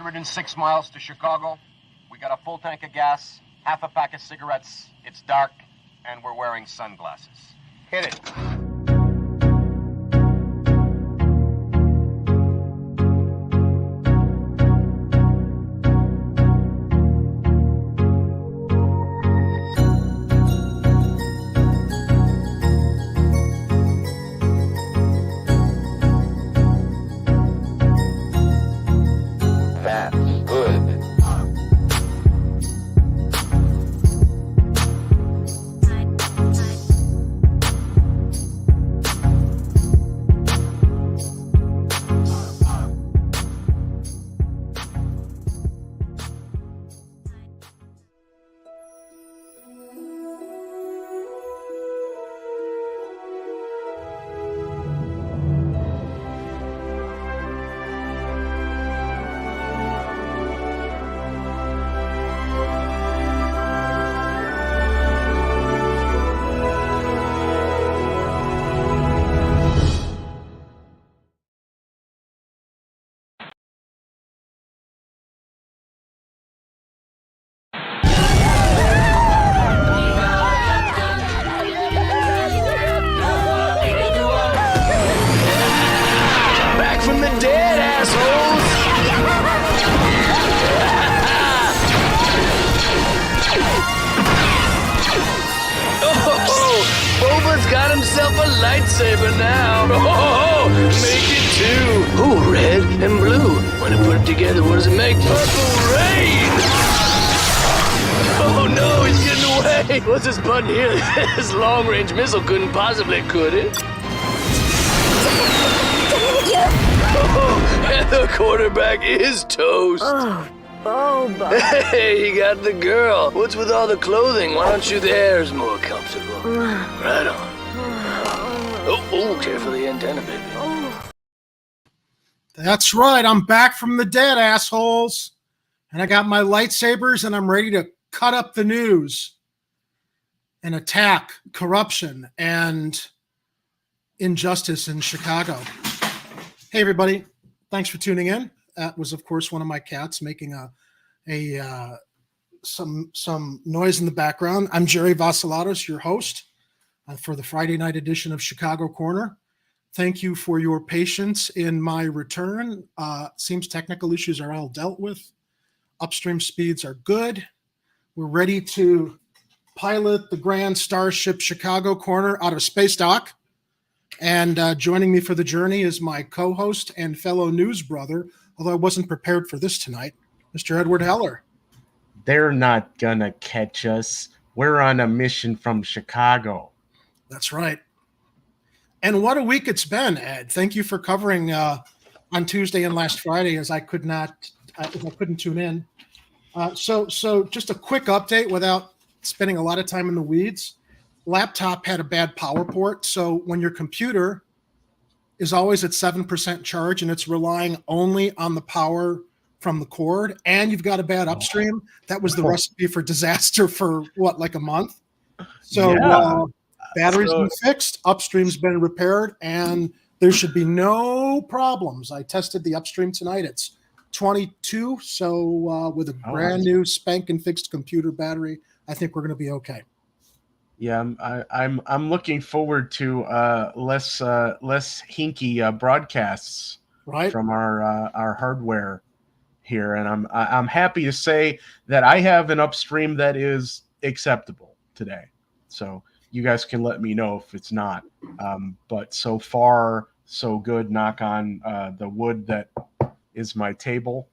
106 miles to Chicago. We got a full tank of gas, half a pack of cigarettes. It's dark, and we're wearing sunglasses. Hit it. Lightsaber now. Oh, make it two. Ooh, red and blue. When I put it together, what does it make? Purple rain. Oh no, he's getting away. What's this button here? This long-range missile couldn't possibly, could it? Oh, and the quarterback is toast. Oh, Boba. Hey, you got the girl. What's with all the clothing? Why don't you theirs more comfortable? Right on. Oh, careful the antenna, baby. That's right. I'm back from the dead, assholes. And I got my lightsabers and I'm ready to cut up the news and attack corruption and injustice in Chicago. Hey, everybody. Thanks for tuning in. That was, of course, one of my cats making some noise in the background. I'm Jerry Vasilatos, your host for the Friday night edition of Chicago Corner. Thank you for your patience in my return. Seems technical issues are all dealt with. Upstream speeds are good. We're ready to pilot the Grand Starship Chicago Corner out of Space Dock. And joining me for the journey is my co-host and fellow news brother, although I wasn't prepared for this tonight, Mr. Edward Heller. They're not gonna catch us. We're on a mission from Chicago. That's right. And what a week it's been, Ed. Thank you for covering on Tuesday and last Friday, as I couldn't tune in. So just a quick update without spending a lot of time in the weeds. Laptop had a bad power port, so when your computer is always at 7% charge and it's relying only on the power from the cord, and you've got a bad upstream, that was the recipe for disaster for like a month. So battery's been fixed, upstream's been repaired, and there should be no problems. I tested the upstream tonight. It's 22, so with a brand new spanking fixed computer battery, I think we're going to be okay. Yeah, I'm looking forward to less hinky broadcasts from our hardware here, and I'm happy to say that I have an upstream that is acceptable today. So you guys can let me know if it's not. But so far, so good. Knock on the wood that is my table.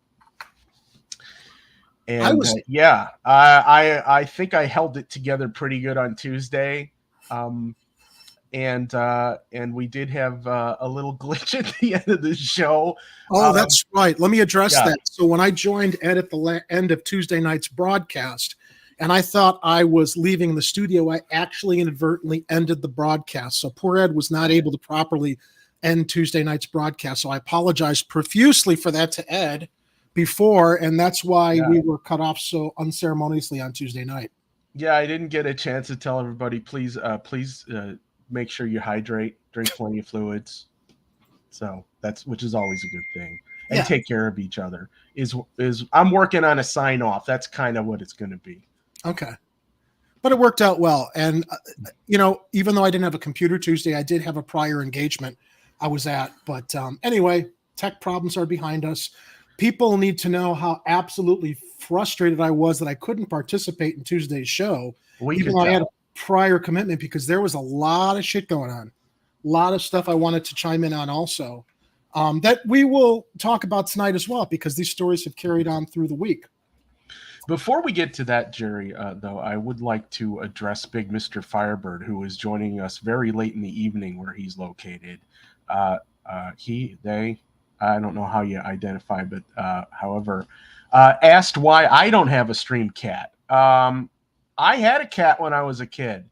And I think I held it together pretty good on Tuesday. And we did have a little glitch at the end of the show. Oh, that's right. Let me address that. So when I joined Ed at the end of Tuesday night's broadcast, and I thought I was leaving the studio, I actually inadvertently ended the broadcast. So poor Ed was not able to properly end Tuesday night's broadcast. So I apologize profusely for that to Ed before, and that's why we were cut off so unceremoniously on Tuesday night. Yeah, I didn't get a chance to tell everybody, please make sure you hydrate, drink plenty of fluids. So which is always a good thing. and take care of each other. Is I'm working on a sign off. That's kind of what it's going to be. Okay. But it worked out well. And, even though I didn't have a computer Tuesday, I did have a prior engagement I was at. But anyway, tech problems are behind us. People need to know how absolutely frustrated I was that I couldn't participate in Tuesday's show, even though I had a prior commitment, because there was a lot of shit going on. A lot of stuff I wanted to chime in on also that we will talk about tonight as well, because these stories have carried on through the week. Before we get to that, Jerry, though, I would like to address Big Mr. Firebird, who is joining us very late in the evening where he's located. They, I don't know how you identify, but however, asked why I don't have a streamed cat. I had a cat when I was a kid.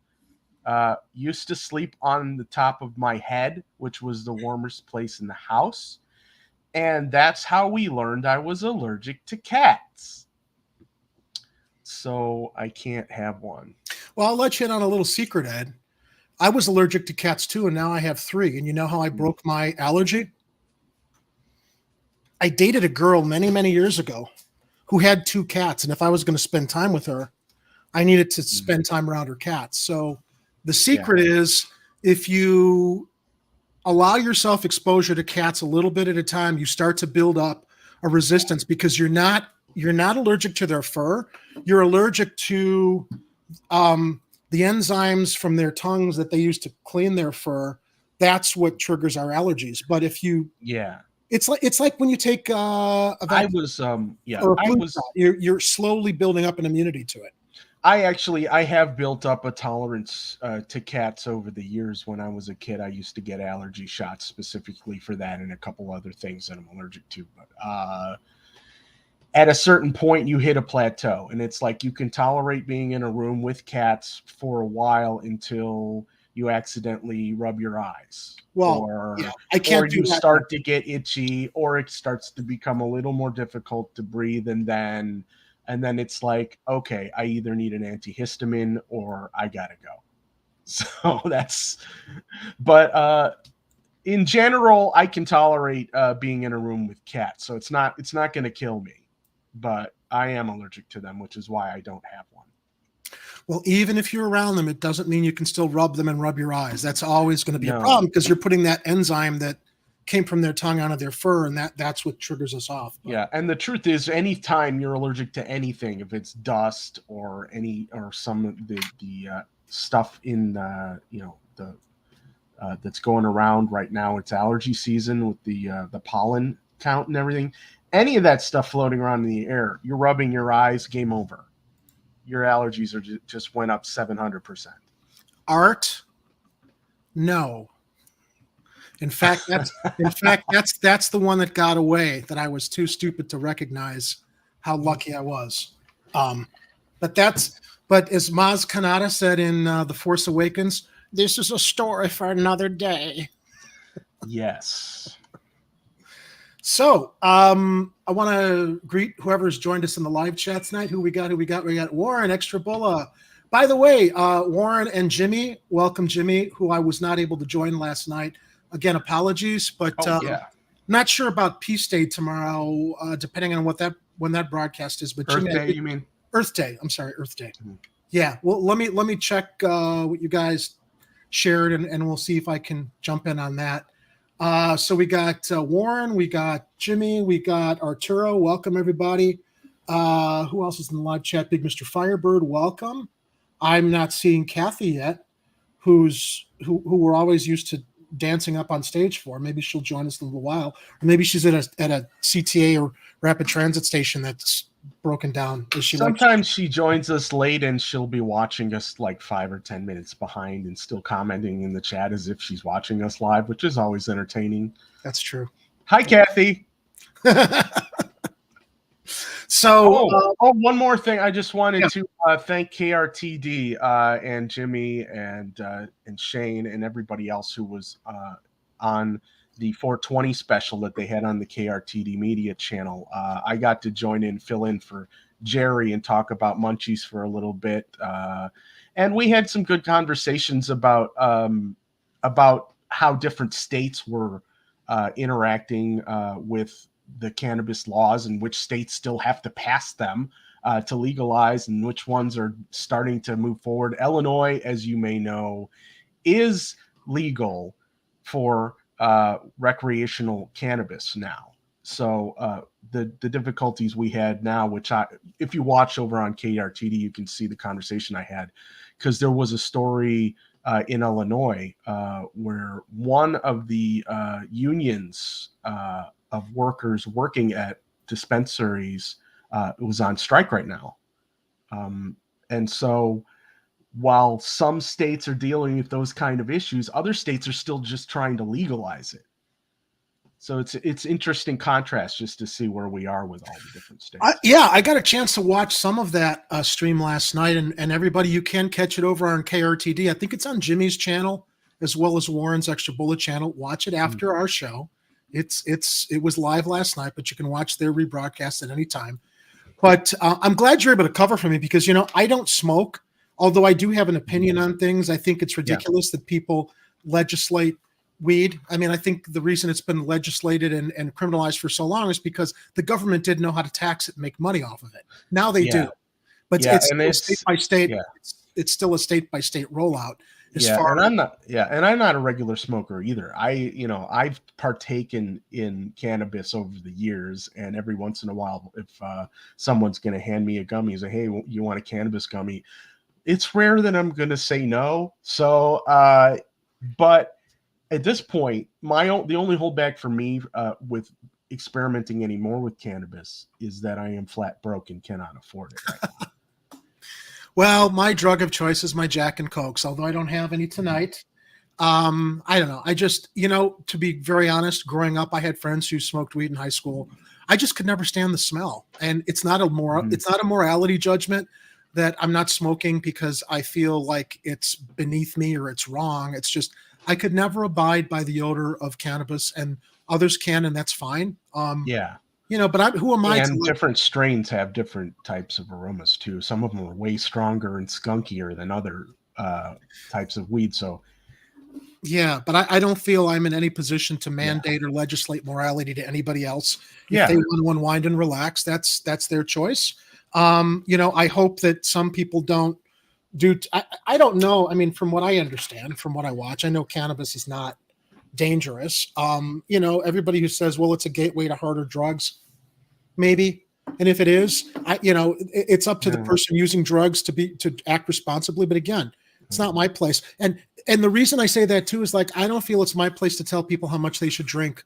Used to sleep on the top of my head, which was the warmest place in the house. And that's how we learned I was allergic to cats. So I can't have one. Well, I'll let you in on a little secret, Ed. I was allergic to cats too, and now I have 3. And you know how I broke my allergy? I dated a girl many, many years ago who had 2 cats. And if I was going to spend time with her, I needed to spend time around her cats. So the secret is, if you allow yourself exposure to cats a little bit at a time, you start to build up a resistance, because you're not allergic to their fur. You're allergic to the enzymes from their tongues that they use to clean their fur. That's what triggers our allergies. But if you, it's like when you take you're slowly building up an immunity to it. I have built up a tolerance to cats over the years. When I was a kid, I used to get allergy shots specifically for that, and a couple other things that I'm allergic to. But at a certain point, you hit a plateau, and it's like you can tolerate being in a room with cats for a while until you accidentally rub your eyes. Or you start to get itchy, or it starts to become a little more difficult to breathe, and then it's like, okay, I either need an antihistamine or I gotta go. So but in general, I can tolerate being in a room with cats. So it's not going to kill me, but I am allergic to them, which is why I don't have one. Well, even if you're around them, it doesn't mean you can still rub them and rub your eyes. That's always going to be a problem, because you're putting that enzyme that came from their tongue onto their fur, and that's what triggers us off. Yeah, and the truth is, anytime you're allergic to anything, if it's dust or some of the stuff in that's going around right now, it's allergy season with the pollen count and everything. Any of that stuff floating around in the air, you're rubbing your eyes, game over. Your allergies are just went up 700%. Art? No. In fact, that's the one that got away, that I was too stupid to recognize how lucky I was. But as Maz Kanata said in The Force Awakens, this is a story for another day. Yes. So I want to greet whoever's joined us in the live chat tonight. Who we got? We got Warren, Extra Bulla. By the way, Warren and Jimmy, welcome Jimmy, who I was not able to join last night. Again, apologies, but not sure about Peace Day tomorrow, depending on when that broadcast is. But Earth Jimmy, Day, you mean? Earth Day. I'm sorry, Earth Day. Mm-hmm. Yeah. Well, let me check what you guys shared, and we'll see if I can jump in on that. So we got Warren, we got Jimmy, we got Arturo. Welcome, everybody. Who else is in the live chat? Big Mr. Firebird, welcome. I'm not seeing Kathy yet, who we're always used to dancing up on stage for. Maybe she'll join us in a little while. Or maybe she's at a CTA or rapid transit station that's broken down. Sometimes she joins us late, and she'll be watching us like 5 or 10 minutes behind and still commenting in the chat as if she's watching us live, which is always entertaining. That's true. Hi, Kathy. So, one more thing. I just wanted to thank KRTD and Jimmy and Shane and everybody else who was on the 420 special that they had on the KRTD Media channel. I got to fill in for Jerry and talk about Munchies for a little bit. And we had some good conversations about how different states were interacting with the cannabis laws and which states still have to pass them to legalize and which ones are starting to move forward. Illinois, as you may know, is legal for recreational cannabis now. So the difficulties we had now, if you watch over on KRTD, you can see the conversation I had, because there was a story in Illinois where one of the unions of workers working at dispensaries was on strike right now. And so while some states are dealing with those kind of issues, other states are still just trying to legalize it. So it's interesting contrast just to see where we are with all the different states. I got a chance to watch some of that stream last night, and everybody, you can catch it over on KRTD. I think it's on Jimmy's channel as well as Warren's Extra Bullet channel. Watch it after our show. It was live last night, but you can watch their rebroadcast at any time. But I'm glad you're able to cover for me because, I don't smoke, although I do have an opinion on things. I think it's ridiculous that people legislate weed. I mean, I think the reason it's been legislated and criminalized for so long is because the government didn't know how to tax it and make money off of it. Now they do, but it's state by state. Yeah. It's still a state by state rollout. I'm not a regular smoker either. I've partaken in cannabis over the years, and every once in a while, if someone's going to hand me a gummy, say, "Hey, you want a cannabis gummy?" It's rare that I'm going to say no. So, but at this point, the only holdback for me with experimenting anymore with cannabis is that I am flat broke and cannot afford it right now. Well, my drug of choice is my Jack and Cokes, although I don't have any tonight. I don't know. I just, to be very honest, growing up, I had friends who smoked weed in high school. I just could never stand the smell. And it's not a morality judgment that I'm not smoking because I feel like it's beneath me or it's wrong. It's just, I could never abide by the odor of cannabis, and others can, and that's fine. But who am I? And different strains have different types of aromas too. Some of them are way stronger and skunkier than other types of weed. So, but I don't feel I'm in any position to mandate or legislate morality to anybody else. If they want to unwind and relax, that's their choice. I hope that some people don't do. I don't know. I mean, from what I understand, from what I watch, I know cannabis is not dangerous. Everybody who says, well, it's a gateway to harder drugs, maybe. And if it is, it's up to the person using drugs to act responsibly. But again, it's not my place. And the reason I say that too is I don't feel it's my place to tell people how much they should drink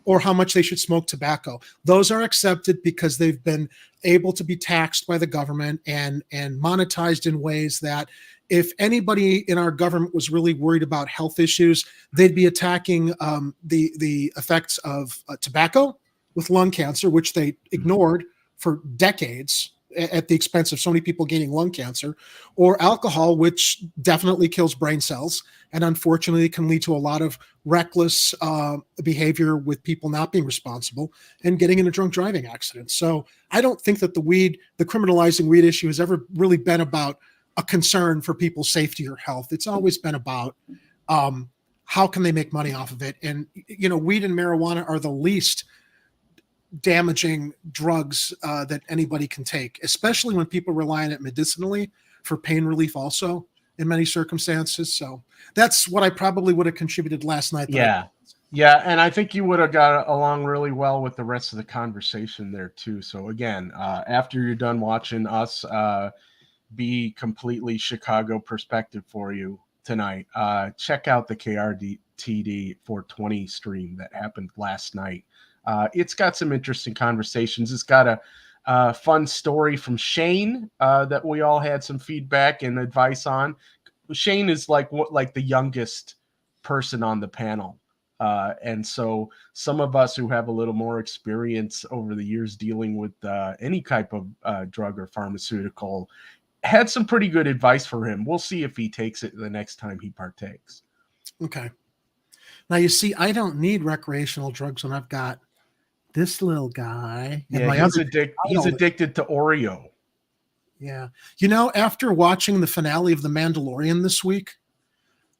or how much they should smoke tobacco. Those are accepted because they've been able to be taxed by the government and monetized in ways that if anybody in our government was really worried about health issues, they'd be attacking the effects of tobacco with lung cancer, which they ignored for decades at the expense of so many people gaining lung cancer, or alcohol, which definitely kills brain cells and unfortunately can lead to a lot of reckless behavior with people not being responsible and getting into drunk driving accidents. So I don't think that the criminalizing weed issue has ever really been about a concern for people's safety or health. It's always been about how can they make money off of it. And, weed and marijuana are the least damaging drugs that anybody can take, especially when people rely on it medicinally for pain relief also in many circumstances. So that's what I probably would have contributed last night. Yeah. And I think you would have got along really well with the rest of the conversation there too. So again, after you're done watching us be completely Chicago perspective for you tonight, check out the KRTD 420 stream that happened last night. It's got some interesting conversations. It's got a fun story from Shane that we all had some feedback and advice on. Shane is like the youngest person on the panel. And so some of us who have a little more experience over the years dealing with any type of drug or pharmaceutical had some pretty good advice for him. We'll see if he takes it the next time he partakes. Okay. Now, you see, I don't need recreational drugs when I've got this little guy. And he's addicted to Oreo. Yeah. After watching the finale of The Mandalorian this week,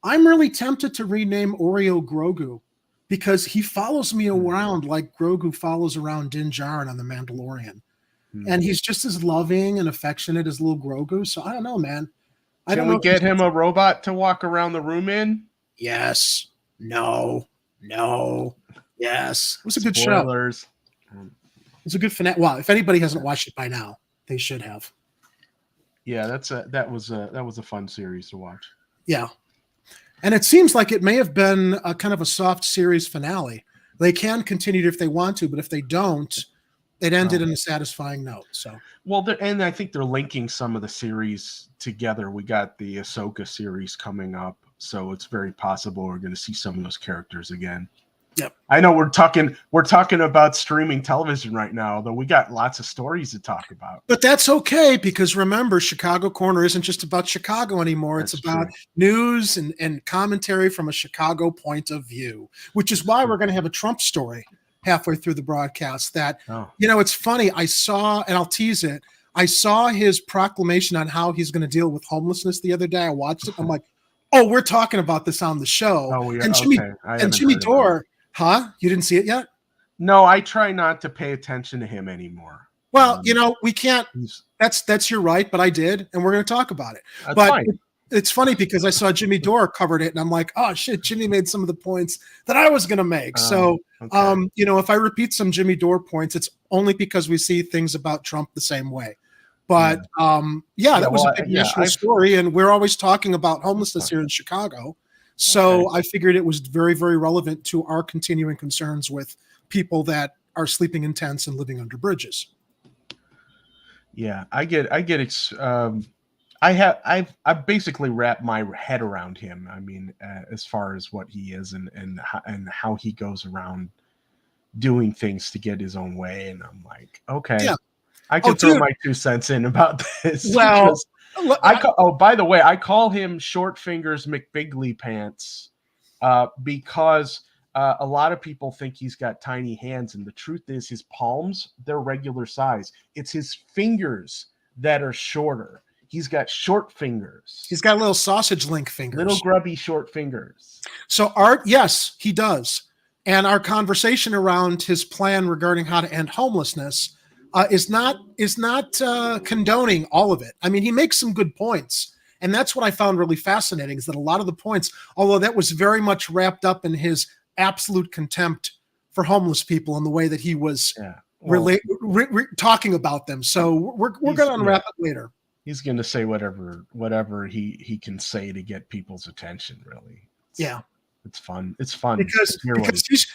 I'm really tempted to rename Oreo Grogu. because he follows me around like Grogu follows around Din Djarin on The Mandalorian. And he's just as loving and affectionate as little Grogu. So I don't know, man. Can we get him a robot to walk around the room in? Yes. No. Yes. It was a good Spoilers. show. It's a good finale. Well, if anybody hasn't watched it by now, they should have. Yeah, that was a fun series to watch. Yeah. And it seems like it may have been a kind of a soft series finale. They can continue if they want to, but if they don't, it ended in a satisfying note. So and I think they're linking some of the series together. We got the Ahsoka series coming up, so it's very possible we're going to see some of those characters again. Yep. I know we're talking about streaming television right now, although we got lots of stories to talk about. But that's okay, because remember, Chicago Corner isn't just about Chicago anymore. It's about news and commentary from a Chicago point of view, which is why we're going to have a Trump story halfway through the broadcast that, it's funny. I saw, and I'll tease it, I saw his proclamation on how he's going to deal with homelessness the other day. I watched it. I'm like, oh, we're talking about this on the show. Oh, yeah. And Jimmy Dore, you didn't see it yet? No, I try not to pay attention to him anymore. Well, we can't. That's your right, but I did, and we're going to talk about it. But fine. It's funny because I saw Jimmy Dore covered it, and I'm like, oh shit, Jimmy made some of the points that I was going to make. If I repeat some Jimmy Dore points, it's only because we see things about Trump the same way. But that was a big national story, and we're always talking about homelessness here in Chicago. So I figured it was very, very relevant to our continuing concerns with people that are sleeping in tents and living under bridges. Yeah, I've basically wrapped my head around him. I mean, as far as what he is and how he goes around doing things to get his own way, and I'm like, okay, I can throw my 2 cents in about this. Well, by the way, I call him Short Fingers McBigley Pants because a lot of people think he's got tiny hands, and the truth is his palms, they're regular size. It's his fingers that are shorter. He's got short fingers. He's got little sausage link fingers. Little grubby short fingers. So Art, yes, he does. And our conversation around his plan regarding how to end homelessness is not condoning all of it. I mean, he makes some good points. And that's what I found really fascinating, is that a lot of the points, although that was very much wrapped up in his absolute contempt for homeless people and the way that he was talking about them. So we're going to unwrap it later. He's going to say whatever he can say to get people's attention, really. It's fun. It's fun. Because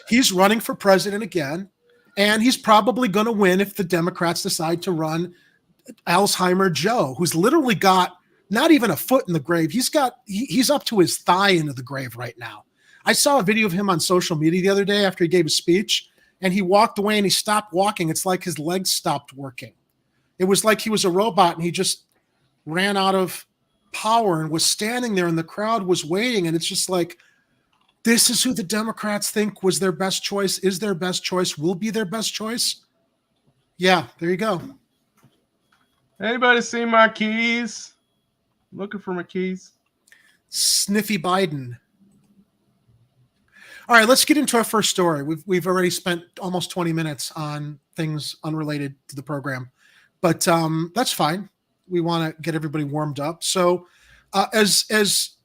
he's running for president again, and he's probably going to win if the Democrats decide to run Alzheimer Joe, who's literally got not even a foot in the grave. He's up to his thigh into the grave right now. I saw a video of him on social media the other day after he gave a speech, and he walked away and he stopped walking. It's like his legs stopped working. It was like he was a robot, and he just ran out of power and was standing there, and the crowd was waiting. And it's just like, this is who the Democrats think was their best choice, is their best choice, will be their best choice. Yeah, there you go. Anybody see my keys? Looking for my keys. Sniffy Biden. All right, let's get into our first story. We've already spent almost 20 minutes on things unrelated to the program, but that's fine. We want to get everybody warmed up. So as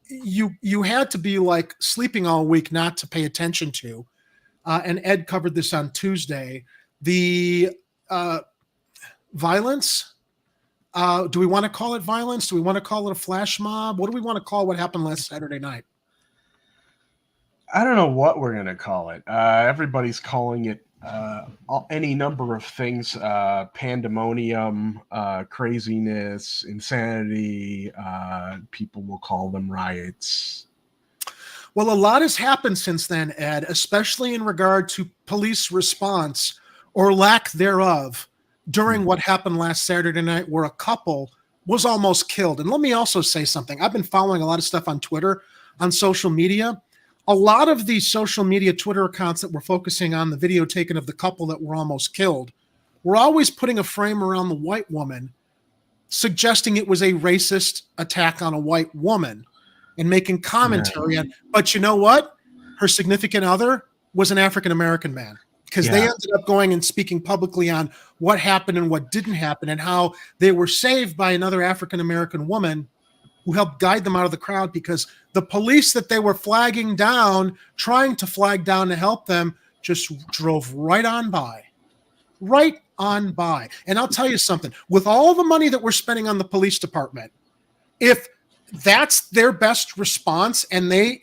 you had to be like sleeping all week not to pay attention to, and Ed covered this on Tuesday, the violence. Do we want to call it violence? Do we want to call it a flash mob? What do we want to call what happened last Saturday night? I don't know what we're going to call it. Everybody's calling it any number of things, pandemonium, craziness, insanity. People will call them riots. Well, a lot has happened since then, Ed, especially in regard to police response or lack thereof during what happened last Saturday night, where a couple was almost killed. And let me also say something. I've been following a lot of stuff on Twitter, on social media. A lot of these social media Twitter accounts that were focusing on the video taken of the couple that were almost killed were always putting a frame around the white woman, suggesting it was a racist attack on a white woman and making commentary on, but you know what? Her significant other was an African-American man, because they ended up going and speaking publicly on what happened and what didn't happen and how they were saved by another African-American woman who helped guide them out of the crowd, because the police that they were flagging down, trying to flag down to help them, just drove right on by. Right on by. And I'll tell you something, with all the money that we're spending on the police department, if that's their best response and they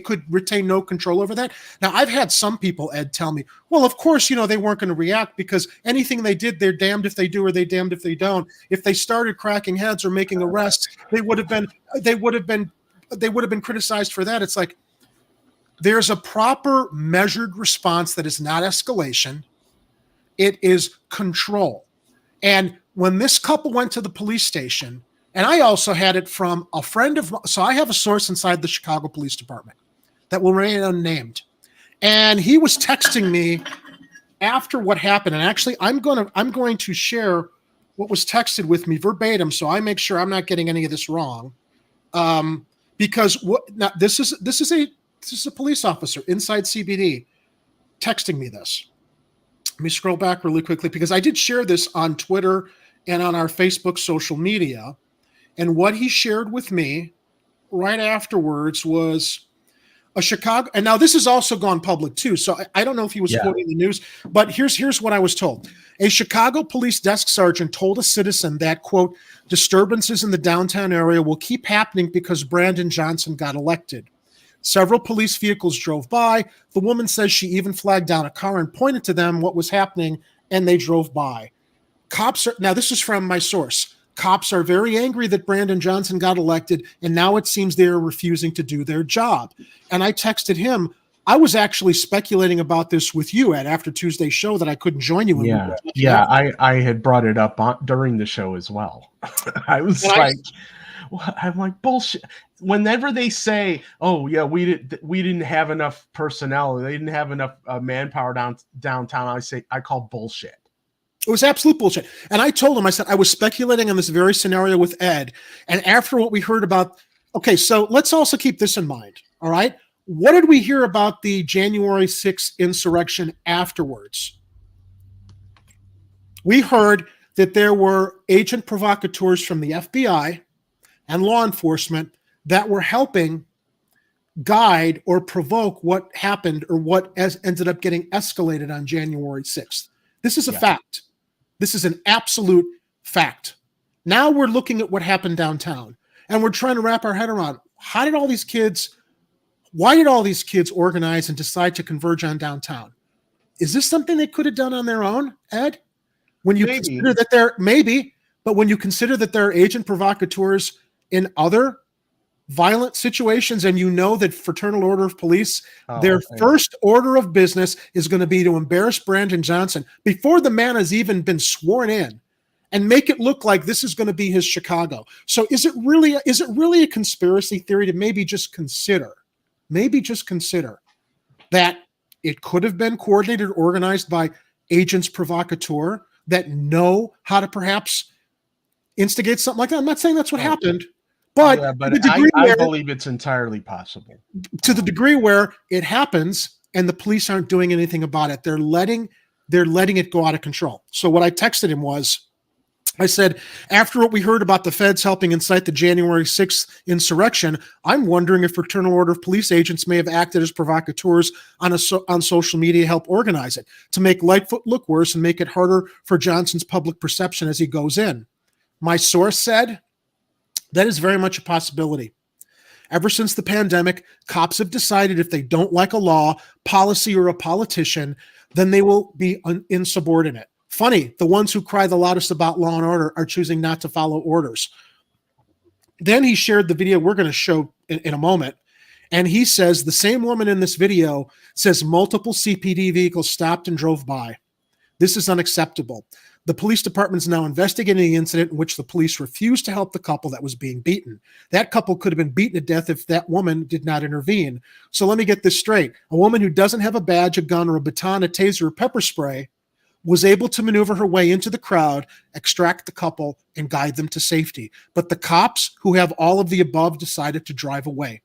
could retain no control over that. Now, I've had some people, Ed, tell me, well, of course, they weren't going to react because anything they did, they're damned if they do or they damned if they don't. If they started cracking heads or making arrests, they would have been criticized for that. It's like, there's a proper measured response that is not escalation. It is control. And when this couple went to the police station, and I also had it from a friend of mine. So I have a source inside the Chicago Police Department that will remain unnamed. And he was texting me after what happened. And actually, I'm going to share what was texted with me verbatim, so I make sure I'm not getting any of this wrong. Because this is a police officer inside CBD texting me this. Let me scroll back really quickly, because I did share this on Twitter and on our Facebook social media. And what he shared with me right afterwards was a Chicago, and now this has also gone public too, so I don't know if he was quoting the news, but here's what I was told. A Chicago police desk sergeant told a citizen that, quote, disturbances in the downtown area will keep happening because Brandon Johnson got elected. Several police vehicles drove by. The woman says she even flagged down a car and pointed to them what was happening, and they drove by. Now this is from my source. Cops are very angry that Brandon Johnson got elected, and now it seems they are refusing to do their job. And I texted him, I was actually speculating about this with you, Ed, after Tuesday's show that I couldn't join you. I had brought it up during the show as well. I'm like, bullshit. Whenever they say, oh, yeah, we didn't have enough personnel, they didn't have enough manpower downtown, I call bullshit. It was absolute bullshit. And I told him, I said, I was speculating on this very scenario with Ed. And after what we heard about, okay, so let's also keep this in mind. All right. What did we hear about the January 6th insurrection afterwards? We heard that there were agent provocateurs from the FBI and law enforcement that were helping guide or provoke what happened or what ended up getting escalated on January 6th. This is a fact. This is an absolute fact. Now we're looking at what happened downtown, and we're trying to wrap our head around why did all these kids organize and decide to converge on downtown? Is this something they could have done on their own, Ed? When you consider that when you consider that there are agent provocateurs in other violent situations, and you know that Fraternal Order of Police, their first order of business is going to be to embarrass Brandon Johnson before the man has even been sworn in and make it look like this is going to be his Chicago. So is it really a conspiracy theory to maybe just consider that it could have been coordinated or organized by agents provocateur that know how to perhaps instigate something like that? I'm not saying that's what happened. But I believe it's entirely possible. To the degree where it happens and the police aren't doing anything about it, they're letting it go out of control. So what I texted him was, I said, after what we heard about the feds helping incite the January 6th insurrection, I'm wondering if Fraternal Order of Police agents may have acted as provocateurs on social media to help organize it, to make Lightfoot look worse and make it harder for Johnson's public perception as he goes in. My source said, that is very much a possibility. Ever since the pandemic, cops have decided if they don't like a law, policy, or a politician, then they will be insubordinate. Funny, the ones who cry the loudest about law and order are choosing not to follow orders. Then he shared the video we're going to show in a moment. And he says the same woman in this video says multiple CPD vehicles stopped and drove by. This is unacceptable. The police department is now investigating the incident in which the police refused to help the couple that was being beaten. That couple could have been beaten to death if that woman did not intervene. So let me get this straight. A woman who doesn't have a badge, a gun, or a baton, a taser, or pepper spray was able to maneuver her way into the crowd, extract the couple, and guide them to safety. But the cops who have all of the above decided to drive away.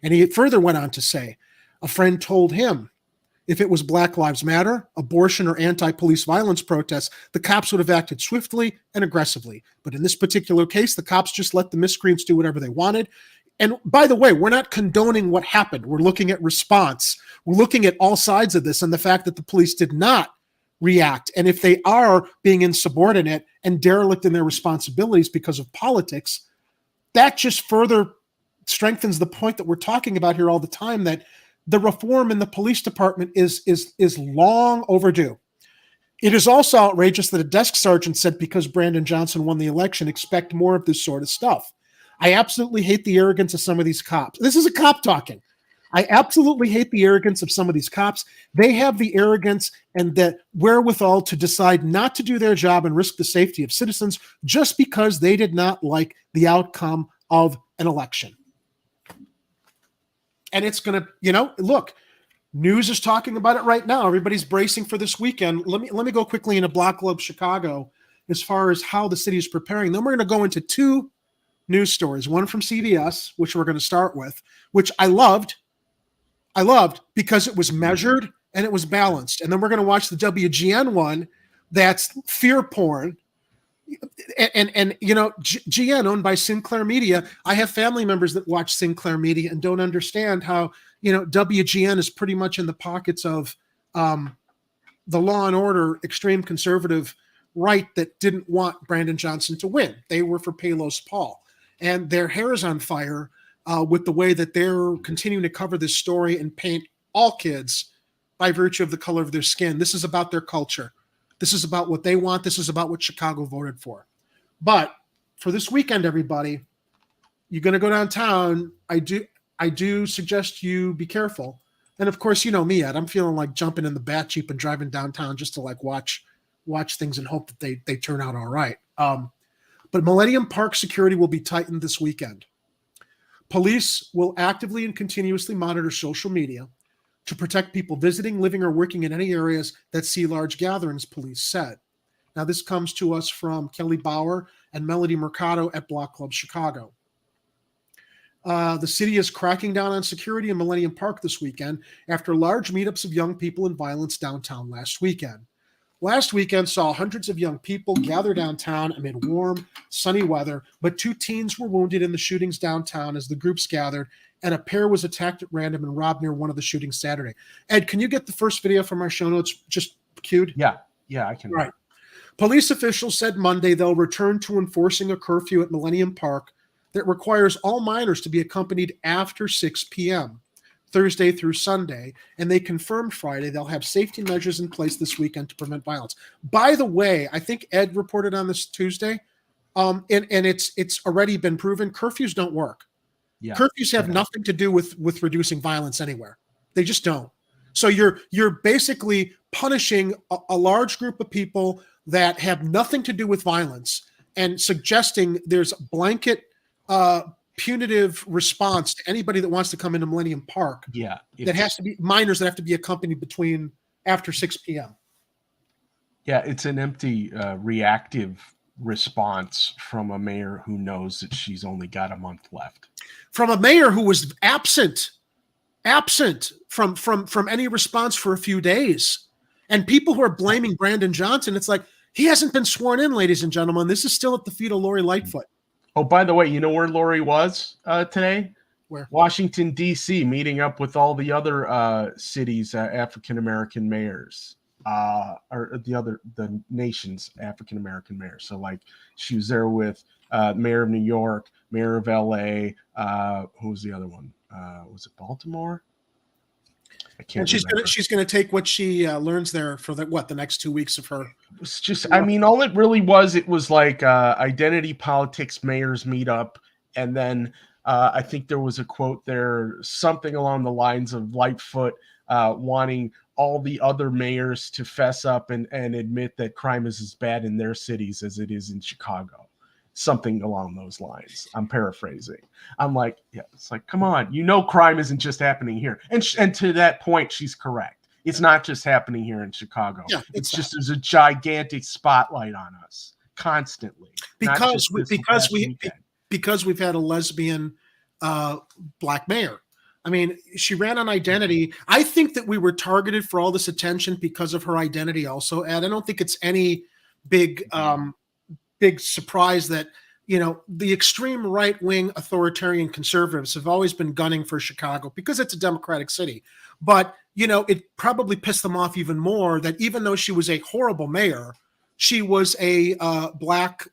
And he further went on to say, A friend told him if it was Black Lives Matter, abortion, or anti-police violence protests, the cops would have acted swiftly and aggressively. But in this particular case, the cops just let the miscreants do whatever they wanted. And by the way, we're not condoning what happened. We're looking at response. We're looking at all sides of this and the fact that the police did not react. And if they are being insubordinate and derelict in their responsibilities because of politics, that just further strengthens the point that we're talking about here all the time, that the reform in the police department is long overdue. It is also outrageous that a desk sergeant said because Brandon Johnson won the election, expect more of this sort of stuff. I absolutely hate the arrogance of some of these cops. This is a cop talking. I absolutely hate the arrogance of some of these cops. They have the arrogance and the wherewithal to decide not to do their job and risk the safety of citizens just because they did not like the outcome of an election. And it's going to, look, news is talking about it right now. Everybody's bracing for this weekend. Let me go quickly into Block Club Chicago as far as how the city is preparing. Then we're going to go into two news stories, one from CBS, which we're going to start with, which I loved because it was measured and it was balanced. And then we're going to watch the WGN one that's fear porn. And GN, owned by Sinclair Media. I have family members that watch Sinclair Media and don't understand how, WGN is pretty much in the pockets of the Law and Order extreme conservative right that didn't want Brandon Johnson to win. They were for Palos Paul. And their hair is on fire with the way that they're continuing to cover this story and paint all kids by virtue of the color of their skin. This is about their culture. This is about what they want. This is about what Chicago voted for. But for this weekend, everybody, you're going to go downtown. I do suggest you be careful. And of course, you know me, Ed. I'm feeling like jumping in the Bat Jeep and driving downtown just to watch things and hope that they turn out all right. But Millennium Park security will be tightened this weekend. Police will actively and continuously monitor social media to protect people visiting, living, or working in any areas that see large gatherings, police said. Now, this comes to us from Kelly Bauer and Melody Mercado at Block Club Chicago. The city is cracking down on security in Millennium Park this weekend after large meetups of young people and violence downtown last weekend. Last weekend saw hundreds of young people gather downtown amid warm, sunny weather, but 2 teens were wounded in the shootings downtown as the groups gathered, and a pair was attacked at random and robbed near one of the shootings Saturday. Ed, can you get the first video from our show notes just cued? Yeah, I can. Right. Police officials said Monday they'll return to enforcing a curfew at Millennium Park that requires all minors to be accompanied after 6 p.m., Thursday through Sunday, and they confirmed Friday they'll have safety measures in place this weekend to prevent violence. By the way, I think Ed reported on this Tuesday, and it's already been proven, curfews don't work. Yeah. Curfews have nothing to do with reducing violence anywhere. They just don't. So you're basically punishing a large group of people that have nothing to do with violence and suggesting there's a blanket punitive response to anybody that wants to come into Millennium Park. Yeah. That has to be minors that have to be accompanied between after 6 p.m. Yeah, it's an empty reactive response from a mayor who knows that she's only got a month left. From a mayor who was absent from any response for a few days. And people who are blaming Brandon Johnson, it's like, he hasn't been sworn in, ladies and gentlemen. This is still at the feet of Lori Lightfoot. Oh, by the way, you know where Lori was today? Where? Washington, D.C., meeting up with all the other cities' African-American mayors, or the nation's African-American mayors. So, like, she was there with Mayor of New York, Mayor of L.A., who was the other one? Was it Baltimore? I can't and she's gonna take what she learns there for the next 2 weeks of her. It's just, I mean, all it really was, it was like identity politics mayors meet up, and then I think there was a quote there, something along the lines of Lightfoot wanting all the other mayors to fess up and admit that crime is as bad in their cities as it is in Chicago. Something along those lines. I'm paraphrasing. I'm like, yeah, it's like, come on, crime isn't just happening here. And to that point, she's correct. It's not just happening here in Chicago. Yeah, it's just there's a gigantic spotlight on us constantly. Because we've had a lesbian black mayor. I mean, she ran on identity. I think that we were targeted for all this attention because of her identity also. And I don't think it's any big surprise that, the extreme right-wing authoritarian conservatives have always been gunning for Chicago because it's a Democratic city. But, it probably pissed them off even more that even though she was a horrible mayor, she was a black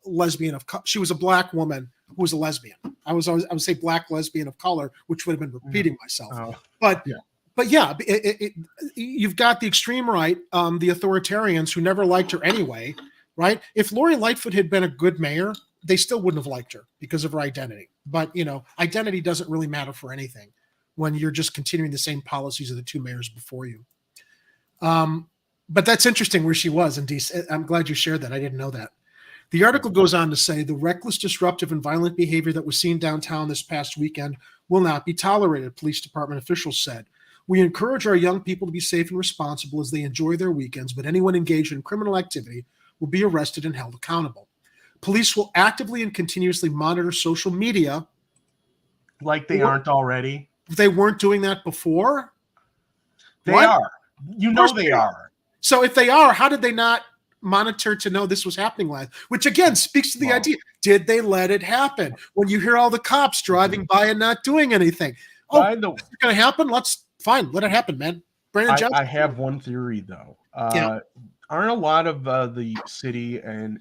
lesbian she was a black woman who was a lesbian. I would say black lesbian of color, which would have been repeating myself. But you've got the extreme right, the authoritarians who never liked her anyway, right? If Lori Lightfoot had been a good mayor, they still wouldn't have liked her because of her identity. But, identity doesn't really matter for anything when you're just continuing the same policies of the two mayors before you. But that's interesting where she was in DC. I'm glad you shared that. I didn't know that. The article goes on to say the reckless, disruptive, and violent behavior that was seen downtown this past weekend will not be tolerated, police department officials said. We encourage our young people to be safe and responsible as they enjoy their weekends, but anyone engaged in criminal activity will be arrested and held accountable. Police will actively and continuously monitor social media. Like they aren't already? They weren't doing that before? They are. They are. So if they are, how did they not monitor to know this was happening last? Which again speaks to the idea. Did they let it happen? When you hear all the cops driving by and not doing anything. Oh, it's going to happen? Let it happen, man. Brandon, I have one theory though. Aren't a lot of the city and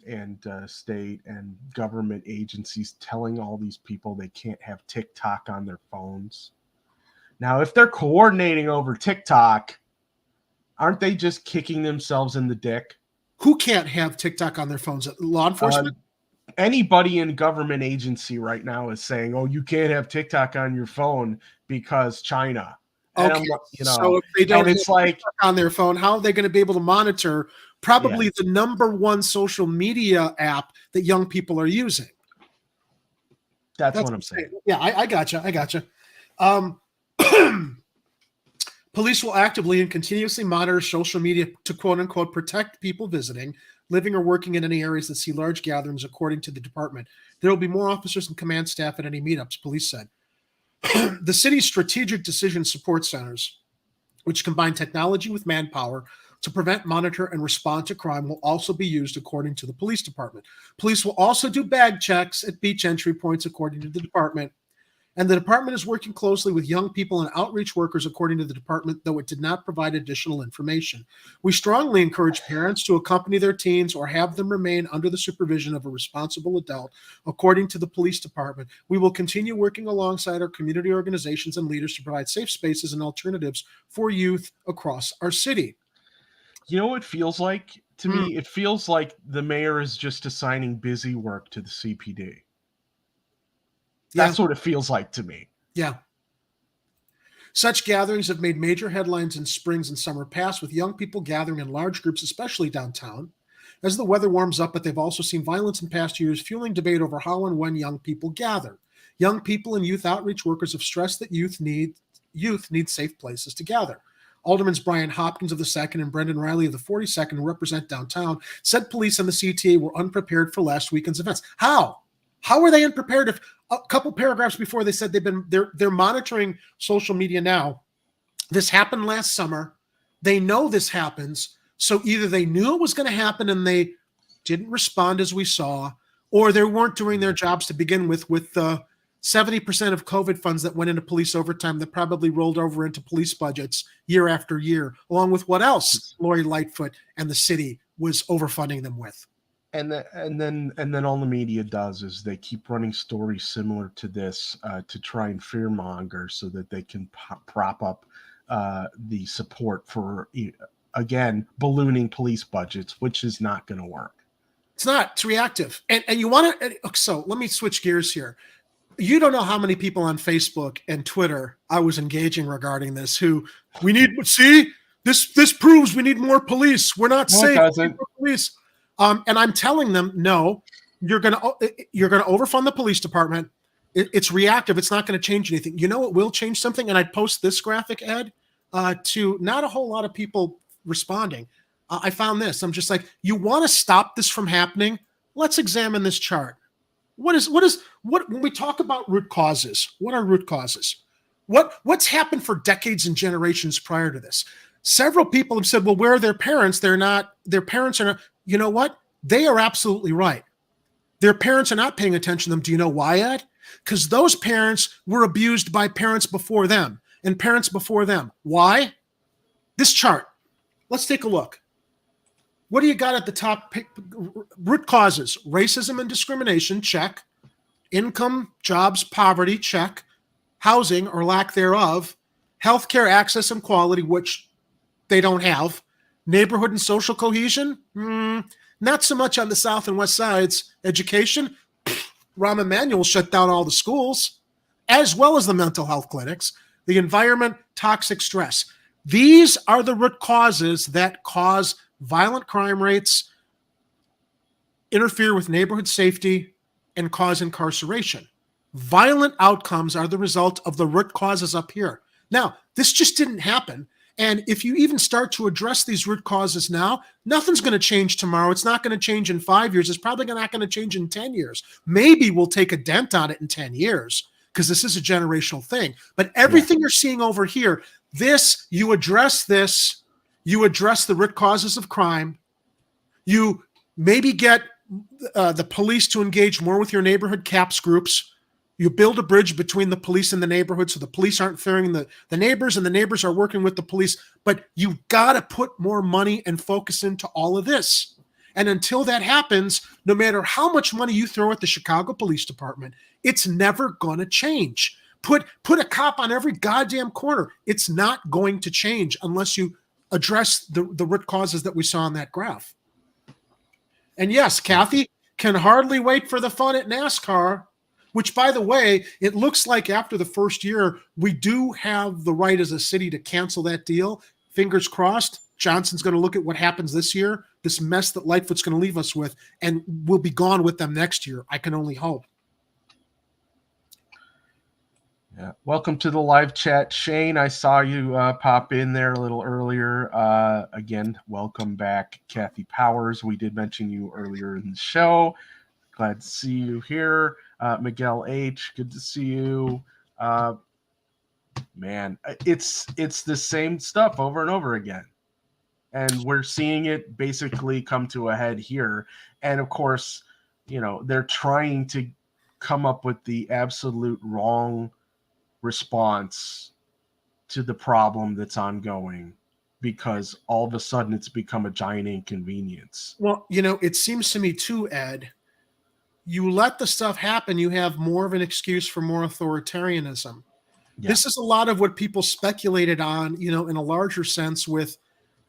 state and government agencies telling all these people they can't have TikTok on their phones? Now, if they're coordinating over TikTok, aren't they just kicking themselves in the dick? Who can't have TikTok on their phones? Law enforcement? Anybody in government agency right now is saying, "Oh, you can't have TikTok on your phone because China." Okay. So if they don't have TikTok on their phone, how are they going to be able to monitor probably the number one social media app that young people are using? That's what I'm saying. Yeah, I gotcha. Police will actively and continuously monitor social media to quote unquote protect people visiting, living, or working in any areas that see large gatherings, according to the department. There will be more officers and command staff at any meetups, police said. The city's strategic decision support centers, which combine technology with manpower to prevent, monitor, and respond to crime, will also be used, according to the police department. Police will also do bag checks at beach entry points, according to the department. And the department is working closely with young people and outreach workers, according to the department, though it did not provide additional information. We strongly encourage parents to accompany their teens or have them remain under the supervision of a responsible adult, according to the police department. We will continue working alongside our community organizations and leaders to provide safe spaces and alternatives for youth across our city. You know what it feels like to me? It feels like the mayor is just assigning busy work to the CPD. That's what it feels like to me. Yeah. Such gatherings have made major headlines in springs and summer past, with young people gathering in large groups, especially downtown, as the weather warms up, but they've also seen violence in past years, fueling debate over how and when young people gather. Young people and youth outreach workers have stressed that youth need safe places to gather. Aldermen Brian Hopkins of the 2nd and Brendan Riley of the 42nd, who represent downtown, said police and the CTA were unprepared for last weekend's events. How? How are they unprepared if a couple paragraphs before they said they're monitoring social media now? This happened last summer. They know this happens. So either they knew it was going to happen and they didn't respond as we saw, or they weren't doing their jobs to begin with the 70% of COVID funds that went into police overtime that probably rolled over into police budgets year after year, along with what else Lori Lightfoot and the city was overfunding them with. And then all the media does is they keep running stories similar to this to try and fearmonger so that they can prop up the support for, again, ballooning police budgets, which is not going to work. It's not. It's reactive. And you want to. So let me switch gears here. You don't know how many people on Facebook and Twitter I was engaging regarding this. This proves we need more police. We're not safe. More police. And I'm telling them, no, you're going to overfund the police department. It's reactive. It's not going to change anything. You know, it will change something. And I'd post this graphic, Ed, to not a whole lot of people responding. I found this. I'm just like, you want to stop this from happening? Let's examine this chart. What when we talk about root causes, what are root causes? What's happened for decades and generations prior to this? Several people have said, well, where are their parents? Their parents are not. You know what? They are absolutely right. Their parents are not paying attention to them. Do you know why, Ed? Because those parents were abused by parents before them and parents before them. Why? This chart. Let's take a look. What do you got at the top? Root causes: racism and discrimination, check. Income, jobs, poverty, check. Housing or lack thereof. Healthcare access and quality, which they don't have. Neighborhood and social cohesion, not so much on the South and West Sides. Education, Rahm Emanuel shut down all the schools, as well as the mental health clinics. The environment, toxic stress. These are the root causes that cause violent crime rates, interfere with neighborhood safety, and cause incarceration. Violent outcomes are the result of the root causes up here. Now, this just didn't happen. And if you even start to address these root causes now, nothing's going to change tomorrow. It's not going to change in 5 years. It's probably not going to change in 10 years. Maybe we'll take a dent on it in 10 years because this is a generational thing. But everything you're seeing over here, you address the root causes of crime. You maybe get the police to engage more with your neighborhood CAPS groups. You build a bridge between the police and the neighborhood so the police aren't fearing the neighbors and the neighbors are working with the police. But you've got to put more money and focus into all of this. And until that happens, no matter how much money you throw at the Chicago Police Department, it's never going to change. Put a cop on every goddamn corner. It's not going to change unless you address the root causes that we saw on that graph. And yes, Kathy can hardly wait for the fun at NASCAR. Which, by the way, it looks like after the first year, we do have the right as a city to cancel that deal. Fingers crossed. Johnson's going to look at what happens this year, this mess that Lightfoot's going to leave us with, and we'll be gone with them next year. I can only hope. Yeah. Welcome to the live chat, Shane. I saw you pop in there a little earlier. Again, welcome back, Kathy Powers. We did mention you earlier in the show. Glad to see you here. Miguel H., good to see you. Man, it's the same stuff over and over again. And we're seeing it basically come to a head here. And of course, they're trying to come up with the absolute wrong response to the problem that's ongoing because all of a sudden it's become a giant inconvenience. Well, it seems to me too, Ed, you let the stuff happen, you have more of an excuse for more authoritarianism. Yeah. This is a lot of what people speculated on, in a larger sense with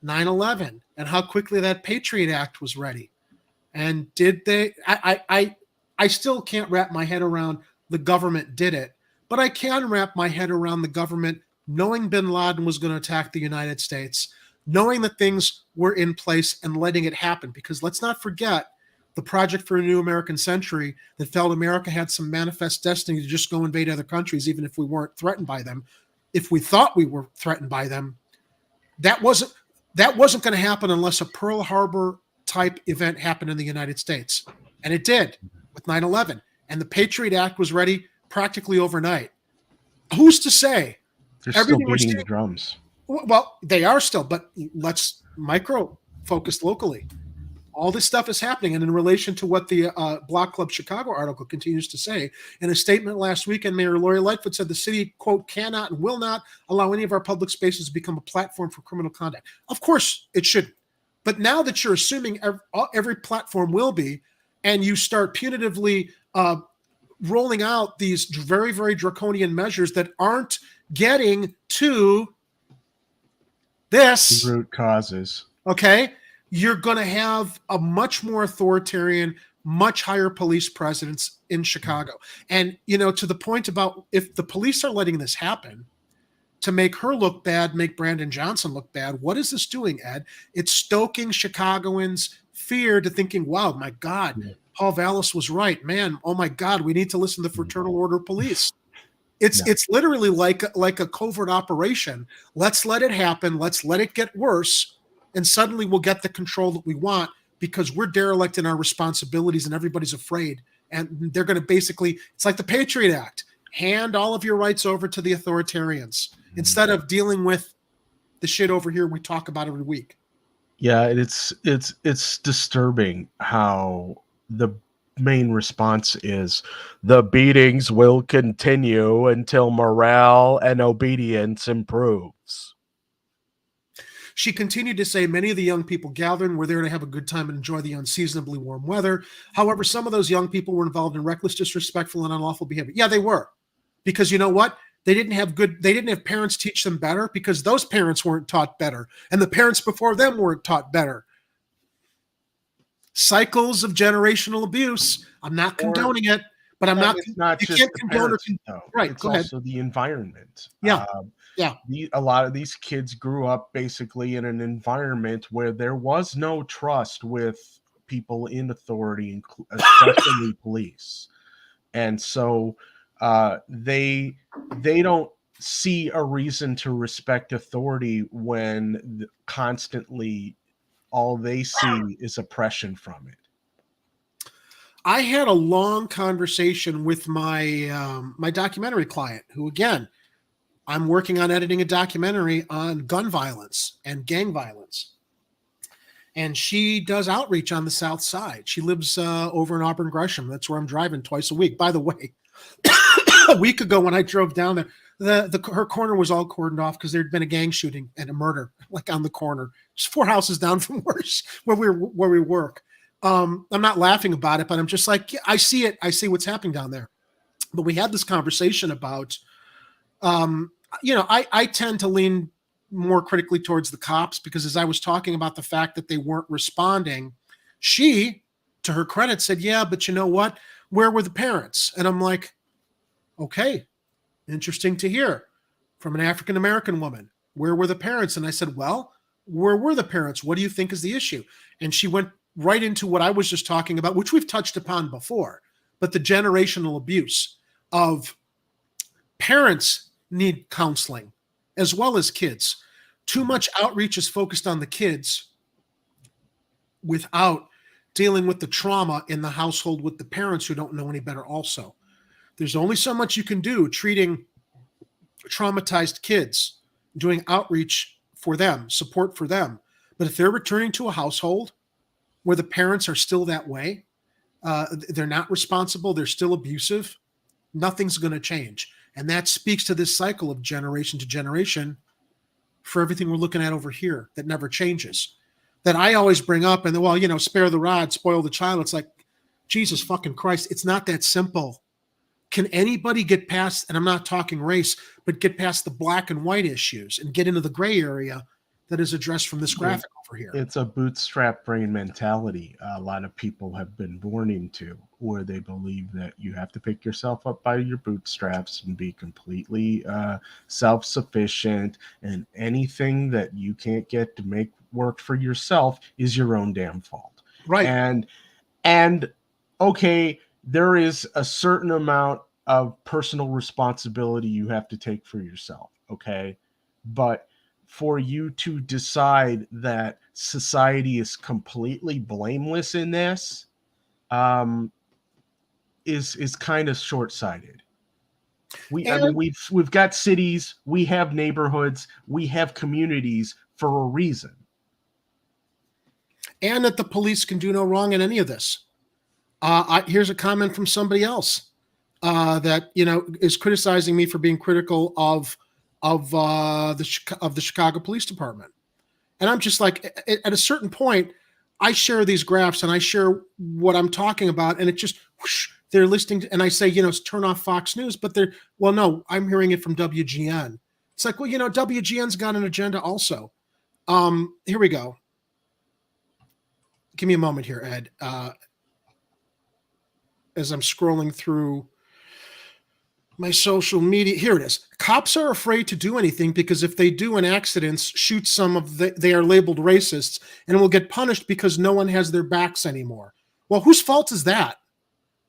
9/11 and how quickly that Patriot Act was ready. And did they, I still can't wrap my head around the government did it, but I can wrap my head around the government knowing bin Laden was going to attack the United States, knowing that things were in place and letting it happen. Because let's not forget, the Project for a New American Century that felt America had some manifest destiny to just go invade other countries, even if we weren't threatened by them. If we thought we were threatened by them, that wasn't going to happen unless a Pearl Harbor type event happened in the United States. And it did with 9/11. And the Patriot Act was ready practically overnight. Who's to say? They're still beating the drums. Well, they are still, but let's micro-focus locally. All this stuff is happening. And in relation to what the Block Club Chicago article continues to say, in a statement last weekend, Mayor Lori Lightfoot said the city, quote, cannot and will not allow any of our public spaces to become a platform for criminal conduct. Of course, it shouldn't. But now that you're assuming every platform will be, and you start punitively rolling out these very, very draconian measures that aren't getting to this. The root causes. Okay? You're going to have a much more authoritarian, much higher police presence in Chicago. And, to the point about if the police are letting this happen to make her look bad, make Brandon Johnson look bad, what is this doing, Ed? It's stoking Chicagoans' fear to thinking, wow, my God, Paul Vallas was right. Man, oh my God, we need to listen to the Fraternal Order Police. It's literally like a covert operation. Let's let it happen. Let's let it get worse. And suddenly we'll get the control that we want because we're derelict in our responsibilities and everybody's afraid. And they're going to basically, it's like the Patriot Act. Hand all of your rights over to the authoritarians instead of dealing with the shit over here we talk about every week. Yeah, it's disturbing how the main response is the beatings will continue until morale and obedience improves. She continued to say many of the young people gathering were there to have a good time and enjoy the unseasonably warm weather. However, some of those young people were involved in reckless, disrespectful, and unlawful behavior. Yeah, they were. Because you know what? They didn't have parents teach them better because those parents weren't taught better. And the parents before them weren't taught better. Cycles of generational abuse. I'm not condoning it, but I'm not. It's not you just can't the condone parents, it. though. Right. It's go ahead. also the environment. Yeah. Yeah. A lot of these kids grew up basically in an environment where there was no trust with people in authority, especially police. And so they don't see a reason to respect authority when constantly all they see is oppression from it. I had a long conversation with my my documentary client, who, again, I'm working on editing a documentary on gun violence and gang violence. And she does outreach on the South Side. She lives over in Auburn Gresham. That's where I'm driving twice a week. By the way, a week ago when I drove down there, her corner was all cordoned off because there'd been a gang shooting and a murder, like on the corner, just 4 houses down from where we work. I'm not laughing about it, but I'm just like, yeah, I see it. I see what's happening down there. But we had this conversation about, I tend to lean more critically towards the cops because as I was talking about the fact that they weren't responding, she, to her credit, said, yeah, but you know what? Where were the parents? And I'm like, okay, interesting to hear from an African-American woman. Where were the parents? And I said, well, where were the parents? What do you think is the issue? And she went right into what I was just talking about, which we've touched upon before, but the generational abuse of parents need counseling as well as kids. Too much outreach is focused on the kids without dealing with the trauma in the household with the parents who don't know any better also. There's only so much you can do treating traumatized kids, doing outreach for them, support for them. But if they're returning to a household where the parents are still that way, they're not responsible, they're still abusive, nothing's going to change. And that speaks to this cycle of generation to generation for everything we're looking at over here that never changes. That I always bring up, and well, spare the rod, spoil the child. It's like, Jesus fucking Christ, it's not that simple. Can anybody get past, and I'm not talking race, but get past the black and white issues and get into the gray area that is addressed from this graphic over here? It's a bootstrap brain mentality a lot of people have been born into, where they believe that you have to pick yourself up by your bootstraps and be completely self-sufficient, and anything that you can't get to make work for yourself is your own damn fault. Right. And okay, there is a certain amount of personal responsibility you have to take for yourself, okay? But for you to decide that society is completely blameless in this is kind of short-sighted. We've got cities, we have neighborhoods, we have communities for a reason. And that the police can do no wrong in any of this. Here's a comment from somebody else that is criticizing me for being critical of the Chicago Police Department, and I'm just like, at a certain point, I share these graphs and I share what I'm talking about, and it just they're listening to, and I say, turn off Fox News, but no, I'm hearing it from WGN. It's like, well, WGN's got an agenda also. Here we go. Give me a moment here, Ed. As I'm scrolling through my social media, here it is. Cops are afraid to do anything because if they do in accidents, shoot they are labeled racists and will get punished because no one has their backs anymore. Well, whose fault is that?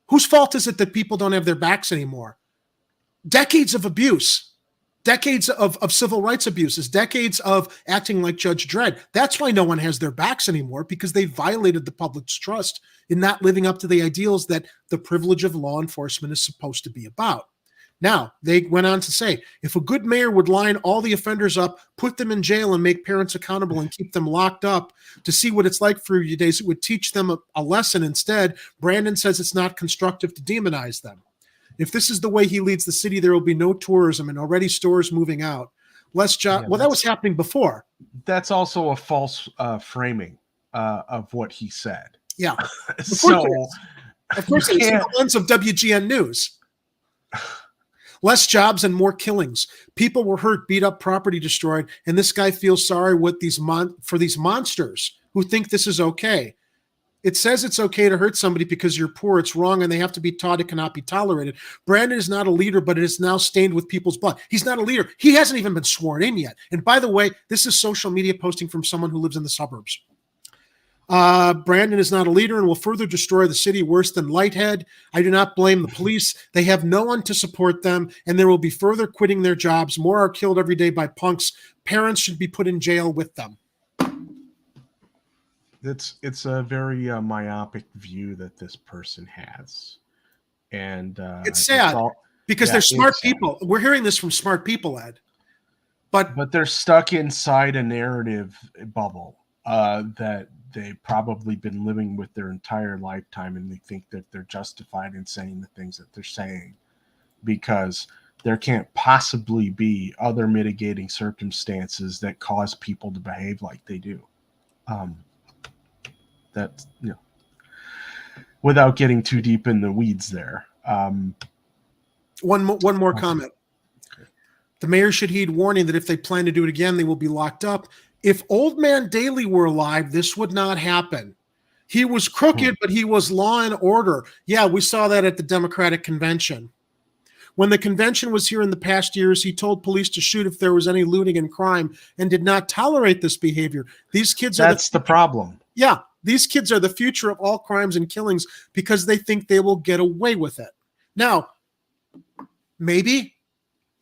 Whose fault is it that people don't have their backs anymore? Decades of abuse, decades of civil rights abuses, decades of acting like Judge Dredd. That's why no one has their backs anymore, because they violated the public's trust in not living up to the ideals that the privilege of law enforcement is supposed to be about. Now, they went on to say, if a good mayor would line all the offenders up, put them in jail, and make parents accountable and keep them locked up to see what it's like for a few days, it would teach them a lesson. Instead, Brandon says it's not constructive to demonize them. If this is the way he leads the city, there will be no tourism and already stores moving out. Less job. Well, that was happening before. That's also a false framing of what he said. Yeah. So, of course, it's the lens of WGN News. Less jobs and more killings. People were hurt, beat up, property destroyed, and this guy feels sorry for these monsters who think this is okay. It says it's okay to hurt somebody because you're poor. It's wrong, and they have to be taught it cannot be tolerated. Brandon is not a leader, but it is now stained with people's blood. He's not a leader. He hasn't even been sworn in yet. And by the way, this is social media posting from someone who lives in the suburbs. Brandon is not a leader and will further destroy the city worse than Lighthead. I do not blame the police. They have no one to support them, and there will be further quitting their jobs. More are killed every day by punks. Parents should be put in jail with them. It's a very myopic view that this person has, and it's sad because they're smart people. We're hearing this from smart people, Ed, but they're stuck inside a narrative bubble that they've probably been living with their entire lifetime, and they think that they're justified in saying the things that they're saying because there can't possibly be other mitigating circumstances that cause people to behave like they do. That, without getting too deep in the weeds there. One more comment. Okay. The mayor should heed warning that if they plan to do it again, they will be locked up. If Old Man Daley were alive, this would not happen. He was crooked, but he was law and order. Yeah, we saw that at the Democratic convention. When the convention was here in the past years, he told police to shoot if there was any looting and crime and did not tolerate this behavior. These kids That's the problem. Yeah, these kids are the future of all crimes and killings because they think they will get away with it. Now, maybe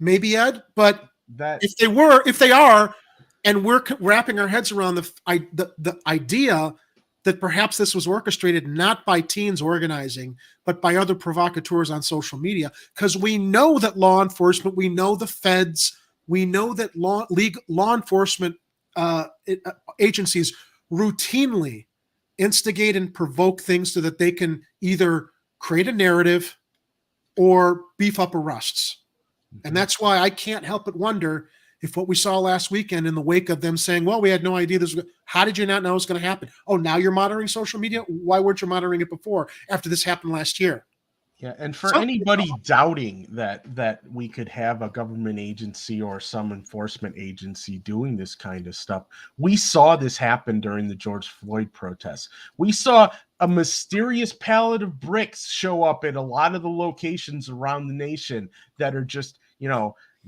Ed, but if they are, and we're wrapping our heads around the idea that perhaps this was orchestrated not by teens organizing, but by other provocateurs on social media, because we know that law enforcement, we know the feds, we know that law enforcement agencies routinely instigate and provoke things so that they can either create a narrative or beef up arrests. And that's why I can't help but wonder if what we saw last weekend in the wake of them saying, well, we had no idea this was, how did you not know it was going to happen? Oh, now you're monitoring social media? Why weren't you monitoring it before, after this happened last year? Yeah, and for anybody doubting that we could have a government agency or some enforcement agency doing this kind of stuff, we saw this happen during the George Floyd protests. We saw a mysterious pallet of bricks show up at a lot of the locations around the nation that are just,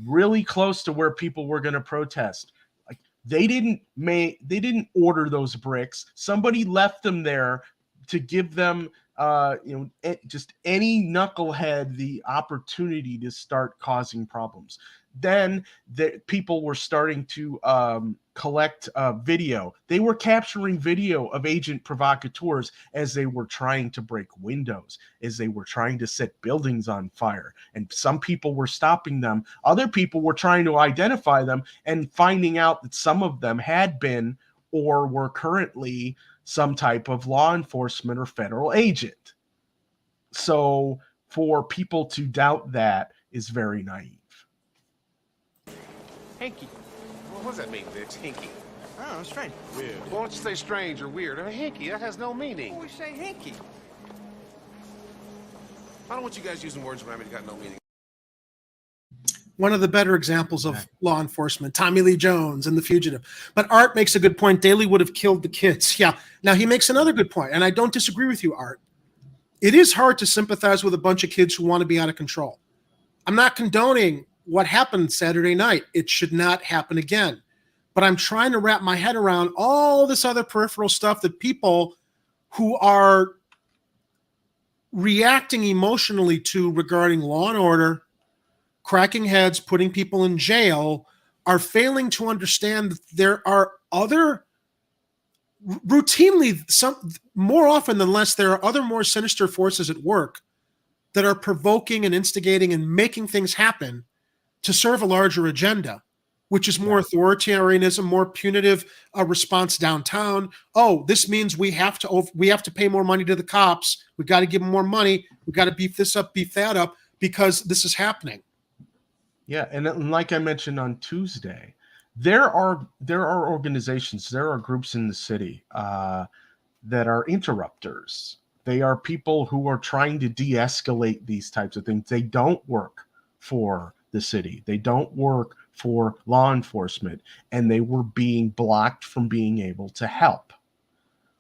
really close to where people were going to protest. Like they didn't order those bricks. Somebody left them there to give them just any knucklehead the opportunity to start causing problems. Then the people were starting to collect video. They were capturing video of agent provocateurs as they were trying to break windows, as they were trying to set buildings on fire. And some people were stopping them. Other people were trying to identify them and finding out that some of them had been or were currently some type of law enforcement or federal agent. So for people to doubt that is very naive. Hinky. Well, what does that mean, Vince? Hinky. Oh, strange. Weird. Well, why don't you say strange or weird? I mean, hinky, that has no meaning. Well, we say hinky. I don't want you guys using words when I got no meaning. One of the better examples of law enforcement, Tommy Lee Jones and The Fugitive. But Art makes a good point. Daley would have killed the kids. Yeah. Now, he makes another good point, and I don't disagree with you, Art. It is hard to sympathize with a bunch of kids who want to be out of control. I'm not condoning what happened Saturday night. It should not happen again. But I'm trying to wrap my head around all this other peripheral stuff that people who are reacting emotionally to regarding law and order, cracking heads, putting people in jail, are failing to understand that there are other, routinely, more often than less, there are other more sinister forces at work that are provoking and instigating and making things happen to serve a larger agenda, which is more authoritarianism, more punitive response downtown. Oh, this means we have to pay more money to the cops. We got to give them more money. We got to beef this up, beef that up, because this is happening. Yeah, and like I mentioned on Tuesday, there are organizations, there are groups in the city that are interrupters. They are people who are trying to de-escalate these types of things. They don't work for the city. They don't work for law enforcement, and they were being blocked from being able to help.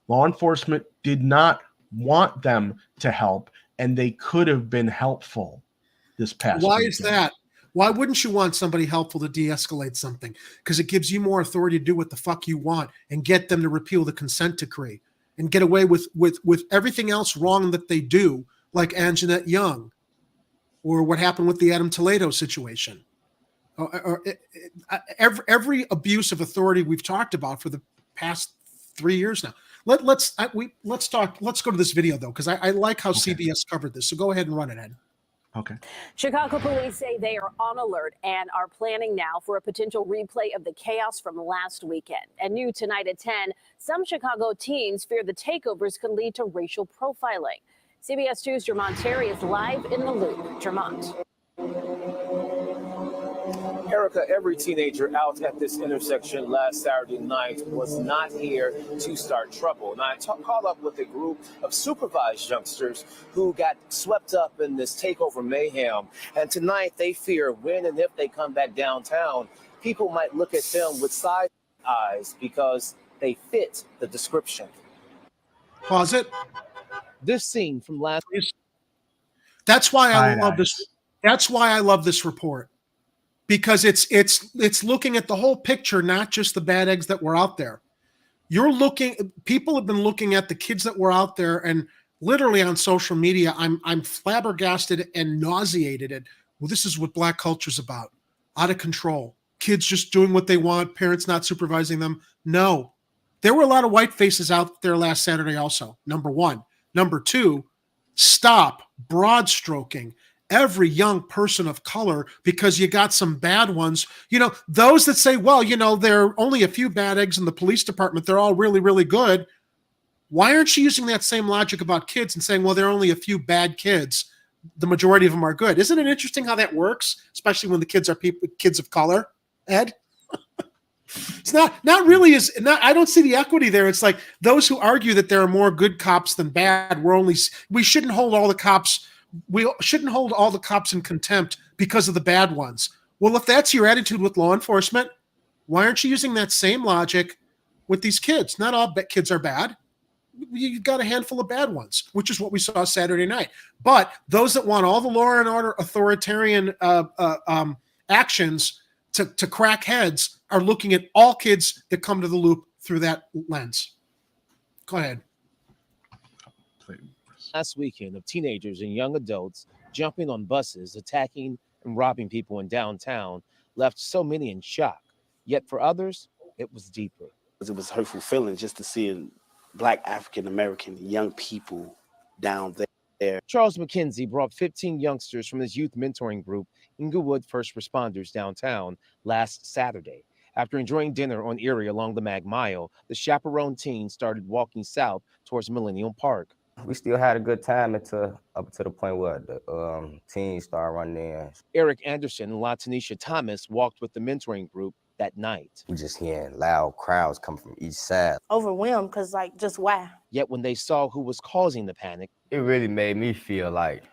Law enforcement did not want them to help, and they could have been helpful this past Why weekend. is that? Why wouldn't you want somebody helpful to de-escalate something? Because it gives you more authority to do what the fuck you want and get them to repeal the consent decree and get away with everything else wrong that they do, like Anjanette Young or what happened with the Adam Toledo situation. Every abuse of authority we've talked about for the past 3 years now. Let's go to this video though, because I like how CBS covered this. So go ahead and run it, Ed. Okay. Chicago police say they are on alert and are planning now for a potential replay of the chaos from last weekend. And new tonight at 10, some Chicago teens fear the takeovers could lead to racial profiling. CBS 2's Jermont Terry is live in the loop. Jermont. Erica, every teenager out at this intersection last Saturday night was not here to start trouble. And I caught up with a group of supervised youngsters who got swept up in this takeover mayhem. And tonight they fear when and if they come back downtown, people might look at them with side eyes because they fit the description. Pause it. This scene from last week. That's why I love this. That's why I love this report. Because it's looking at the whole picture, not just the bad eggs that were out there. People have been looking at the kids that were out there, and literally on social media, I'm flabbergasted and nauseated at, well, this is what Black culture's about. Out of control. Kids just doing what they want, parents not supervising them. No. There were a lot of white faces out there last Saturday also, number one. Number two, stop broad stroking every young person of color because you got some bad ones. You know, those that say, well, you know, there are only a few bad eggs in the police department. They're all really, really good. Why aren't you using that same logic about kids and saying, well, there are only a few bad kids. The majority of them are good. Isn't it interesting how that works, especially when the kids are kids of color, Ed? It's not really I don't see the equity there. It's like those who argue that there are more good cops than bad. We shouldn't hold all the cops. We shouldn't hold all the cops in contempt because of the bad ones. Well, if that's your attitude with law enforcement, why aren't you using that same logic with these kids? Not all kids are bad. You've got a handful of bad ones, which is what we saw Saturday night. But those that want all the law and order authoritarian actions to crack heads are looking at all kids that come to the loop through that lens. Go ahead. Last weekend of teenagers and young adults jumping on buses, attacking and robbing people in downtown left so many in shock. Yet for others, it was deeper. It was hurtful feeling just to see Black African-American young people down there. Charles McKenzie brought 15 youngsters from his youth mentoring group, Inglewood First Responders, downtown last Saturday. After enjoying dinner on Erie along the Mag Mile, the chaperone teens started walking south towards Millennium Park. We still had a good time up to the point where the teens started running in. Eric Anderson and LaTanisha Thomas walked with the mentoring group that night. We just hearing loud crowds come from each side. Overwhelmed because, like, just why? Yet when they saw who was causing the panic, it really made me feel like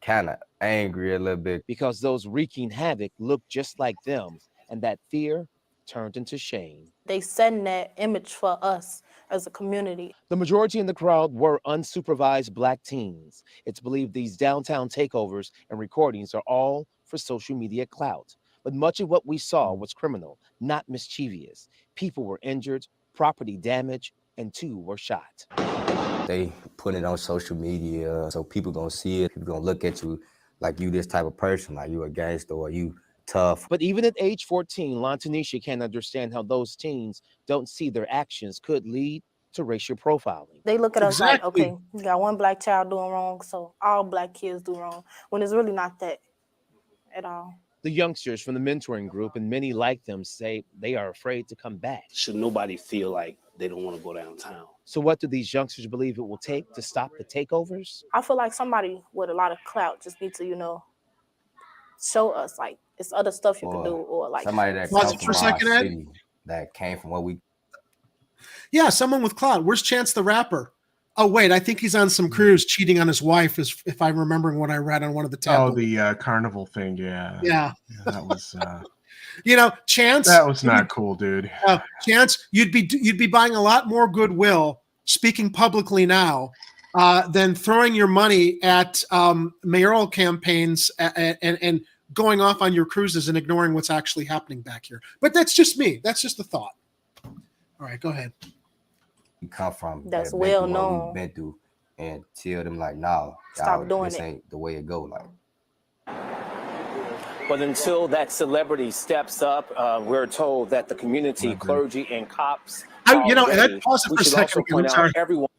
kind of angry a little bit. Because those wreaking havoc looked just like them, and that fear turned into shame. They setting that image for us as a community. The majority in the crowd were unsupervised Black teens. It's believed these downtown takeovers and recordings are all for social media clout. But much of what we saw was criminal, not mischievous. People were injured, property damaged, and 2 were shot. They put it on social media, so people gonna see it. People gonna look at you like you this type of person, like you a gangster or you tough. But even at age 14, LaTanisha can't understand how those teens don't see their actions could lead to racial profiling. They look at us like, okay, you got one black child doing wrong, so all black kids do wrong, when it's really not that at all. The youngsters from the mentoring group and many like them say they are afraid to come back. Should nobody feel like they don't want to go downtown? So what do these youngsters believe it will take to stop the takeovers? I feel like somebody with a lot of clout just needs to, you know, show us like it's other stuff you can do, or like somebody that comes from our city, that came from what we. Yeah, someone with clout. Where's Chance the Rapper? Oh wait, I think he's on some cruise cheating on his wife, if I'm remembering what I read on one of the tabloids. Oh, the carnival thing, yeah. Yeah. That was you know, Chance. That was not cool, dude. Chance, you'd be buying a lot more goodwill speaking publicly now than throwing your money at mayoral campaigns and going off on your cruises and ignoring what's actually happening back here. But that's just me. That's just a thought. All right, go ahead. We come from that's well known. We've been through, and tell them like, no, stop doing this it. Ain't the way it go. Like, but until that celebrity steps up, we're told that the community, clergy, and cops. You know, and I'd pause it for a second. Everyone.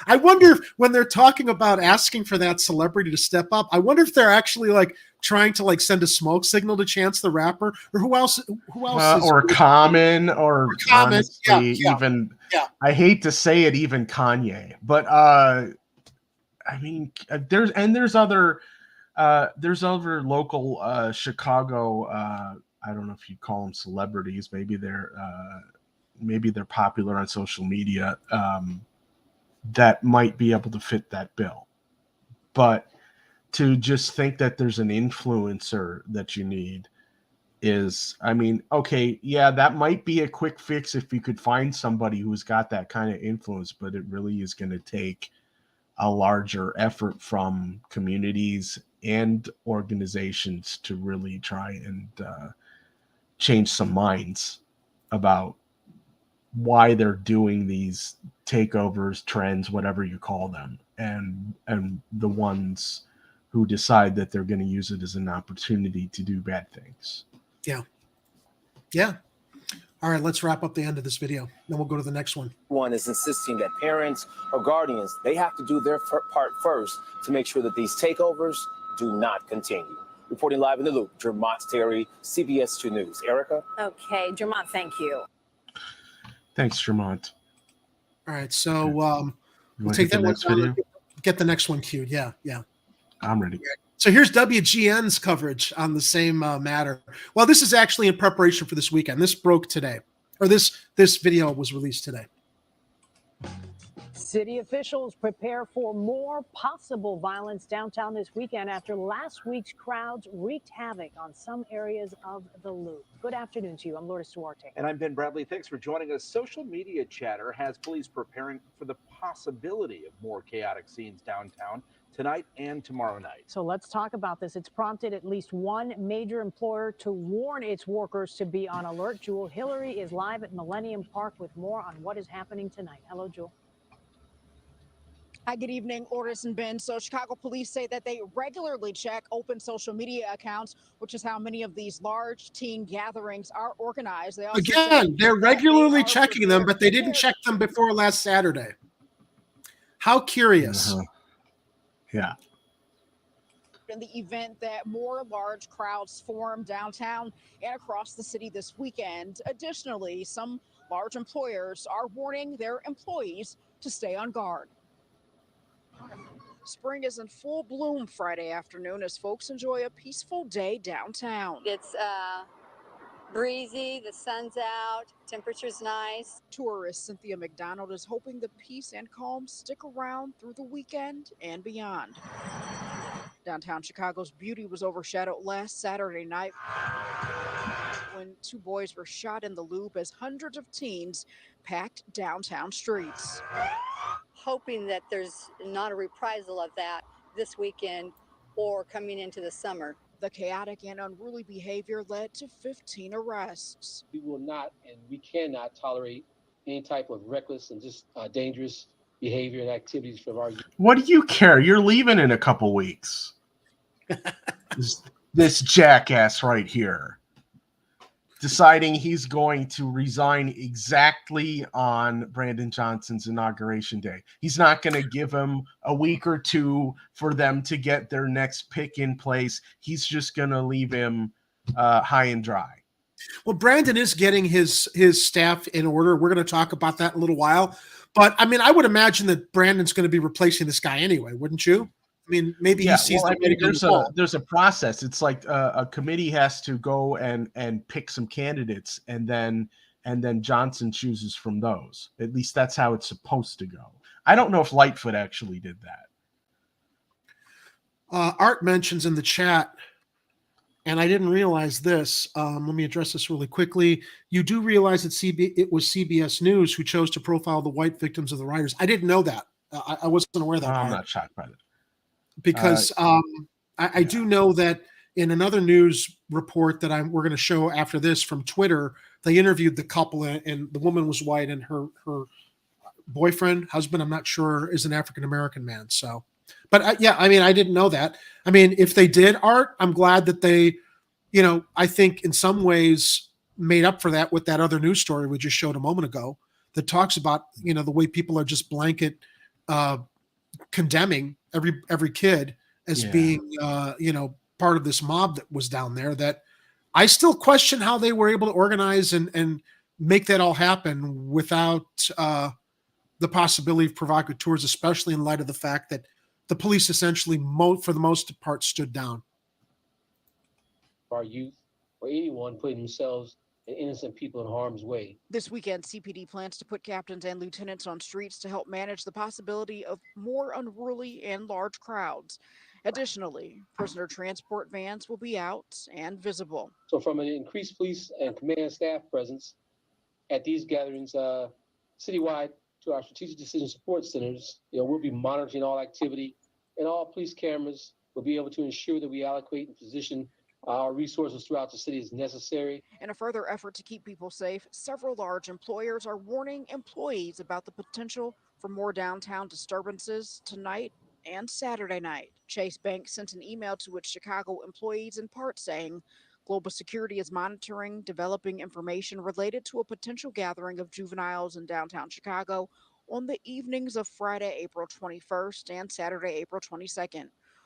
I wonder if when they're talking about asking for that celebrity to step up, I wonder if they're actually like trying to like send a smoke signal to Chance the Rapper, or who else or Common, or honestly, even I hate to say it, even Kanye, but I mean, there's other local Chicago, I don't know if you call them celebrities, maybe they're popular on social media, that might be able to fit that bill. But to just think that there's an influencer that you need is, I mean, okay, yeah, that might be a quick fix if you could find somebody who's got that kind of influence, but it really is going to take a larger effort from communities and organizations to really try and change some minds about why they're doing these takeovers, trends, whatever you call them, and the ones who decide that they're going to use it as an opportunity to do bad things. Yeah. All right, let's wrap up the end of this video. Then we'll go to the next one. One is insisting that parents or guardians, they have to do their part first to make sure that these takeovers do not continue. Reporting live in the loop, Jermont Terry, CBS 2 News. Erica? Okay, Jermont, thank you. Thanks, Jermont. All right, so we'll take that next video. Get the next one queued. Yeah. I'm ready. So here's WGN's coverage on the same matter. Well, this is actually in preparation for this weekend. This broke today, or this video was released today. City officials prepare for more possible violence downtown this weekend after last week's crowds wreaked havoc on some areas of the Loop. Good afternoon to you. I'm Lourdes Duarte. And I'm Ben Bradley. Thanks for joining us. Social media chatter has police preparing for the possibility of more chaotic scenes downtown tonight and tomorrow night. So let's talk about this. It's prompted at least one major employer to warn its workers to be on alert. Jewel Hillary is live at Millennium Park with more on what is happening tonight. Hello, Jewel. Hi, good evening, Lourdes and Ben. So Chicago police say that they regularly check open social media accounts, which is how many of these large teen gatherings are organized. They also Again, they're regularly checking them, but they didn't check them before last Saturday. How curious. Yeah. In the event that more large crowds form downtown and across the city this weekend. Additionally, some large employers are warning their employees to stay on guard. Spring is in full bloom Friday afternoon as folks enjoy a peaceful day downtown. It's breezy, the sun's out, temperature's nice. Tourist Cynthia McDonald is hoping the peace and calm stick around through the weekend and beyond. Downtown Chicago's beauty was overshadowed last Saturday night when two boys were shot in the Loop as hundreds of teens packed downtown streets. Hoping that there's not a reprisal of that this weekend or coming into the summer. The chaotic and unruly behavior led to 15 arrests. We will not and we cannot tolerate any type of reckless and just dangerous behavior and activities from our youth. What do you care? You're leaving in a couple weeks. this jackass right here. deciding he's going to resign exactly on Brandon Johnson's inauguration day. He's not going to give him a week or two for them to get their next pick in place. He's just going to leave him high and dry. Well, Brandon is getting his staff in order. We're going to talk about that in a little while. But, I mean, I would imagine that Brandon's going to be replacing this guy anyway, wouldn't you? I mean, maybe he sees there's a process. It's like a committee has to go and pick some candidates, and then Johnson chooses from those. At least that's how it's supposed to go. I don't know if Lightfoot actually did that. Art mentions in the chat, and I didn't realize this. Let me address this really quickly. You do realize that it was CBS News who chose to profile the white victims of the rioters. I didn't know that. I wasn't aware of that. I'm not shocked by that. Because I do know that in another news report that we're going to show after this from Twitter, they interviewed the couple, and the woman was white, and her boyfriend, husband, I'm not sure, is an African-American man. So, but yeah, I mean, I didn't know that. I mean, if they did, Art, I'm glad that they, I think in some ways made up for that with that other news story we just showed a moment ago that talks about, the way people are just blanket condemning every kid as being part of this mob that was down there, that I still question how they were able to organize and make that all happen without the possibility of provocateurs, especially in light of the fact that the police essentially for the most part stood down. Our youth or anyone putting themselves and innocent people in harm's way. This weekend, CPD plans to put captains and lieutenants on streets to help manage the possibility of more unruly and large crowds. Additionally, prisoner transport vans will be out and visible. So from an increased police and command staff presence at these gatherings citywide to our strategic decision support centers, we'll be monitoring all activity, and all police cameras will be able to ensure that we allocate and position our resources throughout the city as necessary. In a further effort to keep people safe, several large employers are warning employees about the potential for more downtown disturbances tonight and Saturday night. Chase Bank sent an email to its Chicago employees in part saying, Global Security is monitoring developing information related to a potential gathering of juveniles in downtown Chicago on the evenings of Friday, April 21st and Saturday, April 22nd.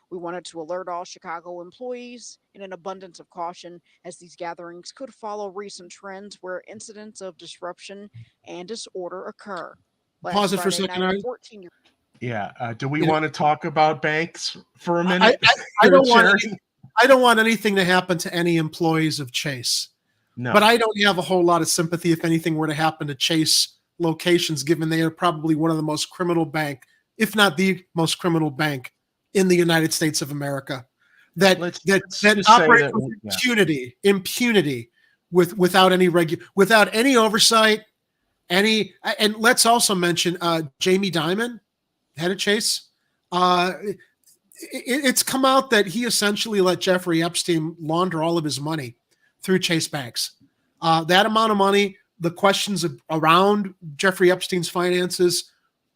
We wanted to alert all Chicago employees in an abundance of caution, as these gatherings could follow recent trends where incidents of disruption and disorder occur. Pause it for a second. Do we want to talk about banks for a minute? I don't want anything to happen to any employees of Chase. No. But I don't have a whole lot of sympathy if anything were to happen to Chase locations, given they are probably one of the most criminal bank, if not the most criminal bank in the United States of America, that operate with impunity, without any oversight, and let's also mention Jamie Dimon, head of Chase. It's come out that he essentially let Jeffrey Epstein launder all of his money through Chase banks. That amount of money, the questions around Jeffrey Epstein's finances,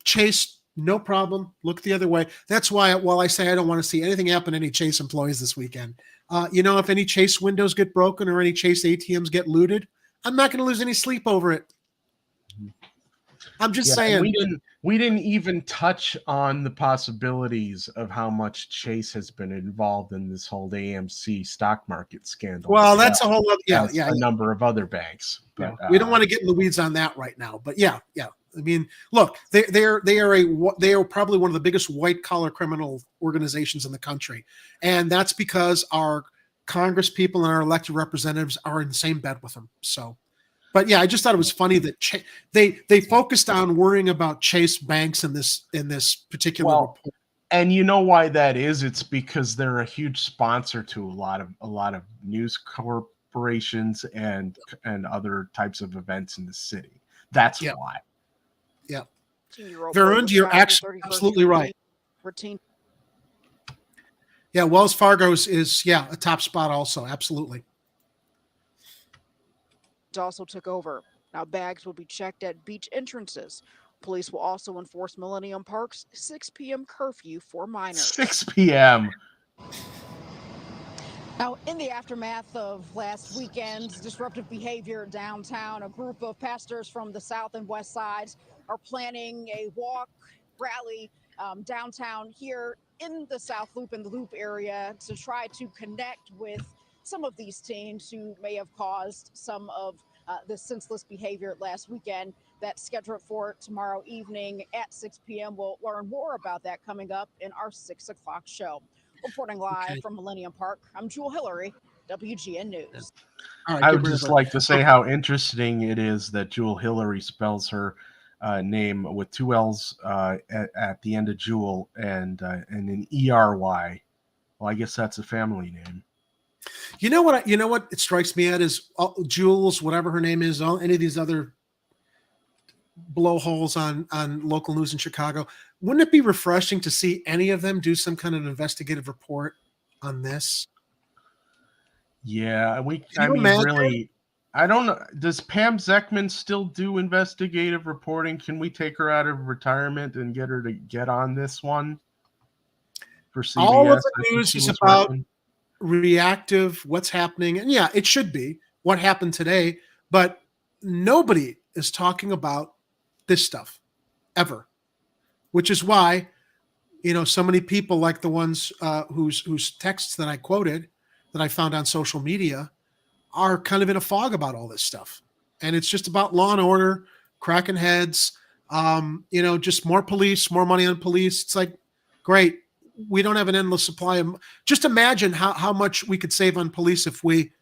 Chase, no problem. Look the other way. That's why, while I say I don't want to see anything happen to any Chase employees this weekend, if any Chase windows get broken or any Chase ATMs get looted, I'm not going to lose any sleep over it. I'm just saying. We didn't even touch on the possibilities of how much Chase has been involved in this whole AMC stock market scandal. Well, that's a whole other, a number of other banks. But, we don't want to get in the weeds on that right now. But yeah. I mean, look, they are probably one of the biggest white collar criminal organizations in the country, and that's because our Congress people and our elected representatives are in the same bed with them. So, but yeah, I just thought it was funny that they focused on worrying about Chase banks in this particular report. And you know why that is? It's because they're a huge sponsor to a lot of news corporations and other types of events in the city. That's why. Yeah. Varun, you're absolutely right. Yeah, Wells Fargo's is a top spot also. Absolutely. Also took over. Now bags will be checked at beach entrances. Police will also enforce Millennium Park's 6 p.m. curfew for minors. 6 p.m. Now, in the aftermath of last weekend's disruptive behavior downtown, a group of pastors from the South and West Sides are planning a walk, rally downtown here in the South Loop and the Loop area to try to connect with some of these teens who may have caused some of the senseless behavior last weekend. That's scheduled for tomorrow evening at 6 p.m. We'll learn more about that coming up in our 6 o'clock show. Reporting live from Millennium Park, I'm Jewel Hillary, WGN News. I would just like to say how interesting it is that Jewel Hillary spells her name with two L's at the end of Jewel and an ERY. Well, I guess that's a family name. You know what? It strikes me at is Jules, whatever her name is, any of these other blowholes on local news in Chicago. Wouldn't it be refreshing to see any of them do some kind of investigative report on this? Yeah, really, I don't know. Does Pam Zeckman still do investigative reporting? Can we take her out of retirement and get her to get on this one for CBS? All of the news is about reactive, what's happening. And yeah, it should be what happened today, but nobody is talking about this stuff ever, which is why, so many people like the ones whose texts that I quoted that I found on social media are kind of in a fog about all this stuff. And it's just about law and order, cracking heads, just more police, more money on police. It's like, great. We don't have an endless supply of. Just imagine how much we could save on police if we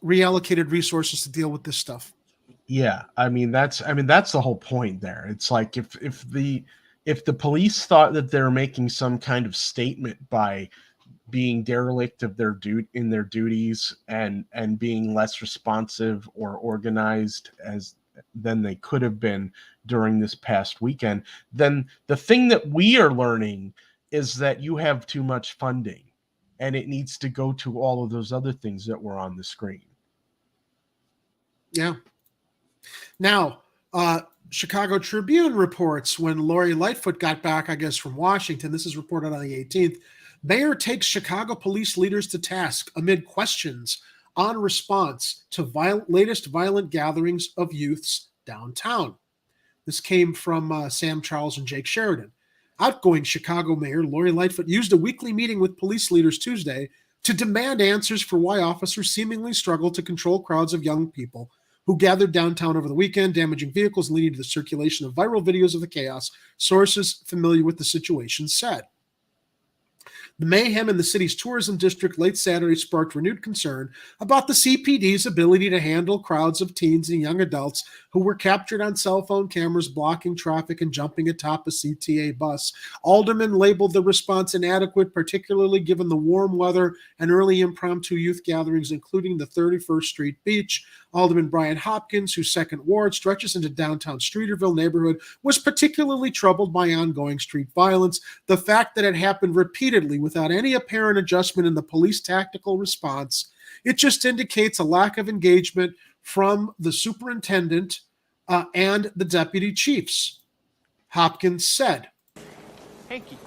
reallocated resources to deal with this stuff. Yeah, that's the whole point there. It's like if the police thought that they're making some kind of statement by being derelict of their duties and being less responsive or organized than they could have been during this past weekend, then the thing that we are learning is that you have too much funding and it needs to go to all of those other things that were on the screen. Yeah. Now, Chicago Tribune reports when Lori Lightfoot got back, I guess, from Washington, this is reported on the 18th, mayor takes Chicago police leaders to task amid questions on response to latest violent gatherings of youths downtown. This came from Sam Charles and Jake Sheridan. Outgoing Chicago Mayor Lori Lightfoot used a weekly meeting with police leaders Tuesday to demand answers for why officers seemingly struggle to control crowds of young people who gathered downtown over the weekend, damaging vehicles, leading to the circulation of viral videos of the chaos, sources familiar with the situation said. The mayhem in the city's tourism district late Saturday sparked renewed concern about the CPD's ability to handle crowds of teens and young adults who were captured on cell phone cameras blocking traffic and jumping atop a CTA bus. Alderman labeled the response inadequate, particularly given the warm weather and early impromptu youth gatherings, including the 31st Street Beach. Alderman Brian Hopkins, whose second ward stretches into downtown Streeterville neighborhood, was particularly troubled by ongoing street violence. The fact that it happened repeatedly without any apparent adjustment in the police tactical response, it just indicates a lack of engagement from the superintendent and the deputy chiefs, Hopkins said. Hinky.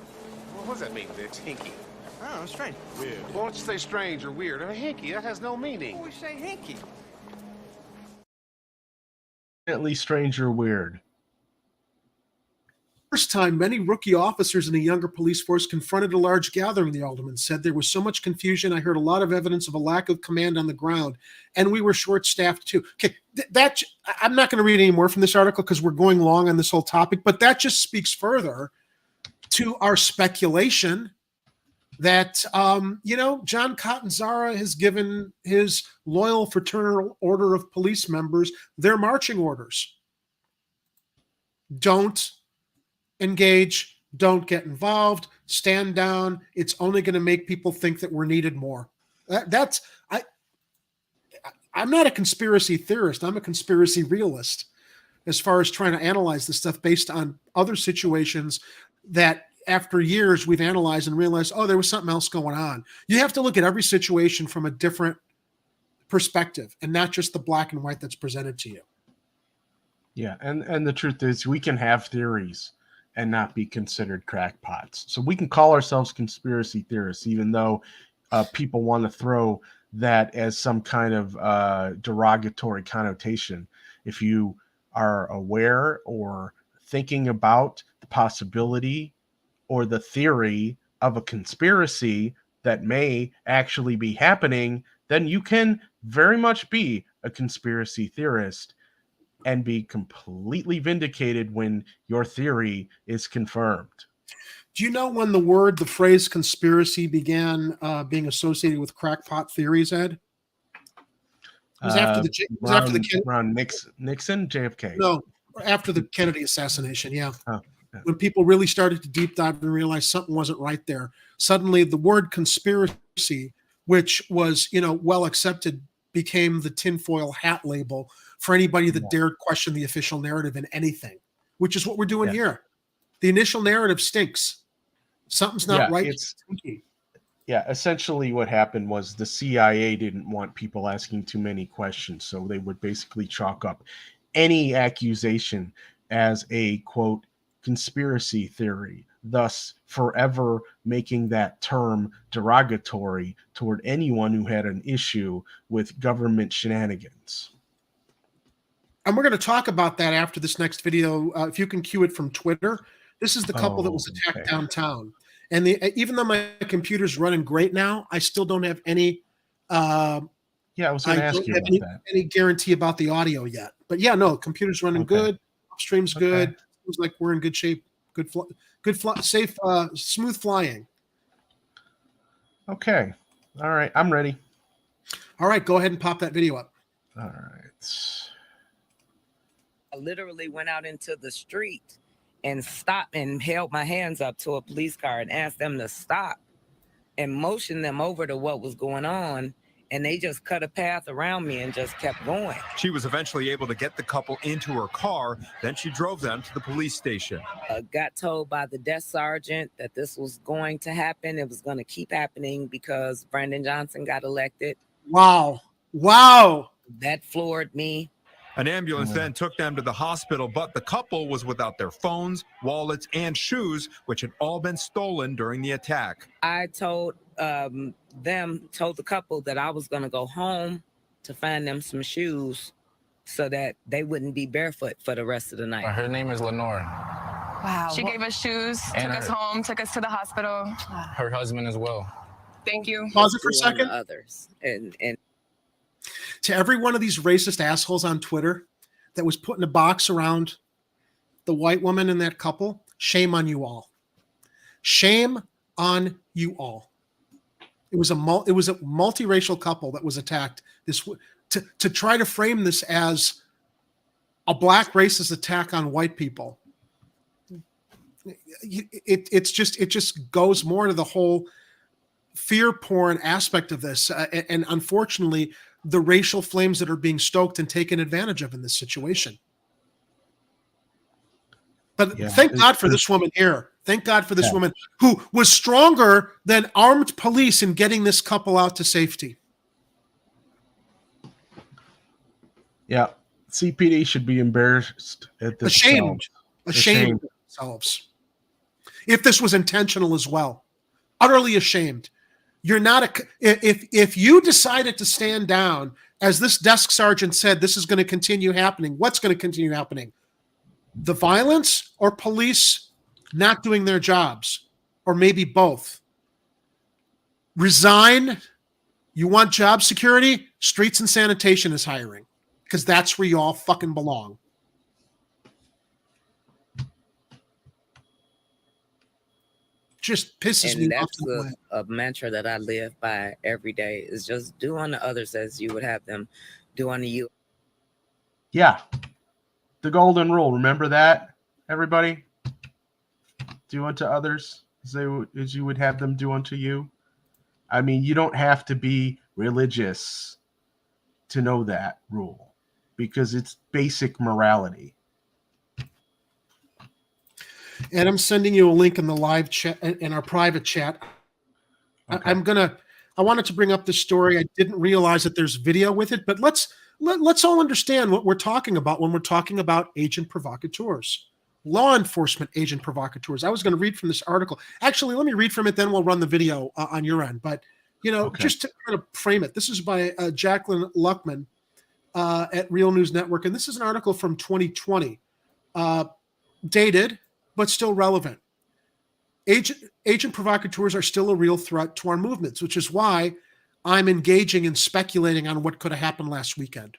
What does that mean, It's hinky. Oh, strange. Weird. Why don't you say strange or weird? Hinky, that has no meaning. We say hinky. Definitely strange or weird. First time many rookie officers in a younger police force confronted a large gathering, the alderman said. There was so much confusion. I heard a lot of evidence of a lack of command on the ground, and we were short-staffed too. Okay, I'm not going to read any more from this article because we're going long on this whole topic, but that just speaks further to our speculation that, John Catanzara has given his loyal fraternal order of police members their marching orders. Don't engage, don't get involved, stand down. It's only going to make people think that we're needed more. I'm not a conspiracy theorist. I'm a conspiracy realist as far as trying to analyze this stuff based on other situations that after years we've analyzed and realized, there was something else going on. You have to look at every situation from a different perspective and not just the black and white that's presented to you. Yeah, and the truth is we can have theories and not be considered crackpots. So we can call ourselves conspiracy theorists, even though people want to throw that as some kind of derogatory connotation. If you are aware or thinking about the possibility or the theory of a conspiracy that may actually be happening, then you can very much be a conspiracy theorist and be completely vindicated when your theory is confirmed. Do you know when the phrase conspiracy began being associated with crackpot theories, Ed? It was after around Nixon, JFK. No, after the Kennedy assassination, yeah. Oh, yeah. When people really started to deep dive and realize something wasn't right there, suddenly the word conspiracy, which was, well accepted, became the tinfoil hat label for anybody that dared question the official narrative in anything, which is what we're doing here. The initial narrative stinks. Something's not right. Essentially what happened was the CIA didn't want people asking too many questions, so they would basically chalk up any accusation as a, quote, conspiracy theory, thus forever making that term derogatory toward anyone who had an issue with government shenanigans. And we're going to talk about that after this next video. If you can cue it from Twitter, this is the couple that was attacked downtown. And even though my computer's running great now, I still don't have any. I was going to ask you about that. Any guarantee about the audio yet? But computer's running good. Upstream's good. Seems like we're in good shape. Safe, smooth flying. Okay. All right. I'm ready. All right. Go ahead and pop that video up. All right. I literally went out into the street and stopped and held my hands up to a police car and asked them to stop and motioned them over to what was going on. And they just cut a path around me and just kept going. She was eventually able to get the couple into her car. Then she drove them to the police station. Got told by the desk sergeant that this was going to happen. It was going to keep happening because Brandon Johnson got elected. Wow. That floored me. An ambulance then took them to the hospital, but the couple was without their phones, wallets, and shoes, which had all been stolen during the attack. I told the couple that I was going to go home to find them some shoes so that they wouldn't be barefoot for the rest of the night. Her name is Lenore. Wow. She gave us shoes, took us home, took us to the hospital. Her husband as well. Thank you. Pause it for a second. Others. And to every one of these racist assholes on Twitter that was putting a box around the white woman and that couple, shame on you all. Shame on you all. It was a multiracial couple that was attacked. To try to frame this as a black racist attack on white people. It just goes more to the whole fear porn aspect of this, and unfortunately, the racial flames that are being stoked and taken advantage of in this situation. But thank God for this woman here. Thank God for this woman who was stronger than armed police in getting this couple out to safety. Yeah. CPD should be embarrassed at this. Ashamed of themselves. If this was intentional as well. Utterly ashamed. You're not if you decided to stand down, as this desk sergeant said, this is going to continue happening. What's going to continue happening? The violence or police not doing their jobs, or maybe both. Resign. You want job security? Streets and Sanitation is hiring, because that's where you all fucking belong. Just pisses me off. That's a mantra that I live by every day, is just do unto others as you would have them do unto you. Yeah. The golden rule. Remember that, everybody? Do unto others as you would have them do unto you. I mean, you don't have to be religious to know that rule, because it's basic morality. And I'm sending you a link in the live chat, in our private chat. Okay. I wanted to bring up this story. I didn't realize that there's video with it, but let's all understand what we're talking about when we're talking about agent provocateurs, law enforcement agent provocateurs. I was going to read from this article. Actually, let me read from it, then we'll run the video on your end. But Just to kind of frame it, this is by Jacqueline Luckman at Real News Network, and this is an article from 2020, dated but still relevant. Agent provocateurs are still a real threat to our movements, which is why I'm engaging in speculating on what could have happened last weekend.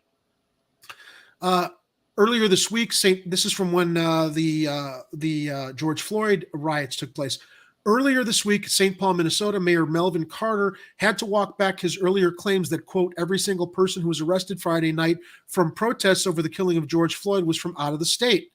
Earlier this week, this is from when the George Floyd riots took place. Earlier this week, St. Paul, Minnesota, Mayor Melvin Carter had to walk back his earlier claims that, quote, every single person who was arrested Friday night from protests over the killing of George Floyd was from out of the state.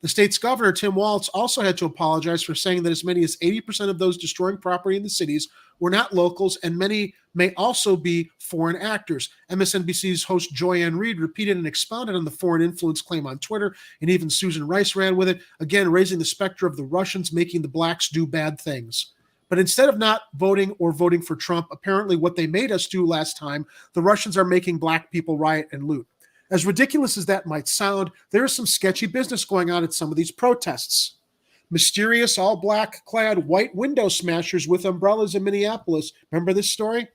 The state's governor, Tim Walz, also had to apologize for saying that as many as 80% of those destroying property in the cities were not locals, and many may also be foreign actors. MSNBC's host Joy-Ann Reid repeated and expounded on the foreign influence claim on Twitter, and even Susan Rice ran with it, again raising the specter of the Russians making the blacks do bad things. But instead of not voting or voting for Trump, apparently what they made us do last time, the Russians are making black people riot and loot. As ridiculous as that might sound, there is some sketchy business going on at some of these protests. Mysterious all-black clad white window smashers with umbrellas in Minneapolis. Remember this story?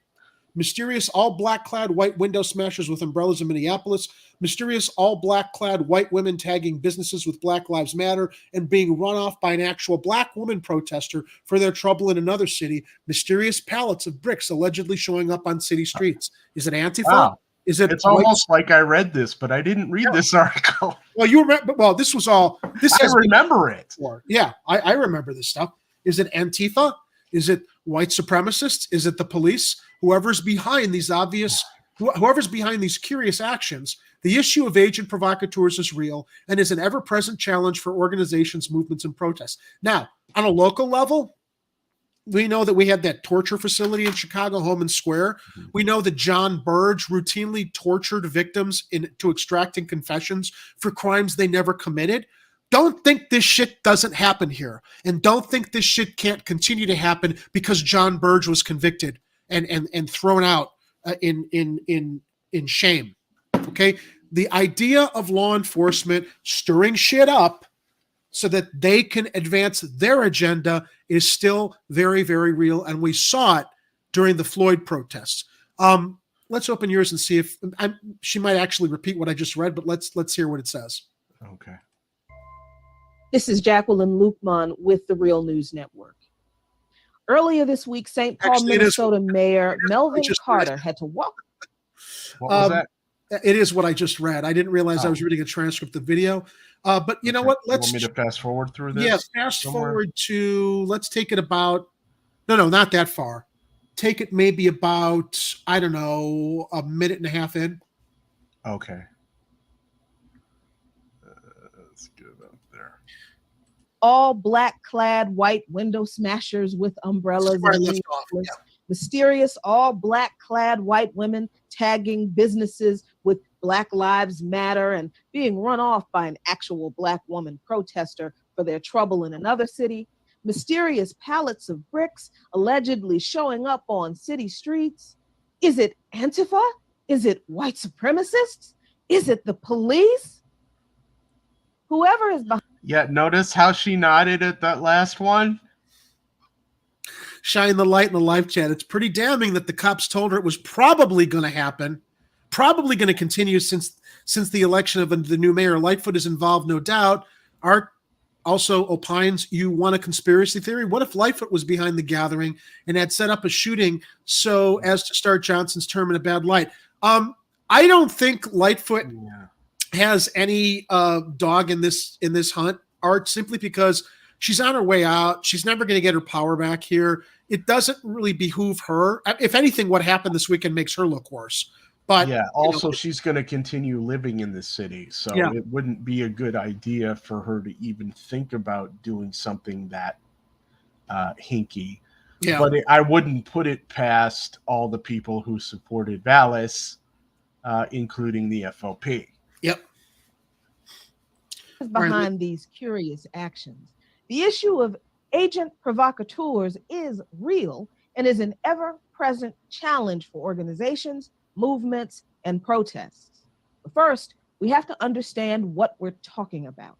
Mysterious all-black clad white window smashers with umbrellas in Minneapolis. Mysterious all-black clad white women tagging businesses with Black Lives Matter and being run off by an actual black woman protester for their trouble in another city. Mysterious pallets of bricks allegedly showing up on city streets. Is it Antifa? Wow. It's almost like I read this, but I didn't read this article. Well, you remember. Well, this was all. I remember it. Yeah, I remember this stuff. Is it Antifa? Is it white supremacists? Is it the police? Whoever's behind these curious actions, the issue of agent provocateurs is real and is an ever-present challenge for organizations, movements, and protests. Now, on a local level, we know that we had that torture facility in Chicago, Homan Square. We know that John Burge routinely tortured victims into extracting confessions for crimes they never committed. Don't think this shit doesn't happen here. And don't think this shit can't continue to happen because John Burge was convicted and thrown out in shame. Okay? The idea of law enforcement stirring shit up so that they can advance their agenda is still very, very real. And we saw it during the Floyd protests. Let's open yours and see if she might actually repeat what I just read, but let's hear what it says. Okay. This is Jacqueline Luqman with the Real News Network. Earlier this week, St. Paul, Minnesota Mayor Melvin Carter had to walk. What was that? It is what I just read. I didn't realize I was reading a transcript of video. But you know what? Let's. You want me to fast forward through this? Yeah, forward to. Let's take it about. No, not that far. Take it maybe about, I don't know, a minute and a half in. Okay. Let's get it up there. All black clad white window smashers with umbrellas. Mysterious all black clad white women tagging businesses with Black Lives Matter and being run off by an actual black woman protester for their trouble in another city. Mysterious pallets of bricks allegedly showing up on city streets. Is it Antifa? Is it white supremacists? Is it the police? Whoever is behind. Yeah, notice how she nodded at that last one? Shine the light in the live chat. It's pretty damning that the cops told her it was probably going to happen, probably going to continue since the election of the new mayor. Lightfoot is involved, no doubt. Art also opines you want a conspiracy theory. What if Lightfoot was behind the gathering and had set up a shooting so as to start Johnson's term in a bad light? I don't think Lightfoot has any dog in this hunt, Art, simply because she's on her way out. She's never going to get her power back here. It doesn't really behoove her. If anything, what happened this weekend makes her look worse. But yeah, also she's going to continue living in the city, so it wouldn't be a good idea for her to even think about doing something that hinky. Yeah. But I wouldn't put it past all the people who supported Vallas, including the FOP. Yep. Behind these curious actions. The issue of agent provocateurs is real and is an ever-present challenge for organizations, movements, and protests. But first, we have to understand what we're talking about.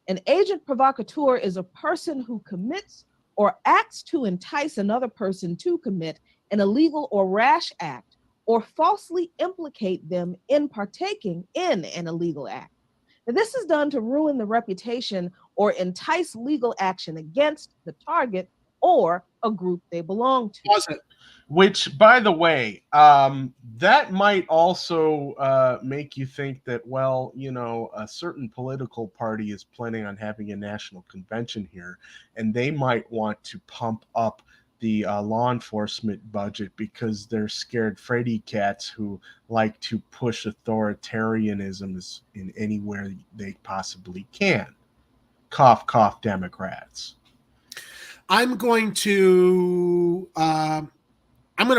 An agent provocateur is a person who commits or acts to entice another person to commit an illegal or rash act, or falsely implicate them in partaking in an illegal act. Now, this is done to ruin the reputation or entice legal action against the target or a group they belong to. Which, by the way, that might also make you think that, well, a certain political party is planning on having a national convention here, and they might want to pump up the law enforcement budget because they're scared fraidy cats who like to push authoritarianism in anywhere they possibly can. Cough, cough, Democrats. I'm going to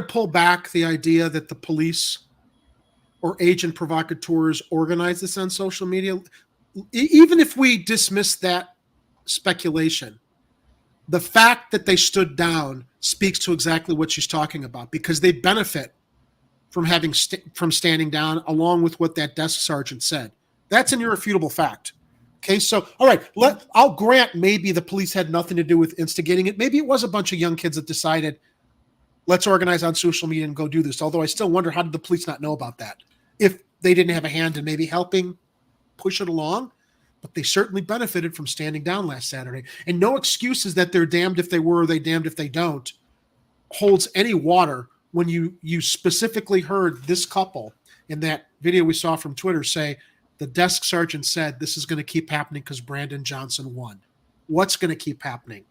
pull back the idea that the police or agent provocateurs organize this on social media. Even if we dismiss that speculation, the fact that they stood down speaks to exactly what she's talking about, because they benefit from from standing down, along with what that desk sergeant said. That's an irrefutable fact. Okay, so all right, I'll grant maybe the police had nothing to do with instigating it. Maybe it was a bunch of young kids that decided, let's organize on social media and go do this. Although I still wonder, how did the police not know about that if they didn't have a hand in maybe helping push it along? But they certainly benefited from standing down last Saturday. And no excuses that they're damned if they were or they damned if they don't holds any water when you specifically heard this couple in that video we saw from Twitter say, the desk sergeant said this is going to keep happening because Brandon Johnson won. What's going to keep happening?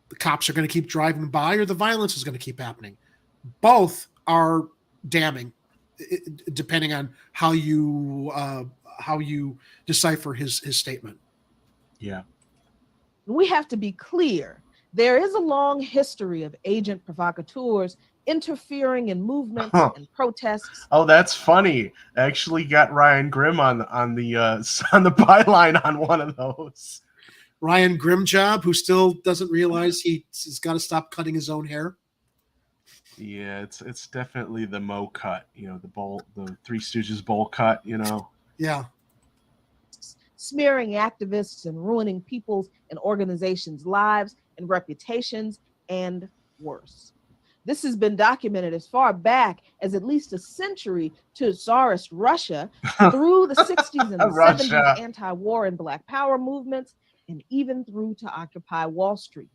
The cops are going to keep driving by, or the violence is going to keep happening? Both are damning, depending on how you decipher his statement. Yeah. We have to be clear. There is a long history of agent provocateurs interfering in movements and protests. Oh, that's funny. I actually got Ryan Grimm on the byline on one of those. Ryan Grimjob, who still doesn't realize he's got to stop cutting his own hair. Yeah, it's definitely the Mo cut, the Three Stooges bowl cut, Yeah. Smearing activists and ruining people's and organizations' lives and reputations, and worse. This has been documented as far back as at least a century to Tsarist Russia, through the 60s and the 70s anti-war and Black Power movements, and even through to Occupy Wall Street.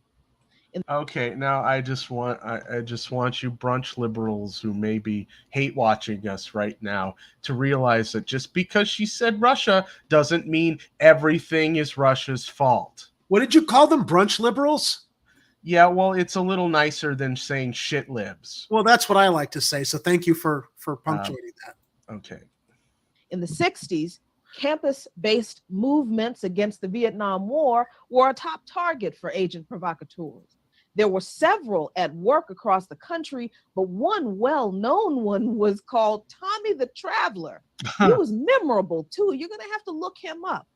Okay, now I just want you brunch liberals who may be hate watching us right now to realize that just because she said Russia doesn't mean everything is Russia's fault. What did you call them, brunch liberals? Yeah, well, it's a little nicer than saying shit libs. Well, that's what I like to say, so thank you for punctuating that. Okay. In the 60s, campus-based movements against the Vietnam War were a top target for agent provocateurs. There were several at work across the country, but one well-known one was called Tommy the Traveler. He was memorable, too. You're going to have to look him up.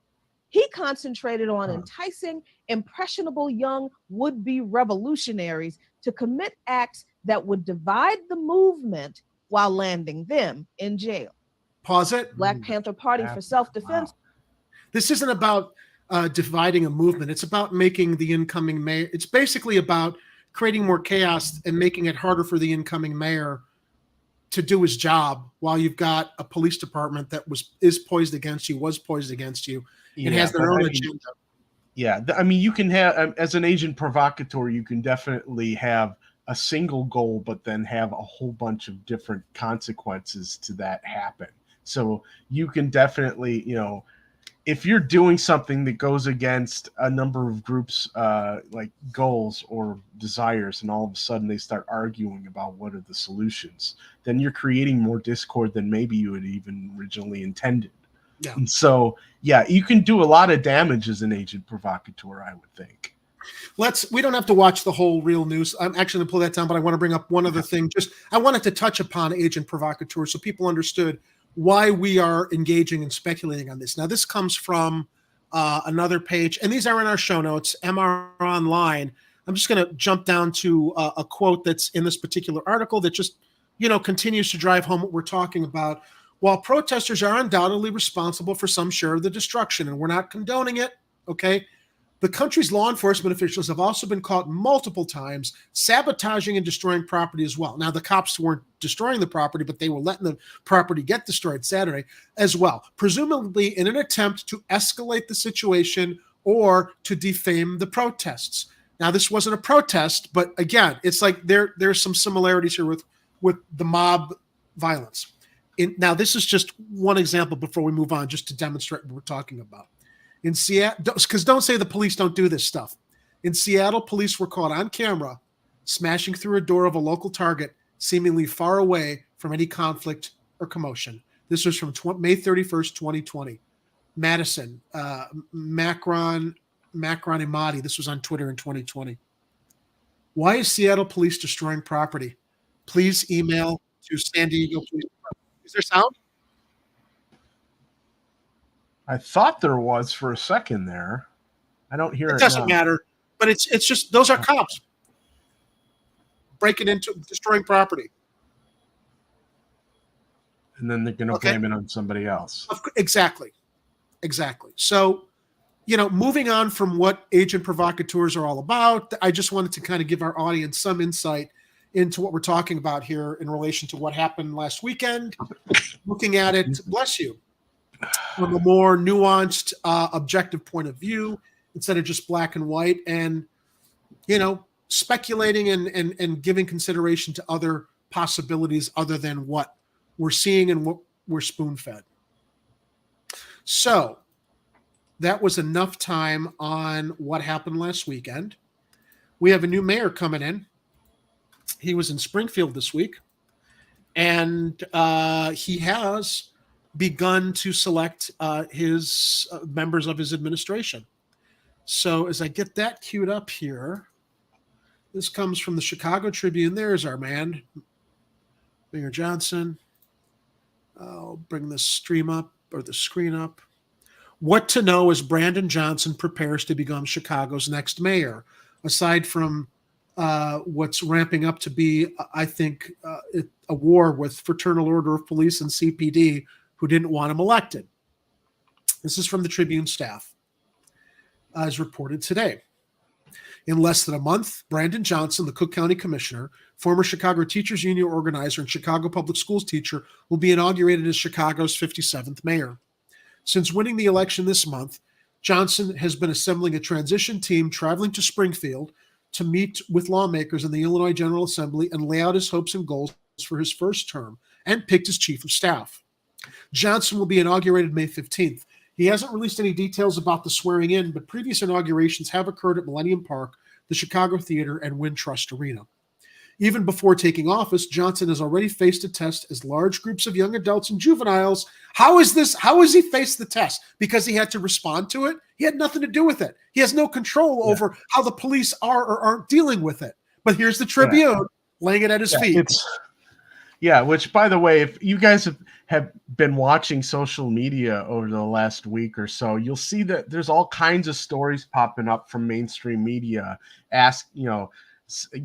He concentrated on enticing impressionable young would-be revolutionaries to commit acts that would divide the movement while landing them in jail. Pause it. Black Panther Party for Self-Defense. Wow. This isn't about dividing a movement. It's about making the incoming mayor. It's basically about creating more chaos and making it harder for the incoming mayor to do his job, while you've got a police department that was poised against you, and has their own agenda. Yeah, I mean, you can have, as an agent provocateur, you can definitely have a single goal, but then have a whole bunch of different consequences to that happen. So you can definitely, if you're doing something that goes against a number of groups, like goals or desires, and all of a sudden they start arguing about what are the solutions, then you're creating more discord than maybe you had even originally intended. Yeah. And so, yeah, you can do a lot of damage as an agent provocateur, I would think. We don't have to watch the whole real news. I'm actually going to pull that down, but I want to bring up one other thing. I wanted to touch upon agent provocateur so people understood why we are engaging and speculating on this. Now, this comes from another page, and these are in our show notes, MR Online. I'm just going to jump down to a quote that's in this particular article that just, continues to drive home what we're talking about. While protesters are undoubtedly responsible for some share of the destruction, and we're not condoning it, okay, The country's law enforcement officials have also been caught multiple times sabotaging and destroying property as well. Now, the cops weren't destroying the property, but they were letting the property get destroyed Saturday as well, presumably in an attempt to escalate the situation or to defame the protests. Now, this wasn't a protest, but again, it's like there's some similarities here with the mob violence. Now, this is just one example before we move on, just to demonstrate what we're talking about. In Seattle, because don't say the police don't do this stuff. In Seattle, police were caught on camera smashing through a door of a local Target, seemingly far away from any conflict or commotion. This was from May 31st, 2020. Madison, Macron Imadi. This was on Twitter in 2020. Why is Seattle police destroying property? Please email to San Diego Police Department. Is there sound? I thought there was for a second there. I don't hear it. It doesn't matter, but it's just those are cops breaking into, destroying property. And then they're going to blame it on somebody else. Exactly. So, moving on from what agent provocateurs are all about, I just wanted to kind of give our audience some insight into what we're talking about here in relation to what happened last weekend, looking at it, bless you, from a more nuanced, objective point of view instead of just black and white, and speculating and giving consideration to other possibilities other than what we're seeing and what we're spoon-fed. So that was enough time on what happened last weekend. We have a new mayor coming in. He was in Springfield this week, and he has begun to select his members of his administration. So as I get that queued up here, this comes from the Chicago Tribune. There's our man, Mayor Johnson. I'll bring this stream up, or the screen up. What to know as Brandon Johnson prepares to become Chicago's next mayor, aside from what's ramping up to be, I think, a war with Fraternal Order of Police and CPD, who didn't want him elected. This is from the Tribune staff, as reported today. In less than a month, Brandon Johnson, the Cook County Commissioner, former Chicago Teachers Union organizer and Chicago Public Schools teacher, will be inaugurated as Chicago's 57th mayor. Since winning the election this month, Johnson has been assembling a transition team traveling to Springfield to meet with lawmakers in the Illinois General Assembly and lay out his hopes and goals for his first term, and picked his chief of staff. Johnson will be inaugurated May 15th. He hasn't released any details about the swearing in, but previous inaugurations have occurred at Millennium Park, the Chicago Theater, and Wintrust Arena. Even before taking office, Johnson has already faced a test as large groups of young adults and juveniles. How has he faced the test? Because he had to respond to it? He had nothing to do with it. He has no control over how the police are or aren't dealing with it. But here's the Tribune laying it at his feet. Which, by the way, if you guys have been watching social media over the last week or so, you'll see that there's all kinds of stories popping up from mainstream media,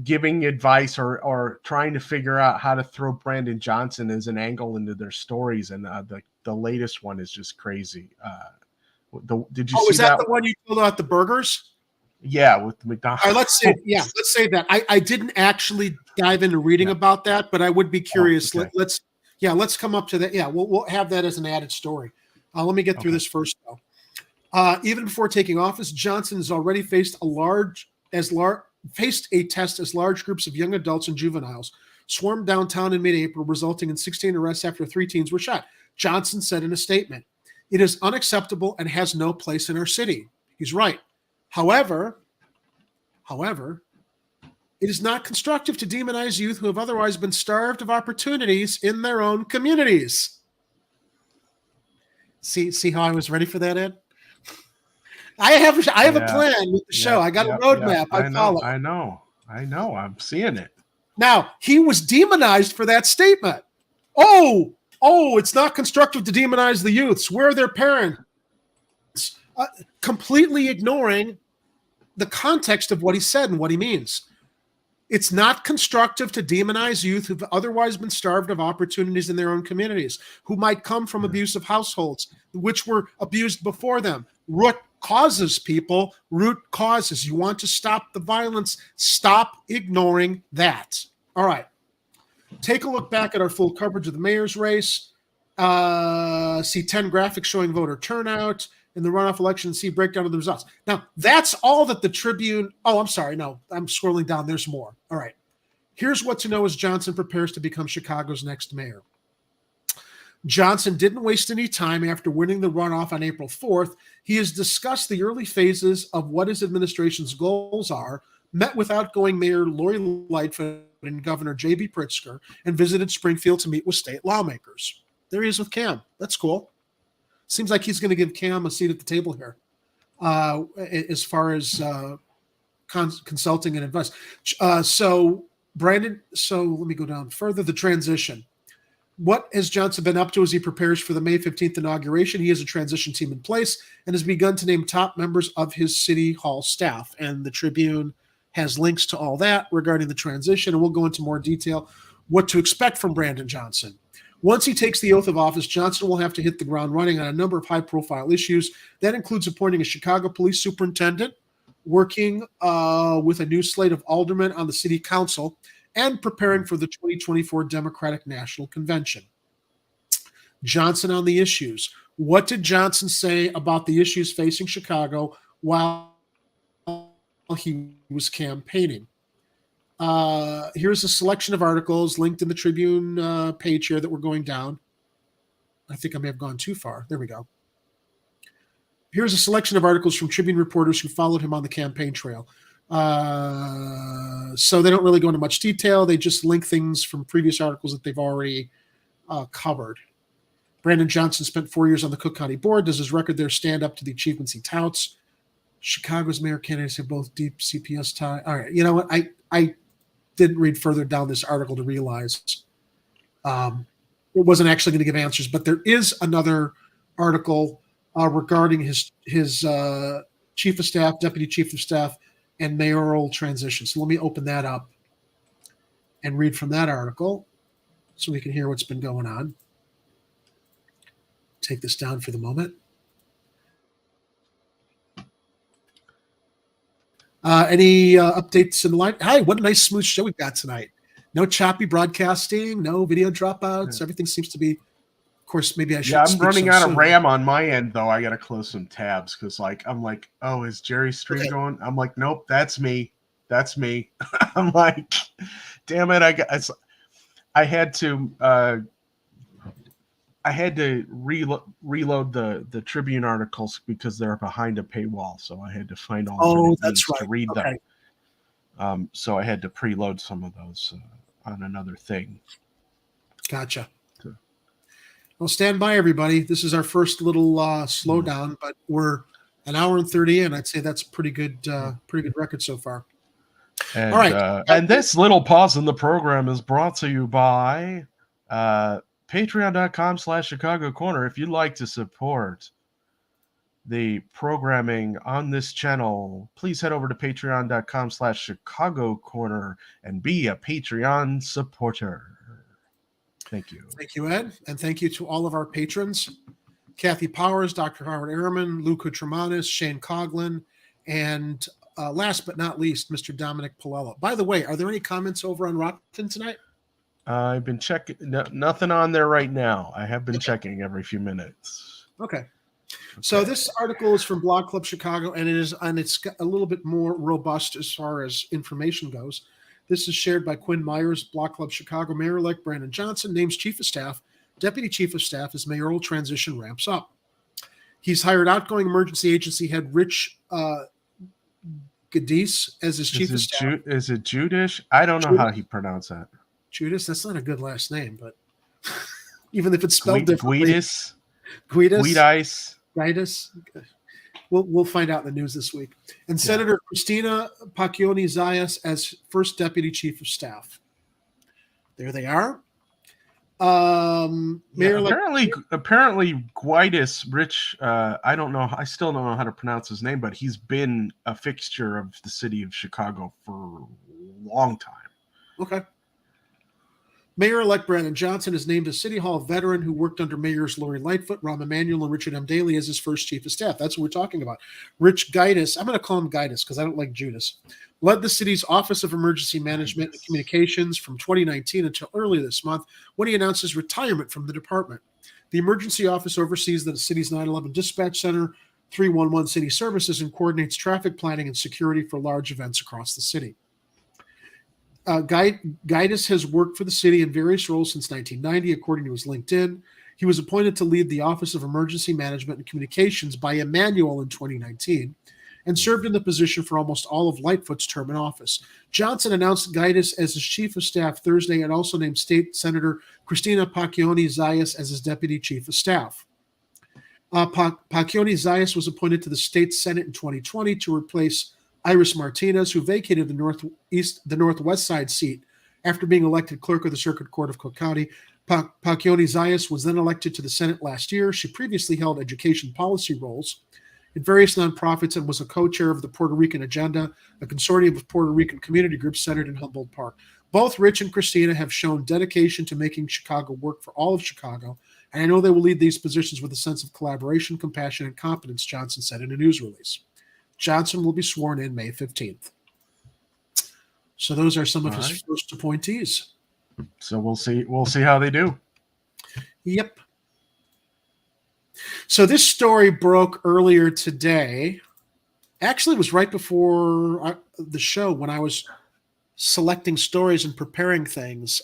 giving advice or trying to figure out how to throw Brandon Johnson as an angle into their stories. And the latest one is just crazy. Did you see is that the one you told about the burgers? Yeah, with the McDonald's. All right, let's say that. I didn't actually dive into reading about that, but I would be curious. Okay. Let's come up to that. Yeah, we'll have that as an added story. Let me get through this first, though. Even before taking office, Johnson has already faced a test as large groups of young adults and juveniles swarmed downtown in mid-April, resulting in 16 arrests after 3 teens were shot. Johnson said in a statement, "It is unacceptable and has no place in our city." He's right. However, it is not constructive to demonize youth who have otherwise been starved of opportunities in their own communities. See how I was ready for that, Ed? I have a plan with the show. I got a roadmap. I follow. I know. I'm seeing it. Now, he was demonized for that statement. Oh, it's not constructive to demonize the youths. Where are their parents? Completely ignoring the context of what he said and what he means. It's not constructive to demonize youth who've otherwise been starved of opportunities in their own communities, who might come from abusive households, which were abused before them. Root causes, people. Root causes. You want to stop the violence. Stop ignoring that. All right. Take a look back at our full coverage of the mayor's race. See 10 graphics showing voter turnout in the runoff election. See breakdown of the results. Now, that's all that the Tribune. Oh, I'm sorry. No, I'm scrolling down. There's more. All right. Here's what to know as Johnson prepares to become Chicago's next mayor. Johnson didn't waste any time after winning the runoff on April 4th. He has discussed the early phases of what his administration's goals are, met with outgoing Mayor Lori Lightfoot and Governor J.B. Pritzker, and visited Springfield to meet with state lawmakers. There he is with Cam. That's cool. Seems like he's going to give Cam a seat at the table here as far as consulting and advice. So, Brandon, let me go down further. The transition. What has Johnson been up to as he prepares for the May 15th inauguration? He has a transition team in place and has begun to name top members of his City Hall staff. And the Tribune has links to all that regarding the transition. And we'll go into more detail what to expect from Brandon Johnson. Once he takes the oath of office, Johnson will have to hit the ground running on a number of high-profile issues. That includes appointing a Chicago police superintendent, working with a new slate of aldermen on the city council, and preparing for the 2024 Democratic National Convention. Johnson on the issues. What did Johnson say about the issues facing Chicago while he was campaigning? Here's a selection of articles linked in the Tribune page here that we're going down. I think I may have gone too far. There we go. Here's a selection of articles from Tribune reporters who followed him on the campaign trail. So they don't really go into much detail. They just link things from previous articles that they've already covered. Brandon Johnson spent 4 years on the Cook County Board. Does his record there stand up to the achievements he touts? Chicago's mayor candidates have both deep CPS ties. All right. You know what? I didn't read further down this article to realize it wasn't actually going to give answers, but there is another article regarding his chief of staff, deputy chief of staff, and mayoral transition. So let me open that up and read from that article so we can hear what's been going on. Take this down for the moment. Any updates in the line? Hi, what a nice smooth show we've got tonight. No choppy broadcasting, no video dropouts. Yeah. Everything seems to be, of course, maybe I should. Yeah, I'm running out of RAM on my end, though. I got to close some tabs because, I'm like, oh, is Jerry's stream going? I'm like, nope, that's me. That's me. I'm like, damn it. I had to reload the Tribune articles because they're behind a paywall, so I had to find all to read them. So I had to preload some of those on another thing. Gotcha. Well, stand by, everybody. This is our first little slowdown, but we're an hour and 30 in. I'd say that's a pretty good record so far. And, all right. And this little pause in the program is brought to you by Patreon.com/Chicago Corner. If you'd like to support the programming on this channel, please head over to Patreon.com/Chicago Corner and be a Patreon supporter. Thank you. Thank you, Ed. And thank you to all of our patrons, Kathy Powers, Dr. Howard Ehrman, Luca Tremanis, Shane Coughlin, and last but not least, Mr. Dominic Palella. By the way, are there any comments over on Rockton tonight? I've been checking. Nothing on there right now. I have been checking every few minutes. Okay. So this article is from Blog Club Chicago, and it's a little bit more robust as far as information goes. This is shared by Quinn Myers, Blog Club Chicago. Mayor-elect Brandon Johnson names chief of staff, deputy chief of staff as mayoral transition ramps up. He's hired outgoing emergency agency head Rich Gadis as his chief of staff. Is it Judish? I don't know how he pronounced that. Judas, that's not a good last name, but even if it's spelled differently. Guidis. We'll find out in the news this week. And Senator Christina Pacchioni Zayas as first deputy chief of staff. There they are. Apparently Guidis Rich. I don't know. I still don't know how to pronounce his name, but he's been a fixture of the city of Chicago for a long time. Okay. Mayor-elect Brandon Johnson has named a City Hall veteran who worked under Mayors Lori Lightfoot, Rahm Emanuel, and Richard M. Daley as his first chief of staff. That's what we're talking about. Rich Gaitis, I'm going to call him Gaitis because I don't like Judas, led the city's Office of Emergency Management and Communications from 2019 until early this month when he announced his retirement from the department. The emergency office oversees the city's 911 dispatch center, 311 city services, and coordinates traffic planning and security for large events across the city. Gaitis has worked for the city in various roles since 1990, according to his LinkedIn. He was appointed to lead the Office of Emergency Management and Communications by Emanuel in 2019 and served in the position for almost all of Lightfoot's term in office. Johnson announced Gaitis as his chief of staff Thursday and also named State Senator Christina Pacchioni-Zayas as his deputy chief of staff. Pacchioni-Zayas was appointed to the state Senate in 2020 to replace Iris Martinez, who vacated the northwest side seat after being elected clerk of the Circuit Court of Cook County. Pacchioni-Zayas was then elected to the Senate last year. She previously held education policy roles in various nonprofits and was a co-chair of the Puerto Rican Agenda, a consortium of Puerto Rican community groups centered in Humboldt Park. Both Rich and Christina have shown dedication to making Chicago work for all of Chicago, and I know they will lead these positions with a sense of collaboration, compassion, and competence, Johnson said in a news release. Johnson will be sworn in May 15th. So those are some of his first appointees. So we'll see how they do. Yep. So this story broke earlier today. Actually, it was right before the show when I was selecting stories and preparing things.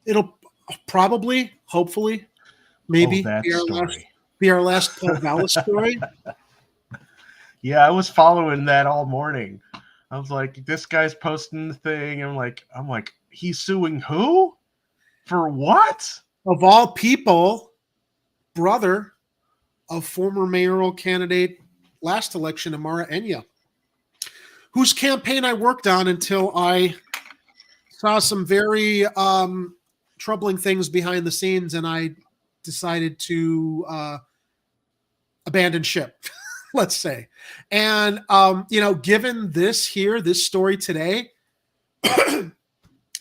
It'll probably, hopefully, maybe be our last Paul Vallas story. Yeah, I was following that all morning. I was like, this guy's posting the thing. I'm like, he's suing who? For what? Of all people, brother of former mayoral candidate last election, Amara Enya, whose campaign I worked on until I saw some very troubling things behind the scenes, and I decided to abandon ship. Let's say. And, given this story today,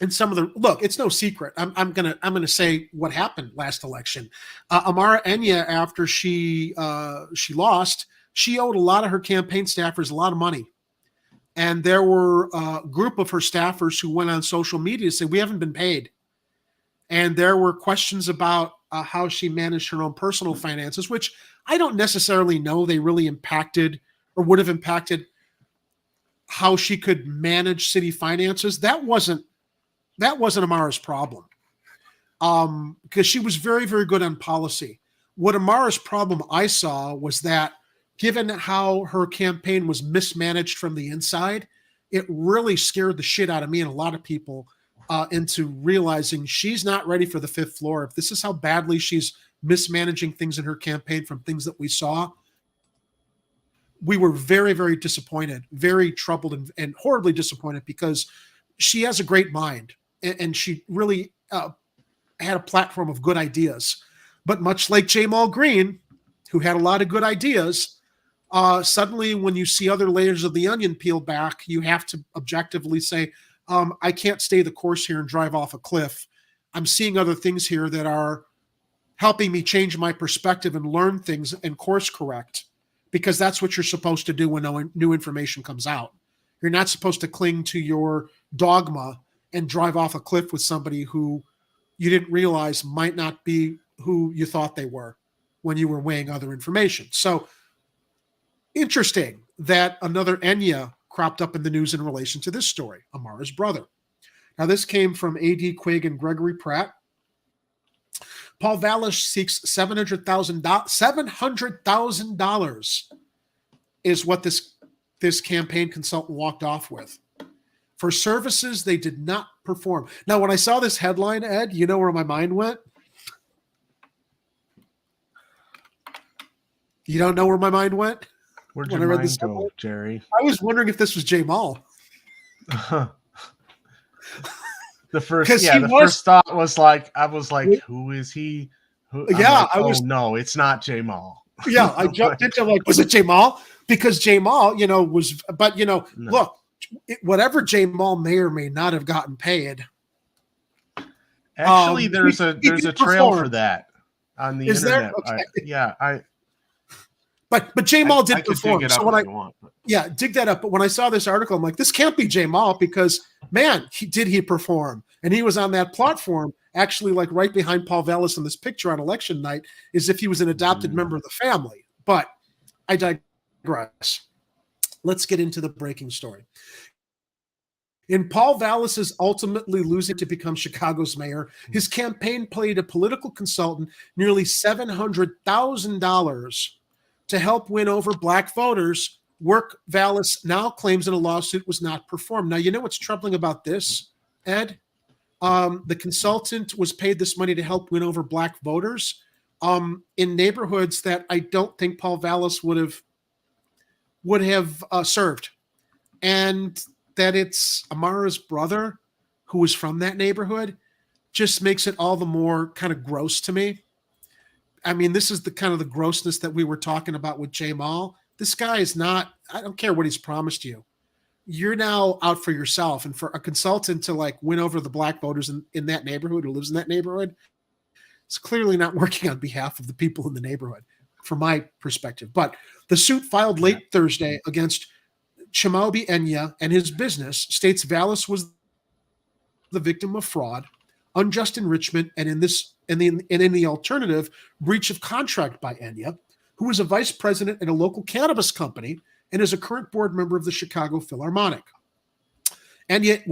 and some of the look, it's no secret. I'm gonna say what happened last election. Amara Enya, after she lost, she owed a lot of her campaign staffers a lot of money, and there were a group of her staffers who went on social media to say we haven't been paid, and there were questions about how she managed her own personal finances, which I don't necessarily know they really impacted or would have impacted how she could manage city finances. That wasn't Amara's problem, because she was very, very good on policy. What Amara's problem I saw was that given how her campaign was mismanaged from the inside, it really scared the shit out of me and a lot of people into realizing she's not ready for the fifth floor. If this is how badly she's mismanaging things in her campaign from things that we saw, we were very, very disappointed, very troubled, and horribly disappointed, because she has a great mind and she really had a platform of good ideas. But much like Jamal Green, who had a lot of good ideas, suddenly when you see other layers of the onion peeled back, you have to objectively say, I can't stay the course here and drive off a cliff. I'm seeing other things here that are helping me change my perspective and learn things and course correct, because that's what you're supposed to do when new information comes out. You're not supposed to cling to your dogma and drive off a cliff with somebody who you didn't realize might not be who you thought they were when you were weighing other information. So interesting that another Enya cropped up in the news in relation to this story, Amara's brother. Now, this came from A.D. Quigg and Gregory Pratt. Paul Vallas seeks $700,000 is what this campaign consultant walked off with for services they did not perform. Now, when I saw this headline, Ed, you know where my mind went? You don't know where my mind went? Where'd your mind go, Jerry? I was wondering if this was Jamal. The first thought was like, who is he? No, it's not Jamal. Yeah, I jumped into was it Jamal? Because Jamal, was, but look, whatever Jamal may or may not have gotten paid, Actually, there's a trail for performed. that on the Is there? internet. Okay. But J Mall did I could perform. dig it up So if you want. yeah, dig that up. But when I saw this article, I'm like, this can't be J Mall because man, he perform? And he was on that platform, actually, like right behind Paul Vallas in this picture on election night, as if he was an adopted member of the family. But I digress. Let's get into the breaking story. In Paul Vallas's ultimately losing to become Chicago's mayor, his campaign paid a political consultant nearly $700,000 to help win over black voters, work Vallas now claims in a lawsuit was not performed. Now, you know what's troubling about this, Ed? The consultant was paid this money to help win over black voters in neighborhoods that I don't think Paul Vallas would have served. And that it's Amara's brother who was from that neighborhood just makes it all the more kind of gross to me. I mean, this is the kind of the grossness that we were talking about with J Mall. This guy is not, I don't care what he's promised you. You're now out for yourself. And for a consultant to like win over the black voters in that neighborhood who lives in that neighborhood, it's clearly not working on behalf of the people in the neighborhood from my perspective. But the suit filed late Thursday against Chimaubi Enya and his business states Vallas was the victim of fraud, unjust enrichment, and in the alternative, breach of contract by Enya, who is a vice president at a local cannabis company and is a current board member of the Chicago Philharmonic. Enya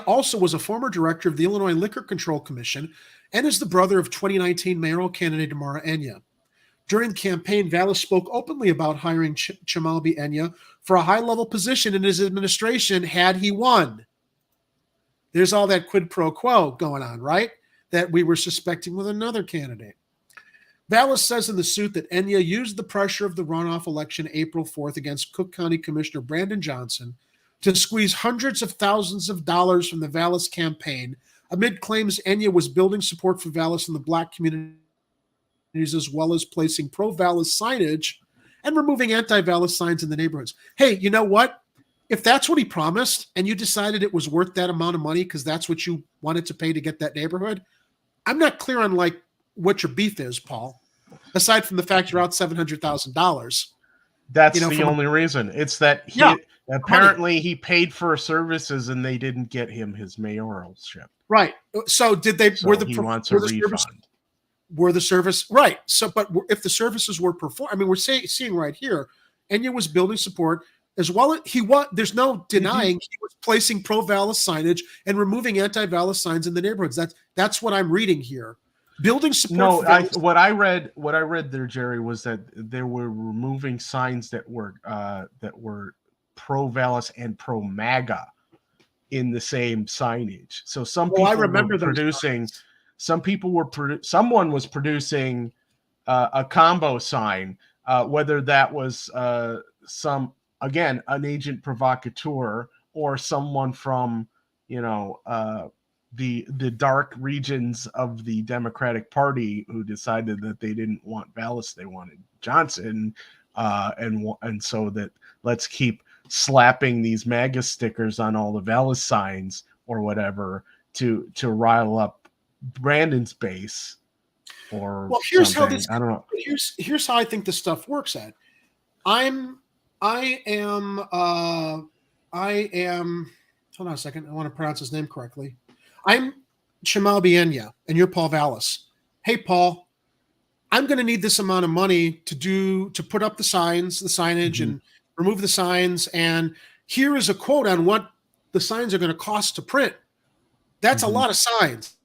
also was a former director of the Illinois Liquor Control Commission and is the brother of 2019 mayoral candidate Amara Enya. During the campaign, Vallas spoke openly about hiring Chimaubi Enya for a high-level position in his administration had he won. There's all that quid pro quo going on, right? That we were suspecting with another candidate. Vallas says in the suit that Enya used the pressure of the runoff election April 4th against Cook County Commissioner Brandon Johnson to squeeze hundreds of thousands of dollars from the Vallas campaign amid claims Enya was building support for Vallas in the black community, as well as placing pro-Vallas signage and removing anti-Vallas signs in the neighborhoods. Hey, you know what? If that's what he promised and you decided it was worth that amount of money because that's what you wanted to pay to get that neighborhood, I'm not clear on like what your beef is, Paul, aside from the fact you're out $700,000. That's the only reason. It's that apparently he paid for services and they didn't get him his mayoralship. Right. So did they? So he wants a refund. Were the service right? So, but if the services were performed, I mean, we're seeing right here, Enya was building support as well. There's no denying he was placing pro-Vallas signage and removing anti-Vallas signs in the neighborhoods. That's what I'm reading here. Building support. No, what I read there, Jerry, was that they were removing signs that were pro-Vallas and pro-MAGA in the same signage. So some people were producing. Some people were someone was producing a combo sign, whether that was an agent provocateur or someone from the dark regions of the Democratic Party who decided that they didn't want Vallas, they wanted Johnson, and so that let's keep slapping these MAGA stickers on all the Vallas signs or whatever to rile up Brandon's base. Or well, here's something. how this. I don't know. Here's how I think this stuff works. Ed, I am. Hold on a second. I want to pronounce his name correctly. I'm Chimaubi Enya, and you're Paul Vallas. Hey, Paul, I'm going to need this amount of money to put up the signage, and remove the signs. And here is a quote on what the signs are going to cost to print. That's a lot of signs.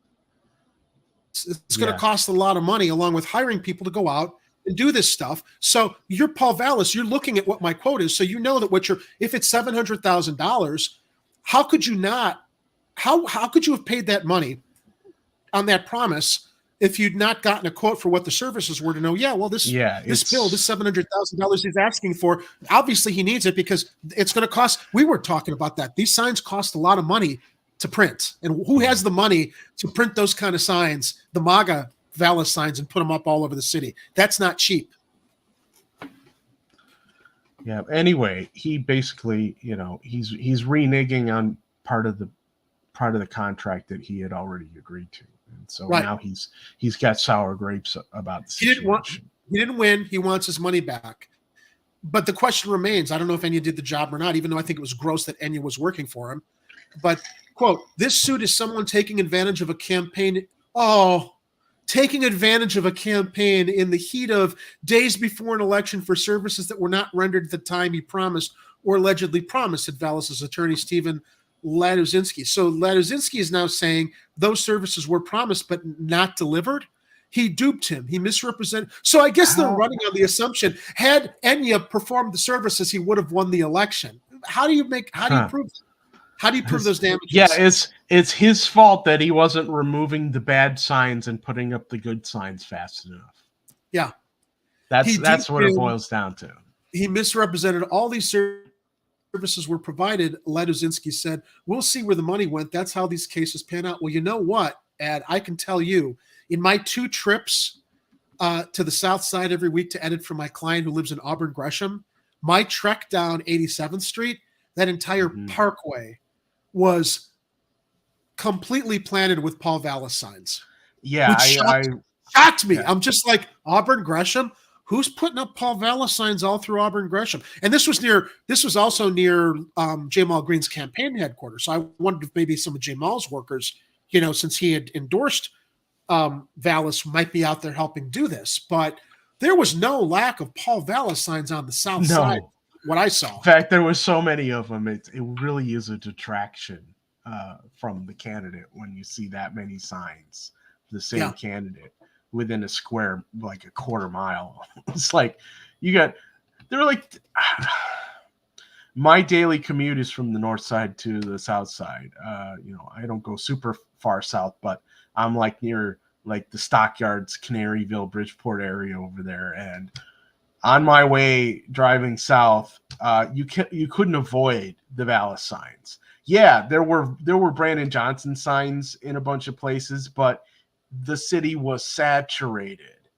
It's going to cost a lot of money, along with hiring people to go out and do this stuff. So you're Paul Vallas. You're looking at what my quote is, so you know that if it's $700,000, how could you not? How could you have paid that money on that promise if you'd not gotten a quote for what the services were to know? Yeah, well, this bill, this $700,000 he's asking for, obviously he needs it because it's going to cost. We were talking about that. These signs cost a lot of money to print, and who has the money to print those kind of signs, the MAGA Vallas signs, and put them up all over the city? That's not cheap. Yeah. Anyway, he basically, he's reneging on part of the part of the contract that he had already agreed to. And so Right. now he's got sour grapes about the situation. He didn't win. He wants his money back. But the question remains, I don't know if Enya did the job or not, even though I think it was gross that Enya was working for him. But, quote, this suit is someone taking advantage of a campaign. Taking advantage of a campaign in the heat of days before an election for services that were not rendered at the time he promised or allegedly promised, said Vallas' attorney, Stephen Laduzinski. So Laduzinski is now saying those services were promised but not delivered. He duped him. He misrepresented. So I guess they're running on the assumption had Enya performed the services, he would have won the election. How do you prove? How do you prove those damages? Yeah, it's his fault that he wasn't removing the bad signs and putting up the good signs fast enough. Yeah, that's what it boils down to. He misrepresented. All these services were provided. Laduzinski said, "We'll see where the money went. That's how these cases pan out." Well, you know what, Ed? I can tell you, in my 2 trips to the South Side every week to edit for my client who lives in Auburn Gresham, my trek down 87th Street, that entire parkway was completely planted with Paul Vallas signs. Yeah, which shocked me. I'm just like, Auburn Gresham? Who's putting up Paul Vallas signs all through Auburn Gresham? And this was also near Jamal Green's campaign headquarters. So I wondered if maybe some of Jamal's workers, since he had endorsed Vallas, might be out there helping do this. But there was no lack of Paul Vallas signs on the South Side. What I saw. In fact, there were so many of them. It really is a detraction from the candidate when you see that many signs, the same candidate within a square, like a quarter mile. It's like my daily commute is from the north side to the south side. I don't go super far south, but I'm like near like the Stockyards, Canaryville, Bridgeport area over there, and on my way driving south, you couldn't avoid the Vallas signs. Yeah, there were Brandon Johnson signs in a bunch of places, but the city was saturated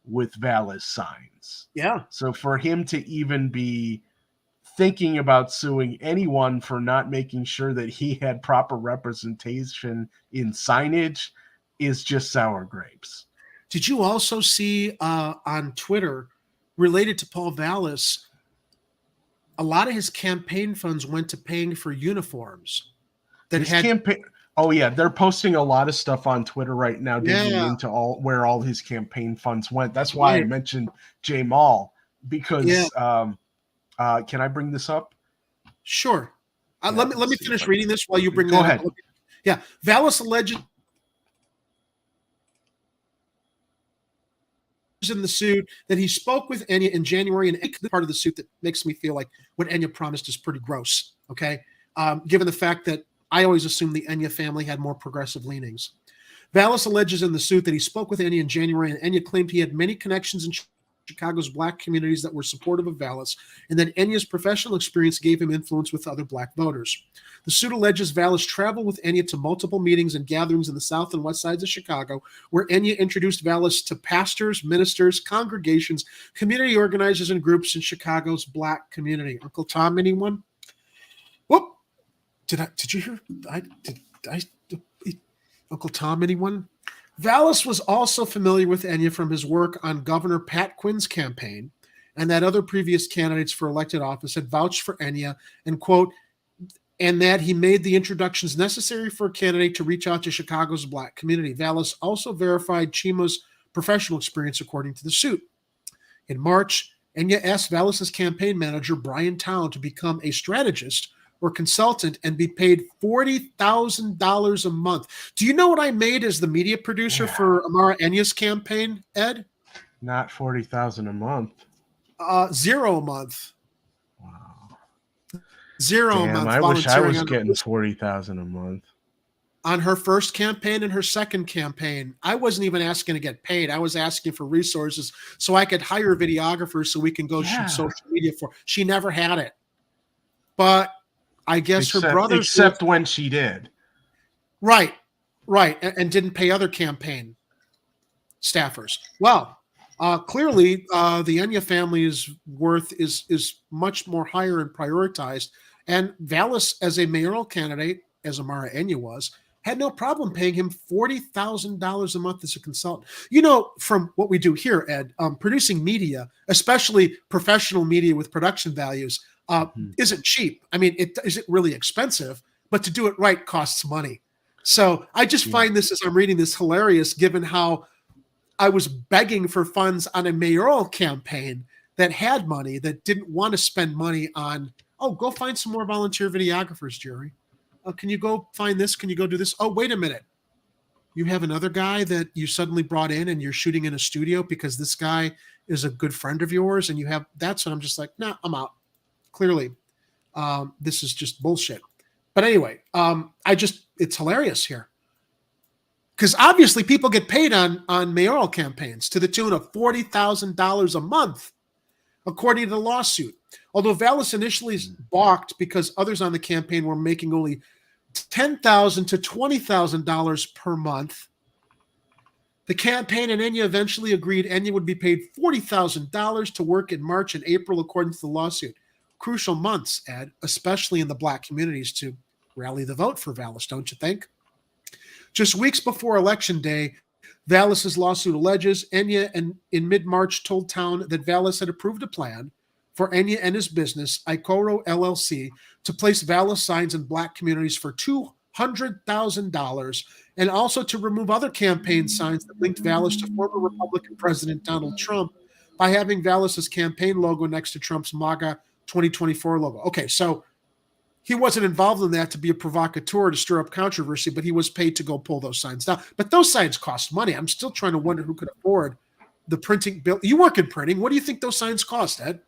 with Vallas signs. Yeah. So for him to even be thinking about suing anyone for not making sure that he had proper representation in signage is just sour grapes. Did you also see on Twitter, related to Paul Vallas, a lot of his campaign funds went to paying for uniforms. They're posting a lot of stuff on Twitter right now, digging into where all his campaign funds went. That's why I mentioned Jamal, because can I bring this up? Sure. Let me finish reading this while you bring Go that ahead. up. Yeah, Vallas alleged in the suit that he spoke with Enya in January, and the part of the suit that makes me feel like what Enya promised is pretty gross. Okay, given the fact that I always assumed the Enya family had more progressive leanings. Vallas alleges in the suit that he spoke with Enya in January, and Enya claimed he had many connections in Chicago's Black communities that were supportive of Vallas, and that Enya's professional experience gave him influence with other Black voters. The suit alleges Vallas traveled with Enya to multiple meetings and gatherings in the south and west sides of Chicago, where Enya introduced Vallas to pastors, ministers, congregations, community organizers, and groups in Chicago's Black community. Uncle Tom, anyone? Whoop! Did you hear? Uncle Tom, anyone? Vallas was also familiar with Enya from his work on Governor Pat Quinn's campaign, and that other previous candidates for elected office had vouched for Enya, and quote, and that he made the introductions necessary for a candidate to reach out to Chicago's Black community. Vallas also verified Chima's professional experience, according to the suit. In March, Enya asked Vallas's campaign manager, Brian Town, to become a strategist or consultant and be paid $40,000 a month. Do you know what I made as the media producer for Amara Enya's campaign, Ed? Not $40,000 a month. $0 a month. Wow. $0 a month. I wish I was getting $40,000 a month. On her first campaign and her second campaign, I wasn't even asking to get paid. I was asking for resources so I could hire videographers so we can go shoot social media for. She never had it. But I guess her brother. Except when she did. Right. And didn't pay other campaign staffers. Well, clearly the Enya family's worth is much more higher and prioritized. And Vallas, as a mayoral candidate, as Amara Enya was, had no problem paying him $40,000 a month as a consultant. You know, from what we do here, Ed, producing media, especially professional media with production values, isn't cheap. I mean, it isn't really expensive, but to do it right costs money. So I just find this, as I'm reading this, hilarious, given how I was begging for funds on a mayoral campaign that had money, that didn't want to spend money on, oh, go find some more volunteer videographers, Jerry. Can you go find this? Can you go do this? Oh, wait a minute. You have another guy that you suddenly brought in and you're shooting in a studio because this guy is a good friend of yours, and you have, that's when I'm just like, nah, I'm out. Clearly, this is just bullshit. But anyway, it's hilarious here. Because obviously people get paid on mayoral campaigns to the tune of $40,000 a month, according to the lawsuit. Although Vallas initially balked because others on the campaign were making only $10,000 to $20,000 per month, the campaign and Enya eventually agreed Enya would be paid $40,000 to work in March and April, according to the lawsuit. Crucial months, Ed, especially in the Black communities, to rally the vote for Vallas, don't you think? Just weeks before Election Day, Vallas's lawsuit alleges Enya in mid-March told town that Vallas had approved a plan for Enya and his business, Ikoro LLC, to place Vallas signs in Black communities for $200,000, and also to remove other campaign signs that linked Vallas to former Republican President Donald Trump by having Vallas's campaign logo next to Trump's MAGA 2024 logo. Okay, so he wasn't involved in that to be a provocateur to stir up controversy, but he was paid to go pull those signs down. But those signs cost money. I'm still trying to wonder who could afford the printing bill. You work in printing. What do you think those signs cost, Ed?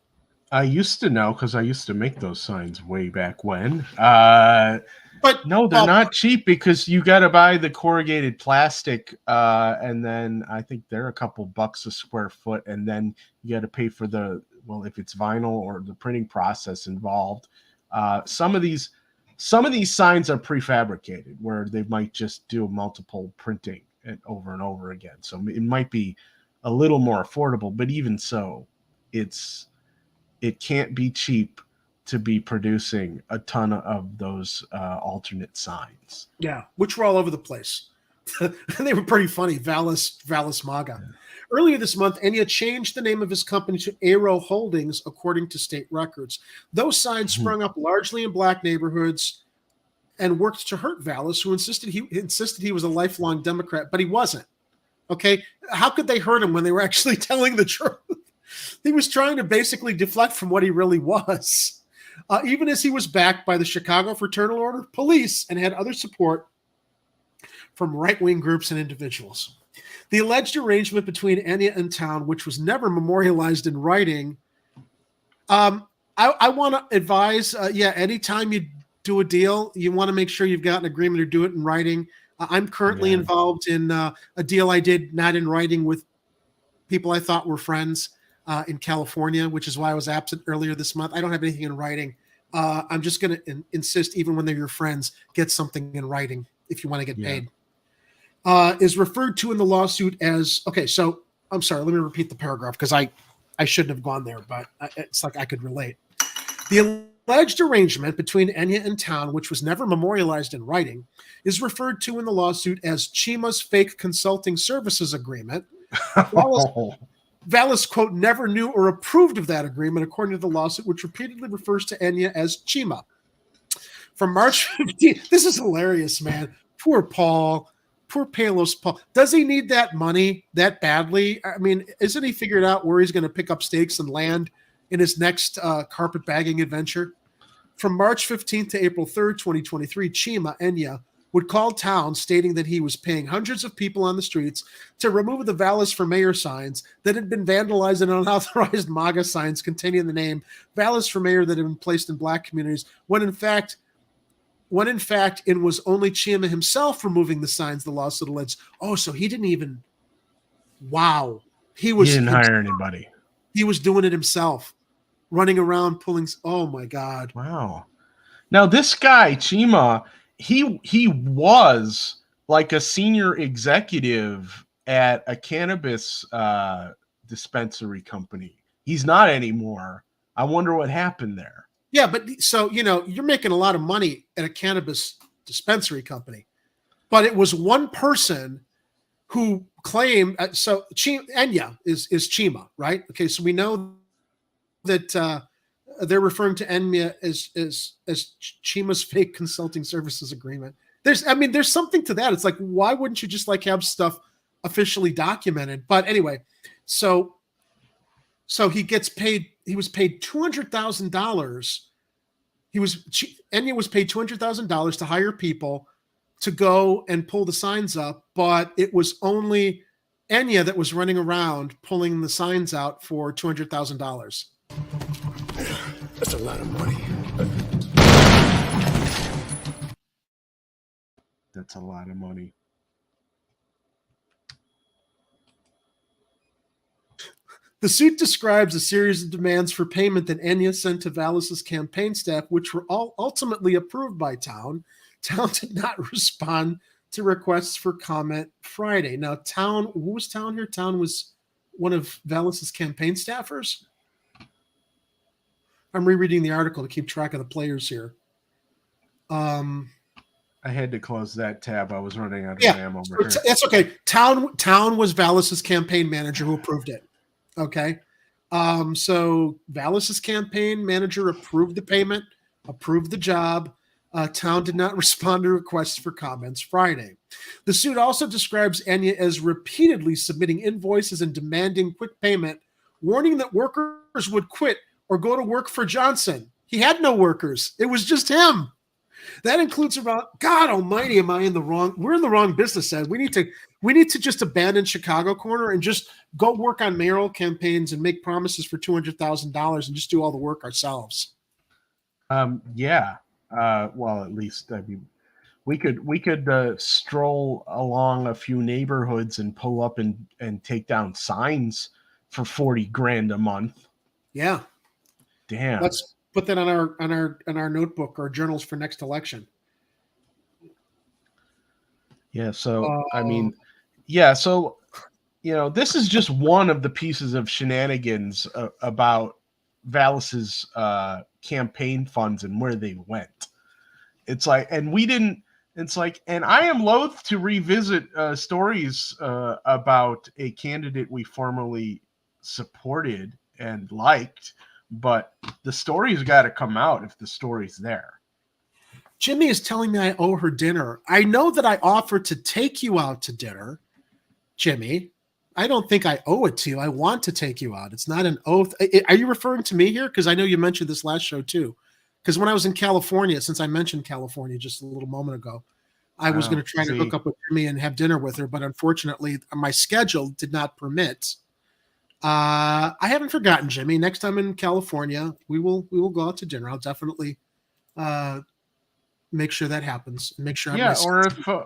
I used to know because I used to make those signs way back when. But no, they're not cheap because you got to buy the corrugated plastic, and then I think they're a couple bucks a square foot, and then you got to pay for if it's vinyl or the printing process involved. Some of these signs are prefabricated, where they might just do multiple printing over and over again. So it might be a little more affordable, but even so, it can't be cheap to be producing a ton of those alternate signs. Yeah, which were all over the place. They were pretty funny. Vallas MAGA. Yeah. Earlier this month, Enya changed the name of his company to Aero Holdings, according to state records. Those signs sprung up largely in Black neighborhoods and worked to hurt Vallas, who insisted he was a lifelong Democrat, but he wasn't. Okay, how could they hurt him when they were actually telling the truth? He was trying to basically deflect from what he really was, even as he was backed by the Chicago Fraternal Order Police and had other support from right-wing groups and individuals. The alleged arrangement between Enya and town, which was never memorialized in writing, I want to advise, anytime you do a deal, you want to make sure you've got an agreement or do it in writing. I'm currently involved in a deal I did not in writing with people I thought were friends in California, which is why I was absent earlier this month. I don't have anything in writing. I'm just going to insist, even when they're your friends, get something in writing if you want to get paid. Is referred to in the lawsuit as, okay, so I'm sorry, let me repeat the paragraph because I shouldn't have gone there, but it's like I could relate. The alleged arrangement between Enya and town, which was never memorialized in writing, is referred to in the lawsuit as Chima's fake consulting services agreement. Vallas, quote, never knew or approved of that agreement, according to the lawsuit, which repeatedly refers to Enya as Chima. From March 15th, this is hilarious, man. Poor Paul. Poor Palos Paul. Does he need that money that badly? I mean, isn't he figured out where he's going to pick up stakes and land in his next carpet bagging adventure? From March 15th to April 3rd, 2023, Chima, Enya, would call town stating that he was paying hundreds of people on the streets to remove the Vallas for Mayor signs that had been vandalized and unauthorized MAGA signs containing the name Vallas for Mayor that had been placed in Black communities, when in fact it was only Chima himself removing the signs, the lawsuit alleged. Oh, so he didn't even, wow. He didn't hire anybody. He was doing it himself, running around pulling, oh my God. Wow. Now this guy, Chima, he was like a senior executive at a cannabis dispensary company. He's not anymore. I wonder what happened there. Yeah, but so, you're making a lot of money at a cannabis dispensary company. But it was one person who claimed, so Enya is Chima, right? Okay, so we know that they're referring to Enya as Chima's fake consulting services agreement. There's something to that. It's like, why wouldn't you just like have stuff officially documented? But anyway, so he gets paid. He was paid $200,000. Enya was paid $200,000 to hire people to go and pull the signs up, but it was only Enya that was running around pulling the signs out for $200,000. That's a lot of money. That's a lot of money. The suit describes a series of demands for payment that Enya sent to Vallas's campaign staff, which were all ultimately approved by Town. Town did not respond to requests for comment Friday. Now, who was Town here? Town was one of Vallas's campaign staffers. I'm rereading the article to keep track of the players here. I had to close that tab. I was running out of RAM over here. That's okay. Town was Vallas's campaign manager who approved it. Okay. So Vallas's campaign manager approved the payment, approved the job. Town did not respond to requests for comments Friday. The suit also describes Enya as repeatedly submitting invoices and demanding quick payment, warning that workers would quit or go to work for Johnson. He had no workers. It was just him. That includes around, God almighty, am I in the wrong? We're in the wrong business, Ed. We need to just abandon Chicago Corner and just go work on mayoral campaigns and make promises for $200,000 and just do all the work ourselves. Yeah. Well, at least we could stroll along a few neighborhoods and pull up and take down signs for $40,000 a month. Yeah. Damn. Let's put that on our notebook or journals for next election. Yeah. So so this is just one of the pieces of shenanigans about Vallas's campaign funds and where they went. It's like, and I am loath to revisit stories about a candidate we formerly supported and liked, but the story's got to come out if the story's there. Jimmy is telling me I owe her dinner. I know that I offered to take you out to dinner, Jimmy. I don't think I owe it to you. I want to take you out. It's not an oath. Are you referring to me here? Because I know you mentioned this last show too. Because when I was in California, since I mentioned California just a little moment ago, I was going to try to hook up with Jimmy and have dinner with her, but unfortunately, my schedule did not permit. I haven't forgotten, Jimmy. Next time in California, we will go out to dinner. I'll definitely make sure that happens. Make sure. Yeah,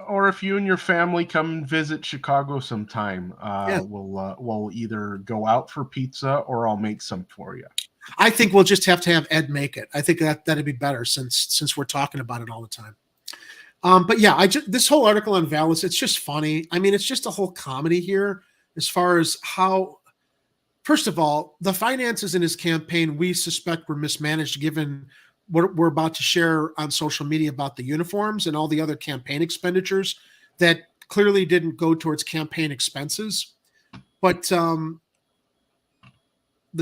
or if you and your family come visit Chicago sometime, we'll either go out for pizza or I'll make some for you. I think we'll just have to have Ed make it. I think that'd be better since we're talking about it all the time. But yeah, this whole article on Vallas, it's just funny. I mean, it's just a whole comedy here as far as how. First of all, the finances in his campaign, we suspect were mismanaged given what we're about to share on social media about the uniforms and all the other campaign expenditures that clearly didn't go towards campaign expenses. But the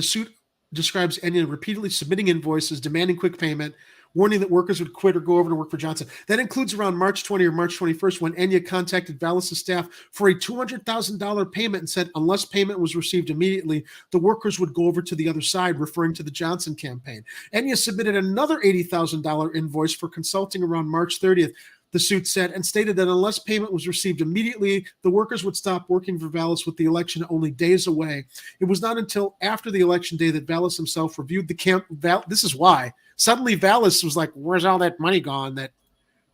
suit describes Enya repeatedly submitting invoices, demanding quick payment, warning that workers would quit or go over to work for Johnson. That includes around March 20 or March 21st when Enya contacted Vallas' staff for a $200,000 payment and said unless payment was received immediately, the workers would go over to the other side, referring to the Johnson campaign. Enya submitted another $80,000 invoice for consulting around March 30th, the suit said, and stated that unless payment was received immediately, the workers would stop working for Vallas with the election only days away. It was not until after the election day that Vallas himself reviewed the this is why. Suddenly Vallas was like, where's all that money gone that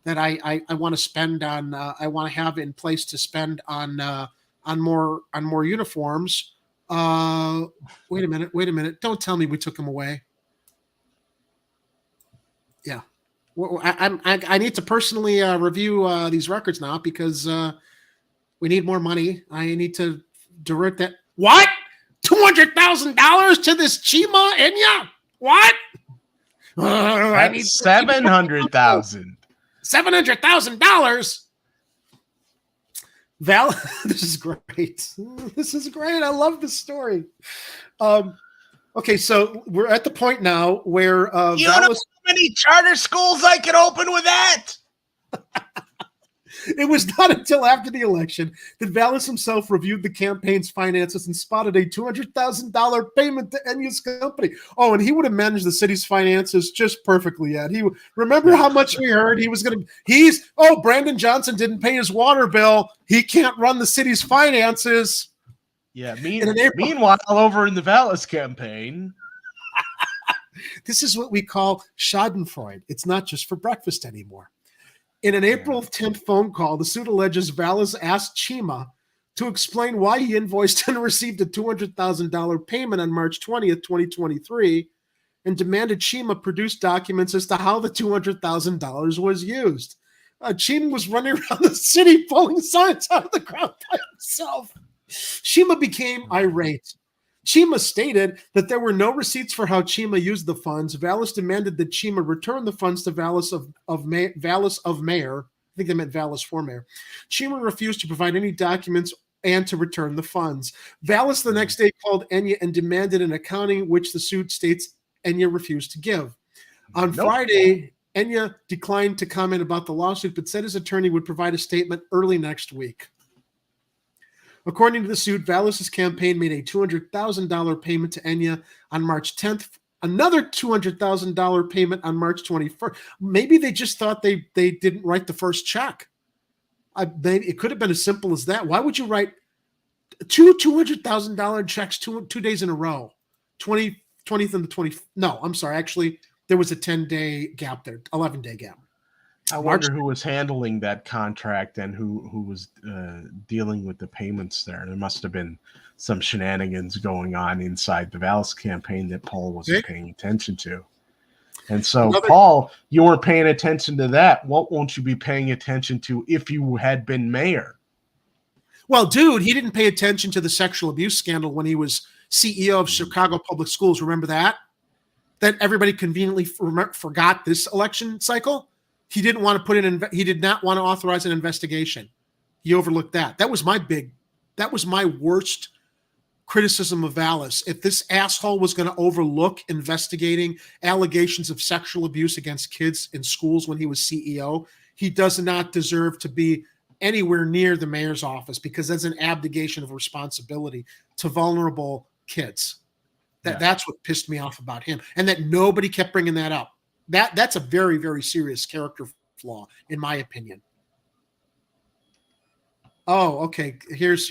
I want to spend on, I want to have in place to spend on more uniforms. Wait a minute. Don't tell me we took them away. Yeah. I need to personally review these records now because we need more money. I need to direct that. What? $200,000 to this Chima Enya? What? That's $700,000. $700,000. This is great. This is great. I love this story. Okay, so we're at the point now where you know how many charter schools I could open with that? It was not until after the election that Vallas himself reviewed the campaign's finances and spotted a $200,000 payment to Enya's company. Oh, and he would have managed the city's finances just perfectly, Ed. Remember how much we heard he was going to, Brandon Johnson didn't pay his water bill. He can't run the city's finances. Yeah, meanwhile, over in the Vallas campaign. This is what we call schadenfreude. It's not just for breakfast anymore. In an April 10th phone call, the suit alleges Vallas asked Chima to explain why he invoiced and received a $200,000 payment on March 20th, 2023, and demanded Chima produce documents as to how the $200,000 was used. Chima was running around the city pulling signs out of the ground by himself. Chima became irate. Chima stated that there were no receipts for how Chima used the funds. Vallas demanded that Chima return the funds to Vallas of Mayor. I think they meant Vallas for Mayor. Chima refused to provide any documents and to return the funds. Vallas the next day called Enya and demanded an accounting, which the suit states Enya refused to give. On Friday, Enya declined to comment about the lawsuit, but said his attorney would provide a statement early next week. According to the suit, Vallas' campaign made a $200,000 payment to Enya on March 10th, another $200,000 payment on March 21st. Maybe they just thought they didn't write the first check. It could have been as simple as that. Why would you write two $200,000 checks two days in a row? 20th and the 20th. No, I'm sorry. Actually, there was a 10-day gap there, 11-day gap. I wonder who was handling that contract and who was dealing with the payments there. There must have been some shenanigans going on inside the Vallas campaign that Paul wasn't paying attention to. And so, Paul, you weren't paying attention to that. What won't you be paying attention to if you had been mayor? Well, dude, he didn't pay attention to the sexual abuse scandal when he was CEO of Chicago Public Schools. Remember that? That everybody conveniently forgot this election cycle. He didn't want to he did not want to authorize an investigation. He overlooked that. That was my worst criticism of Vallas. If this asshole was going to overlook investigating allegations of sexual abuse against kids in schools when he was CEO, he does not deserve to be anywhere near the mayor's office, because that's an abdication of responsibility to vulnerable kids. That's what pissed me off about him, and that nobody kept bringing that up. That's a very, very serious character flaw, in my opinion. Oh, okay. Here's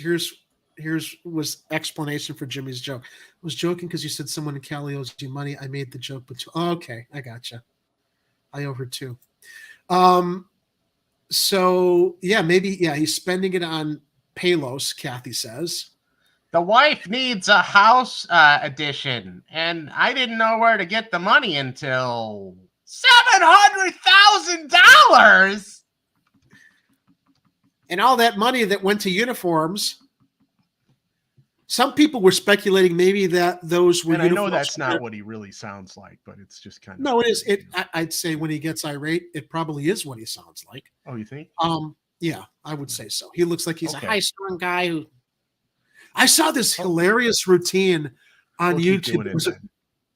was explanation for Jimmy's joke. I was joking because you said someone in Cali owes you money. I made the joke, but okay, I gotcha. I owe her too. So yeah, maybe he's spending it on Palos. Kathy says. The wife needs a house addition, and I didn't know where to get the money until $700,000. And all that money that went to uniforms. Some people were speculating maybe that those were. And I know that's not what he really sounds like, but it's just kind of. No, it is. I'd say when he gets irate, it probably is what he sounds like. Oh, you think? Yeah, I would say so. He looks like he's a high-strung guy who. I saw this hilarious routine on YouTube.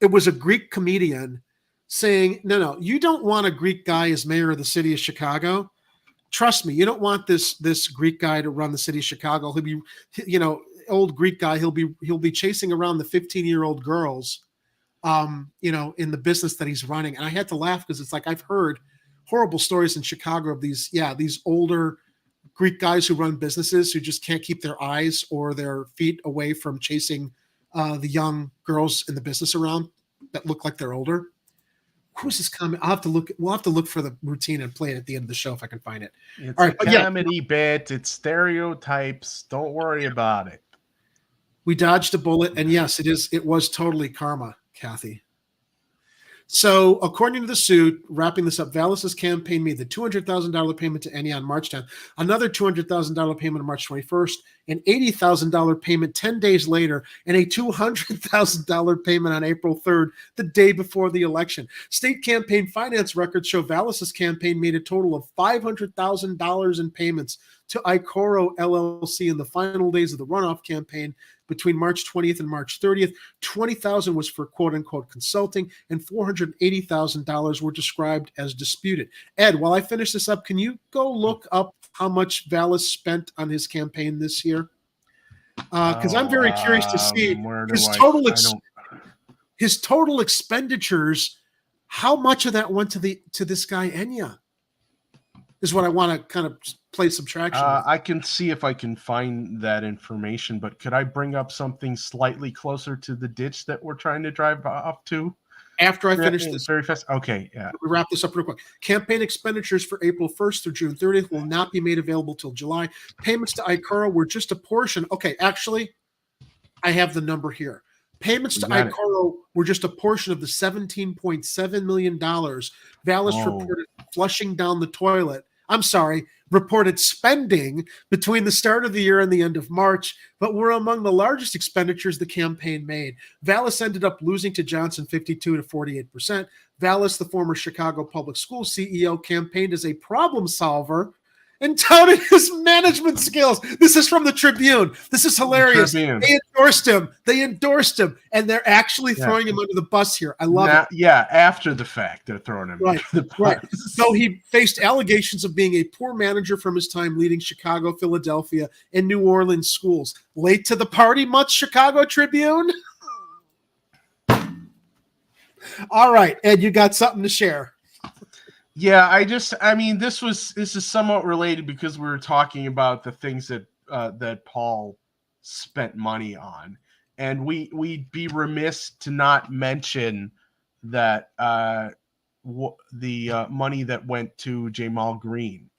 It was a Greek comedian saying, no, you don't want a Greek guy as mayor of the city of Chicago. Trust me, you don't want this Greek guy to run the city of Chicago. He'll be, old Greek guy. He'll be chasing around the 15-year-old girls, in the business that he's running. And I had to laugh because it's like I've heard horrible stories in Chicago of these older Greek guys who run businesses who just can't keep their eyes or their feet away from chasing the young girls in the business around that look like they're older. Who's this comment? We'll have to look for the routine and play it at the end of the show if I can find it. It's a comedy bit. It's stereotypes. Don't worry about it. We dodged a bullet, and yes, it was totally karma, Kathy. So, according to the suit, wrapping this up, Vallas' campaign made the $200,000 payment to Enya on March 10th, another $200,000 payment on March 21st, an $80,000 payment 10 days later, and a $200,000 payment on April 3rd, the day before the election. State campaign finance records show Vallas' campaign made a total of $500,000 in payments to Icoro LLC in the final days of the runoff campaign between March 20th and March 30th. $20,000 was for quote-unquote consulting, and $480,000 were described as disputed. Ed, while I finish this up, can you go look up how much Vallas spent on his campaign this year? Because I'm very curious to see his total expenditures. How much of that went to this guy Enya? Is what I want to kind of play subtraction. I can see if I can find that information, but could I bring up something slightly closer to the ditch that we're trying to drive off to? After I finish this. Very fast. Okay, yeah. We wrap this up real quick. Campaign expenditures for April 1st through June 30th will not be made available till July. Payments to Icoro were just a portion. Okay, actually, I have the number here. Payments to Icoro were just a portion of the $17.7 million Vallas reported flushing down the toilet. Reported spending between the start of the year and the end of March, but were among the largest expenditures the campaign made. Vallas ended up losing to Johnson 52 to 48%. Vallas, the former Chicago public school CEO, campaigned as a problem solver and touted his management skills. This is from the Tribune. This is hilarious. They endorsed him, and they're actually throwing him under the bus here. I love it. Yeah, after the fact, they're throwing him under the bus. Right. So he faced allegations of being a poor manager from his time leading Chicago, Philadelphia, and New Orleans schools. Late to the party much, Chicago Tribune? All right, Ed, you got something to share. Yeah, this is somewhat related because we were talking about the things that that Paul spent money on, and we'd be remiss to not mention that the money that went to Jamal Green.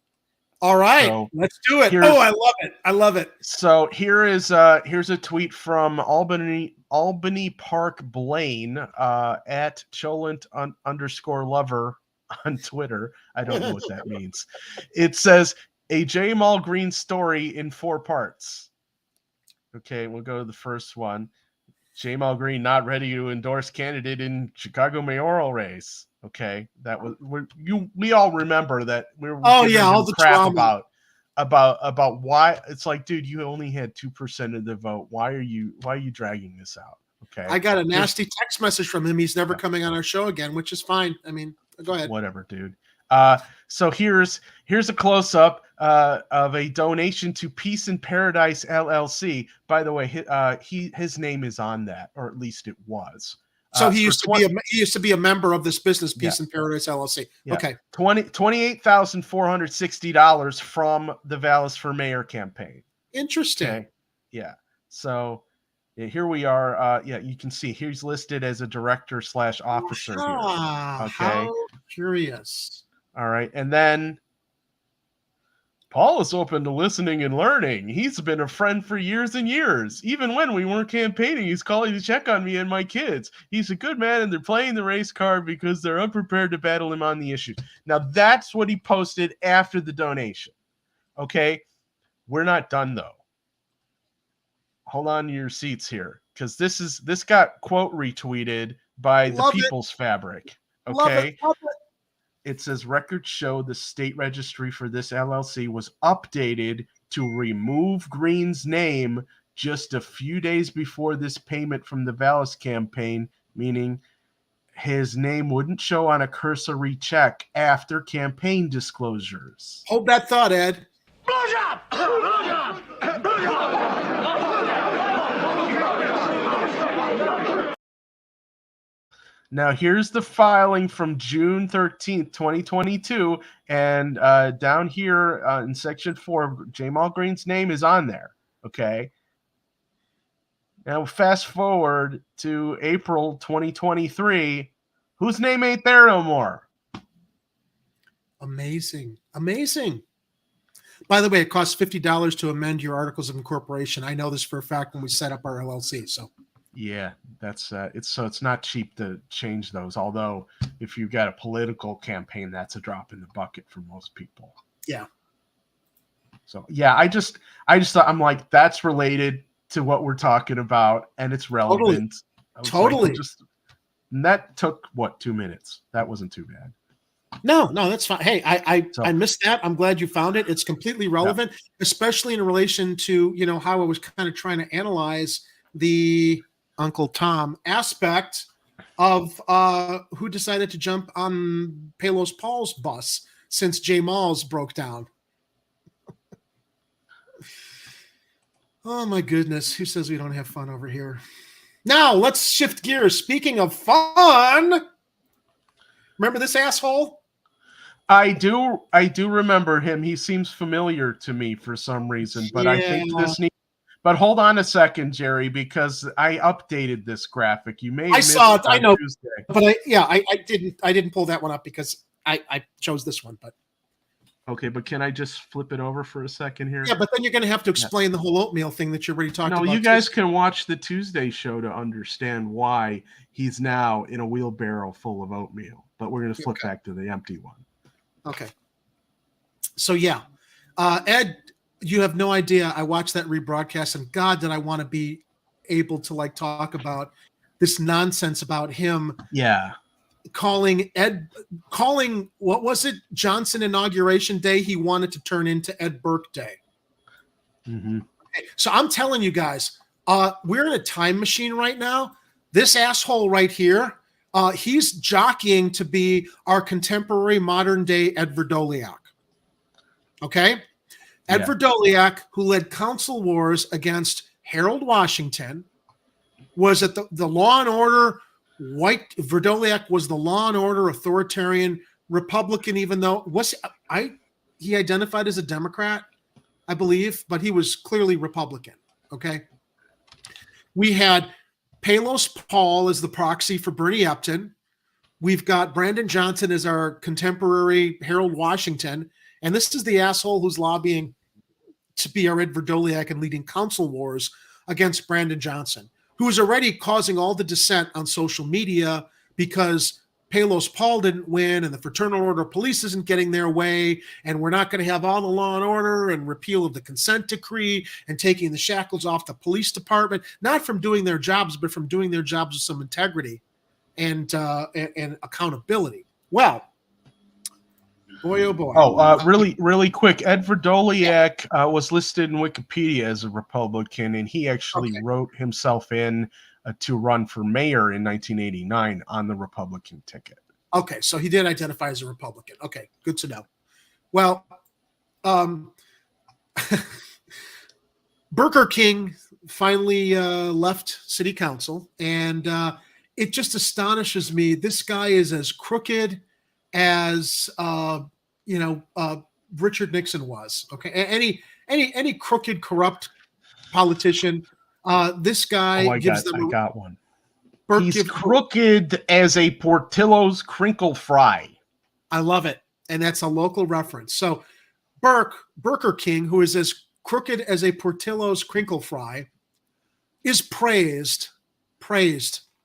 All right, let's do it. Oh, I love it. I love it. So here's a tweet from Albany Park Blaine at Cholent_lover on Twitter. I don't know what that means. It says a Jamal Green story in 4 parts. Okay, we'll go to the first one. Jamal Green not ready to endorse candidate in Chicago mayoral race. Okay, that was we all remember that we were all the crap about why. It's like, dude, you only had 2% of the vote. Why are you dragging this out? Okay, I got a nasty text message from him. He's never coming on our show again, which is fine. I mean, go ahead. Whatever, dude. So here's a close-up of a donation to Peace in Paradise LLC. By the way, his name is on that, or at least it was. So he used to be a member of this business, Peace in Paradise LLC. Yeah. Okay. $28,460 from the Vallas for Mayor campaign. Interesting. Okay. Yeah. So here we are. You can see he's listed as a director/officer here. Okay. How curious. All right. And then Paul is open to listening and learning. He's been a friend for years and years. Even when we weren't campaigning, he's calling to check on me and my kids. He's a good man, and they're playing the race card because they're unprepared to battle him on the issue. Now, that's what he posted after the donation. Okay? We're not done, though. Hold on to your seats here, because this got quote retweeted by the People's Fabric. Okay? Love it. It says records show the state registry for this LLC was updated to remove Green's name just a few days before this payment from the Vallas campaign, meaning his name wouldn't show on a cursory check after campaign disclosures. Hold that thought, Ed. Blowjob! Blowjob! Blowjob! Now, here's the filing from June 13th, 2022, and down here in Section 4, Jamal Green's name is on there, okay? Now, fast forward to April 2023, whose name ain't there no more? Amazing. Amazing. By the way, it costs $50 to amend your articles of incorporation. I know this for a fact when we set up our LLC, so Yeah, that's it's not cheap to change those. Although if you've got a political campaign, that's a drop in the bucket for most people. Yeah. So yeah, I just thought, I'm like, that's related to what we're talking about, and it's relevant. Totally. And that took what, 2 minutes? That wasn't too bad. No, that's fine. Hey, I missed that. I'm glad you found it. It's completely relevant, especially in relation to, you know, how I was kind of trying to analyze the Uncle Tom aspect of who decided to jump on Palos Paul's bus since J Malls broke down. Oh my goodness, who says we don't have fun over here? Now let's shift gears. Speaking of fun, remember this asshole? I do remember him. He seems familiar to me for some reason, but I think this needs. But hold on a second, Jerry, because I updated this graphic. You may have missed saw it. I know, Tuesday. but I didn't pull that one up because I chose this one. But okay, but can I just flip it over for a second here? Yeah, but then you're going to have to explain the whole oatmeal thing that you already talked about. No, you guys can watch the Tuesday show to understand why he's now in a wheelbarrow full of oatmeal. But we're going to flip back to the empty one. Okay. So yeah, Ed, you have no idea. I watched that rebroadcast, and God, did I want to be able to like talk about this nonsense about him. Yeah. Calling what was it? Johnson Inauguration Day. He wanted to turn into Ed Burke Day. Mm-hmm. Okay, so I'm telling you guys, we're in a time machine right now. This asshole right here, he's jockeying to be our contemporary modern day Ed Verdoliak. Okay? Ed Verdoliak, who led council wars against Harold Washington, was at the law and order. Verdoliak was the law and order authoritarian Republican, even though he identified as a Democrat, I believe, but he was clearly Republican. Okay. We had Palos Paul as the proxy for Bernie Epton. We've got Brandon Johnson as our contemporary Harold Washington. And this is the asshole who's lobbying to be our Ed Verdoliak and leading council wars against Brandon Johnson, who is already causing all the dissent on social media because Palos Paul didn't win and the Fraternal Order of Police isn't getting their way, and we're not going to have all the law and order and repeal of the consent decree and taking the shackles off the police department, not from doing their jobs, but from doing their jobs with some integrity and accountability. Well, boy, oh boy. Oh, really quick. Ed Verdoliak was listed in Wikipedia as a Republican, and he actually wrote himself in to run for mayor in 1989 on the Republican ticket. Okay, so he did identify as a Republican. Okay, good to know. Well, Burger King finally left city council, and it just astonishes me. This guy is as crooked as Richard Nixon was. Okay, any crooked, corrupt politician. This guy gives them. I got one. He's crooked as a Portillo's crinkle fry. I love it, and that's a local reference. So, Burger King, who is as crooked as a Portillo's crinkle fry, is praised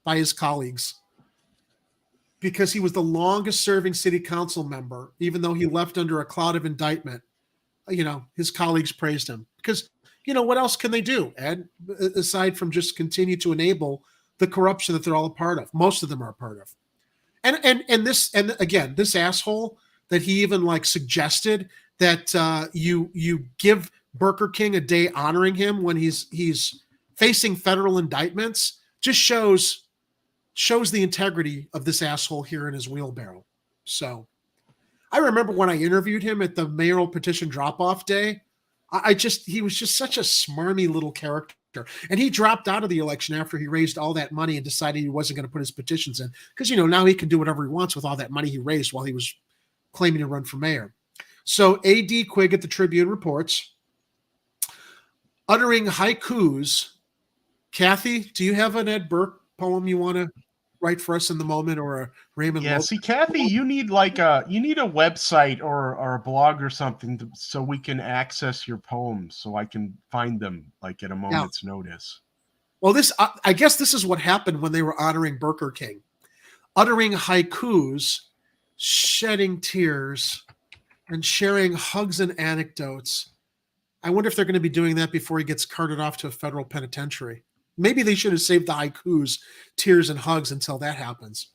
by his colleagues because he was the longest serving city council member, even though he left under a cloud of indictment. His colleagues praised him because, what else can they do, Ed, aside from just continue to enable the corruption that they're all a part of? Most of them are a part of. And this asshole that he even suggested that you give Burger King a day honoring him when he's facing federal indictments just shows the integrity of this asshole here in his wheelbarrow. So I remember when I interviewed him at the mayoral petition drop-off day, he was just such a smarmy little character. And he dropped out of the election after he raised all that money and decided he wasn't going to put his petitions in because, now he can do whatever he wants with all that money he raised while he was claiming to run for mayor. So A.D. Quigg at the Tribune reports, uttering haikus. Kathy, do you have an Ed Burke poem you want to write for us in the moment, or a Raymond? Yeah, see, Kathy, you need a website or a blog or something so we can access your poems, so I can find them at a moment's notice. Well, I guess this is what happened when they were honoring Burger King. Uttering haikus, shedding tears, and sharing hugs and anecdotes. I wonder if they're going to be doing that before he gets carted off to a federal penitentiary. Maybe they should have saved the haikus, tears, and hugs until that happens.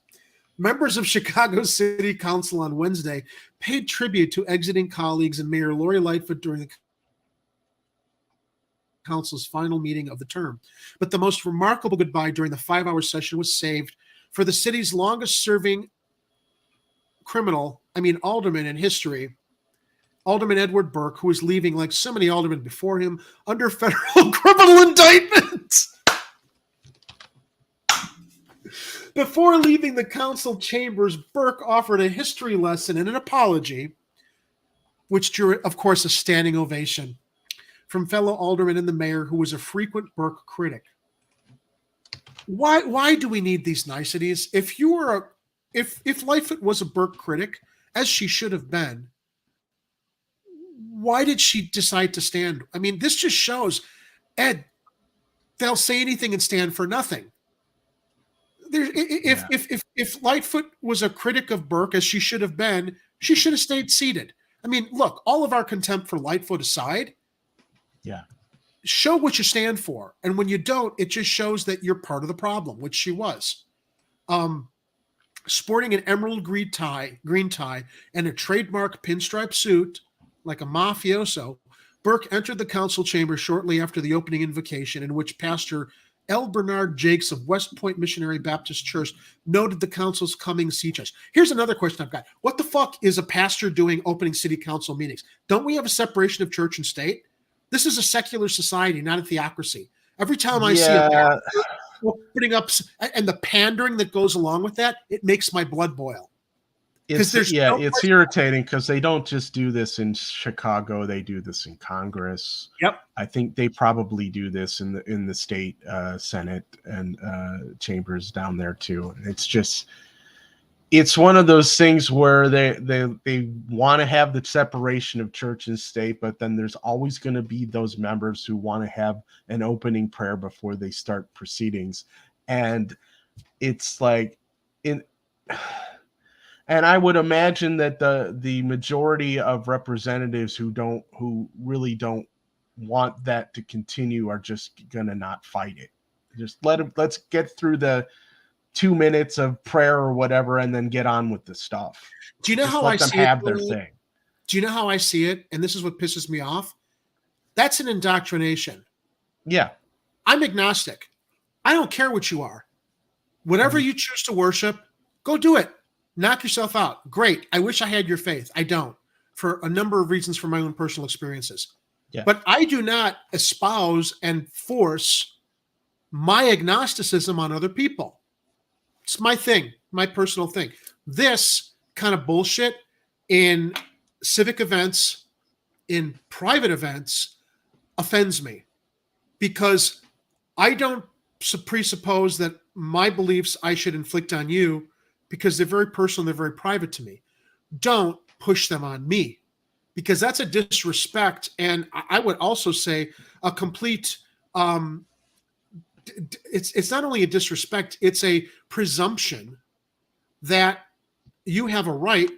Members of Chicago City Council on Wednesday paid tribute to exiting colleagues and Mayor Lori Lightfoot during the council's final meeting of the term. But the most remarkable goodbye during the 5-hour session was saved for the city's longest-serving alderman in history, Alderman Edward Burke, who is leaving, like so many aldermen before him, under federal criminal indictment. Before leaving the council chambers, Burke offered a history lesson and an apology, which drew, of course, a standing ovation from fellow alderman and the mayor, who was a frequent Burke critic. Why do we need these niceties? If Lightfoot was a Burke critic, as she should have been, why did she decide to stand? I mean, this just shows, Ed, they'll say anything and stand for nothing. If Lightfoot was a critic of Burke, as she should have been, she should have stayed seated. I mean, look, all of our contempt for Lightfoot aside, show what you stand for. And when you don't, it just shows that you're part of the problem, which she was. Sporting an emerald green tie and a trademark pinstripe suit, like a mafioso, Burke entered the council chamber shortly after the opening invocation, in which Pastor L. Bernard Jakes of West Point Missionary Baptist Church noted the council's coming siege. Here's another question I've got. What the fuck is a pastor doing opening city council meetings? Don't we have a separation of church and state? This is a secular society, not a theocracy. Every time I see a pastor putting up, and the pandering that goes along with that, it makes my blood boil. It's irritating because they don't just do this in Chicago; they do this in Congress. Yep, I think they probably do this in the state Senate and chambers down there too. It's one of those things where they want to have the separation of church and state, but then there's always going to be those members who want to have an opening prayer before they start proceedings, and it's like And I would imagine that the majority of representatives who really don't want that to continue are just gonna not fight it. Just let's get through the 2 minutes of prayer or whatever, and then get on with the stuff. Do you know how I see have their thing? Do you know how I see it? And this is what pisses me off. That's an indoctrination. Yeah, I'm agnostic. I don't care what you are. Whatever you choose to worship, go do it. Knock yourself out. Great. I wish I had your faith. I don't, for a number of reasons from my own personal experiences. Yeah. But I do not espouse and force my agnosticism on other people. It's my thing, my personal thing. This kind of bullshit in civic events, in private events, offends me, because I don't presuppose that my beliefs I should inflict on you, because they're very personal, they're very private to me. Don't push them on me, because that's a disrespect. And I would also say a complete, it's not only a disrespect, it's a presumption that you have a right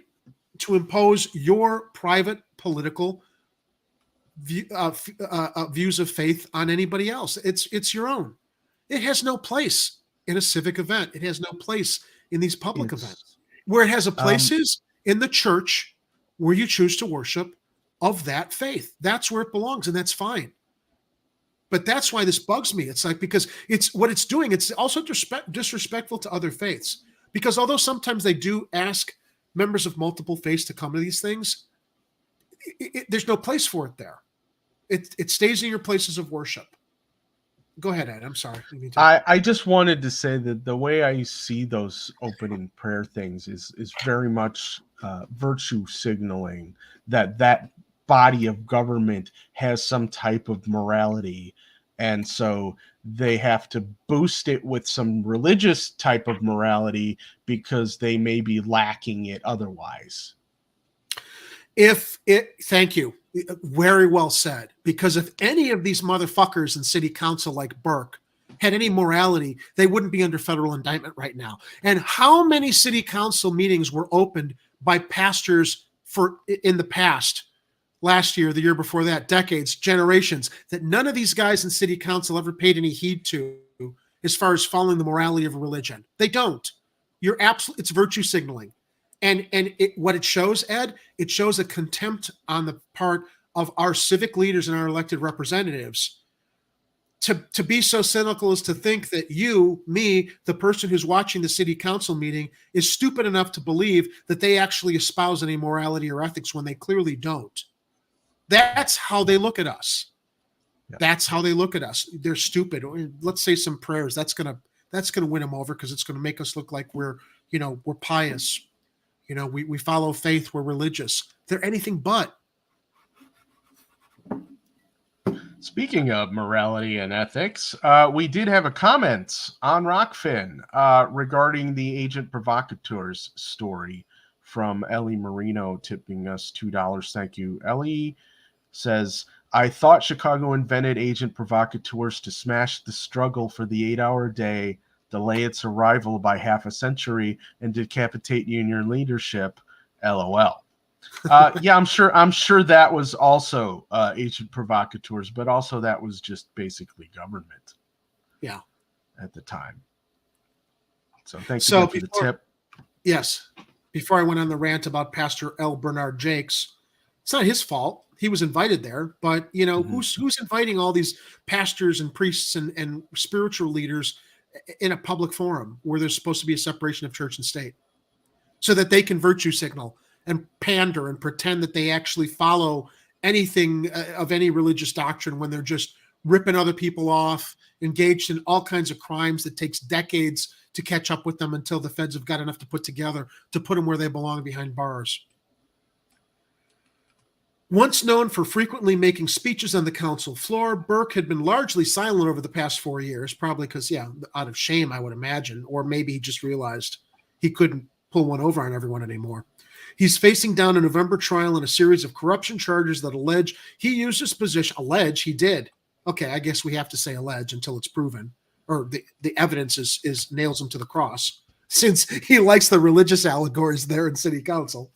to impose your private political views of faith on anybody else. It's your own. It has no place in a civic event. It has no place in these public events. Where it has a place is in the church where you choose to worship of that faith. That's where it belongs, and that's fine. But that's why this bugs me. It's like, because it's what it's doing. It's also disrespectful to other faiths, because although sometimes they do ask members of multiple faiths to come to these things, there's no place for it there. It stays in your places of worship. Go ahead, Ed. I'm sorry. I just wanted to say that the way I see those opening prayer things is very much virtue signaling that body of government has some type of morality, and so they have to boost it with some religious type of morality because they may be lacking it otherwise. Thank you. Very well said. Because if any of these motherfuckers in city council like Burke had any morality, they wouldn't be under federal indictment right now. And how many city council meetings were opened by pastors in the past, last year, the year before that, decades, generations, that none of these guys in city council ever paid any heed to as far as following the morality of a religion? They don't. It's virtue signaling. And what it shows, Ed, it shows a contempt on the part of our civic leaders and our elected representatives to be so cynical as to think that you, me, the person who's watching the city council meeting is stupid enough to believe that they actually espouse any morality or ethics when they clearly don't. That's how they look at us. Yeah. That's how they look at us. They're stupid. Let's say some prayers. That's gonna win them over, because it's gonna make us look like we're pious. We follow faith. We're religious. They're anything but. Speaking of morality and ethics, we did have a comment on Rockfin regarding the agent provocateurs story from Ellie Marino, tipping us $2. Thank you. Ellie says, I thought Chicago invented agent provocateurs to smash the struggle for the 8-hour day, delay its arrival by half a century, and decapitate union leadership. LOL. Yeah, I'm sure that was also agent provocateurs, but also that was just basically government. Yeah. At the time. So thanks again for the tip. Yes. Before I went on the rant about Pastor L. Bernard Jakes, it's not his fault. He was invited there, but who's inviting all these pastors and priests and spiritual leaders in a public forum where there's supposed to be a separation of church and state, so that they can virtue signal and pander and pretend that they actually follow anything of any religious doctrine, when they're just ripping other people off, engaged in all kinds of crimes that takes decades to catch up with them until the feds have got enough to put together to put them where they belong, behind bars. Once known for frequently making speeches on the council floor, Burke had been largely silent over the past 4 years, probably because, out of shame, I would imagine, or maybe he just realized he couldn't pull one over on everyone anymore. He's facing down a November trial in a series of corruption charges that allege he used his position. Allege he did. Okay, I guess we have to say allege until it's proven, or the evidence is nails him to the cross, since he likes the religious allegories there in city council.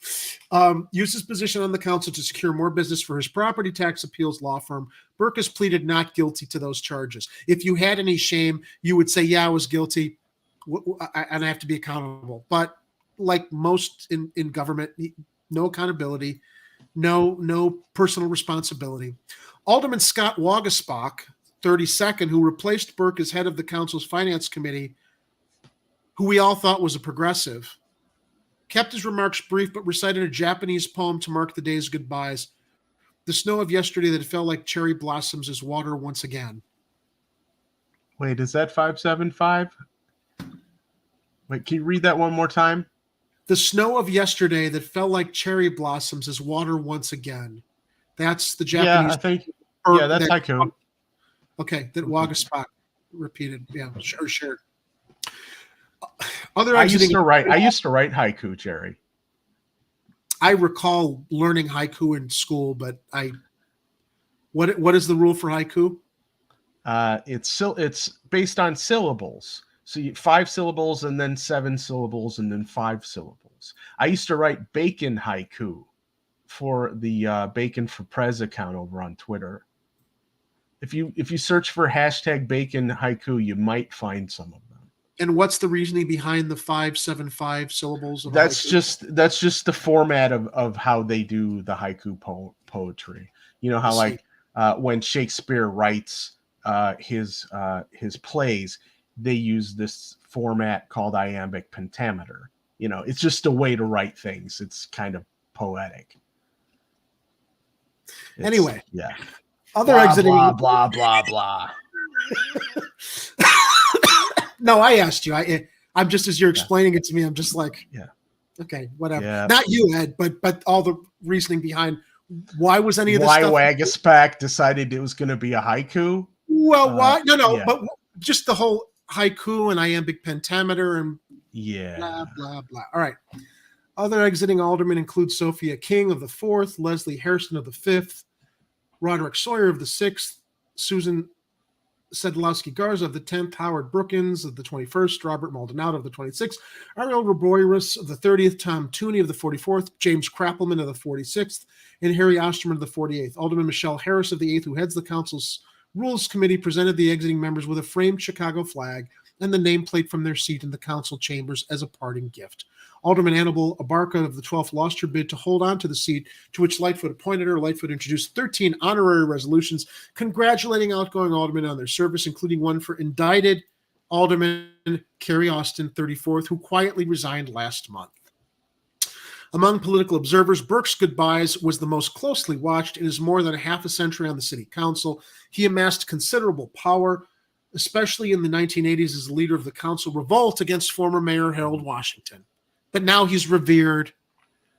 Used his position on the council to secure more business for his property tax appeals law firm. Burke has pleaded not guilty to those charges. If you had any shame, you would say, yeah, I was guilty, and I have to be accountable. But like most in government, no accountability, no personal responsibility. Alderman Scott Waguespack, 32nd, who replaced Burke as head of the council's finance committee, who we all thought was a progressive, kept his remarks brief but recited a Japanese poem to mark the day's goodbyes. The snow of yesterday that fell like cherry blossoms is water once again. Wait, is that 575? Wait, can you read that one more time? The snow of yesterday that fell like cherry blossoms is water once again. That's the Japanese. Yeah, I think. Yeah, that's haiku. Okay, that Waguespack repeated. Yeah, sure. I used to write haiku, Jerry. I recall learning haiku in school, but what is the rule for haiku? It's based on syllables. So 5 syllables and then 7 syllables and then 5 syllables. I used to write bacon haiku for the Bacon for Prez account over on Twitter. If you search for hashtag bacon haiku, you might find some of them. And what's the reasoning behind the 575 syllables? Of that's haiku? that's just the format of how they do the haiku poetry. You know how when Shakespeare writes his plays, they use this format called iambic pentameter. It's just a way to write things. It's kind of poetic. Anyway, yeah. Other blah, exiting. Blah blah blah blah. No, I asked you. I'm just, as you're explaining it to me, I'm just like, yeah, okay, whatever. Yeah. Not you, Ed, but all the reasoning behind why was any of this why stuff. Waguespack decided it was going to be a haiku. Well, why? No, yeah. But just the whole haiku and iambic pentameter and yeah, blah blah blah. All right. Other exiting aldermen include Sophia King of the 4th, Leslie Hairston of the 5th, Roderick Sawyer of the 6th, Susan Sedlowski Garza of the 10th, Howard Brookins of the 21st, Robert Maldonado of the 26th, Ariel Roboirus of the 30th, Tom Tooney of the 44th, James Krappelman of the 46th, and Harry Osterman of the 48th. Alderman Michelle Harris of the 8th, who heads the council's Rules Committee, presented the exiting members with a framed Chicago flag and the nameplate from their seat in the council chambers as a parting gift. Alderman Annabelle Abarca of the 12th lost her bid to hold on to the seat, to which Lightfoot appointed her. Lightfoot introduced 13 honorary resolutions congratulating outgoing aldermen on their service, including one for indicted Alderman Carrie Austin, 34th, who quietly resigned last month. Among political observers, Burke's goodbyes was the most closely watched in his more than half a century on the city council. He amassed considerable power, especially in the 1980s as the leader of the council revolt against former Mayor Harold Washington. But now he's revered,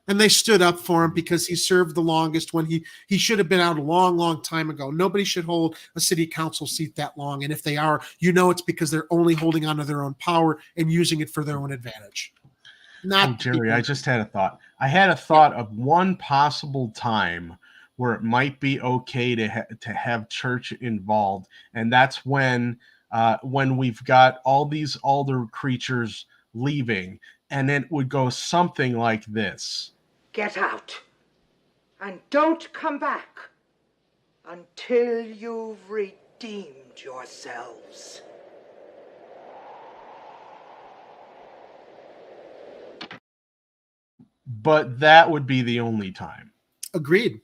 and they stood up for him because he served the longest when he should have been out a long, long time ago. Nobody should hold a city council seat that long, and if they are, it's because they're only holding on to their own power and using it for their own advantage. Jerry, I just had a thought. I had a thought of one possible time where it might be okay to have church involved, and that's when we've got all these alder creatures leaving, and it would go something like this. Get out, and don't come back until you've redeemed yourselves. But that would be the only time. Agreed.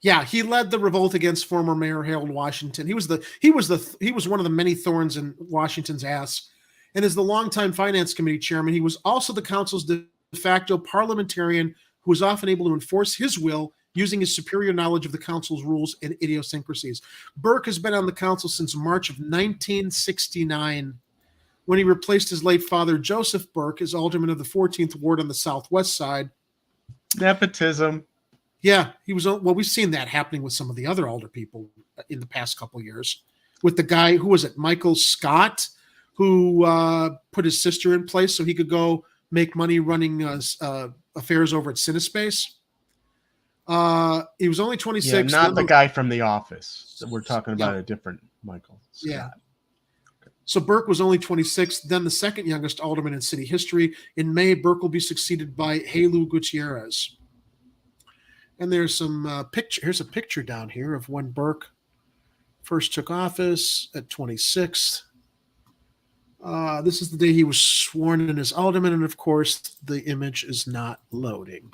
Yeah, he led the revolt against former Mayor Harold Washington. He was one of the many thorns in Washington's ass. And as the longtime finance committee chairman, he was also the council's de facto parliamentarian who was often able to enforce his will using his superior knowledge of the council's rules and idiosyncrasies. Burke has been on the council since March of 1969, when he replaced his late father, Joseph Burke, as alderman of the 14th Ward on the southwest side. Nepotism. Yeah, he was. Well, we've seen that happening with some of the other alder people in the past couple of years. With the guy, who was it, Michael Scott, who put his sister in place so he could go make money running affairs over at Cinespace. He was only 26. Yeah, not the guy from The Office. We're talking about a different Michael Scott. Yeah. So Burke was only 26, then the second youngest alderman in city history. In May, Burke will be succeeded by Helu Gutierrez. And there's some picture. Here's a picture down here of when Burke first took office at 26. This is the day he was sworn in as alderman, and of course, the image is not loading.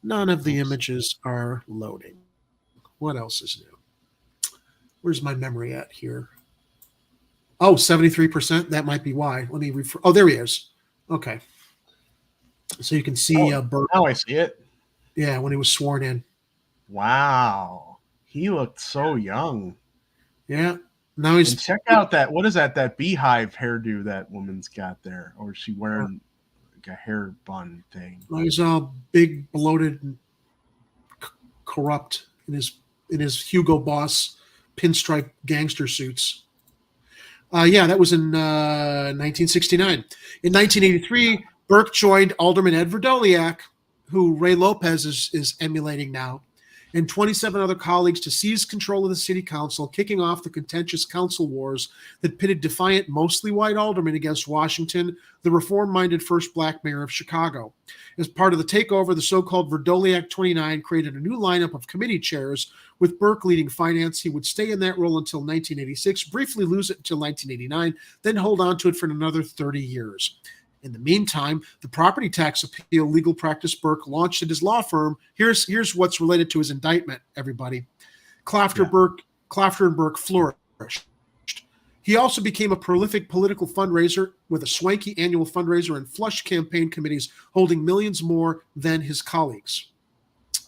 None of the images are loading. What else is new? Where's my memory at here? Oh, 73%. That might be why. Let me refer. Oh, there he is. Okay. So you can see Burke. Now I see it. Yeah, when he was sworn in. Wow. He looked so young. Yeah. Now he's. And check out that. What is that? That beehive hairdo that woman's got there. Or is she wearing like a hair bun thing? Now he's all big, bloated, and corrupt in his Hugo Boss pinstripe gangster suits. Yeah, that was in 1969. In 1983, Burke joined Alderman Ed Verdoliak, who Ray Lopez is emulating now, and 27 other colleagues to seize control of the city council, kicking off the contentious council wars that pitted defiant, mostly white aldermen against Washington, the reform-minded first black mayor of Chicago. As part of the takeover, the so-called Verdoliak 29 created a new lineup of committee chairs, with Burke leading finance. He would stay in that role until 1986, briefly lose it until 1989, then hold on to it for another 30 years. In the meantime, the property tax appeal legal practice Burke launched at his law firm. Here's what's related to his indictment, everybody. Clafter and Burke flourished. He also became a prolific political fundraiser with a swanky annual fundraiser and flush campaign committees holding millions more than his colleagues.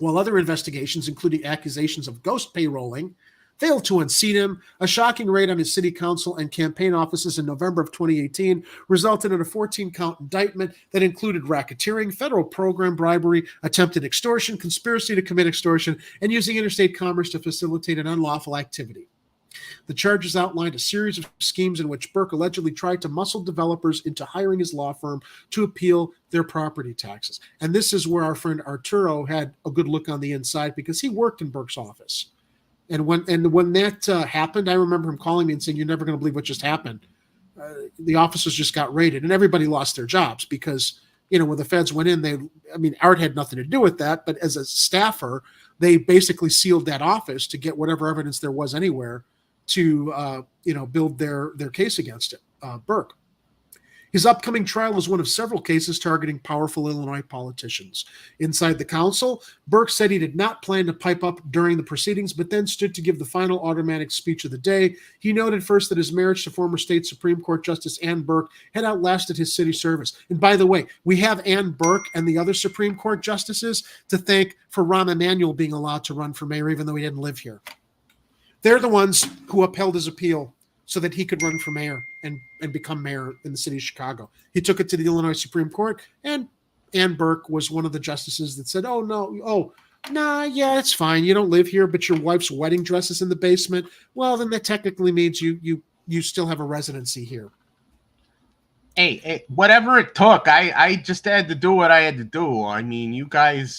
While other investigations, including accusations of ghost payrolling, failed to unseat him, a shocking raid on his city council and campaign offices in November of 2018 resulted in a 14-count indictment that included racketeering, federal program bribery, attempted extortion, conspiracy to commit extortion, and using interstate commerce to facilitate an unlawful activity. The charges outlined a series of schemes in which Burke allegedly tried to muscle developers into hiring his law firm to appeal their property taxes. And this is where our friend Arturo had a good look on the inside, because he worked in Burke's office. And when that happened, I remember him calling me and saying, "You're never going to believe what just happened. The officers just got raided," and everybody lost their jobs because, when the feds went in, Art had nothing to do with that, but as a staffer, they basically sealed that office to get whatever evidence there was anywhere to, build their case against it, Burke. His upcoming trial is one of several cases targeting powerful Illinois politicians. Inside the council, Burke said he did not plan to pipe up during the proceedings, but then stood to give the final automatic speech of the day. He noted first that his marriage to former state Supreme Court Justice Ann Burke had outlasted his city service. And by the way, we have Ann Burke and the other Supreme Court justices to thank for Rahm Emanuel being allowed to run for mayor, even though he didn't live here. They're the ones who upheld his appeal so that he could run for mayor and become mayor in the city of Chicago. He took it to the Illinois Supreme Court, and Ann Burke was one of the justices that said, yeah, it's fine. You don't live here, but your wife's wedding dress is in the basement. Well, then that technically means you still have a residency here. Hey, whatever it took, I just had to do what I had to do. I mean, you guys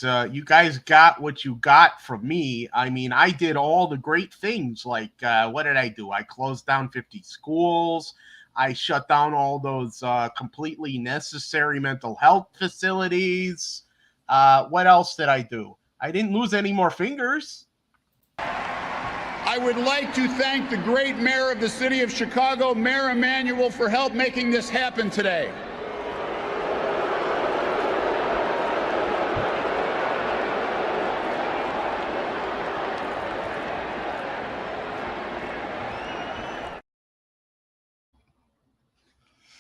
got what you got from me. I mean, I did all the great things. Like, what did I do? I closed down 50 schools. I shut down all those completely necessary mental health facilities. What else did I do? I didn't lose any more fingers. I would like to thank the great mayor of the city of Chicago, Mayor Emanuel, for help making this happen today.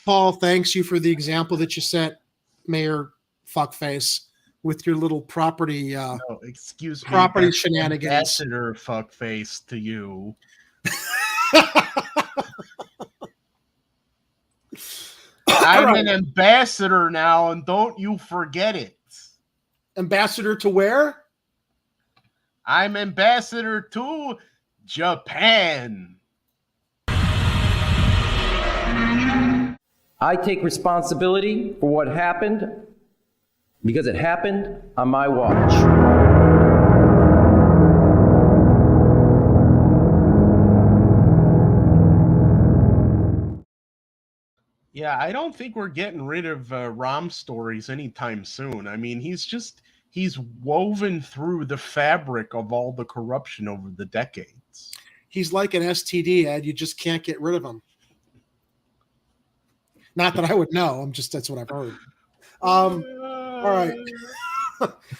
Paul, thanks you for the example that you set, Mayor Fuckface, with your little property excuse me, property shenanigans. Ambassador Fuckface to you. I'm an ambassador now, and don't you forget it. Ambassador to where? I'm ambassador to Japan. I take responsibility for what happened because it happened on my watch. Yeah, I don't think we're getting rid of Rahm stories anytime soon. I mean, he's woven through the fabric of all the corruption over the decades. He's like an STD, Ed. You just can't get rid of him. Not that I would know. That's what I've heard. All right.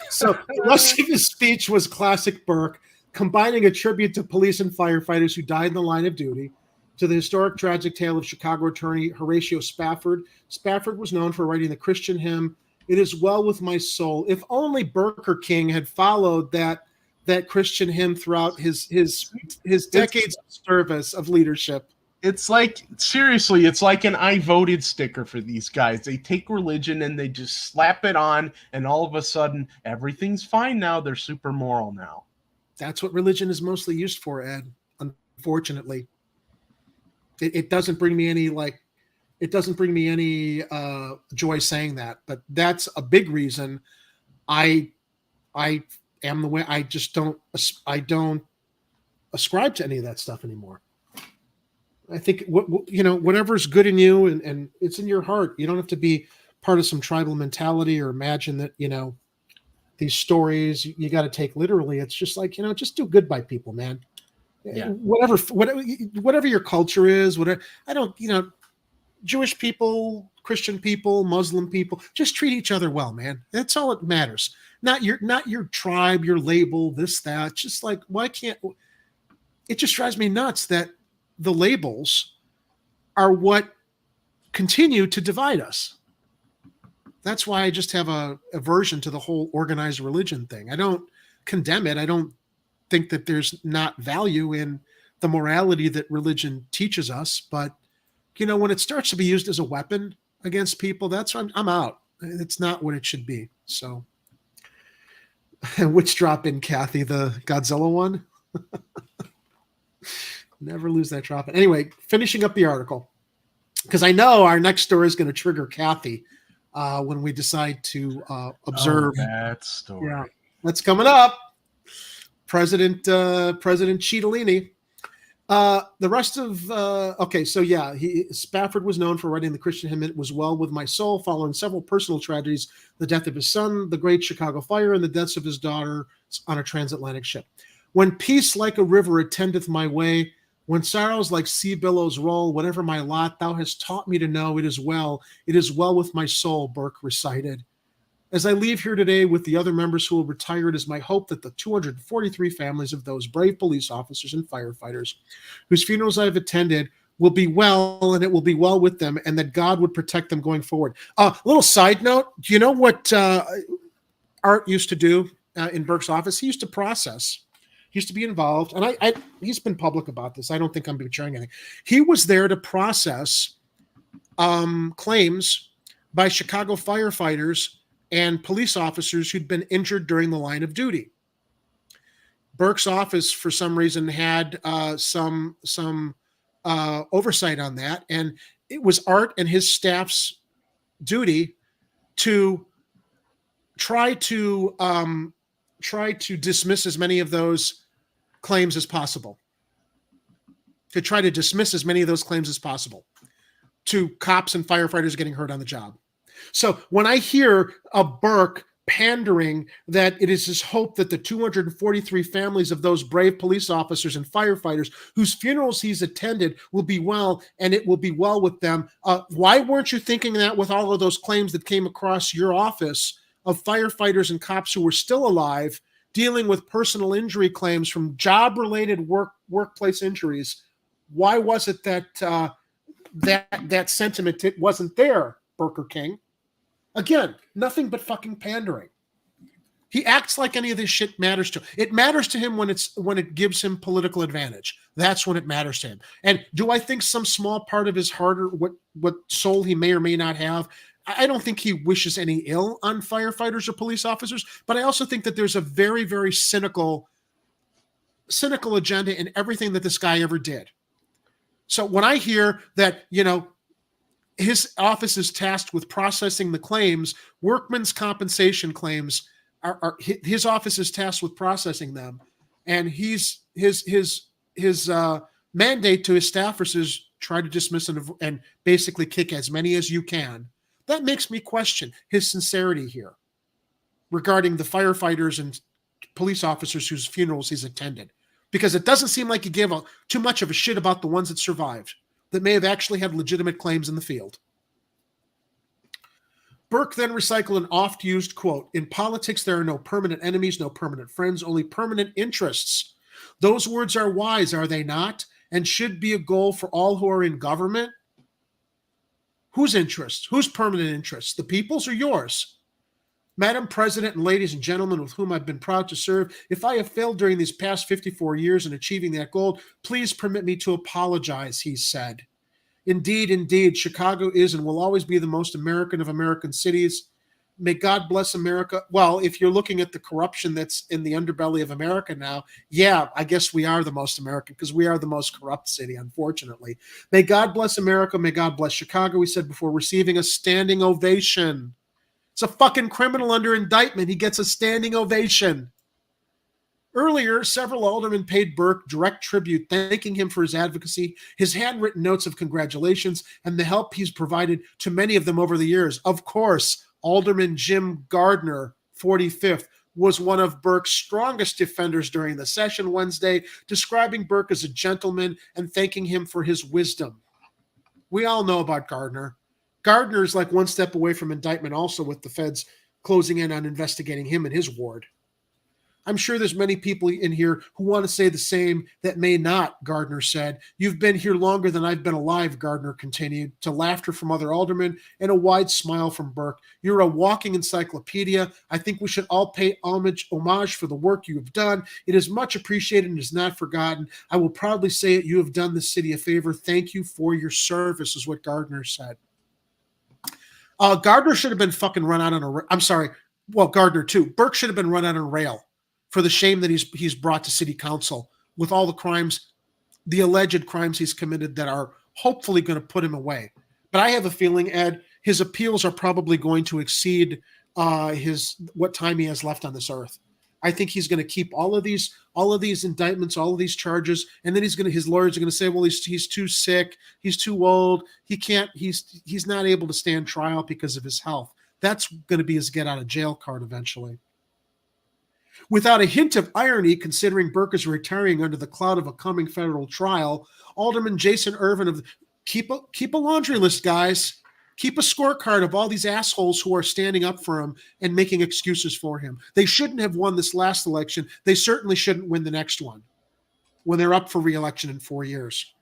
So the rest of his speech was classic Burke, combining a tribute to police and firefighters who died in the line of duty, to the historic tragic tale of Chicago attorney Horatio Spafford. Spafford was known for writing the Christian hymn, "It Is Well With My Soul." If only Burger King had followed that Christian hymn throughout his decades of service of leadership. It's like, seriously, it's like an I voted sticker for these guys. They take religion and they just slap it on, and all of a sudden, everything's fine now. They're super moral now. That's what religion is mostly used for, Ed, unfortunately. It doesn't bring me any joy saying that, but that's a big reason I am the way. I don't ascribe to any of that stuff anymore. I think whatever's good in you and it's in your heart. You don't have to be part of some tribal mentality or imagine that these stories you got to take literally. It's just like just do good by people, man. Yeah. Whatever your culture is, Jewish people, Christian people, Muslim people, just treat each other well, man. That's all that matters. Not your tribe, your label, this, that. Just like, why can't it just drives me nuts that the labels are what continue to divide us. That's why I just have a aversion to the whole organized religion thing. I don't condemn it. I don't think that there's not value in the morality that religion teaches us. But, when it starts to be used as a weapon against people, that's when I'm out. It's not what it should be. So, which drop in, Kathy, the Godzilla one? Never lose that drop in. Anyway, finishing up the article, because I know our next story is going to trigger Kathy when we decide to observe. That story. Yeah, that's coming up. President Cittadini. The rest of Spafford was known for writing the Christian hymn "It Was Well With My Soul," following several personal tragedies: the death of his son, the Great Chicago Fire, and the deaths of his daughter on a transatlantic ship. When peace like a river attendeth my way, when sorrows like sea billows roll, whatever my lot, thou hast taught me to know it is well with my soul, Burke recited. As I leave here today with the other members who will retire, it is my hope that the 243 families of those brave police officers and firefighters whose funerals I have attended will be well, and it will be well with them, and that God would protect them going forward. Little side note, do you know what Art used to do in Burke's office? He used to process. He used to be involved, and he's been public about this. I don't think I'm betraying anything. He was there to process claims by Chicago firefighters and police officers who'd been injured during the line of duty. Burke's office, for some reason, had some oversight on that, and it was Art and his staff's duty to try to dismiss as many of those claims as possible. To try to dismiss as many of those claims as possible to cops and firefighters getting hurt on the job. So when I hear a Burke pandering that it is his hope that the 243 families of those brave police officers and firefighters whose funerals he's attended will be well, and it will be well with them, why weren't you thinking that with all of those claims that came across your office of firefighters and cops who were still alive dealing with personal injury claims from job-related workplace injuries? Why was it that that sentiment wasn't there, Burger King? Again, nothing but fucking pandering. He acts like any of this shit matters to him. It matters to him when it gives him political advantage. That's when it matters to him. And do I think some small part of his heart or what soul he may or may not have? I don't think he wishes any ill on firefighters or police officers, but I also think that there's a very, very cynical agenda in everything that this guy ever did. So when I hear that, his office is tasked with processing the claims, workmen's compensation claims, his office is tasked with processing them, and his mandate to his staffers is try to dismiss and basically kick as many as you can. That makes me question his sincerity here regarding the firefighters and police officers whose funerals he's attended, because it doesn't seem like he gave too much of a shit about the ones that survived, that may have actually had legitimate claims in the field. Burke then recycled an oft-used quote: "In politics, there are no permanent enemies, no permanent friends, only permanent interests." Those words are wise, are they not? And should be a goal for all who are in government? Whose interests? Whose permanent interests? The people's or yours? Madam President and ladies and gentlemen with whom I've been proud to serve, if I have failed during these past 54 years in achieving that goal, please permit me to apologize, he said. Indeed, Chicago is and will always be the most American of American cities. May God bless America. Well, if you're looking at the corruption that's in the underbelly of America now, yeah, I guess we are the most American because we are the most corrupt city, unfortunately. May God bless America. May God bless Chicago, he said before receiving a standing ovation. It's a fucking criminal under indictment. He gets a standing ovation. Earlier, several aldermen paid Burke direct tribute, thanking him for his advocacy, his handwritten notes of congratulations, and the help he's provided to many of them over the years. Of course, Alderman Jim Gardner, 45th, was one of Burke's strongest defenders during the session Wednesday, describing Burke as a gentleman and thanking him for his wisdom. We all know about Gardner. Gardner is like one step away from indictment also, with the feds closing in on investigating him and his ward. I'm sure there's many people in here who want to say the same that may not, Gardner said. You've been here longer than I've been alive, Gardner continued, to laughter from other aldermen and a wide smile from Burke. You're a walking encyclopedia. I think we should all pay homage for the work you have done. It is much appreciated and is not forgotten. I will proudly say it. You have done the city a favor. Thank you for your service, is what Gardner said. Gardner should have been fucking run out on a... I'm sorry. Well, Gardner too. Burke should have been run out on a rail for the shame that he's brought to city council with all the crimes, the alleged crimes he's committed that are hopefully going to put him away. But I have a feeling, Ed, his appeals are probably going to exceed what time he has left on this earth. I think he's going to keep all of these indictments, all of these charges, and then his lawyers are going to say, well, he's too sick, he's too old, he's not able to stand trial because of his health. That's going to be his get out of jail card eventually. Without a hint of irony, considering Burke is retiring under the cloud of a coming federal trial, Alderman Jason Irvin keep a laundry list, guys. Keep a scorecard of all these assholes who are standing up for him and making excuses for him. They shouldn't have won this last election. They certainly shouldn't win the next one when they're up for re-election in 4 years.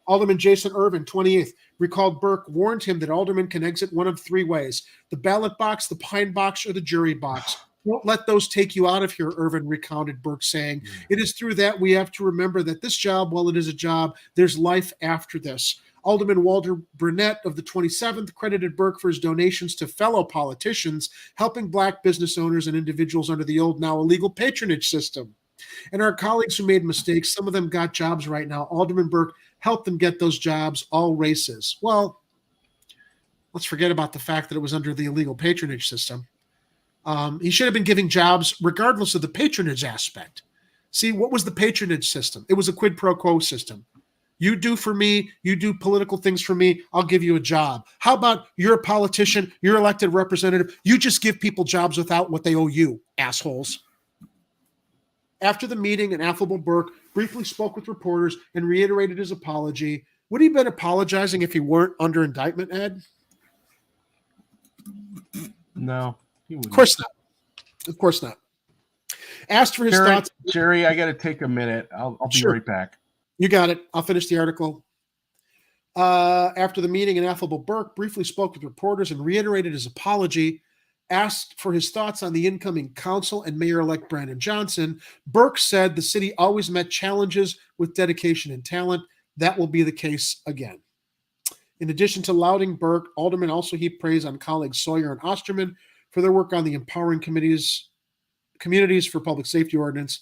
Alderman Jason Irvin, 28th, recalled Burke warned him that aldermen can exit one of 3 ways: the ballot box, the pine box, or the jury box. Don't let those take you out of here, Irvin recounted Burke, saying, it is through that we have to remember that this job, while it is a job, there's life after this. Alderman Walter Burnett of the 27th credited Burke for his donations to fellow politicians, helping Black business owners and individuals under the old, now illegal patronage system. And our colleagues who made mistakes, some of them got jobs right now. Alderman Burke helped them get those jobs, all races. Well, let's forget about the fact that it was under the illegal patronage system. He should have been giving jobs regardless of the patronage aspect. See, what was the patronage system? It was a quid pro quo system. You do for me, you do political things for me, I'll give you a job. How about you're a politician, you're elected representative, you just give people jobs without what they owe you, assholes. After the meeting, an affable Burke briefly spoke with reporters and reiterated his apology. Would he have been apologizing if he weren't under indictment, Ed? No, he wouldn't. Of course not. Of course not. Asked for his thoughts. Jerry, I got to take a minute. I'll be right back. You got it. I'll finish the article. After the meeting, an affable Burke briefly spoke with reporters and reiterated his apology, asked for his thoughts on the incoming council and Mayor-elect Brandon Johnson. Burke said the city always met challenges with dedication and talent. That will be the case again. In addition to lauding Burke, Alderman also heaped praise on colleagues Sawyer and Osterman for their work on the Empowering Communities for Public Safety Ordinance,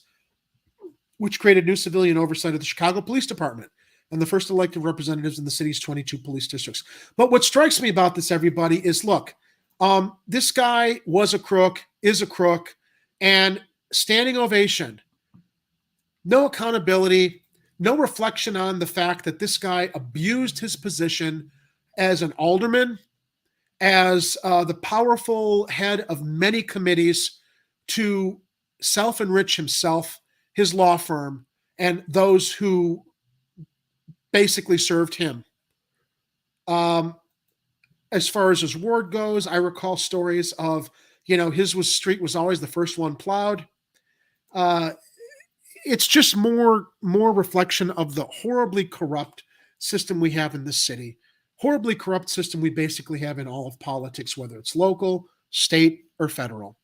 which created new civilian oversight of the Chicago Police Department and the first elected representatives in the city's 22 police districts. But what strikes me about this, everybody, is look, this guy was a crook, is a crook, and standing ovation. No accountability, no reflection on the fact that this guy abused his position as an alderman, as the powerful head of many committees to self-enrich himself, his law firm, and those who basically served him. As far as his ward goes, I recall stories of, his street was always the first one plowed. It's just more reflection of the horribly corrupt system we have in this city. Horribly corrupt system we basically have in all of politics, whether it's local, state, or federal.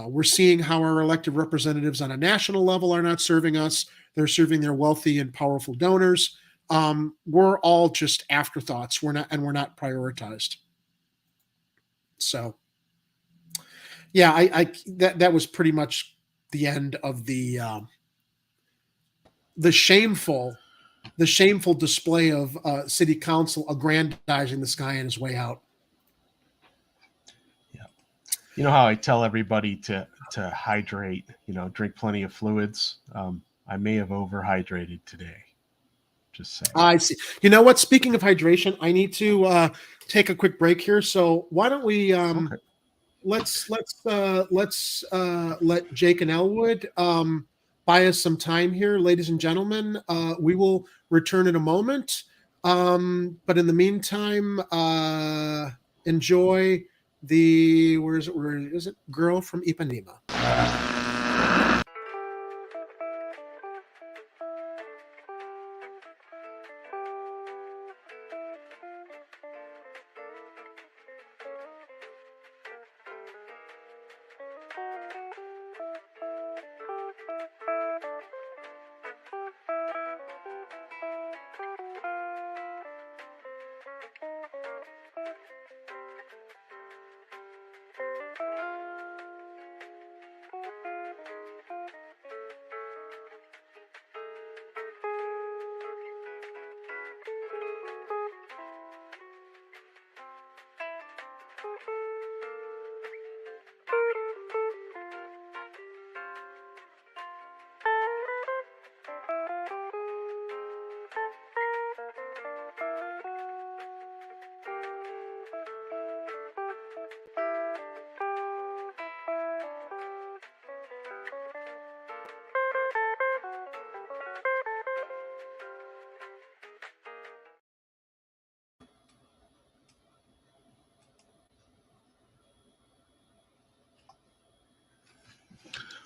We're seeing how our elected representatives on a national level are not serving us. They're serving their wealthy and powerful donors. We're all just afterthoughts. We're not prioritized. So, yeah, that was pretty much the end of the shameful display of city council aggrandizing this guy on his way out. You know how I tell everybody to hydrate, drink plenty of fluids. I may have overhydrated today. Just saying. I see. You know what? Speaking of hydration, I need to take a quick break here. So why don't we let's let Jake and Elwood buy us some time here, ladies and gentlemen. We will return in a moment. But in the meantime, enjoy the where is it? Girl from Ipanema.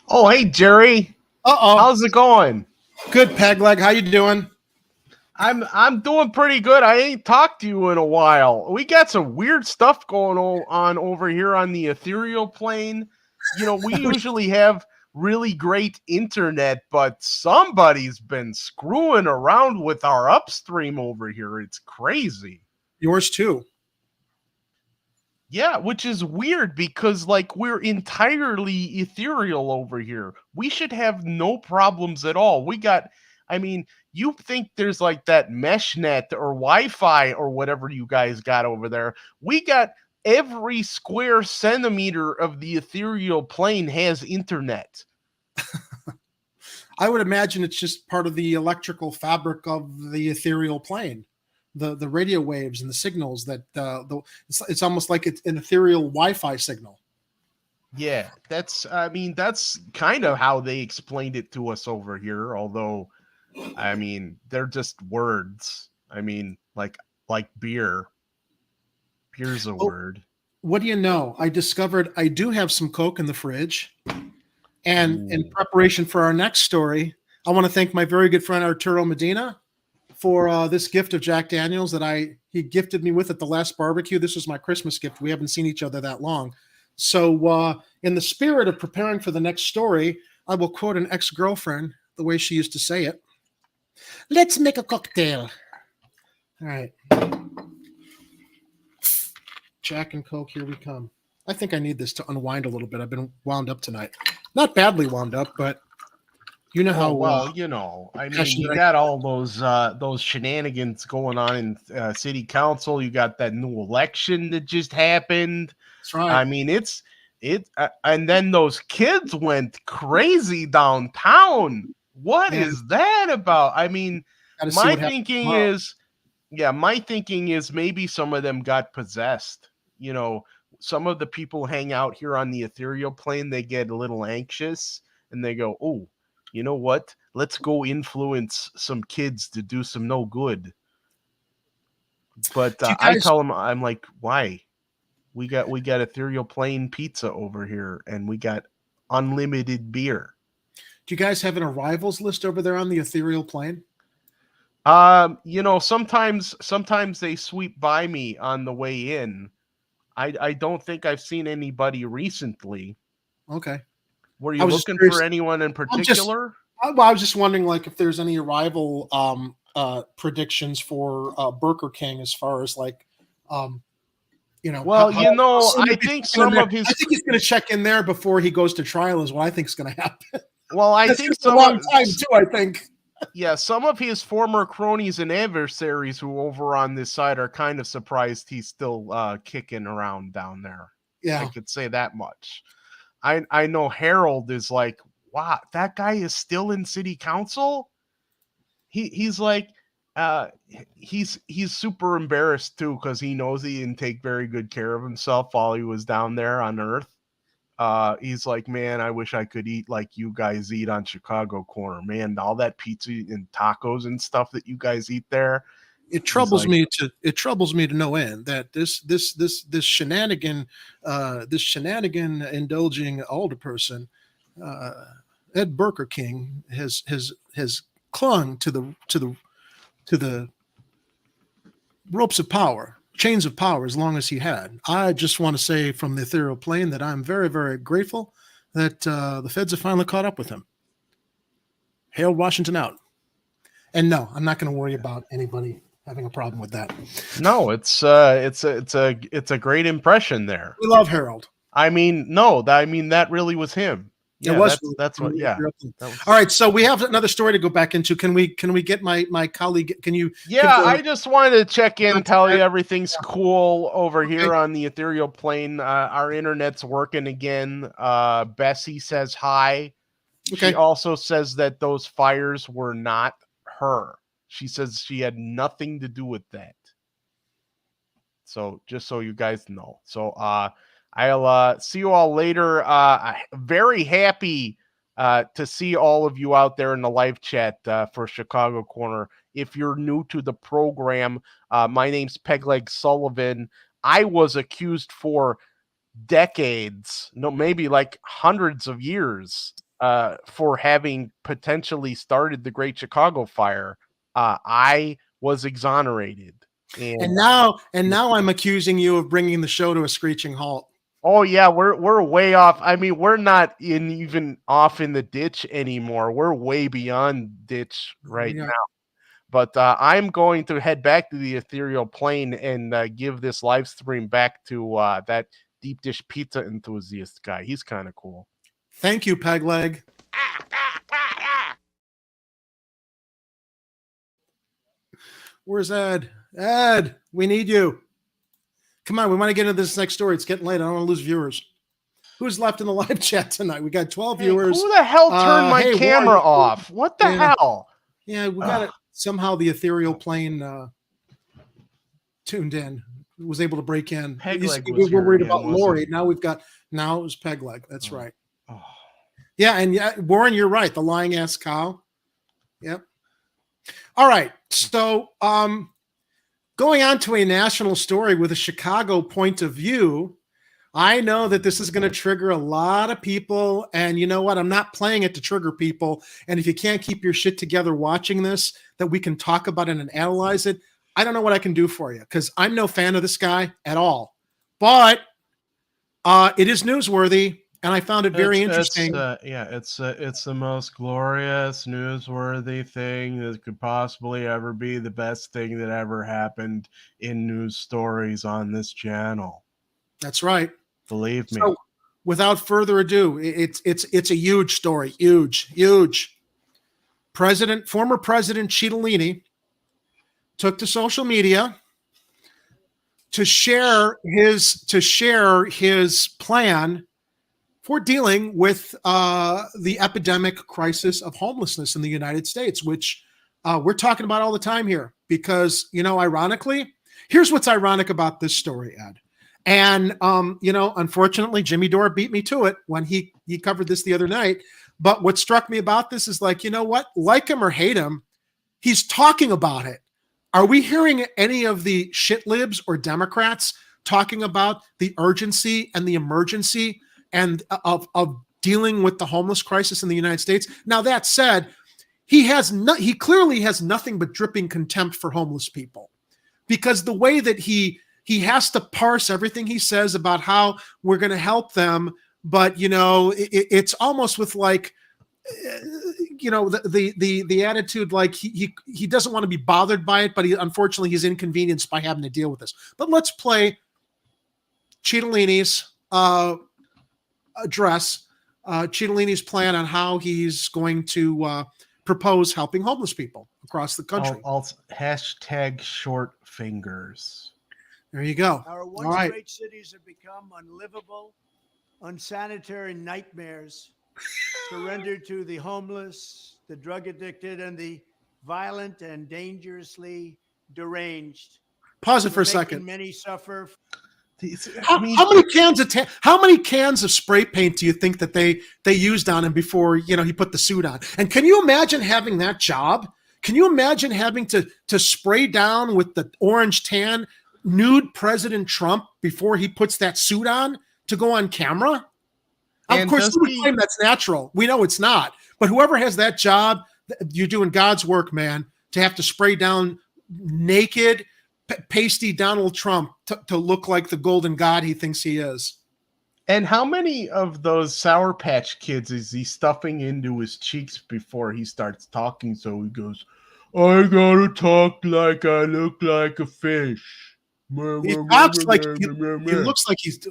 Oh, hey, Jerry. Uh-oh. How's it going? Good, Pegleg. How you doing? I'm doing pretty good. I ain't talked to you in a while. We got some weird stuff going on over here on the ethereal plane. You know, we usually have really great internet, but somebody's been screwing around with our upstream over here. It's crazy. Yours too. Yeah, which is weird because like we're entirely ethereal over here. We should have no problems at all. I mean, you think there's like that mesh net or Wi-Fi or whatever you guys got over there. We got every square centimeter of the ethereal plane has internet. I would imagine it's just part of the electrical fabric of the ethereal plane. The radio waves and the signals that it's almost like it's an ethereal Wi-Fi signal. Yeah, that's kind of how they explained it to us over here, although I mean, they're just words. I mean, like beer. Beer's a word. What do you know? I discovered I do have some Coke in the fridge. And in preparation for our next story, I want to thank my very good friend Arturo Medina for this gift of Jack Daniels that he gifted me with at the last barbecue. This was my Christmas gift. We haven't seen each other that long. So in the spirit of preparing for the next story, I will quote an ex-girlfriend the way she used to say it. Let's make a cocktail. All right. Jack and Coke, here we come. I think I need this to unwind a little bit. I've been wound up tonight. Not badly wound up, but you know how well, you know, I mean, you got all those shenanigans going on in city council. You got that new election that just happened. That's right. I mean, and then those kids went crazy downtown. What is that about? I mean, my thinking is maybe some of them got possessed. You know, some of the people hang out here on the ethereal plane. They get a little anxious and they go, oh, you know what? Let's go influence some kids to do some no good. But I tell them, I'm like, why? We got ethereal plane pizza over here and we got unlimited beer. Do you guys have an arrivals list over there on the ethereal plane? You know, sometimes they sweep by me on the way in. I don't think I've seen anybody recently. Okay. Were you looking for anyone in particular? I was just wondering, like, if there's any arrival predictions for Burger King as far as like, you know. Well, I think some of his. I think he's going to check in there before he goes to trial. Is what I think is going to happen. Well, I think it's a long time too. I think. Yeah, some of his former cronies and adversaries who over on this side are kind of surprised he's still kicking around down there. Yeah, I could say that much. I know Harold is like, wow, that guy is still in city council. He's like, he's super embarrassed too because he knows he didn't take very good care of himself while he was down there on Earth. He's like, man, I wish I could eat like you guys eat on Chicago Corner, man. All that pizza and tacos and stuff that you guys eat there. It troubles me to no end that this shenanigan indulging alderperson, Ed Burger King has clung to the ropes of power. Chains of power as long as he had. I just want to say from the ethereal plane that I'm very, very grateful that the feds have finally caught up with him. Hail Washington out. And no, I'm not going to worry about anybody having a problem with that. No, it's a great impression there. We love Harold. I mean, that really was him. Yeah, it was. That's what. Yeah. All right, so we have another story to go back into. Can we get my colleague? Can you? Yeah, I just wanted to check in, tell you everything's cool over here on the ethereal plane. Our internet's working again. Bessie says hi. Okay. She also says that those fires were not her. She says she had nothing to do with that. So just so you guys know. So I'll see you all later. Very happy to see all of you out there in the live chat for Chicago Corner. If you're new to the program, my name's Pegleg Sullivan. I was accused for decades, no, maybe like hundreds of years, for having potentially started the Great Chicago Fire. I was exonerated. And now I'm accusing you of bringing the show to a screeching halt. Oh yeah, we're way off. I mean, we're not even off in the ditch anymore. We're way beyond ditch right now. But I'm going to head back to the ethereal plane and give this live stream back to that deep dish pizza enthusiast guy. He's kind of cool. Thank you, Pegleg. Where's Ed? Ed, we need you. Come on, we want to get into this next story. It's getting late. I don't want to lose viewers. Who's left in the live chat tonight? We got 12 viewers. Who the hell turned my camera off? What the hell? Yeah, we got it. Somehow the ethereal plane tuned in, was able to break in. We were worried about Lori. Now it was Pegleg. That's right. Oh. Yeah, and Warren, you're right. The lying ass cow. Yep. All right. So going on to a national story with a Chicago point of view, I know that this is going to trigger a lot of people. And you know what? I'm not playing it to trigger people. And if you can't keep your shit together watching this, that we can talk about it and analyze it, I don't know what I can do for you, because I'm no fan of this guy at all. But it is newsworthy, and I found it very interesting. It's the most glorious, newsworthy thing that could possibly ever be, the best thing that ever happened in news stories on this channel. That's right. Believe me. So, without further ado, it's a huge story. Huge. Former President Cittadini took to social media to share his plan for dealing with the epidemic crisis of homelessness in the United States, which we're talking about all the time here. Because, ironically, here's what's ironic about this story, Ed. And, unfortunately, Jimmy Dore beat me to it when he covered this the other night. But what struck me about this is like, you know what? Like him or hate him, he's talking about it. Are we hearing any of the shit libs or Democrats talking about the urgency and the emergency and of dealing with the homeless crisis in the United States? Now, that said, he clearly has nothing but dripping contempt for homeless people, because the way that he has to parse everything he says about how we're going to help them, but it's almost with like, the attitude like he doesn't want to be bothered by it, but unfortunately he's inconvenienced by having to deal with this. But let's play Cittadini's address, Cittadini's plan on how he's going to propose helping homeless people across the country. Hashtag short fingers. There you go. Our All once right. great cities have become unlivable, unsanitary nightmares, surrendered to the homeless, the drug addicted, and the violent and dangerously deranged. Pause it for a We're making second. Many suffer. How many cans of spray paint do you think that they used on him before he put the suit on? And can you imagine having that job? Can you imagine having to spray down with the orange tan nude President Trump before he puts that suit on to go on camera? Of course, you would claim that's natural. We know it's not. But whoever has that job, you're doing God's work, man, to have to spray down naked, pasty Donald Trump to look like the golden god he thinks he is. And how many of those Sour Patch Kids is he stuffing into his cheeks before he starts talking? So he goes, I gotta talk like I look like a fish. He talks like he looks like he's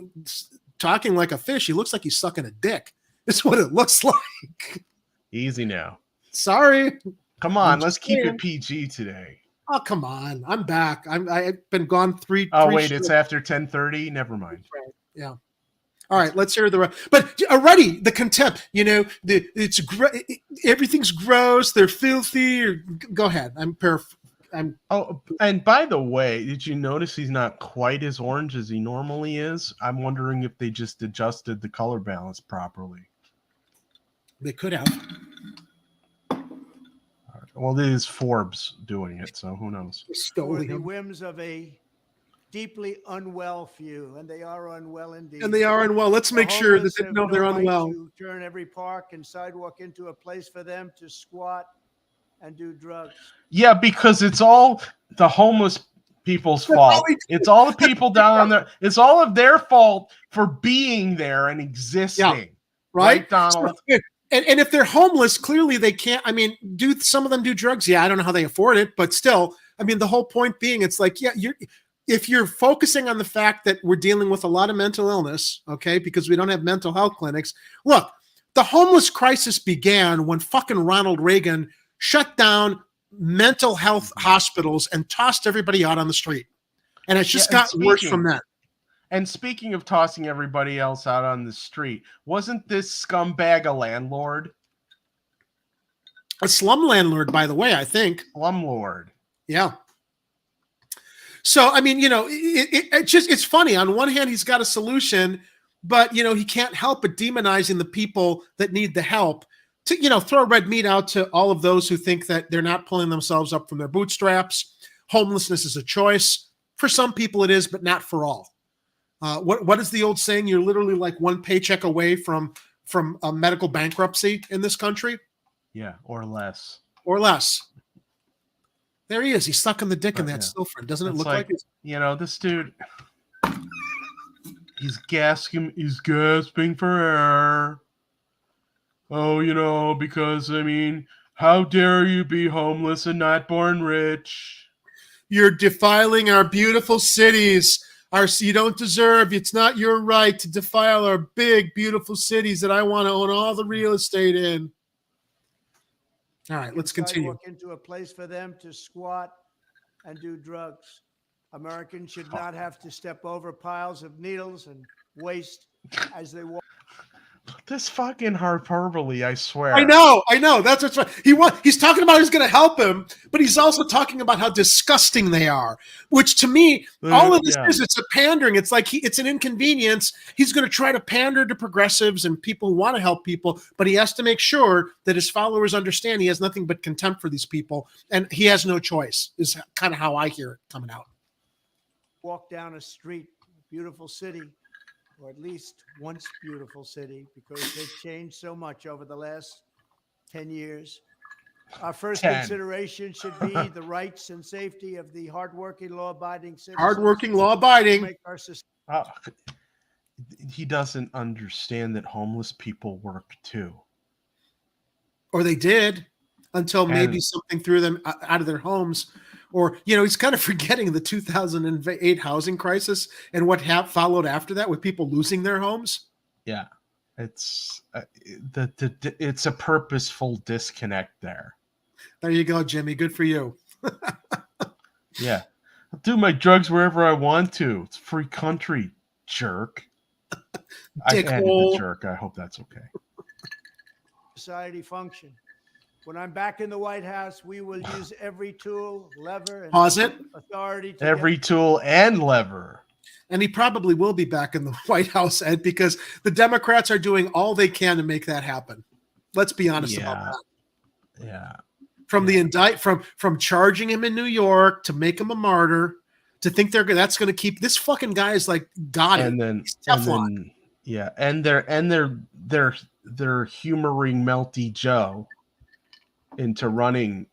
talking like a fish. He looks like he's sucking a dick. That's what it looks like. Easy now. Sorry. Come on, let's keep it PG today. Oh, come on. I'm back. I've been gone three. Oh, three wait, shifts. it's after 10:30? Never mind. Yeah. All right, let's hear the rest. But already the contempt, everything's gross. They're filthy. Go ahead. Oh, and by the way, did you notice he's not quite as orange as he normally is? I'm wondering if they just adjusted the color balance properly. They could have. Well, it is Forbes doing it, so who knows? For the whims of a deeply unwell few, and they are unwell indeed. And they are unwell. Let's make sure that they know they're unwell. To turn every park and sidewalk into a place for them to squat and do drugs. Yeah, because it's all the homeless people's fault. It's all the people down on there. It's all of their fault for being there and existing. Yeah, right, Donald? So, and if they're homeless, clearly they can't. I mean, do some of them do drugs? Yeah, I don't know how they afford it, but still, I mean, the whole point being, it's like, yeah, if you're focusing on the fact that we're dealing with a lot of mental illness, okay, because we don't have mental health clinics. Look, the homeless crisis began when fucking Ronald Reagan shut down mental health hospitals and tossed everybody out on the street. And it's just got worse from that. And speaking of tossing everybody else out on the street, wasn't this scumbag a landlord? A slum landlord, by the way, I think. Slumlord. Yeah. So, I mean, it's funny. On one hand, he's got a solution, but, he can't help but demonizing the people that need the help to, throw red meat out to all of those who think that they're not pulling themselves up from their bootstraps. Homelessness is a choice. For some people it is, but not for all. What is the old saying? You're literally like one paycheck away from a medical bankruptcy in this country. Yeah, or less. Or less. There he is. He's sucking the dick in that still frame. Doesn't it look like it's... this dude, he's gasping for air. Oh, because, I mean, how dare you be homeless and not born rich? You're defiling our beautiful cities. You don't deserve, it's not your right to defile our big, beautiful cities that I want to own all the real estate in. All right, let's continue. Sidewalk into a place for them to squat and do drugs. Americans should not have to step over piles of needles and waste as they walk. This fucking hyperbole, I swear. I know. That's what's right. He's talking about he's going to help him, but he's also talking about how disgusting they are. Which to me, all of this it's a pandering. It's like it's an inconvenience. He's going to try to pander to progressives and people who want to help people, but he has to make sure that his followers understand he has nothing but contempt for these people, and he has no choice. Is kind of how I hear it coming out. Walk down a street, beautiful city. Or at least once beautiful city, because they've changed so much over the last 10 years. Our first consideration should be the rights and safety of the hardworking, law-abiding citizens. Hardworking, law-abiding. He doesn't understand that homeless people work too. Or they did, until maybe something threw them out of their homes. Or, he's kind of forgetting the 2008 housing crisis and what followed after that with people losing their homes. Yeah, it's it's a purposeful disconnect there. There you go, Jimmy. Good for you. Yeah, I'll do my drugs wherever I want to. It's a free country, jerk. I added the jerk. I hope that's okay. Society function. When I'm back in the White House, we will use every tool, lever, and authority. Every tool and lever. And he probably will be back in the White House, Ed, because the Democrats are doing all they can to make that happen. Let's be honest about that. Yeah. From charging him in New York to make him a martyr, to think that's going to keep this fucking guy is like God. And then they're humoring Melty Joe into running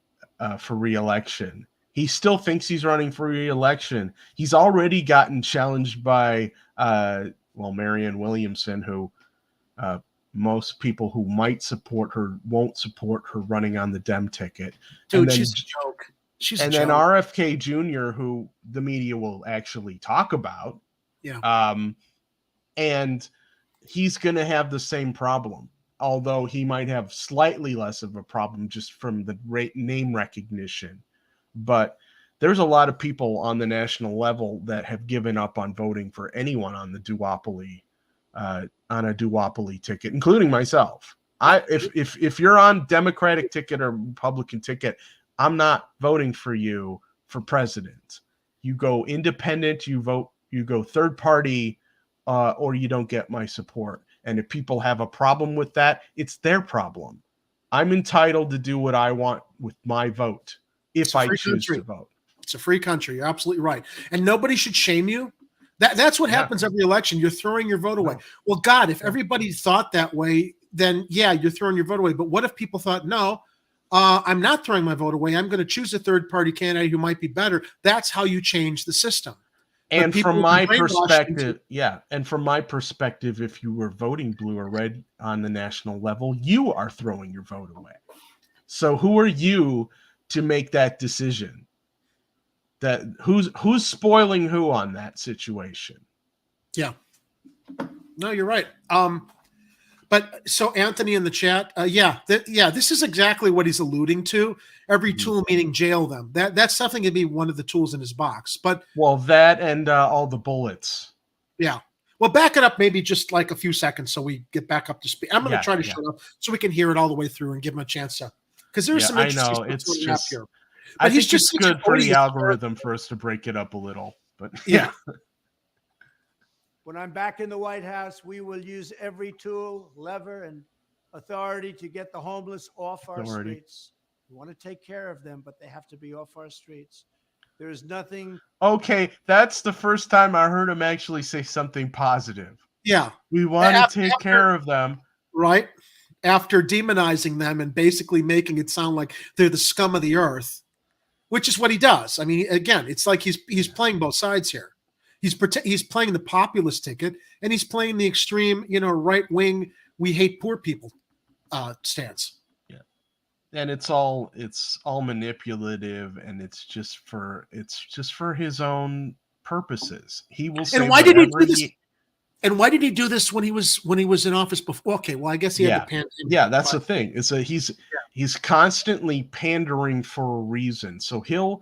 for re-election. He still thinks he's running for re-election. He's already gotten challenged by Marianne Williamson, who most people who might support her won't support her running on the Dem ticket. Dude, she's a joke. Then RFK Jr., who the media will actually talk about. Yeah. And he's going to have the same problem. Although he might have slightly less of a problem just from the name recognition. But there's a lot of people on the national level that have given up on voting for anyone on the duopoly, on a duopoly ticket, including myself. If you're on Democratic ticket or Republican ticket, I'm not voting for you for president. You go independent, you go third party, or you don't get my support. And if people have a problem with that, it's their problem. I'm entitled to do what I want with my vote if I choose to vote. It's a free country. You're absolutely right. And nobody should shame you. That's what happens every election. You're throwing your vote away. Well, God, if everybody thought that way, then yeah, you're throwing your vote away. But what if people thought, no, I'm not throwing my vote away. I'm going to choose a third-party candidate who might be better. That's how you change the system. And from my perspective, if you were voting blue or red on the national level, you are throwing your vote away. So who are you to make that decision? That who's spoiling who on that situation? Yeah. No, you're right. But so Anthony in the chat, this is exactly what he's alluding to. Every tool meaning jail them. That's something to be one of the tools in his box. But that and all the bullets. Yeah. Well, back it up maybe just like a few seconds so we get back up to speed. I'm going to try to shut up so we can hear it all the way through and give him a chance to, because there's some interesting stuff going up here. I think it's good for the algorithm for us to break it up a little. But yeah. When I'm back in the White House, we will use every tool, lever, and authority to get the homeless off our streets. We want to take care of them, but they have to be off our streets. There is nothing. Okay, that's the first time I heard him actually say something positive. Yeah. We want to take care of them. Right? After demonizing them and basically making it sound like they're the scum of the earth, which is what he does. I mean, again, it's like he's playing both sides here. He's playing the populist ticket, and he's playing the extreme, right wing, we hate poor people stance. Yeah, and it's all manipulative, and it's just for his own purposes. He will say. And why did he do this? And why did he do this when he was in office before? Okay, well, I guess he had the pandemic. Yeah, that's the thing. It's he's constantly pandering for a reason. So he'll.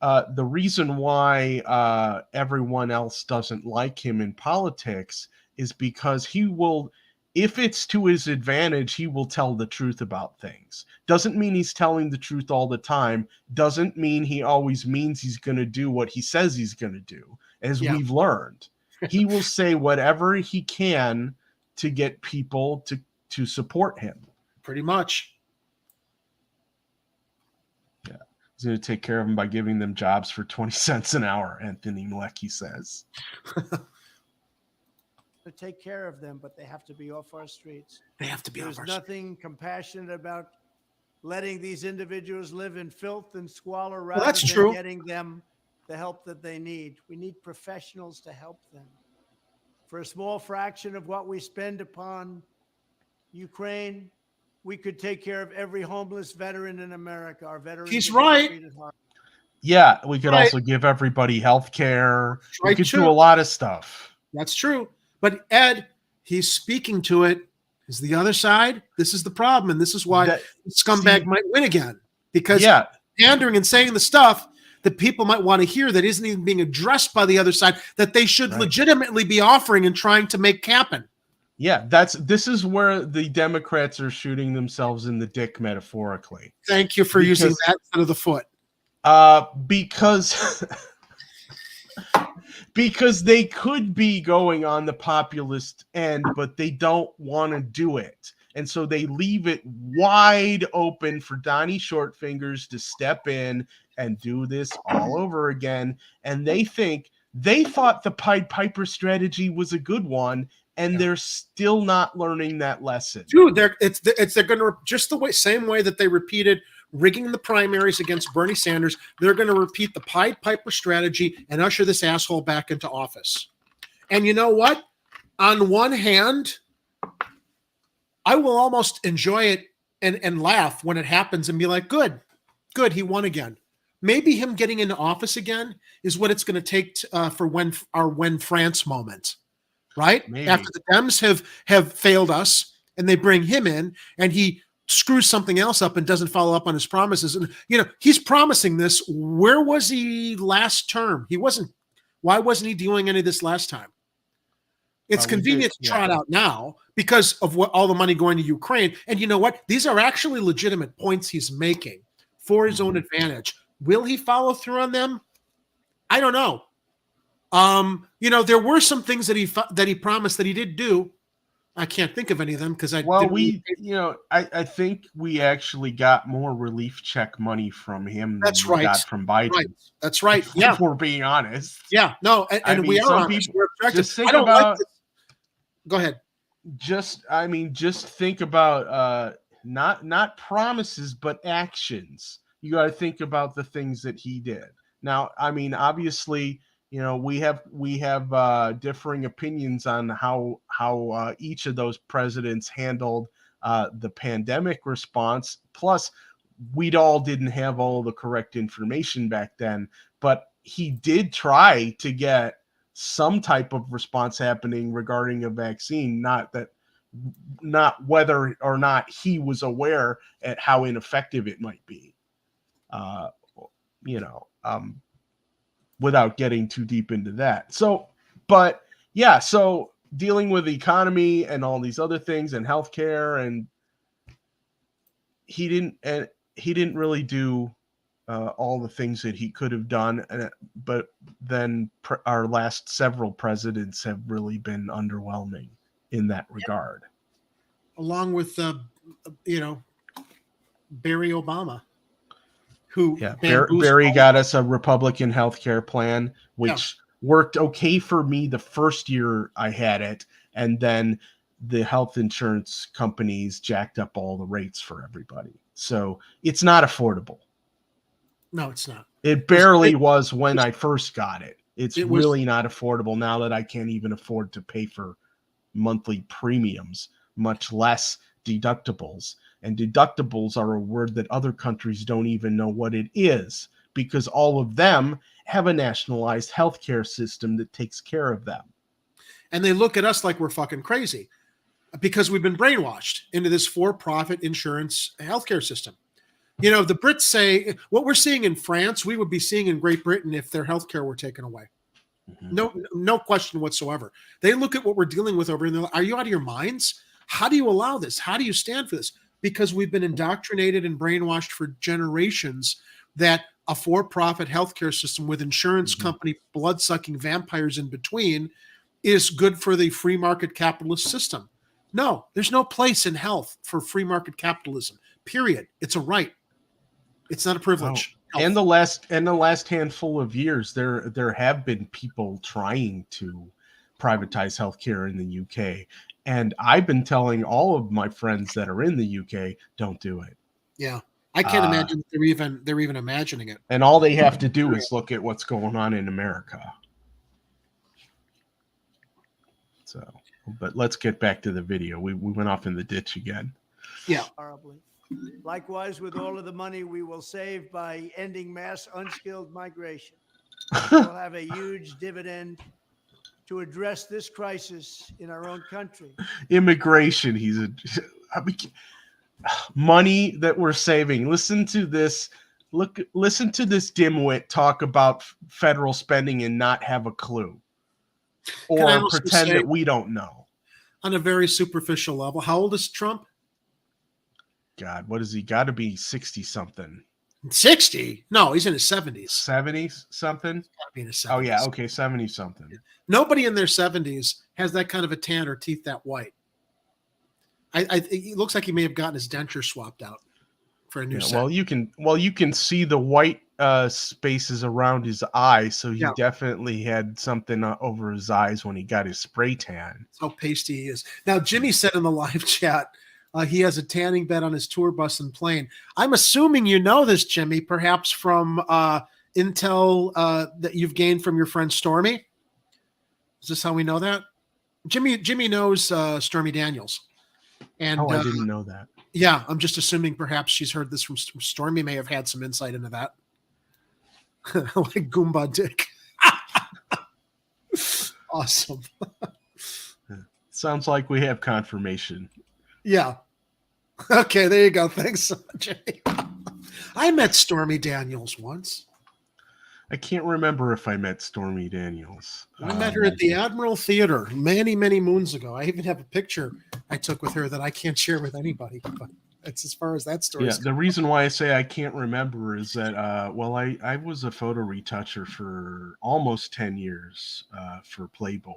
The reason why everyone else doesn't like him in politics is because he will, if it's to his advantage, he will tell the truth about things. Doesn't mean he's telling the truth all the time. Doesn't mean he always means he's going to do what he says he's going to do, as we've learned. He will say whatever he can to get people to support him. Pretty much. He's going to take care of them by giving them jobs for 20 cents an hour, Anthony Malecki says. To take care of them, but they have to be off our streets. They have to be off our streets. There's nothing compassionate about letting these individuals live in filth and squalor rather than getting them the help that they need. We need professionals to help them. For a small fraction of what we spend upon Ukraine, we could take care of every homeless veteran in America. Our veterans. He's right. Yeah, we could also give everybody health care. We could do a lot of stuff. That's true. But Ed, he's speaking to it. Is the other side? This is the problem. And this is why the scumbag might win again. Because pandering and saying the stuff that people might want to hear that isn't even being addressed by the other side that they should legitimately be offering and trying to make happen. Yeah, this is where the Democrats are shooting themselves in the dick metaphorically. Thank you for using that instead of the foot. Because they could be going on the populist end, but they don't want to do it. And so they leave it wide open for Donnie Shortfingers to step in and do this all over again. And they thought the Pied Piper strategy was a good one. And they're still not learning that lesson. Dude, they're going to just the same way that they repeated rigging the primaries against Bernie Sanders. They're going to repeat the Pied Piper strategy and usher this asshole back into office. And you know what? On one hand, I will almost enjoy it and laugh when it happens and be like, good, he won again. Maybe him getting into office again is what it's going to take for when France moment. Right? Maybe. After the Dems have failed us and they bring him in and he screws something else up and doesn't follow up on his promises. And, he's promising this. Where was he last term? Why wasn't he doing any of this last time? It's convenient to trot out now because of all the money going to Ukraine. And you know what? These are actually legitimate points he's making for his own advantage. Will he follow through on them? I don't know. There were some things that he promised that he did do. I can't think of any of them because I. Well, I think we actually got more relief check money from him than we got from Biden. Right. That's right. Yeah, if we're being honest. Yeah, no, and we are some honest. people We're objective. just think I don't about. like this. Go ahead. Just think about not promises but actions. You got to think about the things that he did. Now, I mean, obviously, we have differing opinions on how each of those presidents handled the pandemic response. Plus, we all didn't have all the correct information back then, but he did try to get some type of response happening regarding a vaccine. Not whether or not he was aware at how ineffective it might be. Without getting too deep into that. So dealing with the economy and all these other things and healthcare, and he didn't really do all the things that he could have done. But then our last several presidents have really been underwhelming in that regard. Along with, Barry Obama. Barry got us a Republican healthcare plan, which worked okay for me the first year I had it, and then the health insurance companies jacked up all the rates for everybody. So it's not affordable. No, it's not. It barely was when I first got it. It's really not affordable now that I can't even afford to pay for monthly premiums, much less deductibles. And deductibles are a word that other countries don't even know what it is, because all of them have a nationalized healthcare system that takes care of them. And they look at us like we're fucking crazy because we've been brainwashed into this for-profit insurance healthcare system. The Brits say what we're seeing in France, we would be seeing in Great Britain if their healthcare were taken away. Mm-hmm. No question whatsoever. They look at what we're dealing with over there. Are you out of your minds? How do you allow this? How do you stand for this? Because we've been indoctrinated and brainwashed for generations that a for-profit healthcare system with insurance company blood-sucking vampires in between is good for the free market capitalist system. No, there's no place in health for free market capitalism. Period. It's a right. It's not a privilege. Oh. And the last handful of years, there have been people trying to privatize healthcare in the UK. And I've been telling all of my friends that are in the UK, don't do it. Yeah. I can't imagine they're even imagining it. And all they have to do is look at what's going on in America. So, but let's get back to the video. We went off in the ditch again. Yeah. Horribly. Likewise, with all of the money we will save by ending mass unskilled migration, we'll have a huge dividend to address this crisis in our own country. Immigration. Money that we're saving. Listen to this dimwit talk about federal spending and not have a clue, or pretend that we don't know. On a very superficial level, how old is Trump? God, what is he? Got to be 60 something. 60? No, he's in his 70s. 70s something? He's gotta be in his 70s. Oh yeah, okay, 70 something. Nobody in their 70s has that kind of a tan or teeth that white. It looks like he may have gotten his denture swapped out for a new set. Well, you can see the white spaces around his eyes, so he definitely had something over his eyes when he got his spray tan. That's how pasty he is. Now, Jimmy said in the live chat he has a tanning bed on his tour bus and plane. I'm assuming you know this, Jimmy, perhaps from intel that you've gained from your friend Stormy. Is this how we know that? Jimmy knows Stormy Daniels. And I didn't know that. Yeah, I'm just assuming perhaps she's heard this from Stormy. May have had some insight into that. Like Goomba Dick. Awesome. Sounds like we have confirmation. Yeah. Okay, there you go. Thanks, Jay. I met Stormy Daniels once. I can't remember if I met Stormy Daniels. I met her at the Admiral Theater many, many moons ago. I even have a picture I took with her that I can't share with anybody, but that's as far as that story is. The reason why I say I can't remember is that, I was a photo retoucher for almost 10 years for Playboy,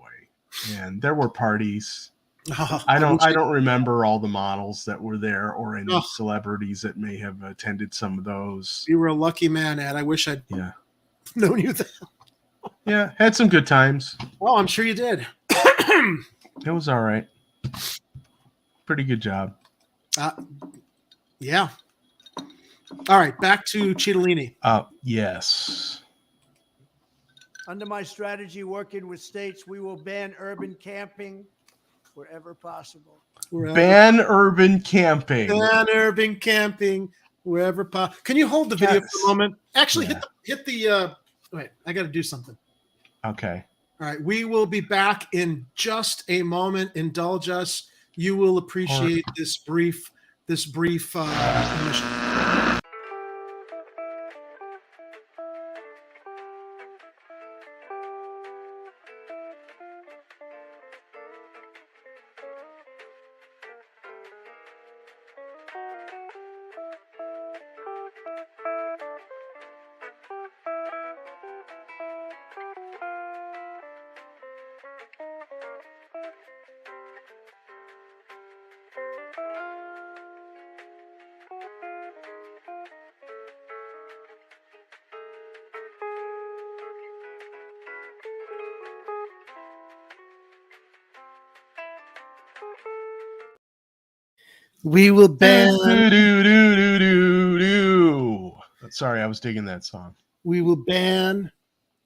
and there were parties, I don't remember all the models that were there or any celebrities that may have attended some of those. You were a lucky man, Ed. I wish I'd known you then. Yeah, had some good times. Oh, I'm sure you did. It was all right. Pretty good job. Yeah. All right, back to Cittadini. Yes. Under my strategy, working with states, we will ban urban camping wherever possible. Ban urban camping. Ban urban camping wherever possible. Can you hold the video for a moment? Actually, hit the. Wait, I got to do something. Okay. All right, we will be back in just a moment. Indulge us. You will appreciate this brief intermission. We will ban. Sorry, I was digging that song. We will ban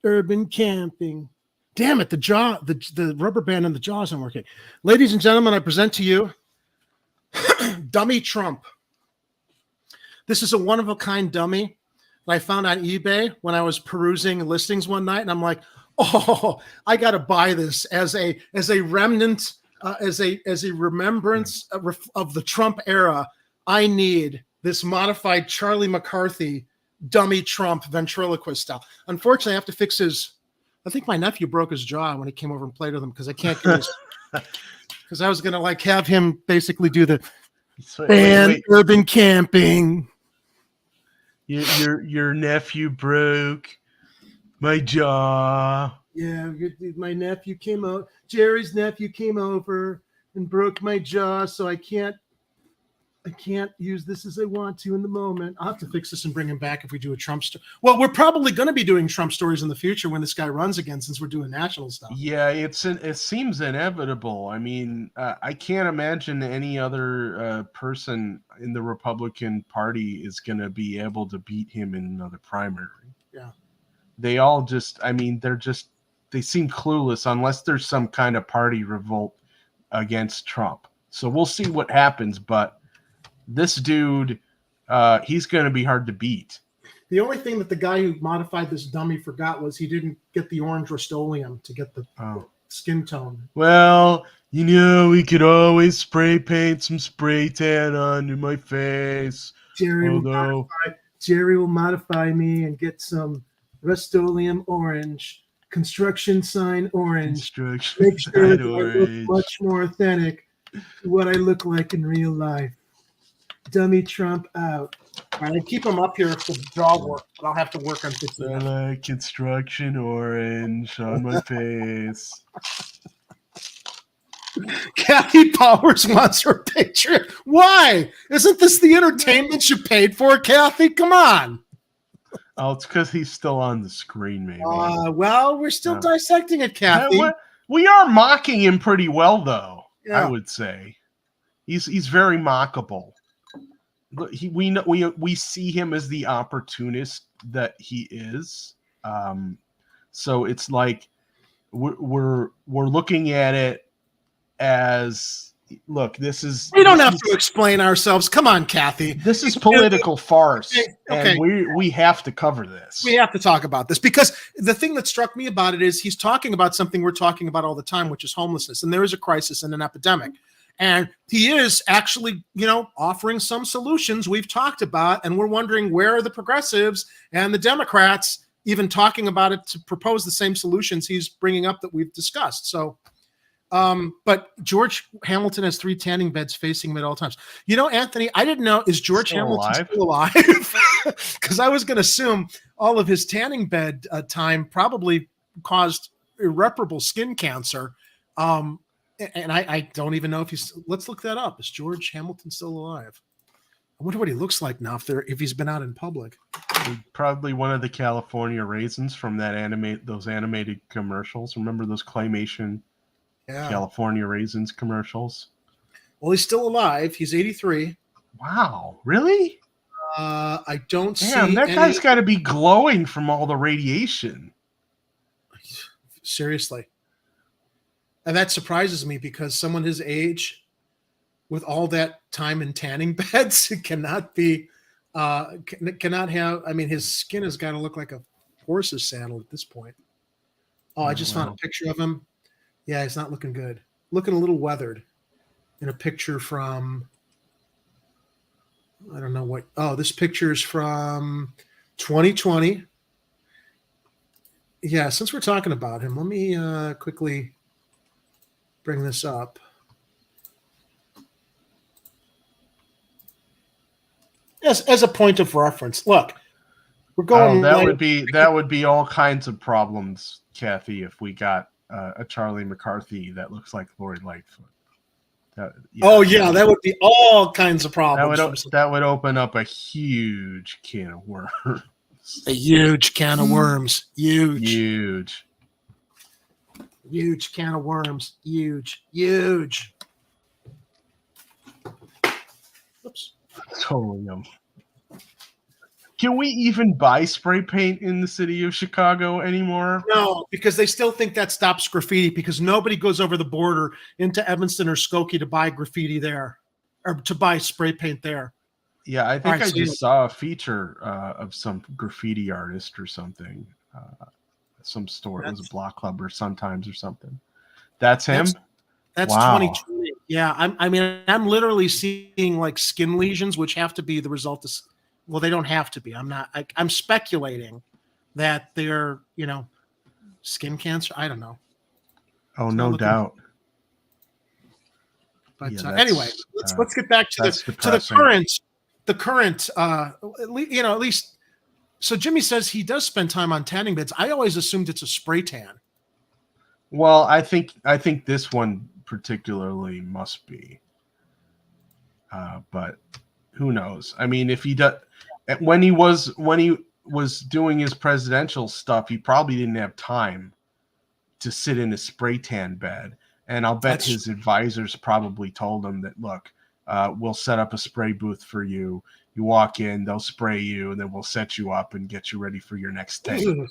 urban camping. Damn it, the rubber band on the jaw isn't working. Ladies and gentlemen, I present to you Dummy Trump. This is a one-of-a-kind dummy that I found on eBay when I was perusing listings one night, and I'm like, oh, I got to buy this as a remnant. As a remembrance of the Trump era, I need this modified Charlie McCarthy dummy Trump ventriloquist style. Unfortunately, I have to fix his. I think my nephew broke his jaw when he came over and played with him because I can't get his. Because I was gonna have him basically do the ban urban camping. Your nephew broke my jaw. Yeah, my nephew came out. Jerry's nephew came over and broke my jaw, so I can't use this as I want to in the moment. I'll have to fix this and bring him back if we do a Trump story. Well, we're probably going to be doing Trump stories in the future when this guy runs again, since we're doing national stuff. Yeah, it seems inevitable. I mean, I can't imagine any other person in the Republican Party is going to be able to beat him in another primary. Yeah. They all just, I mean, they seem clueless unless there's some kind of party revolt against Trump. So we'll see what happens, but this dude, he's going to be hard to beat. The only thing that the guy who modified this dummy forgot was he didn't get the orange Rust-Oleum to get the skin tone. Well, we could always spray paint some spray tan onto my face. Jerry will modify me and get some Rust-Oleum orange. Construction sign orange. Make sure that I look much more authentic to what I look like in real life. Dummy Trump out. All right, I keep him up here for the jaw work, but I'll have to work on fixing that. I like construction orange on my face. Kathy Powers wants her picture. Why? Isn't this the entertainment you paid for, Kathy? Come on. Oh, it's because he's still on the screen, maybe. Well, we're still dissecting it, Kathy. We are mocking him pretty well, though. Yeah. I would say he's very mockable. We see him as the opportunist that he is. So it's like we're looking at it as. Look, this is. We don't have to explain ourselves. Come on, Kathy. This is political farce, and we have to cover this. We have to talk about this because the thing that struck me about it is he's talking about something we're talking about all the time, which is homelessness, and there is a crisis and an epidemic, and he is actually, offering some solutions we've talked about, and we're wondering where are the progressives and the Democrats even talking about it to propose the same solutions he's bringing up that we've discussed. So. But George Hamilton has 3 tanning beds facing him at all times. Anthony, I didn't know, is George Hamilton still alive? Because I was going to assume all of his tanning bed time probably caused irreparable skin cancer. And I don't even know if he's. Let's look that up. Is George Hamilton still alive? I wonder what he looks like now if he's been out in public. Probably one of the California Raisins from those animated commercials. Remember those claymation California Raisins commercials? Well, he's still alive. He's 83. Wow, really? I don't see. Damn, that guy's got to be glowing from all the radiation. Seriously. And that surprises me because someone his age, with all that time in tanning beds, cannot have. I mean, his skin has got to look like a horse's saddle at this point. Oh, I just found a picture of him. Yeah, he's not looking good. Looking a little weathered. In a picture from, I don't know what. Oh, this picture is from 2020. Yeah, since we're talking about him, let me quickly bring this up. As a point of reference, look, we're going. That would be all kinds of problems, Kathy, if we got a Charlie McCarthy that looks like Lori Lightfoot. That would be all kinds of problems. That would open up a huge can of worms. A huge can of worms. Huge can of worms. Huge. Oops. Totally. Can we even buy spray paint in the city of Chicago anymore? No, because they still think that stops graffiti because nobody goes over the border into Evanston or Skokie to buy graffiti there or to buy spray paint there. Yeah, I think I just saw a feature of some graffiti artist or something. Some store. It was a block club or Sometimes or something. That's him? That's 2020. Yeah, I'm literally seeing like skin lesions, which have to be the result of. Well, they don't have to be. I'm speculating that they're, skin cancer. I don't know. Oh, no doubt. But anyway, let's get back to the current. At least. So Jimmy says he does spend time on tanning beds. I always assumed it's a spray tan. Well, I think this one particularly must be. But who knows? I mean, if he does. When he was doing his presidential stuff, he probably didn't have time to sit in a spray tan bed. And I'll bet his advisors probably told him that, look, we'll set up a spray booth for you. You walk in, they'll spray you, and then we'll set you up and get you ready for your next thing.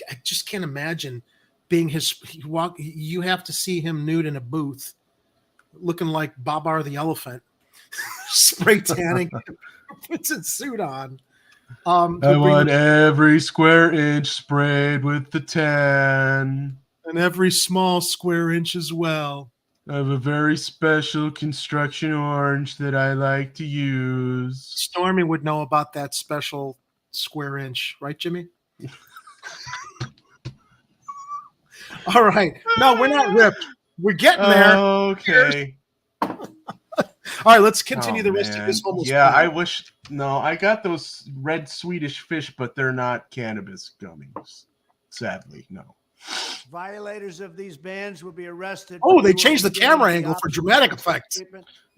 I just can't imagine being you have to see him nude in a booth looking like Babar the elephant, spray tanning. Puts his suit on. I want every square inch sprayed with the tan. And every small square inch as well. I have a very special construction orange that I like to use. Stormy would know about that special square inch, right, Jimmy? All right. No, we're not ripped. We're getting there. Okay. All right, let's continue the rest of this. I wish. No, I got those red Swedish fish, but they're not cannabis gummies. Sadly, no. Violators of these bans will be arrested. Oh, they changed the camera angle for dramatic effect.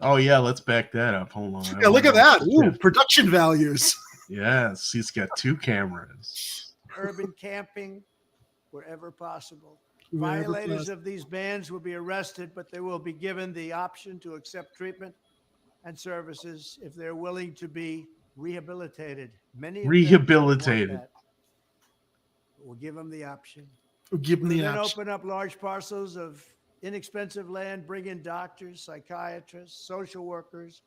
Oh, yeah, let's back that up. Hold on. Yeah, look at that. Ooh, production values. Yes, he's got two cameras. Urban camping, wherever possible. Violators of these bans will be arrested, but they will be given the option to accept treatment and services if they're willing to be rehabilitated. Many rehabilitated. We'll give them the option. We'll give them the then option. Open up large parcels of inexpensive land, bring in doctors, psychiatrists, social workers,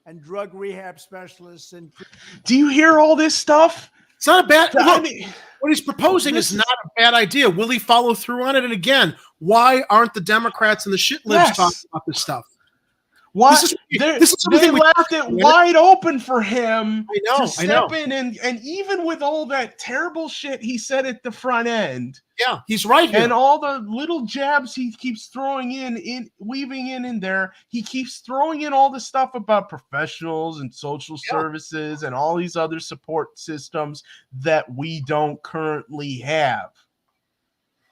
and drug rehab specialists. And do you hear all this stuff? It's not a bad. Look, what he's proposing is not a bad idea. Will he follow through on it? And again, why aren't the Democrats and the shit libs talking about this stuff? Why they left it wide open for him to step in, and even with all that terrible shit he said at the front end, yeah, he's right here. And all the little jabs he keeps throwing weaving in there, he keeps throwing in all the stuff about professionals and social services and all these other support systems that we don't currently have.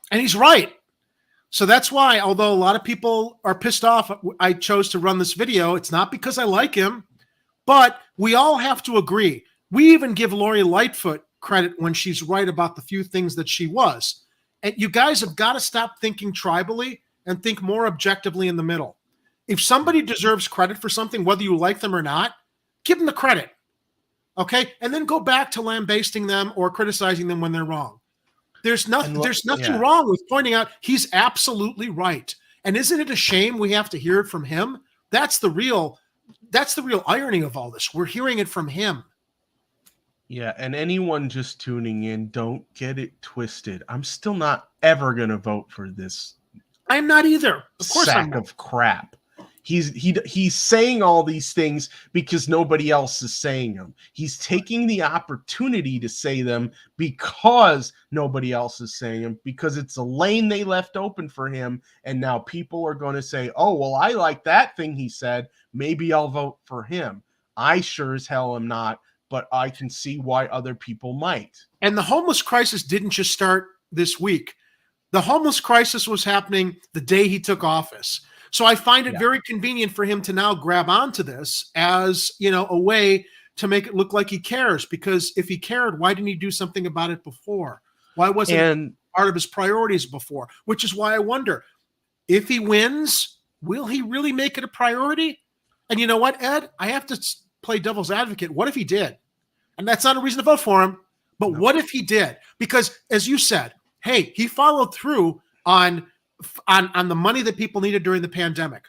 And he's right. So that's why, although a lot of people are pissed off, I chose to run this video. It's not because I like him, but we all have to agree. We even give Lori Lightfoot credit when she's right about the few things that she was. And you guys have got to stop thinking tribally and think more objectively in the middle. If somebody deserves credit for something, whether you like them or not, give them the credit. Okay? And then go back to lambasting them or criticizing them when they're wrong. There's nothing wrong with pointing out he's absolutely right. And isn't it a shame we have to hear it from him? That's the real irony of all this. We're hearing it from him. Yeah, and anyone just tuning in, don't get it twisted. I'm still not ever going to vote for this. I'm not either. Of course I'm sack not. of crap. He's saying all these things because nobody else is saying them. He's taking the opportunity to say them because nobody else is saying them, because it's a lane they left open for him. And now people are going to say, oh, well, I like that thing he said. Maybe I'll vote for him. I sure as hell am not, but I can see why other people might. And the homeless crisis didn't just start this week. The homeless crisis was happening the day he took office. So I find it very convenient for him to now grab onto this as, a way to make it look like he cares. Because if he cared, why didn't he do something about it before? Why wasn't it part of his priorities before? Which is why I wonder, if he wins, will he really make it a priority? And you know what, Ed? I have to play devil's advocate. What if he did? And that's not a reason to vote for him. But what if he did? Because as you said, hey, he followed through on the money that people needed during the pandemic.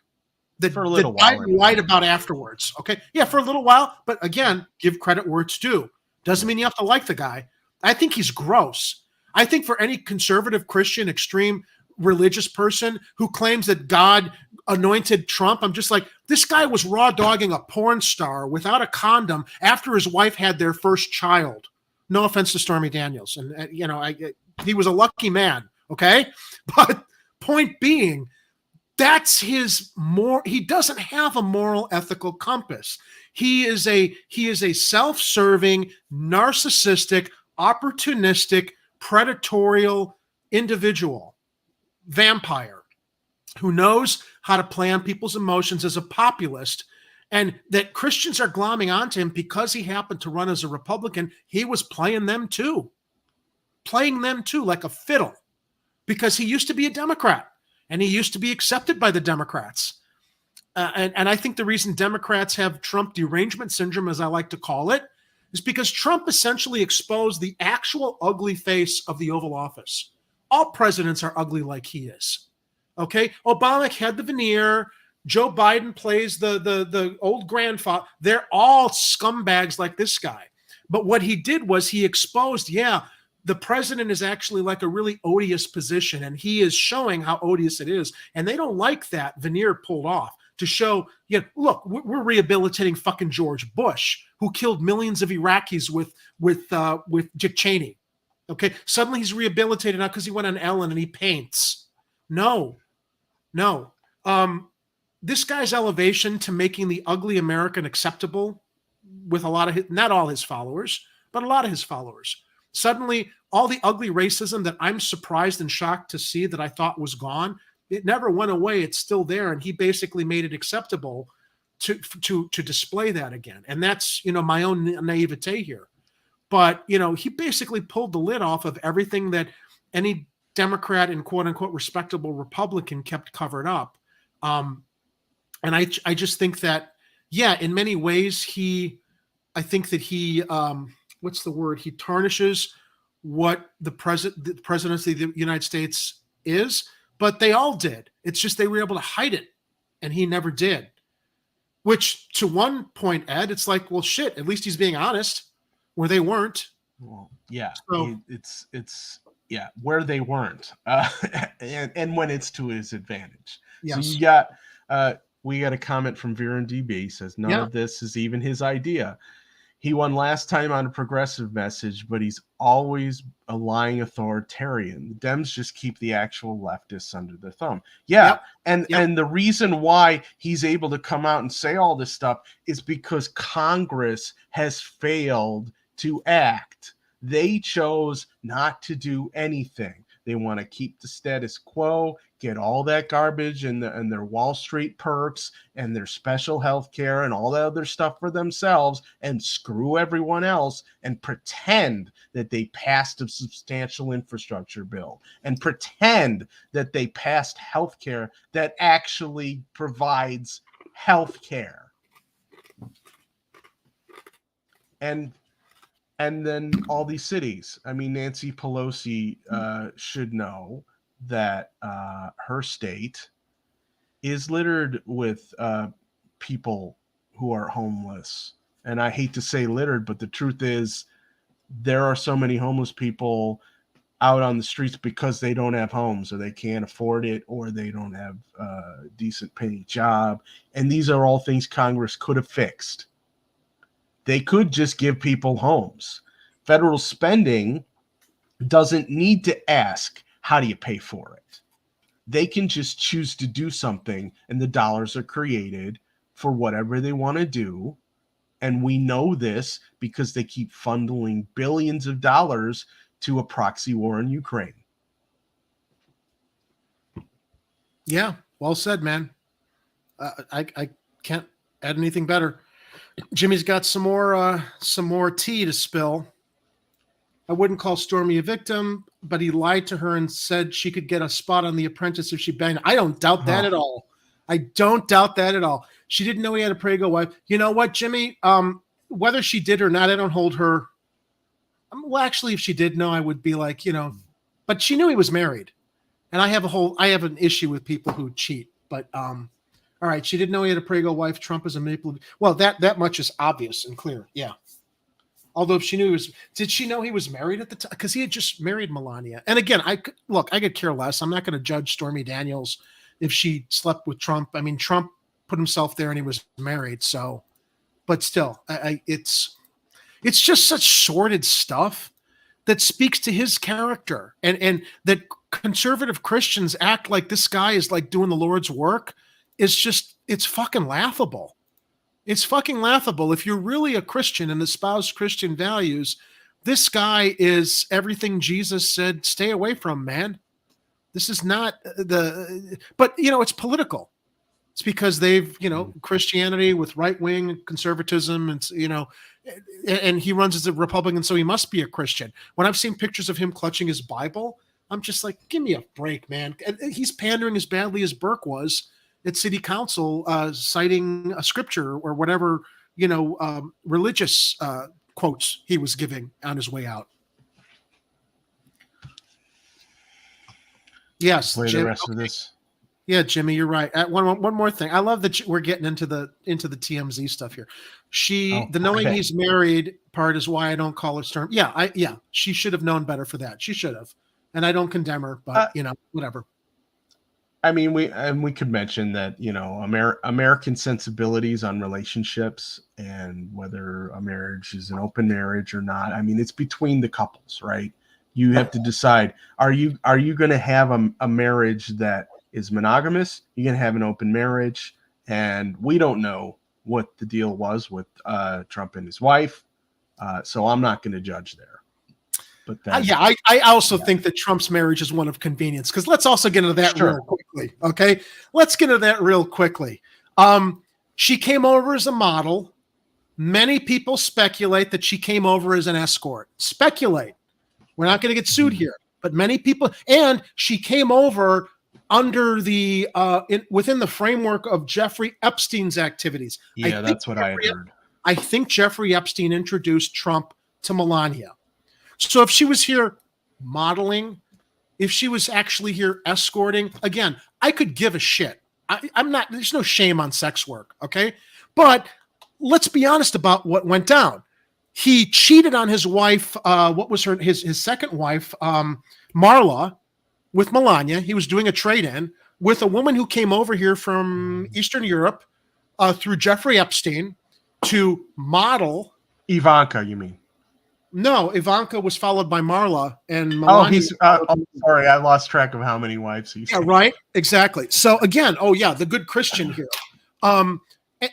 For a little while. Biden lied about afterwards. Okay. Yeah, for a little while. But again, give credit where it's due. Doesn't mean you have to like the guy. I think he's gross. I think for any conservative, Christian, extreme religious person who claims that God anointed Trump, I'm just like, this guy was raw dogging a porn star without a condom after his wife had their first child. No offense to Stormy Daniels. And, he was a lucky man. Okay. But point being, that's he doesn't have a moral ethical compass. He is a self-serving, narcissistic, opportunistic, predatorial individual, vampire, who knows how to play on people's emotions as a populist, and that Christians are glomming onto him because he happened to run as a Republican. He was playing them too like a fiddle, because he used to be a Democrat and he used to be accepted by the Democrats. And I think the reason Democrats have Trump derangement syndrome, as I like to call it, is because Trump essentially exposed the actual ugly face of the Oval Office. All presidents are ugly like he is. Okay. Obama had the veneer. Joe Biden plays the old grandfather. They're all scumbags like this guy. But what he did was he exposed, the president is actually like a really odious position, and he is showing how odious it is. And they don't like that veneer pulled off to show, look, we're rehabilitating fucking George Bush, who killed millions of Iraqis with Dick Cheney. Okay. Suddenly he's rehabilitated now because he went on Ellen and he paints. No. This guy's elevation to making the ugly American acceptable with a lot of not all his followers, but a lot of his followers. Suddenly, all the ugly racism that I'm surprised and shocked to see that I thought was gone, it never went away. It's still there. And he basically made it acceptable to display that again. And that's, my own naivete here. But, he basically pulled the lid off of everything that any Democrat and quote unquote respectable Republican kept covered up. And I just think that, in many ways, I think that he what's the word? He tarnishes what the presidency of the United States is, but they all did. It's just they were able to hide it, and he never did. Which, to one point, Ed, it's like, well, shit, at least he's being honest, where they weren't. Well, yeah, so, it's where they weren't, and when it's to his advantage. Yes. So you got we got a comment from Viren DB. He says none of this is even his idea. He won last time on a progressive message, but he's always a lying authoritarian. The Dems just keep the actual leftists under their thumb. And the reason why he's able to come out and say all this stuff is because Congress has failed to act. They chose not to do anything. They want to keep the status quo, get all that garbage and their Wall Street perks and their special health care and all that other stuff for themselves and screw everyone else and pretend that they passed a substantial infrastructure bill and pretend that they passed health care that actually provides health care. And then all these cities. I mean, Nancy Pelosi should know that her state is littered with people who are homeless. And I hate to say littered, but the truth is there are so many homeless people out on the streets because they don't have homes or they can't afford it or they don't have a decent paying job. And these are all things Congress could have fixed. They could just give people homes. Federal spending doesn't need to ask, how do you pay for it? They can just choose to do something and the dollars are created for whatever they want to do. And we know this because they keep funneling billions of dollars to a proxy war in Ukraine. Yeah, well said, man. I can't add anything better. Jimmy's got some more tea to spill. I wouldn't call Stormy a victim, but he lied to her and said she could get a spot on The Apprentice if she banged. I don't doubt that at all. I don't doubt that at all. She didn't know he had a Prego wife. You know what, Jimmy? Whether she did or not, I don't hold her. Well, actually, if she did know, I would be like, but she knew he was married. And I have an issue with people who cheat. But all right, she didn't know he had a Prego wife. Trump is a manipulative. Well, that much is obvious and clear. Yeah. Although if she knew did she know he was married at the time? Because he had just married Melania. And again, I could care less. I'm not going to judge Stormy Daniels if she slept with Trump. I mean, Trump put himself there and he was married. So, but still, it's just such sordid stuff that speaks to his character and that conservative Christians act like this guy is like doing the Lord's work it's fucking laughable. It's fucking laughable. If you're really a Christian and espouse Christian values, this guy is everything Jesus said, stay away from, man. This is not but it's political. It's because they've, Christianity with right-wing conservatism and, and he runs as a Republican, so he must be a Christian. When I've seen pictures of him clutching his Bible, I'm just like, give me a break, man. And he's pandering as badly as Burke was at city council, citing a scripture or whatever, religious quotes he was giving on his way out. Yes. Play the rest of this. Yeah, Jimmy, you're right. One more thing. I love that we're getting into the TMZ stuff here. The knowing he's married part is why I don't call her Storm. Yeah, she should have known better for that. She should have. And I don't condemn her, but whatever. I mean, we could mention that, American sensibilities on relationships and whether a marriage is an open marriage or not. I mean, it's between the couples, right? You have to decide, are you going to have a marriage that is monogamous? You're going to have an open marriage. And we don't know what the deal was with Trump and his wife. So I'm not going to judge there. But I also think that Trump's marriage is one of convenience, because let's also get into that real quickly. Okay. Let's get into that real quickly. She came over as a model. Many people speculate that she came over as an escort. Speculate. We're not going to get sued here, but many people, and she came over under the within the framework of Jeffrey Epstein's activities. Yeah, that's what I had heard. I think Jeffrey Epstein introduced Trump to Melania. So if she was here modeling, if she was actually here escorting, again, I could give a shit. I'm not, there's no shame on sex work, okay? But let's be honest about what went down. He cheated on his wife, what was his second wife, Marla, with Melania. He was doing a trade-in with a woman who came over here from Eastern Europe through Jeffrey Epstein to model. Ivanka, you mean? No, Ivanka was followed by Marla and Melania. Sorry, I lost track of how many wives he's. Yeah, right. Exactly. So again, the good Christian here.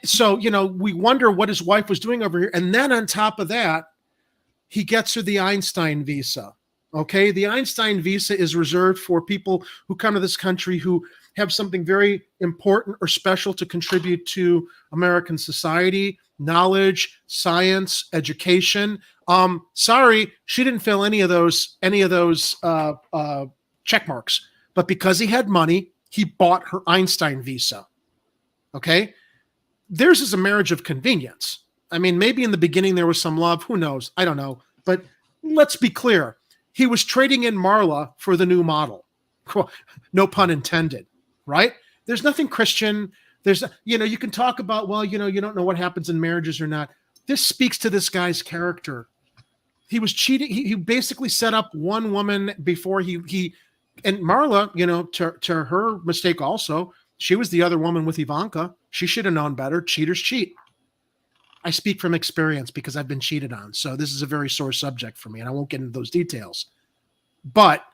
So we wonder what his wife was doing over here, and then on top of that, he gets her the Einstein visa. Okay, the Einstein visa is reserved for people who come to this country who have something very important or special to contribute to American society, knowledge, science, education. Sorry, she didn't fill any of those check marks. But because he had money, he bought her Einstein visa. Okay, theirs is a marriage of convenience. I mean, maybe in the beginning there was some love. Who knows? I don't know. But let's be clear. He was trading in Marla for the new model. No pun intended, right? There's nothing Christian. There's, you can talk about, well, you don't know what happens in marriages or not. This speaks to this guy's character. He was cheating. He basically set up one woman before he and Marla, to her mistake also, she was the other woman with Ivanka. She should have known better. Cheaters cheat. I speak from experience because I've been cheated on. So this is a very sore subject for me, and I won't get into those details. But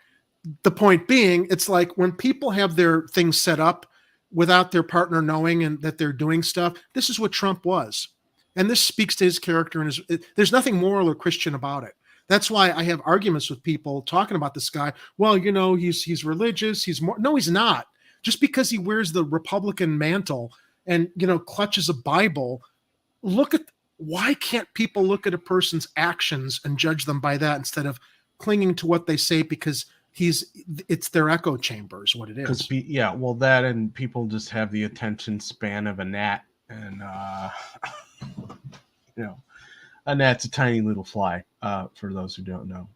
the point being, it's like when people have their things set up without their partner knowing and that they're doing stuff, this is what Trump was. And this speaks to his character. And there's nothing moral or Christian about it. That's why I have arguments with people talking about this guy. Well, he's religious. No, he's not. Just because he wears the Republican mantle and, clutches a Bible, why can't people look at a person's actions and judge them by that instead of clinging to what they say because it's their echo chamber is what it is. That and people just have the attention span of a gnat, and a gnat's a tiny little fly. For those who don't know,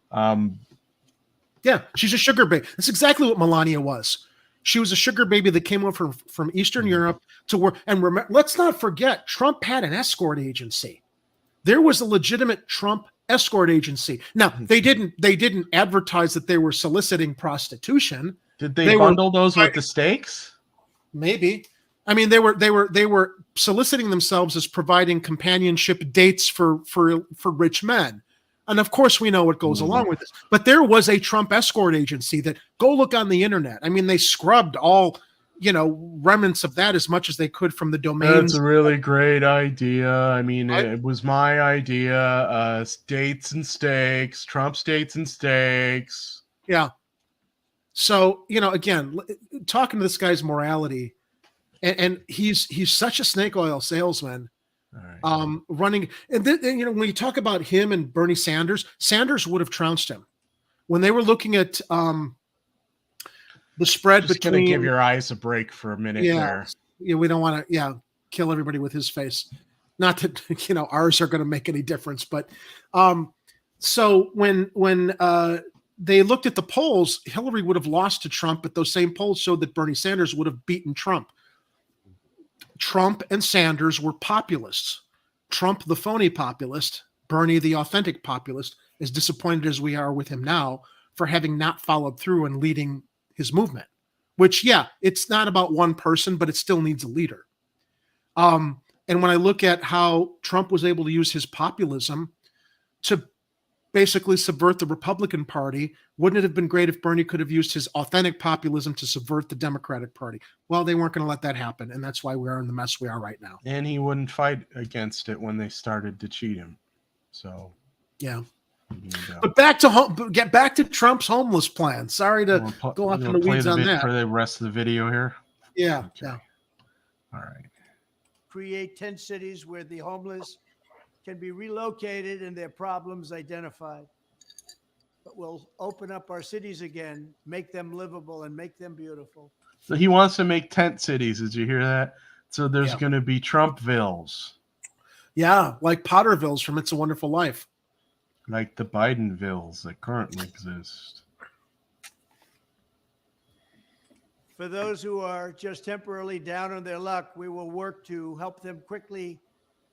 she's a sugar baby. That's exactly what Melania was. She was a sugar baby that came over from Eastern Europe to work. And let's not forget, Trump had an escort agency. There was a legitimate Trump escort agency. Now, they didn't advertise that they were soliciting prostitution. Did they bundle those with the stakes? Maybe. I mean, they were soliciting themselves as providing companionship dates for rich men. And of course, we know what goes along with this. But there was a Trump escort agency that go look on the internet. I mean, they scrubbed all, remnants of that as much as they could from the domains. That's a really great idea. I mean, it was my idea. Dates and stakes, Trump dates and stakes. Yeah. So, again, talking to this guy's morality, and he's such a snake oil salesman. Right. Running, and then when you talk about him and Bernie Sanders would have trounced him when they were looking at the spread Just between. Gonna give your eyes a break for a minute. There. Yeah, we don't want to kill everybody with his face. Not that ours are going to make any difference, but so when they looked at the polls, Hillary would have lost to Trump, but those same polls showed that Bernie Sanders would have beaten Trump. Trump and Sanders were populists. Trump, the phony populist, Bernie, the authentic populist, as disappointed as we are with him now for having not followed through and leading his movement, which, it's not about one person, but it still needs a leader. And when I look at how Trump was able to use his populism to basically subvert the Republican Party, wouldn't it have been great if Bernie could have used his authentic populism to subvert the Democratic Party? Well, they weren't going to let that happen, and that's why we're in the mess we are right now. And he wouldn't fight against it when they started to cheat him. So, But get back to Trump's homeless plan. Sorry to go off in the weeds on that. For the rest of the video here. Yeah, okay. Yeah. All right. Create 10 cities where the homeless can be relocated and their problems identified. But we'll open up our cities again, make them livable and make them beautiful. So he wants to make tent cities. Did you hear that? So there's going to be Trumpvilles. Yeah, like Pottervilles from It's a Wonderful Life. Like the Bidenvilles that currently exist. For those who are just temporarily down on their luck, we will work to help them quickly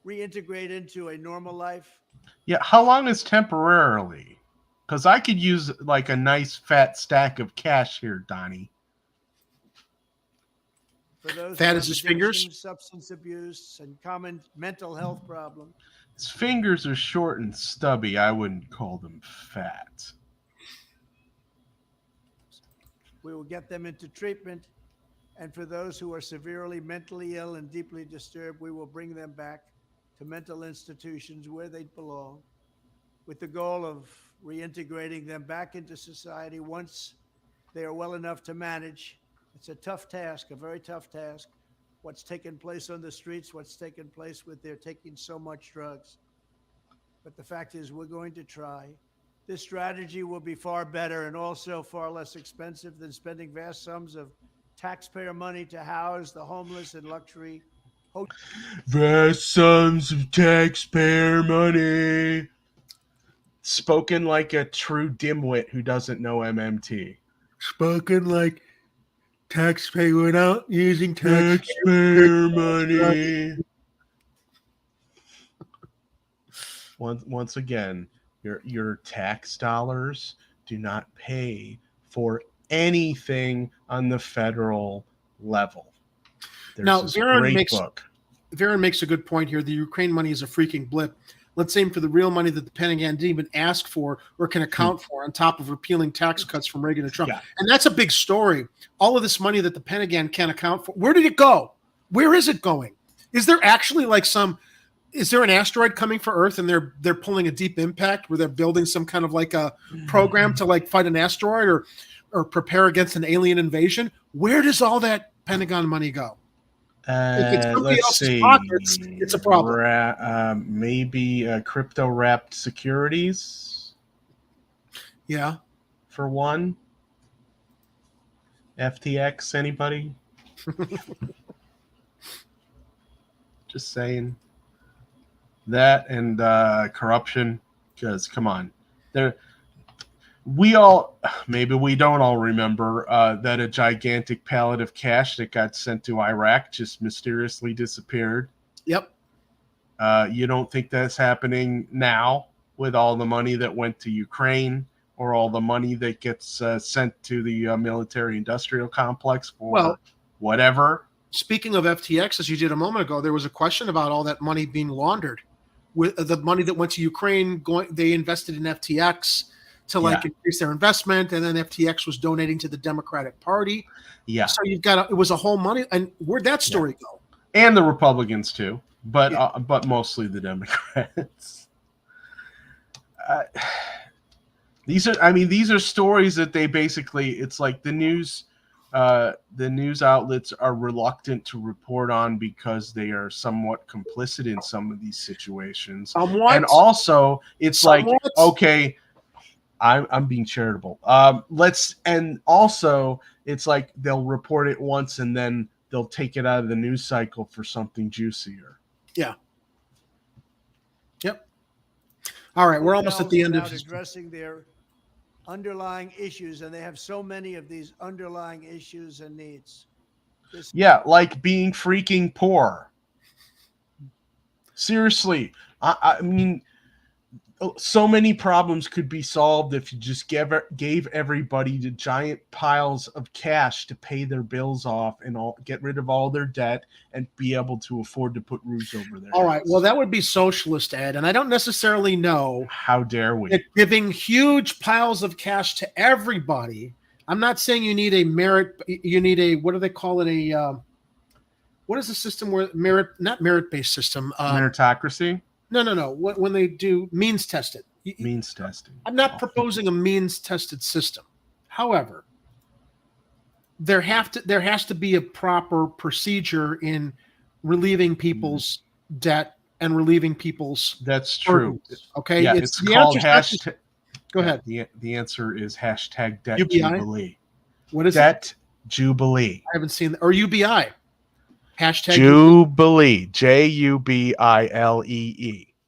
reintegrate into a normal life. Yeah, how long is temporarily? Because I could use like a nice fat stack of cash here, Donnie. For those fat who as have his fingers, substance abuse, and common mental health problems. His fingers are short and stubby. I wouldn't call them fat. We will get them into treatment. And for those who are severely mentally ill and deeply disturbed, we will bring them back to mental institutions where they belong, with the goal of reintegrating them back into society once they are well enough to manage. It's a tough task, a very tough task. What's taken place on the streets, what's taken place with their taking so much drugs. But the fact is, we're going to try. This strategy will be far better and also far less expensive than spending vast sums of taxpayer money to house the homeless in luxury hotels. Vast sums of taxpayer money. Spoken like a true dimwit who doesn't know MMT. Spoken like taxpayer without using Taxpayer money. Once again, your tax dollars do not pay for anything on the federal level. There's Now, this Varen great makes book. A good point here. The Ukraine money is a freaking blip. Let's aim for the real money that the Pentagon didn't even ask for or can account for on top of repealing tax cuts from Reagan and Trump. Yeah. And that's a big story. All of this money that the Pentagon can't account for. Where did it go? Where is it going? Is there actually is there an asteroid coming for Earth and they're pulling a deep impact where they're building some kind of like a program to like fight an asteroid or prepare against an alien invasion? Where does all that Pentagon money go? If it's somebody else's pockets, it's a problem. Maybe crypto wrapped securities. Yeah. For one. FTX, anybody? Just saying. That and corruption, because come on. Maybe we don't all remember that a gigantic pallet of cash that got sent to Iraq just mysteriously disappeared. Yep. You don't think that's happening now with all the money that went to Ukraine or all the money that gets sent to the military-industrial complex for whatever? Speaking of FTX, as you did a moment ago, there was a question about all that money being laundered. With the money that went to Ukraine, they invested in FTX to increase their investment, and then FTX was donating to the Democratic Party. Yeah. So you've got it was a whole money, and where'd that story go? And the Republicans too, but mostly the Democrats. These are stories that they basically, it's like the news outlets are reluctant to report on because they are somewhat complicit in some of these situations. And also it's okay, I'm being charitable. And also it's like they'll report it once and then they'll take it out of the news cycle for something juicier. Yeah. Yep. All right, we're almost at the end of addressing their underlying issues, and they have so many of these underlying issues and needs. Like being freaking poor. Seriously, I mean, so many problems could be solved if you just gave everybody the giant piles of cash to pay their bills off and get rid of all their debt and be able to afford to put roofs over their All right, heads. well, that would be socialist, Ed, and I don't necessarily know. How dare we? That giving huge piles of cash to everybody. I'm not saying you need what do they call it? What is the system where not merit-based system? Meritocracy? No. When they do means tested. Means testing. I'm not proposing a means tested system. However, there has to be a proper procedure in relieving people's debt and relieving people's That's true. burdens, okay? Yeah, it's called hashtag. Go ahead. The answer is hashtag debt UBI? jubilee. What is debt jubilee? I haven't seen that. Or UBI. Hashtag Jubilee. Jubilee.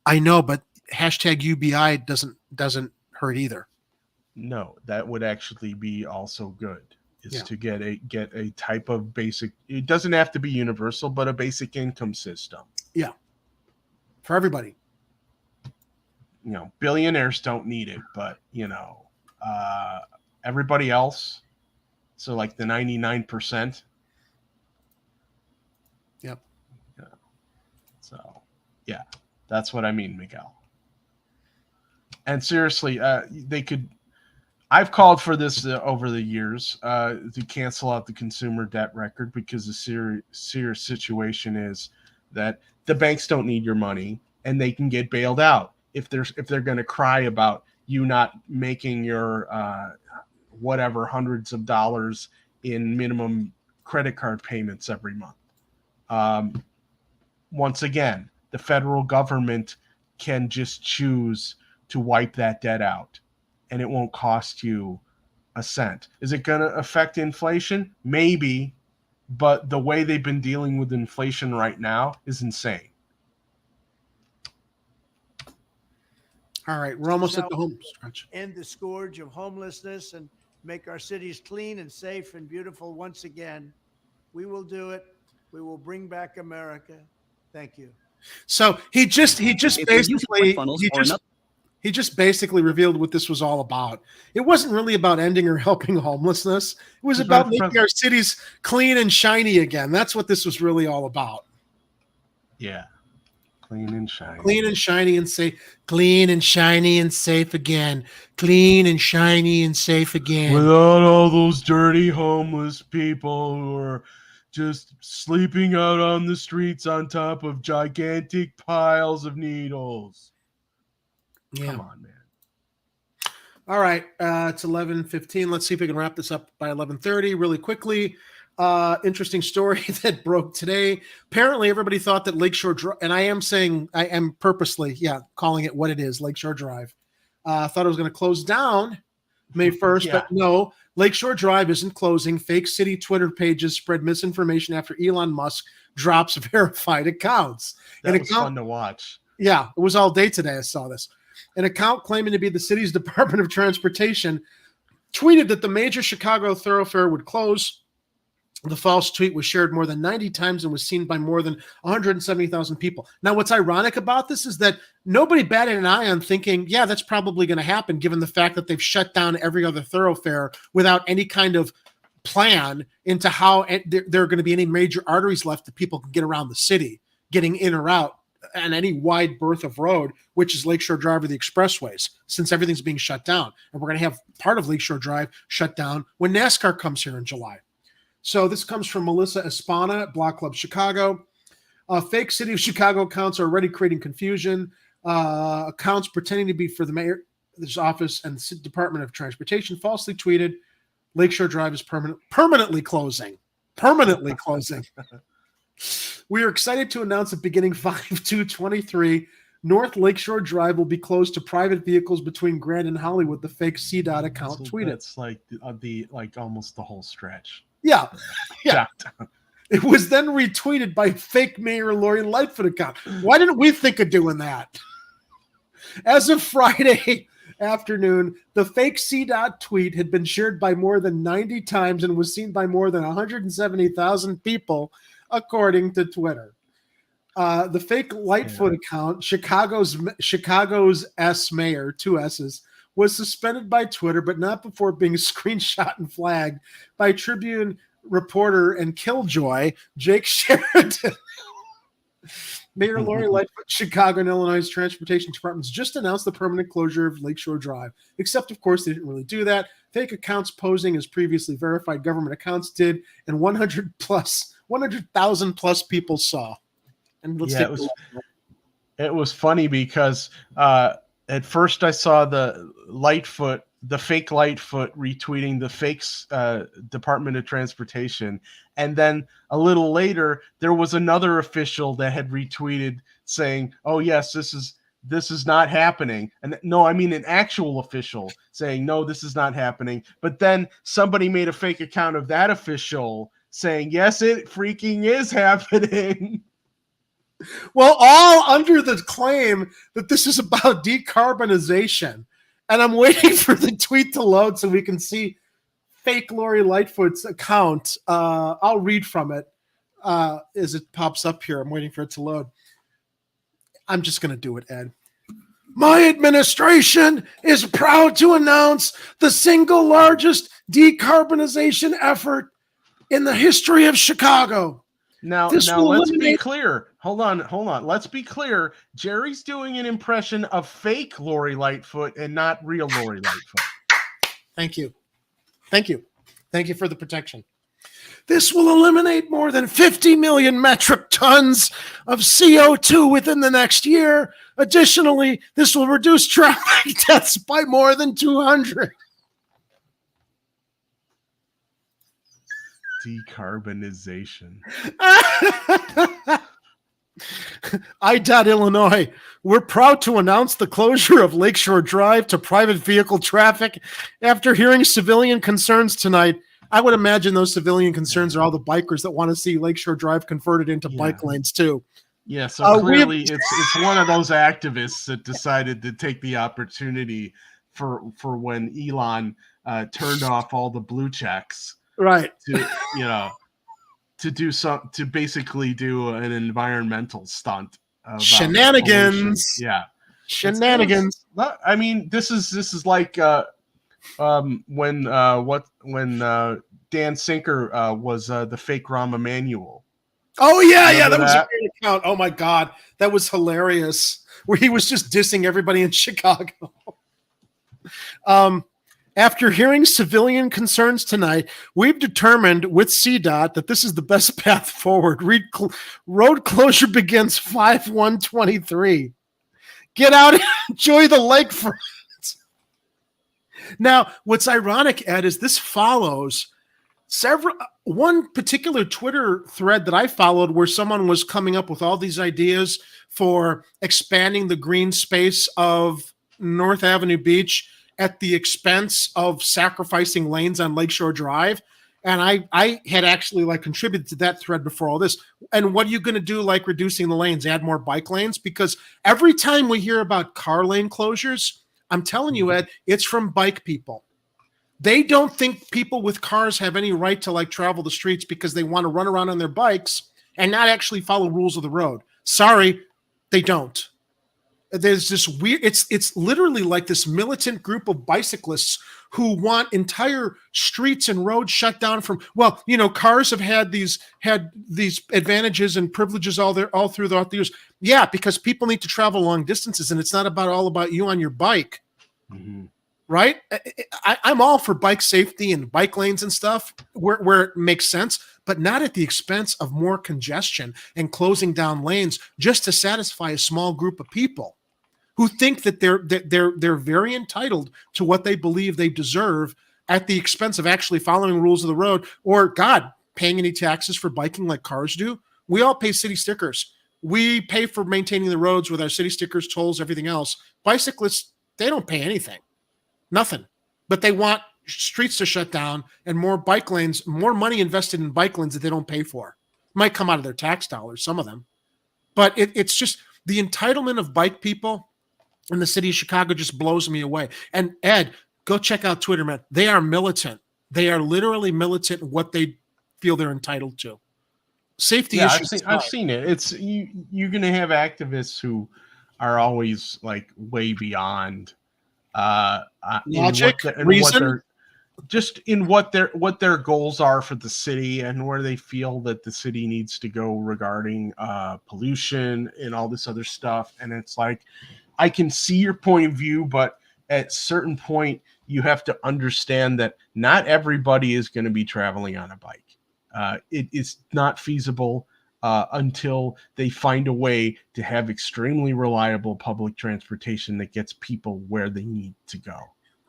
I know, but hashtag UBI doesn't hurt either. No, that would actually be also good. To get a type of basic. It doesn't have to be universal, but a basic income system. Yeah, for everybody. Billionaires don't need it, but everybody else. So like the 99%. Yep. Yeah. So yeah, that's what I mean, Miguel. And seriously, they could. I've called for this over the years to cancel out the consumer debt record because the serious situation is that the banks don't need your money and they can get bailed out if they're going to cry about you not making your whatever hundreds of dollars in minimum credit card payments every month. Once again, the federal government can just choose to wipe that debt out, and it won't cost you a cent. Is it going to affect inflation? Maybe, but the way they've been dealing with inflation right now is insane. All right, we're almost at the home stretch. End the scourge of homelessness and make our cities clean and safe and beautiful once again. We will do it. We will bring back America. Thank you. So he just basically revealed what this was all about. It wasn't really about ending or helping homelessness. It was about making our cities clean and shiny again. That's what this was really all about. Yeah. Clean and shiny. Clean and shiny and safe. Clean and shiny and safe again. Clean and shiny and safe again. Without all those dirty homeless people who are just sleeping out on the streets on top of gigantic piles of needles. Yeah. Come on, man. All right. It's 11:15. Let's see if we can wrap this up by 11:30 really quickly. Interesting story that broke today. Apparently, everybody thought that Lakeshore Drive, and I am purposely, calling it what it is, Lakeshore Drive. Thought it was going to close down May 1st, but no, Lakeshore Drive isn't closing. Fake city Twitter pages spread misinformation after Elon Musk drops verified accounts. That was fun to watch. Yeah, it was all day today. I saw this. An account claiming to be the city's Department of Transportation tweeted that the major Chicago thoroughfare would close. The false tweet was shared more than 90 times and was seen by more than 170,000 people. Now, what's ironic about this is that nobody batted an eye on thinking, yeah, that's probably going to happen, given the fact that they've shut down every other thoroughfare without any kind of plan into how there are going to be any major arteries left that people can get around the city, getting in or out on any wide berth of road, which is Lakeshore Drive or the expressways, since everything's being shut down. And we're going to have part of Lakeshore Drive shut down when NASCAR comes here in July. So this comes from Melissa Espana at Block Club Chicago. Fake City of Chicago accounts are already creating confusion. Accounts pretending to be for the mayor's office and the Department of Transportation falsely tweeted, Lakeshore Drive is permanently closing. Permanently closing. We are excited to announce that beginning 5/2/23, North Lakeshore Drive will be closed to private vehicles between Grand and Hollywood, the fake CDOT account tweeted. That's like almost the whole stretch. Yeah. It was then retweeted by fake Mayor Lori Lightfoot account. Why didn't we think of doing that? As of Friday afternoon, the fake CDOT tweet had been shared by more than 90 times and was seen by more than 170,000 people, according to Twitter. The fake Lightfoot account, Chicago's S mayor, 2 S's, was suspended by Twitter, but not before being screenshot and flagged by Tribune reporter and killjoy Jake Sheridan. Mayor Lori Lightfoot, Chicago and Illinois Transportation Departments just announced the permanent closure of Lakeshore Drive, except, of course, they didn't really do that. Fake accounts posing as previously verified government accounts did, and 100,000 plus people saw. And it was funny because at first I saw the fake Lightfoot retweeting the fake Department of Transportation. And then a little later, there was another official that had retweeted saying, oh, yes, this is not happening. And no, I mean an actual official saying, no, this is not happening. But then somebody made a fake account of that official saying, yes, it freaking is happening. Well, all under the claim that this is about decarbonization. And I'm waiting for the tweet to load so we can see fake Lori Lightfoot's account. I'll read from it as it pops up here. I'm waiting for it to load. I'm just going to do it, Ed. My administration is proud to announce the single largest decarbonization effort in the history of Chicago. Now let's be clear. Hold on. Let's be clear. Jerry's doing an impression of fake Lori Lightfoot and not real Lori Lightfoot. Thank you for the protection. This will eliminate more than 50 million metric tons of CO2 within the next year. Additionally, this will reduce traffic deaths by more than 200. Decarbonization. Illinois, we're proud to announce the closure of Lakeshore Drive to private vehicle traffic after hearing civilian concerns tonight. I would imagine those civilian concerns are all the bikers that want to see Lakeshore Drive converted into bike lanes too. Yeah, so clearly it's one of those activists that decided to take the opportunity for when Elon turned off all the blue checks, right? To basically do an environmental stunt. Shenanigans. Yeah, shenanigans. I mean, this is like when Dan Sinker was the fake Rahm Emanuel. Oh yeah, Remember that was a that? great account. Oh my God, that was hilarious. Where he was just dissing everybody in Chicago. After hearing civilian concerns tonight, we've determined with CDOT that this is the best path forward. Road closure begins 5/1/23. Get out and enjoy the lakefront. Now, what's ironic, Ed, is this follows one particular Twitter thread that I followed where someone was coming up with all these ideas for expanding the green space of North Avenue Beach at the expense of sacrificing lanes on Lakeshore Drive. And I had actually contributed to that thread before all this. And what are you going to do reducing the lanes, add more bike lanes? Because every time we hear about car lane closures, I'm telling you, Ed, it's from bike people. They don't think people with cars have any right to travel the streets because they want to run around on their bikes and not actually follow rules of the road. Sorry, they don't. There's this weird, it's literally like this militant group of bicyclists who want entire streets and roads shut down from, cars have had these advantages and privileges all throughout the years. Yeah, because people need to travel long distances and it's not all about you on your bike. Mm-hmm. Right? I'm all for bike safety and bike lanes and stuff where it makes sense, but not at the expense of more congestion and closing down lanes just to satisfy a small group of people who think that they're very entitled to what they believe they deserve at the expense of actually following rules of the road or, God, paying any taxes for biking like cars do. We all pay city stickers. We pay for maintaining the roads with our city stickers, tolls, everything else. Bicyclists, they don't pay anything. Nothing. But they want streets to shut down and more bike lanes, more money invested in bike lanes that they don't pay for. Might come out of their tax dollars, some of them. But it's just the entitlement of bike people in the city of Chicago just blows me away. And Ed, go check out Twitter, man. They are militant. They are literally militant in what they feel they're entitled to. Safety issues. I've seen it. It's you're going to have activists who are always way beyond logic, reason, just in what their goals are for the city and where they feel that the city needs to go regarding pollution and all this other stuff. And it's I can see your point of view, but at a certain point, you have to understand that not everybody is going to be traveling on a bike. It is not feasible until they find a way to have extremely reliable public transportation that gets people where they need to go.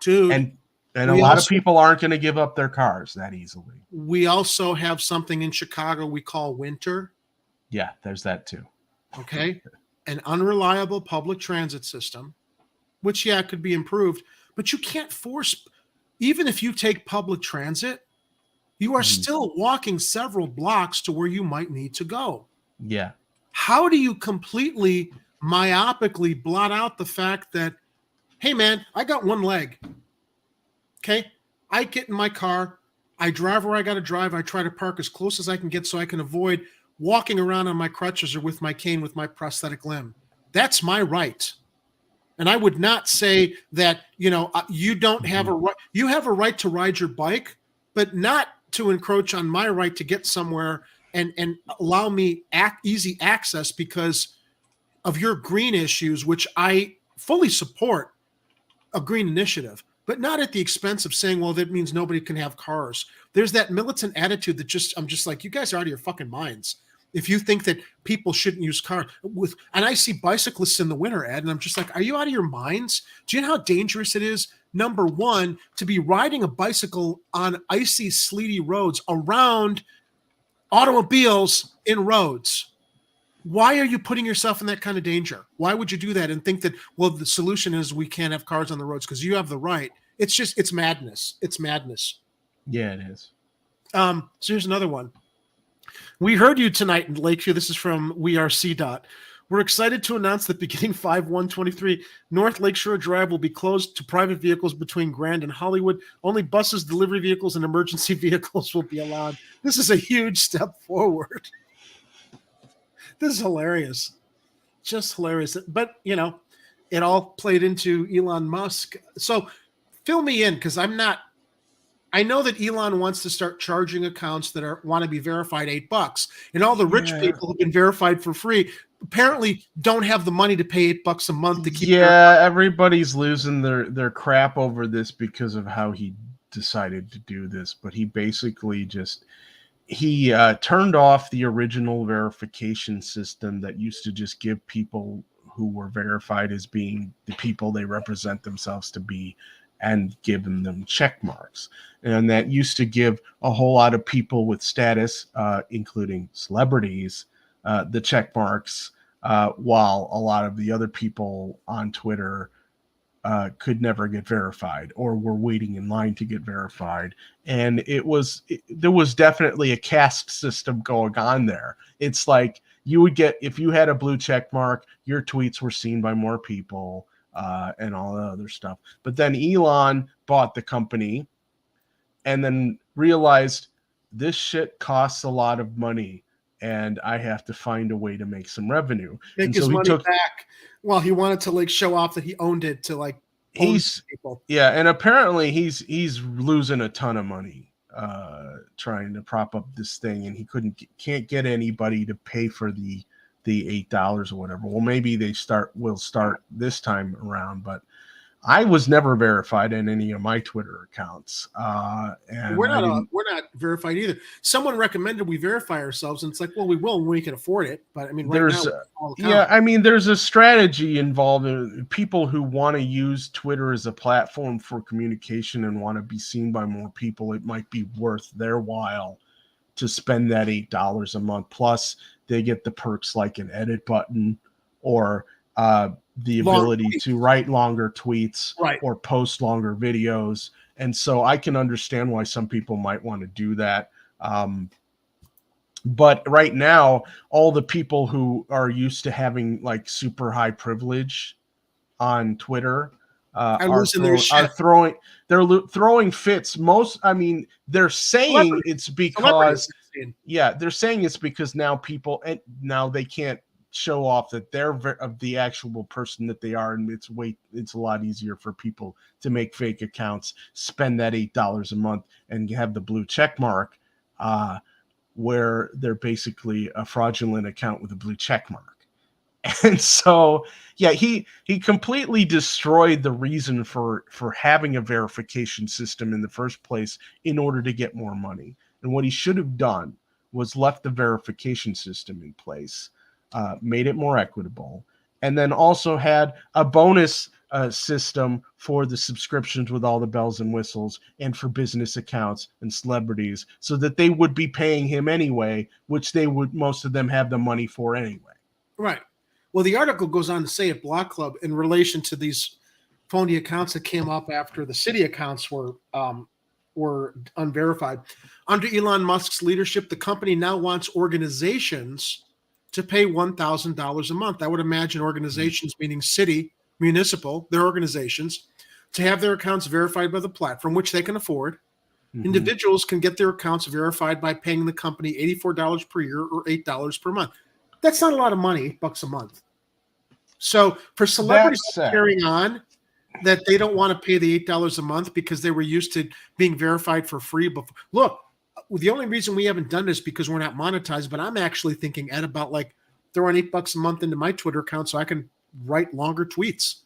Dude, and a lot of people aren't going to give up their cars that easily. We also have something in Chicago we call winter. Yeah, there's that too. Okay. An unreliable public transit system, which, could be improved, but you can't force, even if you take public transit, you are still walking several blocks to where you might need to go. Yeah. How do you completely myopically blot out the fact that, hey, man, I got one leg. Okay. I get in my car. I drive where I got to drive. I try to park as close as I can get so I can avoid walking around on my crutches or with my cane with my prosthetic limb. That's my right. And I would not say that, you don't have a right. You have a right to ride your bike, but not to encroach on my right to get somewhere and allow me easy access because of your green issues, which I fully support a green initiative. but not at the expense of saying, well, that means nobody can have cars. There's that militant attitude that I'm just like, you guys are out of your fucking minds. If you think that people shouldn't use cars and I see bicyclists in the winter, Ed, and I'm just like, are you out of your minds? Do you know how dangerous it is? Number one, to be riding a bicycle on icy, sleety roads around automobiles in roads. Why are you putting yourself in that kind of danger? Why would you do that and think that, well, the solution is we can't have cars on the roads because you have the right? It's madness. It's madness. Yeah, it is. So here's another one. We heard you tonight in Lakeview. This is from We Are CDOT. We're excited to announce that beginning 5/1/23, North Lakeshore Drive will be closed to private vehicles between Grand and Hollywood. Only buses, delivery vehicles, and emergency vehicles will be allowed. This is a huge step forward. This is hilarious. Just hilarious. But, you know, it all played into Elon Musk. So fill me in, because I know that Elon wants to start charging accounts that want to be verified $8, and all the rich people who've been verified for free apparently don't have the money to pay $8 a month to keep. Everybody's losing their crap over this because of how he decided to do this. But he basically he turned off the original verification system that used to just give people who were verified as being the people they represent themselves to be, and giving them check marks. And that used to give a whole lot of people with status, including celebrities, the check marks, while a lot of the other people on Twitter could never get verified or were waiting in line to get verified. And there was definitely a caste system going on there. It's like you would get, if you had a blue check mark, your tweets were seen by more people, and all the other stuff. But then Elon bought the company and then realized this shit costs a lot of money and I have to find a way to make some revenue. Make his money back. Well, he wanted to like show off that he owned it to like people. Yeah, and apparently he's losing a ton of money trying to prop up this thing, and he can't get anybody to pay for the $8 or whatever. Well, maybe will start this time around, but I was never verified in any of my Twitter accounts. And we're not verified either. Someone recommended we verify ourselves, and it's like, well, we will when we can afford it. But I mean, right there's a strategy involved in people who want to use Twitter as a platform for communication and want to be seen by more people. It might be worth their while to spend that $8 a month. Plus, they get the perks like an edit button or the ability to write longer tweets or post longer videos. And so I can understand why some people might want to do that. But right now, all the people who are used to having like super high privilege on Twitter are throwing fits. They're saying it's because they're saying it's because now they can't show off that they're of the actual person that they are, and it's a lot easier for people to make fake accounts, spend that $8 a month, and have the blue check mark, where they're basically a fraudulent account with a blue check mark. And so, yeah, he completely destroyed the reason for having a verification system in the first place in order to get more money. And what he should have done was left the verification system in place, made it more equitable, and then also had a bonus system for the subscriptions with all the bells and whistles, and for business accounts and celebrities, so that they would be paying him anyway, which most of them have the money for anyway. Right. Well, the article goes on to say at Block Club, in relation to these phony accounts that came up after the city accounts were unverified. Under Elon Musk's leadership, the company now wants organizations to pay $1,000 a month. I would imagine organizations, meaning city, municipal, their organizations, to have their accounts verified by the platform, which they can afford. Mm-hmm. Individuals can get their accounts verified by paying the company $84 per year or $8 per month. That's not a lot of money, $8 a month. So for celebrities carrying on that they don't want to pay the $8 a month because they were used to being verified for free before. Look, the only reason we haven't done this because we're not monetized, but I'm actually thinking, Ed, about like throwing $8 a month into my Twitter account so I can write longer tweets.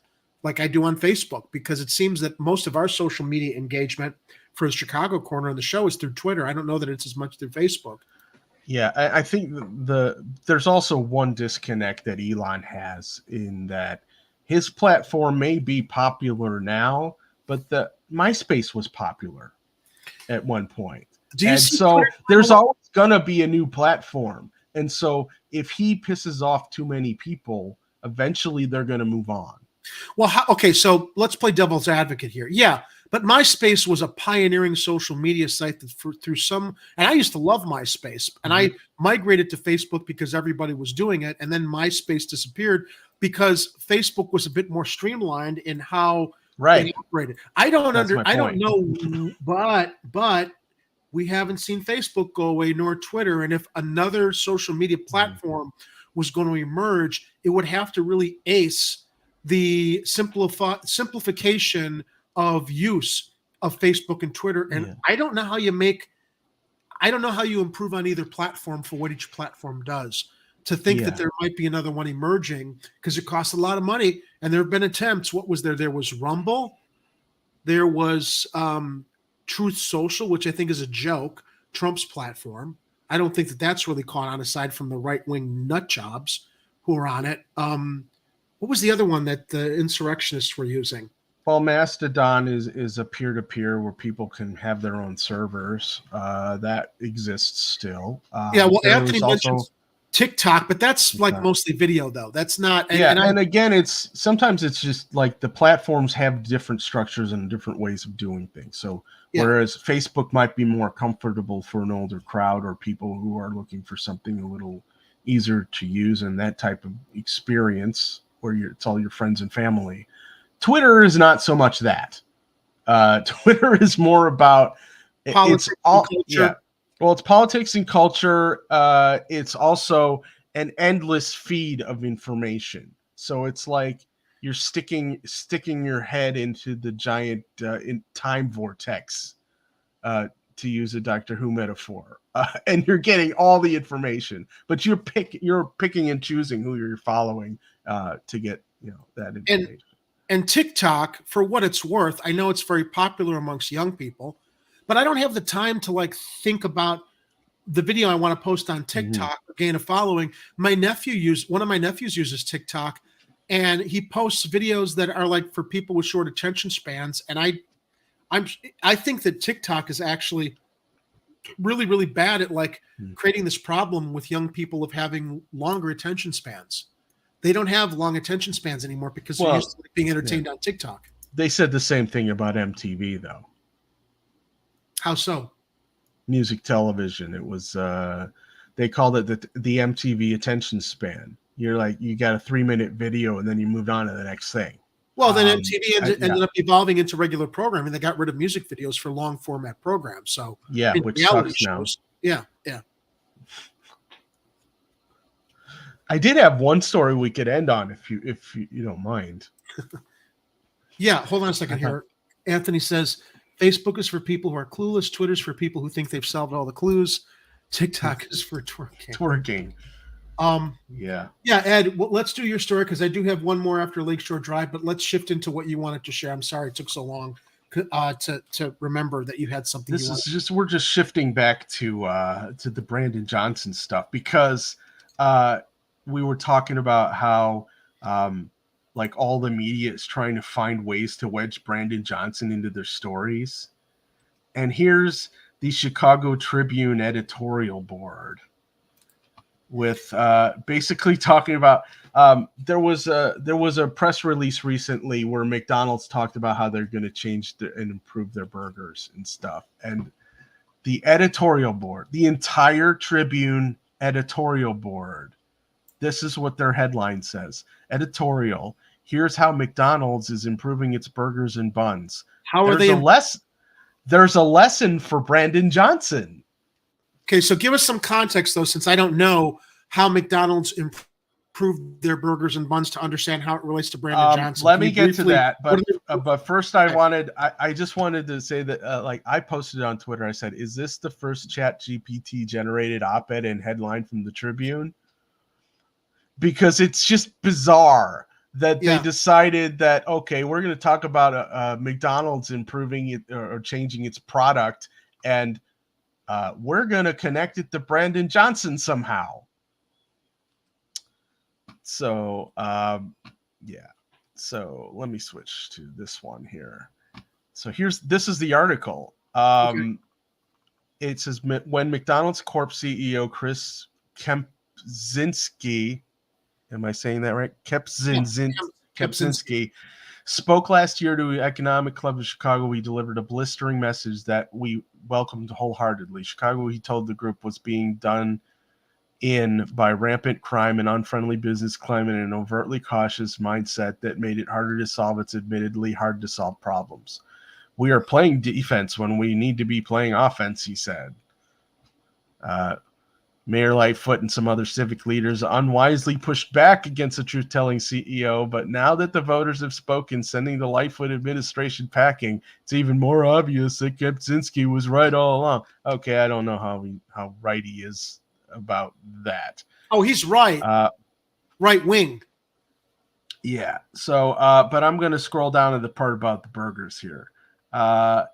like I do on Facebook, because it seems that most of our social media engagement for the Chicago corner of the show is through Twitter. I don't know that it's as much through Facebook. Yeah, I think there's also one disconnect that Elon has in that his platform may be popular now, but the MySpace was popular at one point. And so there's always going to be a new platform. And so if he pisses off too many people, eventually they're going to move on. Well, okay, so let's play devil's advocate here. Yeah, but MySpace was a pioneering social media site that through some, and I used to love MySpace, and I migrated to Facebook because everybody was doing it, and then MySpace disappeared because Facebook was a bit more streamlined in how it operated. I don't know, but we haven't seen Facebook go away nor Twitter, and if another social media platform was going to emerge, it would have to really ace the simplification of use of Facebook and Twitter. And I don't know how you improve on either platform for what each platform does. To think that there might be another one emerging, because it costs a lot of money. And there have been attempts. What was there? There was Rumble. There was Truth Social, which I think is a joke, Trump's platform. I don't think that that's really caught on, aside from the right-wing nut jobs who are on it. What was the other one that the insurrectionists were using? Well, Mastodon is a peer-to-peer where people can have their own servers. That exists still. Well, Anthony mentions TikTok, but that's like mostly video, though. That's not. And again, sometimes it's just like the platforms have different structures and different ways of doing things. So whereas Facebook might be more comfortable for an older crowd or people who are looking for something a little easier to use and that type of experience where it's all your friends and family. Twitter is not so much that. Twitter is more about politics and culture. Yeah. Well, it's politics and culture. It's also an endless feed of information. So it's like you're sticking your head into the giant time vortex, to use a Doctor Who metaphor, and you're getting all the information. But you're picking and choosing who you're following to get that information. And TikTok, for what it's worth, I know it's very popular amongst young people, but I don't have the time to think about the video I want to post on TikTok or gain a following. One of my nephews uses TikTok, and he posts videos that are for people with short attention spans. And I think that TikTok is actually really, really bad at creating this problem with young people of having longer attention spans. They don't have long attention spans anymore because they're used to being entertained on TikTok. They said the same thing about MTV, though. How so? Music television. It was they called it the MTV attention span. You got a 3-minute video and then you moved on to the next thing. Well, then MTV ended up evolving into regular programming. They got rid of music videos for long format programs. So which sucks now. Yeah. I did have one story we could end on if you don't mind. Yeah, hold on a second here. Anthony says Facebook is for people who are clueless. Twitter's for people who think they've solved all the clues. TikTok is for twerking. Yeah, Ed, let's do your story, because I do have one more after Lakeshore Drive, but let's shift into what you wanted to share. I'm sorry it took so long to remember that you had something. We're just shifting back to the Brandon Johnson stuff, because we were talking about how all the media is trying to find ways to wedge Brandon Johnson into their stories. And here's the Chicago Tribune editorial board with basically talking about there was a press release recently where McDonald's talked about how they're going to change and improve their burgers and stuff. And the editorial board, the entire Tribune editorial board, this is what their headline says. Editorial: here's how McDonald's is improving its burgers and buns. There's a lesson for Brandon Johnson. Okay, so give us some context, though, since I don't know how McDonald's improved their burgers and buns to understand how it relates to Brandon Johnson. Let me get to that, but first I just wanted to say that I posted it on Twitter. I said, is this the first ChatGPT generated op-ed and headline from the Tribune? Because it's just bizarre that they decided that, okay, we're going to talk about McDonald's improving it or changing its product, and we're going to connect it to Brandon Johnson somehow. So, yeah. So let me switch to this one here. So this is the article. It says, when McDonald's Corp CEO Chris Kempczynski, am I saying that right? Kempczynski spoke last year to Economic Club of Chicago. He delivered a blistering message that we welcomed wholeheartedly. Chicago, he told the group, was being done in by rampant crime and unfriendly business climate and an overtly cautious mindset that made it harder to solve its admittedly hard to solve problems. We are playing defense when we need to be playing offense, he said. Mayor Lightfoot and some other civic leaders unwisely pushed back against the truth-telling CEO, but now that the voters have spoken, sending the Lightfoot administration packing, it's even more obvious that Kempczynski was right all along. Okay, I don't know how right he is about that. Oh, he's right. Right wing. Yeah. So, but I'm going to scroll down to the part about the burgers here. Okay.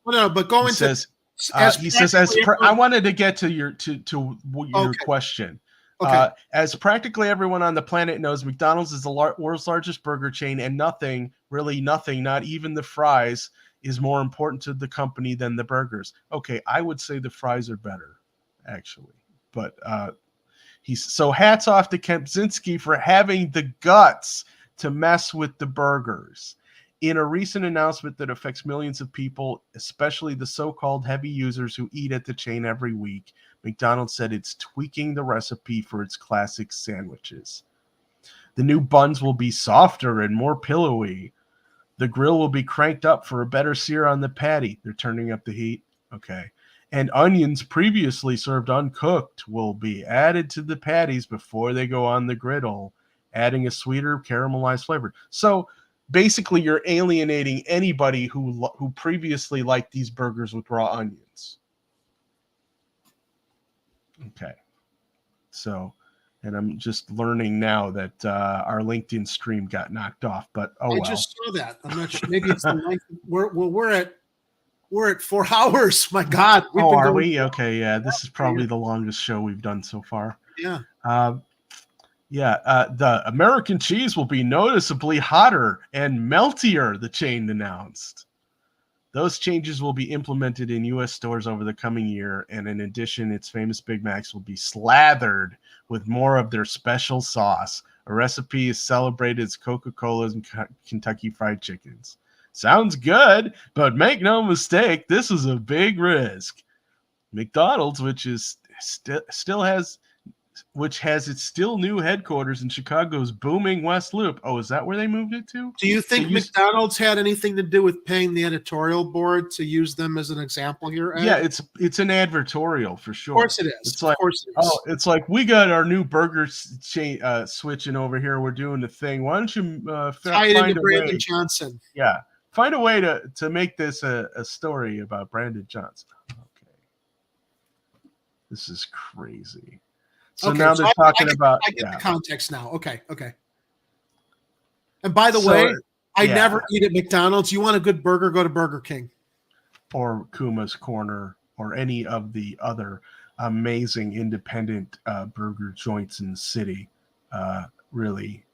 Well, no, but go into. I wanted to get to your question. Okay. As practically everyone on the planet knows, McDonald's is the world's largest burger chain, and nothing, not even the fries, is more important to the company than the burgers. Okay, I would say the fries are better, actually. But so hats off to Kempczynski for having the guts to mess with the burgers. In a recent announcement that affects millions of people, especially the so-called heavy users who eat at the chain every week, McDonald's said it's tweaking the recipe for its classic sandwiches. The new buns will be softer and more pillowy. The grill will be cranked up for a better sear on the patty. They're turning up the heat. Okay. And onions previously served uncooked will be added to the patties before they go on the griddle, adding a sweeter caramelized flavor. So basically, you're alienating anybody who previously liked these burgers with raw onions. Okay. So, and I'm just learning now that our LinkedIn stream got knocked off, but I just saw that. I'm not sure. Maybe it's the length. We're at 4 hours. My God. Are we? Okay. Yeah. This is probably the longest show we've done so far. Yeah. The American cheese will be noticeably hotter and meltier, the chain announced. Those changes will be implemented in U.S. stores over the coming year, and in addition, its famous Big Macs will be slathered with more of their special sauce. A recipe is celebrated as Coca-Cola's and Kentucky Fried Chickens. Sounds good, but make no mistake, this is a big risk. McDonald's, which has its still new headquarters in Chicago's booming West Loop. Oh, is that where they moved it to? Do you think McDonald's had anything to do with paying the editorial board to use them as an example here, Ed? Yeah, it's an advertorial for sure. Of course it is. It's like, it's like, we got our new burger chain switching over here. We're doing the thing. Why don't you tie it into Brandon Johnson? Yeah, find a way to make this a story about Brandon Johnson. Okay, this is crazy. So now they're talking about. I get the context now. Okay. And by the way, I never eat at McDonald's. You want a good burger? Go to Burger King, or Kuma's Corner, or any of the other amazing independent burger joints in the city. Really,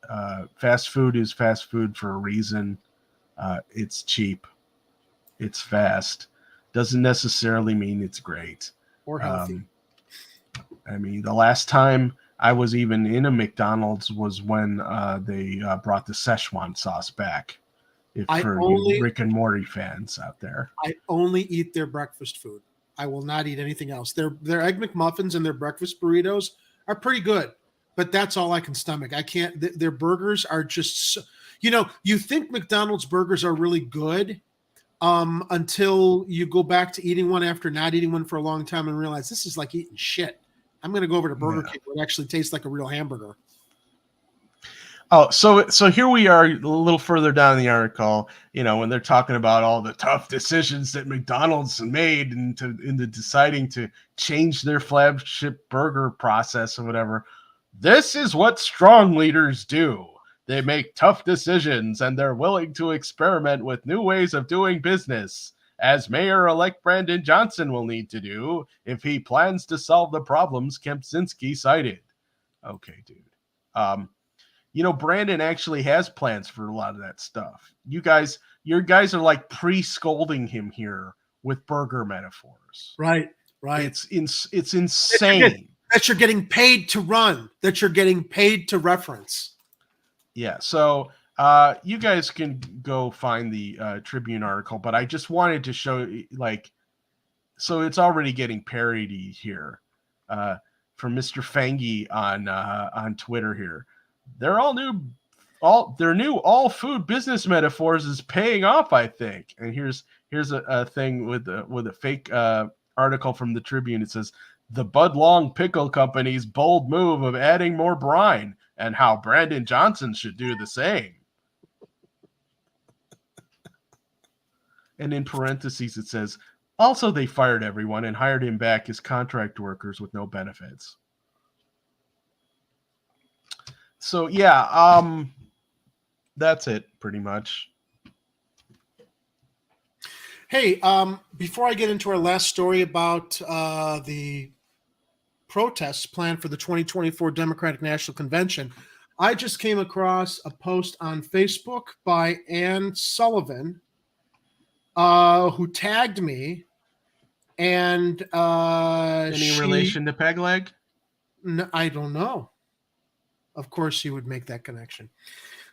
fast food is fast food for a reason. It's cheap, it's fast. Doesn't necessarily mean it's great or healthy. I mean, the last time I was even in a McDonald's was when they brought the Szechuan sauce back. For you Rick and Morty fans out there, I only eat their breakfast food. I will not eat anything else. Their Egg McMuffins and their breakfast burritos are pretty good, but that's all I can stomach. I can't. Their burgers are just, you think McDonald's burgers are really good until you go back to eating one after not eating one for a long time and realize this is like eating shit. I'm going to go over to Burger King where it actually tastes like a real hamburger. Oh, so here we are a little further down the article, when they're talking about all the tough decisions that McDonald's made into deciding to change their flagship burger process or whatever. This is what strong leaders do. They make tough decisions and they're willing to experiment with new ways of doing business, as Mayor-elect Brandon Johnson will need to do if he plans to solve the problems Kempczynski cited. Okay, dude. Brandon actually has plans for a lot of that stuff. Your guys are like pre-scolding him here with burger metaphors. Right. It's insane. That you're getting paid to run, that you're getting paid to reference. Yeah, so you guys can go find the Tribune article, but I just wanted to show, so it's already getting parody here from Mr. Fangy on Twitter here. Their new all food business metaphors is paying off, I think. And here's a thing with a fake article from the Tribune. It says, the Bud Long Pickle Company's bold move of adding more brine and how Brandon Johnson should do the same. And in parentheses, it says, also they fired everyone and hired him back as contract workers with no benefits. So, yeah, that's it pretty much. Hey, before I get into our last story about the protests planned for the 2024 Democratic National Convention, I just came across a post on Facebook by Ann Sullivan, who tagged me, and any relation to Peg Leg? No, I don't know. Of course, she would make that connection.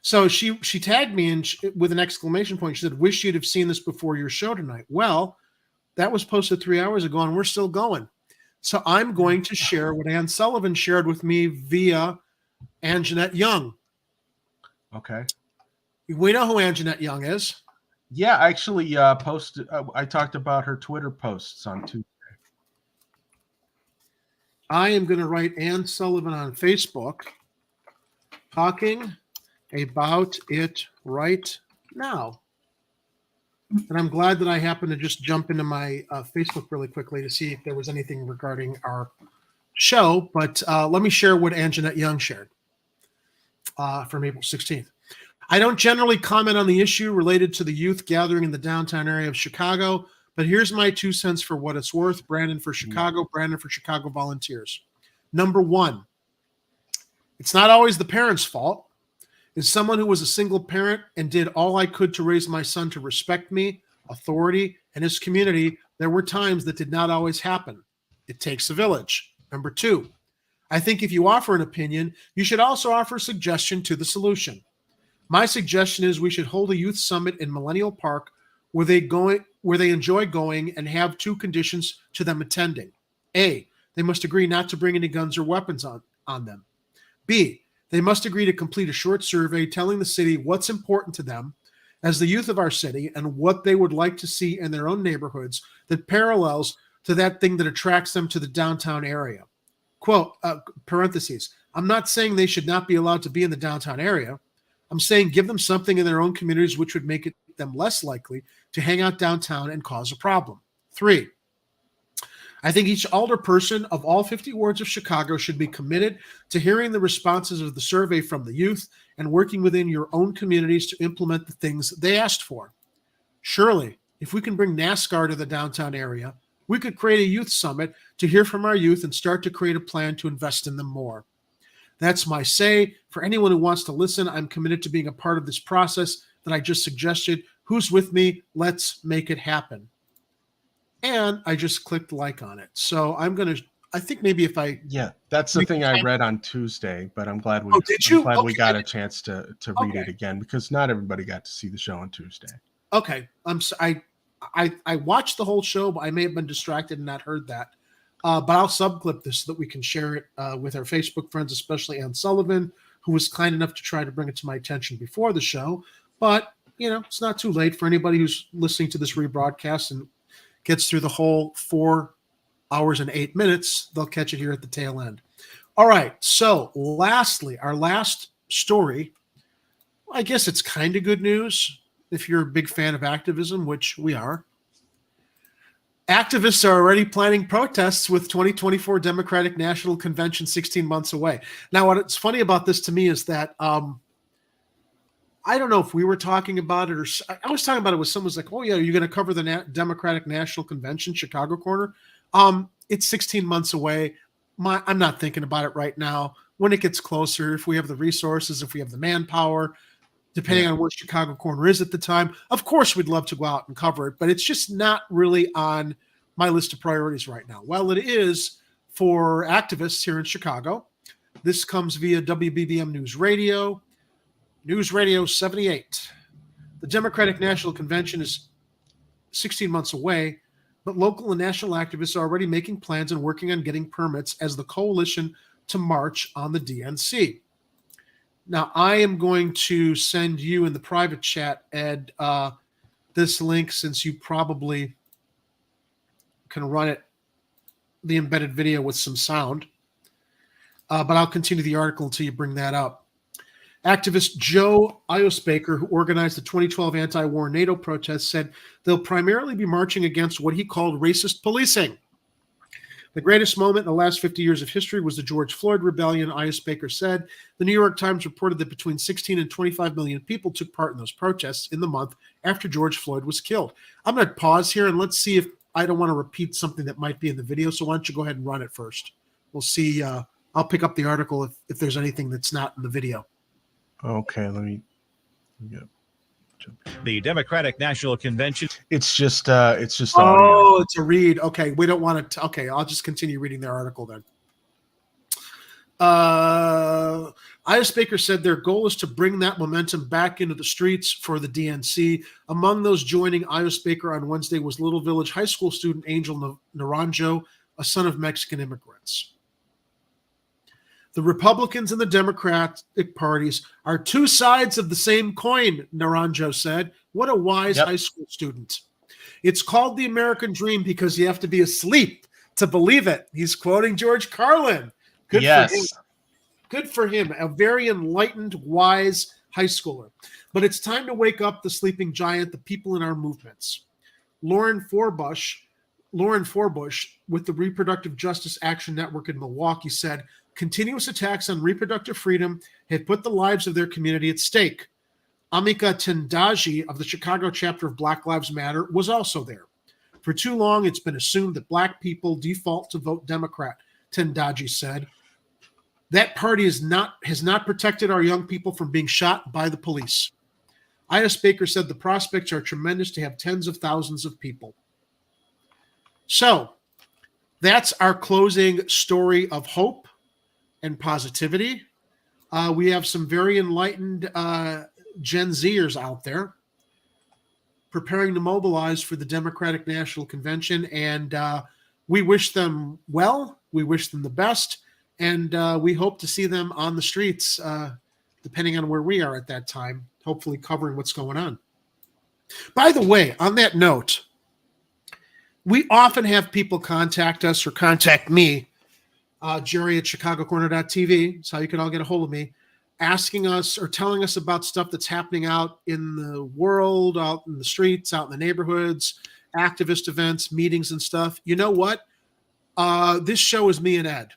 So she tagged me and with an exclamation point. She said, "Wish you'd have seen this before your show tonight." Well, that was posted 3 hours ago, and we're still going. So I'm going to share what Ann Sullivan shared with me via Anjanette Young. Okay. We know who Anjanette Young is. Yeah, I actually posted. I talked about her Twitter posts on Tuesday. I am going to write Ann Sullivan on Facebook, talking about it right now. And I'm glad that I happened to just jump into my Facebook really quickly to see if there was anything regarding our show. But let me share what Anjanette Young shared from April 16th. I don't generally comment on the issue related to the youth gathering in the downtown area of Chicago, but here's my 2 cents for what it's worth. Brandon for Chicago, Brandon for Chicago Volunteers. Number one, it's not always the parents' fault. As someone who was a single parent and did all I could to raise my son to respect me, authority, and his community, there were times that did not always happen. It takes a village. Number two, I think if you offer an opinion, you should also offer a suggestion to the solution. My suggestion is we should hold a youth summit in Millennial Park where they enjoy going and have 2 conditions to them attending. A, they must agree not to bring any guns or weapons on them. B, they must agree to complete a short survey telling the city what's important to them as the youth of our city and what they would like to see in their own neighborhoods that parallels to that thing that attracts them to the downtown area. Quote, parentheses, I'm not saying they should not be allowed to be in the downtown area. I'm saying give them something in their own communities which would make them less likely to hang out downtown and cause a problem. 3, I think each alderperson of all 50 wards of Chicago should be committed to hearing the responses of the survey from the youth and working within your own communities to implement the things they asked for. Surely, if we can bring NASCAR to the downtown area, we could create a youth summit to hear from our youth and start to create a plan to invest in them more. That's my say. For anyone who wants to listen, I'm committed to being a part of this process that I just suggested. Who's with me? Let's make it happen. And I just clicked like on it. So I'm going to, I think maybe if I... Yeah, that's the thing I read on Tuesday, but I'm glad we, we got a chance to read it again because not everybody got to see the show on Tuesday. Okay. I watched the whole show, but I may have been distracted and not heard that. But I'll subclip this so that we can share it with our Facebook friends, especially Ann Sullivan, who was kind enough to try to bring it to my attention before the show. But, it's not too late for anybody who's listening to this rebroadcast and gets through the whole 4 hours and 8 minutes. They'll catch it here at the tail end. All right. So lastly, our last story, I guess it's kind of good news if you're a big fan of activism, which we are. Activists are already planning protests with 2024 Democratic National Convention 16 months away. Now, what's funny about this to me is that I don't know if we were talking about it or I was talking about it with someone's like, oh, yeah, you're going to cover the Democratic National Convention, Chicago corner. It's 16 months away. I'm not thinking about it right now. When it gets closer, if we have the resources, if we have the manpower, depending on where Chicago corner is at the time, of course, we'd love to go out and cover it, but it's just not really on my list of priorities right now. Well, it is for activists here in Chicago. This comes via WBBM News Radio. News Radio 78. The Democratic National Convention is 16 months away, but local and national activists are already making plans and working on getting permits as the coalition to march on the DNC. Now, I am going to send you in the private chat, Ed, this link since you probably can run it, the embedded video with some sound. But I'll continue the article until you bring that up. Activist Joe Iosbaker, who organized the 2012 anti-war NATO protests, said they'll primarily be marching against what he called racist policing. The greatest moment in the last 50 years of history was the George Floyd rebellion, Iosbaker said. The New York Times reported that between 16 and 25 million people took part in those protests in the month after George Floyd was killed. I'm going to pause here and let's see if I don't want to repeat something that might be in the video, so why don't you go ahead and run it first. We'll see. I'll pick up the article if there's anything that's not in the video. Okay, let me get the Democratic National Convention. It's just Oh, audio. it's a read. Okay, we don't want to. Okay, I'll just continue reading their article then. Iosbaker said their goal is to bring that momentum back into the streets for the DNC. Among those joining Iosbaker on Wednesday was Little Village high school student Angel Naranjo, a son of Mexican immigrants. The Republicans and the Democratic parties are two sides of the same coin, Naranjo said. What a wise high school student. It's called the American dream because you have to be asleep to believe it. He's quoting George Carlin. Good for him. Good for him. A very enlightened, wise high schooler. But it's time to wake up the sleeping giant, the people in our movements. Lauren Forbush with the Reproductive Justice Action Network in Milwaukee said, continuous attacks on reproductive freedom have put the lives of their community at stake. Amika Tendaji of the Chicago chapter of Black Lives Matter was also there. For too long, it's been assumed that Black people default to vote Democrat, Tendaji said. That party has not protected our young people from being shot by the police. Iosbaker said the prospects are tremendous to have tens of thousands of people. So that's our closing story of hope and positivity. We have some very enlightened Gen Zers out there preparing to mobilize for the Democratic National Convention, and we wish them well. We wish them the best, and we hope to see them on the streets, depending on where we are at that time, hopefully covering what's going on. By the way, on that note, we often have people contact us or contact me, Jerry at chicagocorner.tv. That's how you can all get a hold of me, asking us or telling us about stuff that's happening out in the world, out in the streets, out in the neighborhoods, activist events, meetings and stuff. You know what? This show is me and Ed,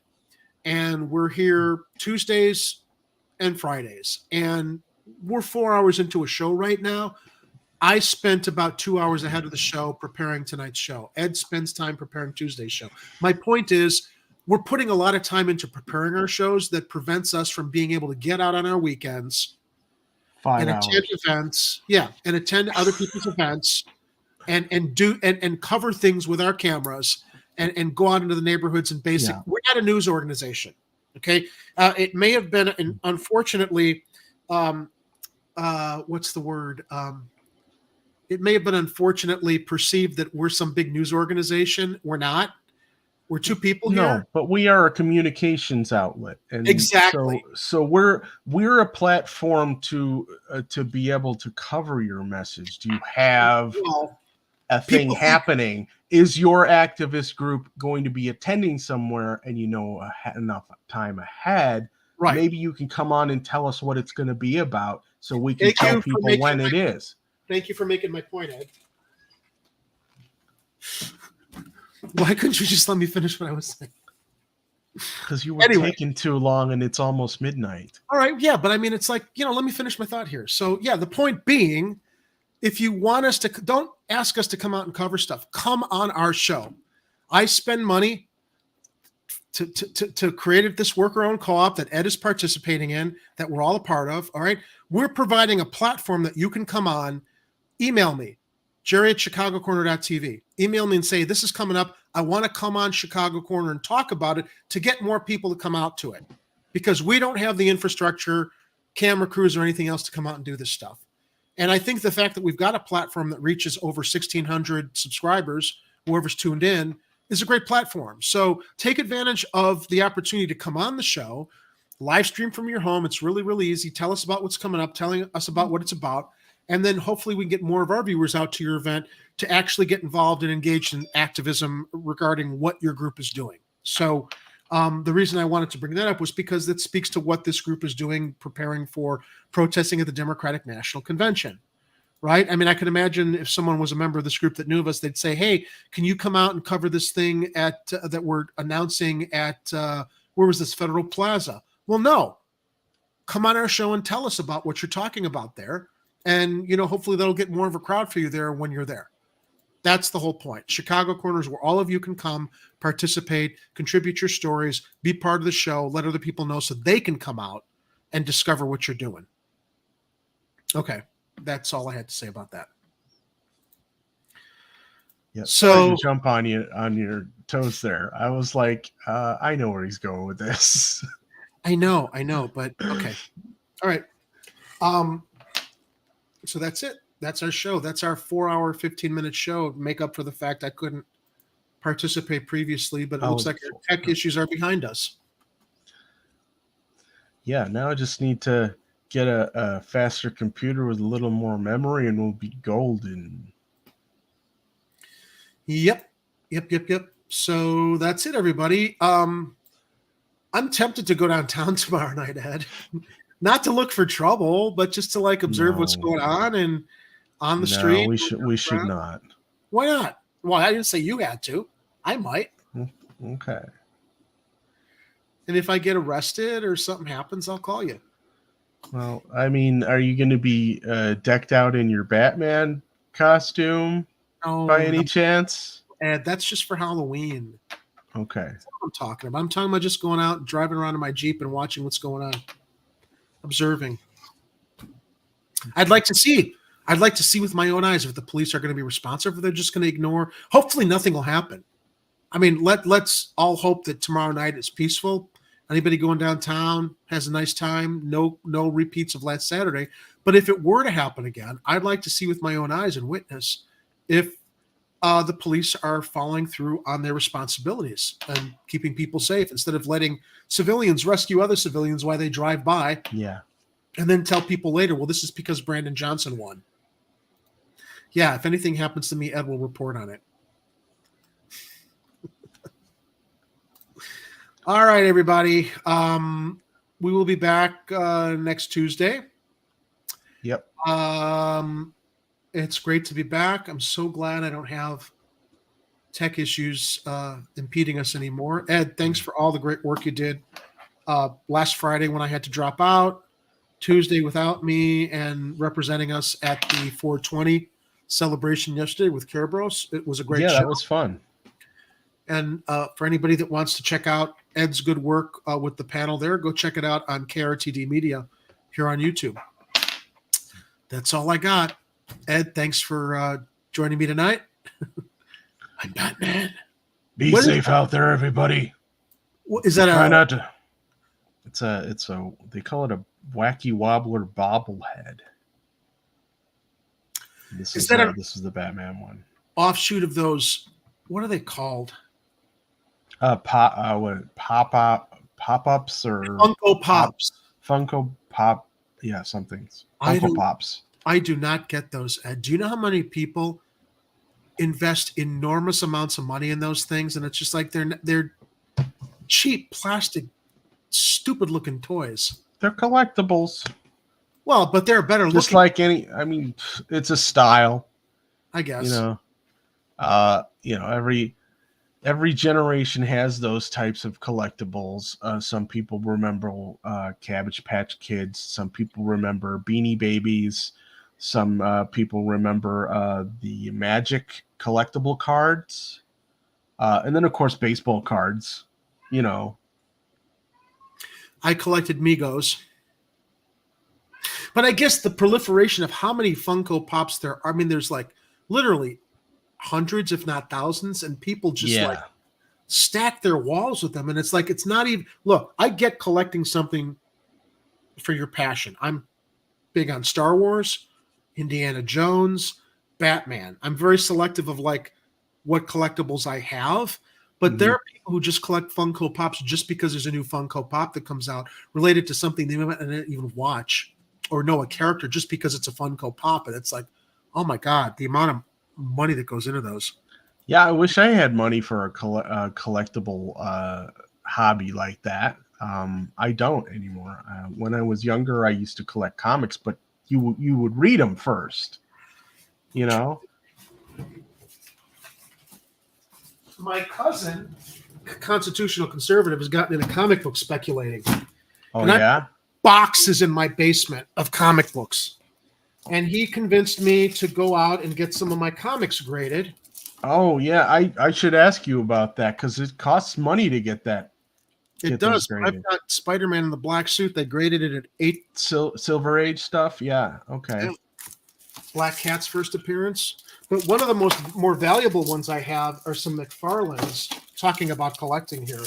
and we're here Tuesdays and Fridays, and we're 4 hours into a show right now. I spent about 2 hours ahead of the show preparing tonight's show. Ed spends time preparing Tuesday's show. My point is, we're putting a lot of time into preparing our shows that prevents us from being able to get out on our weekends and attend events. Yeah, and attend other people's events and cover things with our cameras and go out into the neighborhoods and basic. Yeah. We're not a news organization. Okay. It may have been unfortunately, what's the word? It may have been unfortunately perceived that we're some big news organization. We're not. We're two people here. No, but we are a communications outlet, and exactly. So we're a platform to be able to cover your message. Do you have a thing happening? Is your activist group going to be attending somewhere, and you know enough time ahead? Right. Maybe you can come on and tell us what it's going to be about, so we can tell people when it is. Thank you for making my point, Ed. Why couldn't you just let me finish what I was saying? Because you were taking too long and it's almost midnight. All right, yeah, but I mean, it's like, let me finish my thought here. So, yeah, the point being, if you want us to, don't ask us to come out and cover stuff. Come on our show. I spend money to create this worker-owned co-op that Ed is participating in, that we're all a part of, all right? We're providing a platform that you can come on. Email me, jerry@chicagocorner.tv. Email me and say, this is coming up. I want to come on Chicago Corner and talk about it to get more people to come out to it, because we don't have the infrastructure, camera crews, or anything else to come out and do this stuff. And I think the fact that we've got a platform that reaches over 1,600 subscribers, whoever's tuned in, is a great platform. So take advantage of the opportunity to come on the show, live stream from your home. It's really, really easy. Tell us about what's coming up, telling us about what it's about. And then hopefully we can get more of our viewers out to your event to actually get involved and engaged in activism regarding what your group is doing. So the reason I wanted to bring that up was because that speaks to what this group is doing, preparing for protesting at the Democratic National Convention, right? I mean, I could imagine if someone was a member of this group that knew of us, they'd say, hey, can you come out and cover this thing at that we're announcing at, where was this, Federal Plaza? Well, no. Come on our show and tell us about what you're talking about there. And, hopefully that'll get more of a crowd for you there when you're there. That's the whole point. Chicago Corner is where all of you can come, participate, contribute your stories, be part of the show, let other people know so they can come out and discover what you're doing. Okay, that's all I had to say about that. Yeah, so to jump on your toes there. I was like, I know where he's going with this. I know, but okay. All right. So that's it. That's our show. That's our 4-hour, 15-minute show. Make up for the fact I couldn't participate previously, but it looks like our tech issues are behind us. Yeah, now I just need to get a faster computer with a little more memory and we'll be golden. Yep. So that's it, everybody. I'm tempted to go downtown tomorrow night, Ed. Not to look for trouble, but just to observe what's going on and on the street. We should not. Why not? Well, I didn't say you had to. I might. Okay. And if I get arrested or something happens, I'll call you. Well, I mean, are you going to be decked out in your Batman costume by any chance? Ed, that's just for Halloween. Okay. That's what I'm talking about. I'm talking about just going out, driving around in my Jeep and watching what's going on. Observing. I'd like to see with my own eyes if the police are going to be responsive or they're just going to ignore. Hopefully nothing will happen. I mean, let's all hope that tomorrow night is peaceful. Anybody going downtown has a nice time. No repeats of last Saturday. But if it were to happen again, I'd like to see with my own eyes and witness if the police are following through on their responsibilities and keeping people safe instead of letting civilians rescue other civilians while they drive by. Yeah. And then tell people later, well, this is because Brandon Johnson won. Yeah, if anything happens to me, Ed will report on it. All right, everybody. We will be back next Tuesday. Yep. It's great to be back. I'm so glad I don't have tech issues impeding us anymore. Ed, thanks for all the great work you did last Friday when I had to drop out, Tuesday without me, and representing us at the 420 celebration yesterday with Kerberos. It was a great show. Yeah, that was fun. And for anybody that wants to check out Ed's good work with the panel there, go check it out on KRTD Media here on YouTube. That's all I got. Ed, thanks for joining me tonight. I'm Batman. Be safe out there, everybody. What is that? Try not to. It's a. They call it a wacky wobbler bobblehead. This is the Batman one. Offshoot of those. What are they called? Pop-ups or Funko Pops. Funko Pop. Yeah, something. Funko Pops. I do not get those, Ed. Do you know how many people invest enormous amounts of money in those things? And it's just like they're cheap, plastic, stupid-looking toys. They're collectibles. Well, but they're better looking. Just like any, I mean, it's a style. I guess. Every Every generation has those types of collectibles. Some people remember Cabbage Patch Kids. Some people remember Beanie Babies. Some people remember the Magic collectible cards. And then, of course, baseball cards. You know. I collected Migos. But I guess the proliferation of how many Funko Pops there are, I mean, there's like literally hundreds, if not thousands, and people just like stack their walls with them. And it's like, it's not even, look, I get collecting something for your passion. I'm big on Star Wars, Indiana Jones, Batman. I'm very selective of like what collectibles I have, but there are people who just collect Funko Pops just because there's a new Funko Pop that comes out related to something they might not even watch or know a character just because it's a Funko Pop. And it's like, oh my God, the amount of money that goes into those. Yeah, I wish I had money for a collectible hobby like that. I don't anymore. When I was younger, I used to collect comics, but you would read them first, you know? My cousin, constitutional conservative, has gotten into comic book speculating. Oh, and I yeah? have boxes in my basement of comic books. And he convinced me to go out and get some of my comics graded. Oh, yeah. I should ask you about that because it costs money to get that. It does. I've got Spider-Man in the black suit. They graded it at 8. Silver Age stuff? Yeah. Okay. Black Cat's first appearance. But one of the more valuable ones I have are some McFarlane's, talking about collecting here.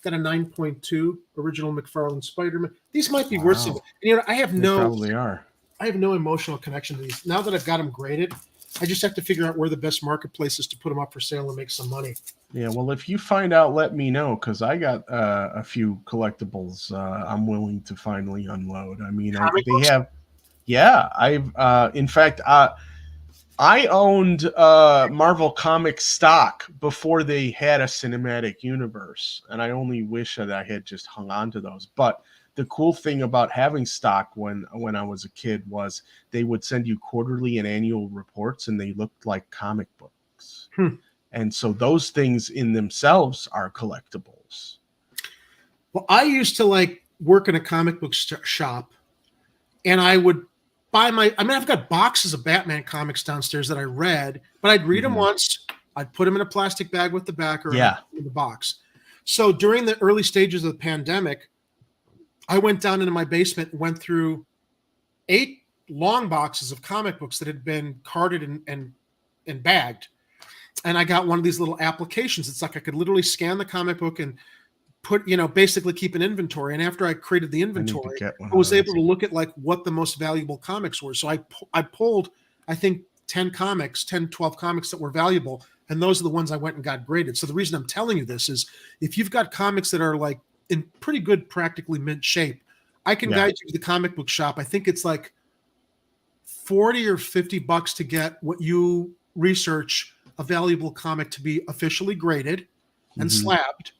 Got a 9.2 original McFarlane Spider-Man. These might be worth something. You know, They probably are. I have no emotional connection to these. Now that I've got them graded, I just have to figure out where the best marketplace is to put them up for sale and make some money. Yeah, well, if you find out, let me know because I got a few collectibles I'm willing to finally unload. I mean, they have. Yeah, I've in fact I owned Marvel Comics stock before they had a cinematic universe, and I only wish that I had just hung on to those. But the cool thing about having stock when I was a kid was they would send you quarterly and annual reports, and they looked like comic books. And so those things in themselves are collectibles. Well, I used to like work in a comic book shop, and I would buy I've got boxes of Batman comics downstairs that I read, but I'd read them once, I'd put them in a plastic bag with the backer in the box. So during the early stages of the pandemic, I went down into my basement and went through 8 long boxes of comic books that had been carded and bagged. And I got one of these little applications. It's like I could literally scan the comic book and put, basically keep an inventory. And after I created the inventory, I was able to look at like what the most valuable comics were. So I pulled, I think 10, 12 comics that were valuable. And those are the ones I went and got graded. So the reason I'm telling you this is if you've got comics that are like in pretty good, practically mint shape, I can guide you to the comic book shop. I think it's like $40 or $50 to get what you research a valuable comic to be officially graded and slabbed.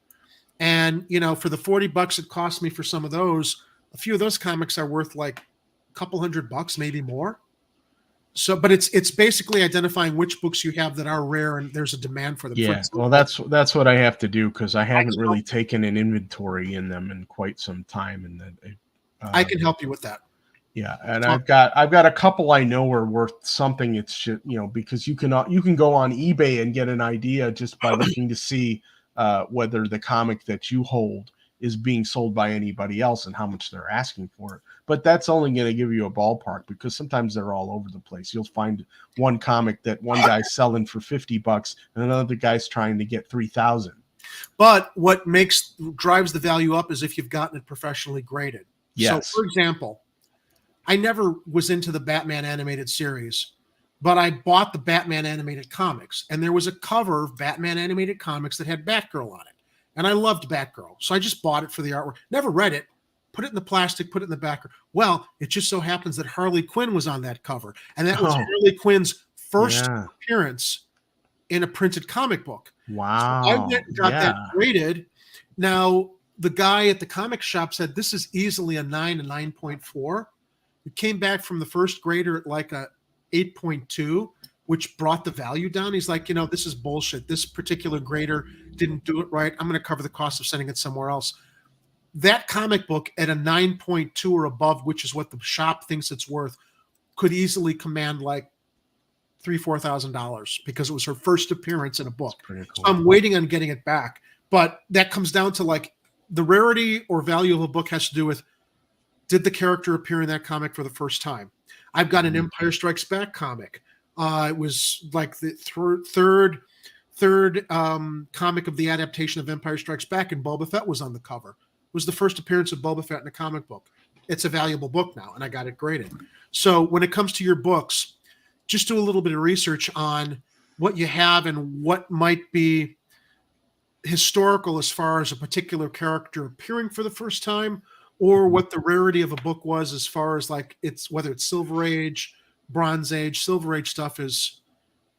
And, for the $40 it cost me for some of those, a few of those comics are worth like a couple $100, maybe more. So, but it's basically identifying which books you have that are rare and there's a demand for them. Yeah, well, that's what I have to do because I haven't really taken an inventory in them in quite some time, and I can help you with that. Yeah, and I've got a couple I know are worth something. It's just, because you can go on eBay and get an idea just by looking to see whether the comic that you hold is being sold by anybody else and how much they're asking for it. But that's only going to give you a ballpark because sometimes they're all over the place. You'll find one comic that one guy's selling for $50 and another guy's trying to get $3,000. But what drives the value up is if you've gotten it professionally graded. Yes. So, for example, I never was into the Batman animated series, but I bought the Batman animated comics, and there was a cover of Batman animated comics that had Batgirl on it. And I loved Batgirl. So I just bought it for the artwork. Never read it. Put it in the plastic, put it in the backer. Well, it just so happens that Harley Quinn was on that cover. And that was Harley Quinn's first appearance in a printed comic book. Wow. So I went and got that graded. Now, the guy at the comic shop said, this is easily a 9.4. It came back from the first grader at like a 8.2. which brought the value down. He's like, this is bullshit. This particular grader didn't do it right. I'm going to cover the cost of sending it somewhere else. That comic book at a 9.2 or above, which is what the shop thinks it's worth, could easily command like $3,000-$4,000 because it was her first appearance in a book. Cool. So I'm waiting on getting it back. But that comes down to like the rarity or value of a book has to do with, did the character appear in that comic for the first time? I've got an Empire Strikes Back comic. It was like the third comic of the adaptation of Empire Strikes Back, and Boba Fett was on the cover. It was the first appearance of Boba Fett in a comic book. It's a valuable book now, and I got it graded. So when it comes to your books, just do a little bit of research on what you have and what might be historical as far as a particular character appearing for the first time, or what the rarity of a book was as far as like whether it's Silver Age, Bronze Age. Silver Age stuff is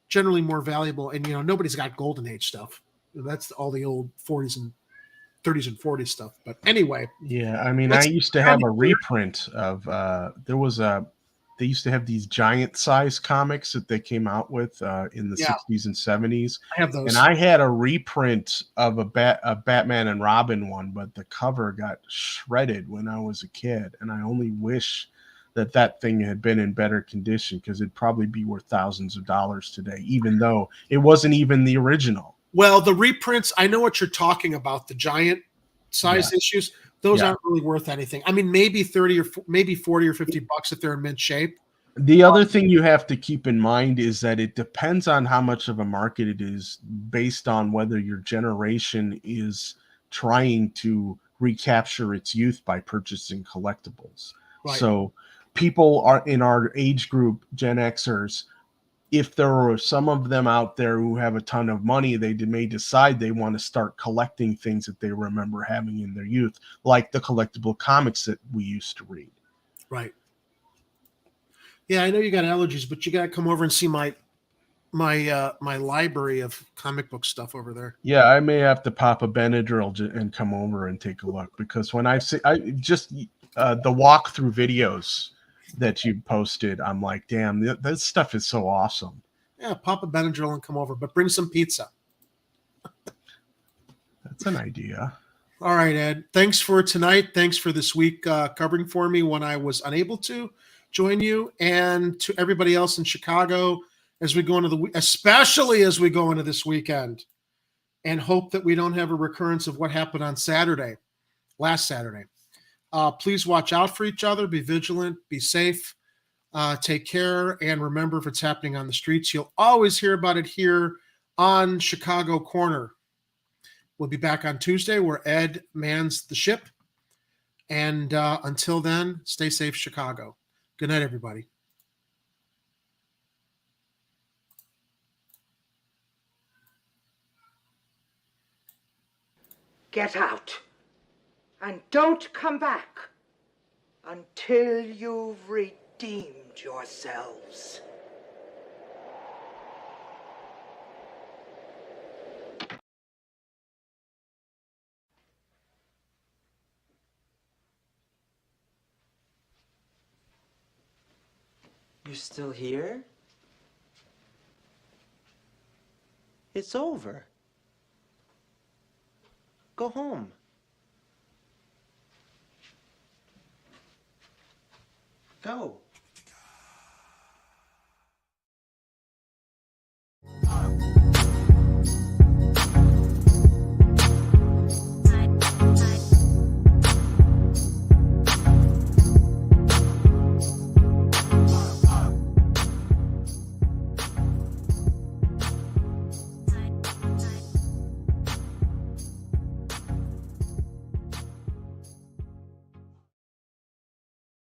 generally more valuable, and nobody's got Golden Age stuff. That's all the old 40s and 30s and 40s stuff. But anyway, yeah, I mean, I used to have a reprint of they used to have these giant size comics that they came out with in the 60s and 70s. I have those. And I had a reprint of a Batman and Robin one, but the cover got shredded when I was a kid. And I only wish that thing had been in better condition, because it'd probably be worth thousands of dollars today, even though it wasn't even the original. Well, the reprints, I know what you're talking about, the giant size issues. Those aren't really worth anything. I mean, maybe 30 or maybe 40 or 50 bucks if they're in mint shape. The other thing you have to keep in mind is that it depends on how much of a market it is, based on whether your generation is trying to recapture its youth by purchasing collectibles. Right. So people are in our age group, Gen Xers, if there are some of them out there who have a ton of money, they may decide they want to start collecting things that they remember having in their youth, like the collectible comics that we used to read. Right. Yeah, I know you got allergies, but you got to come over and see my library of comic book stuff over there. Yeah, I may have to pop a Benadryl and come over and take a look, because when the walkthrough videos that you posted, I'm like, damn, this stuff is so awesome. Yeah, pop a Benadryl and come over, but bring some pizza. That's an idea. All right, Ed. Thanks for tonight. Thanks for this week covering for me when I was unable to join you, and to everybody else in Chicago as we go into especially as we go into this weekend, and hope that we don't have a recurrence of what happened on last Saturday. Please watch out for each other. Be vigilant. Be safe. Take care. And remember, if it's happening on the streets, you'll always hear about it here on Chicago Corner. We'll be back on Tuesday, where Ed mans the ship. And until then, stay safe, Chicago. Good night, everybody. Get out. And don't come back until you've redeemed yourselves. You're still here? It's over. Go home. Go.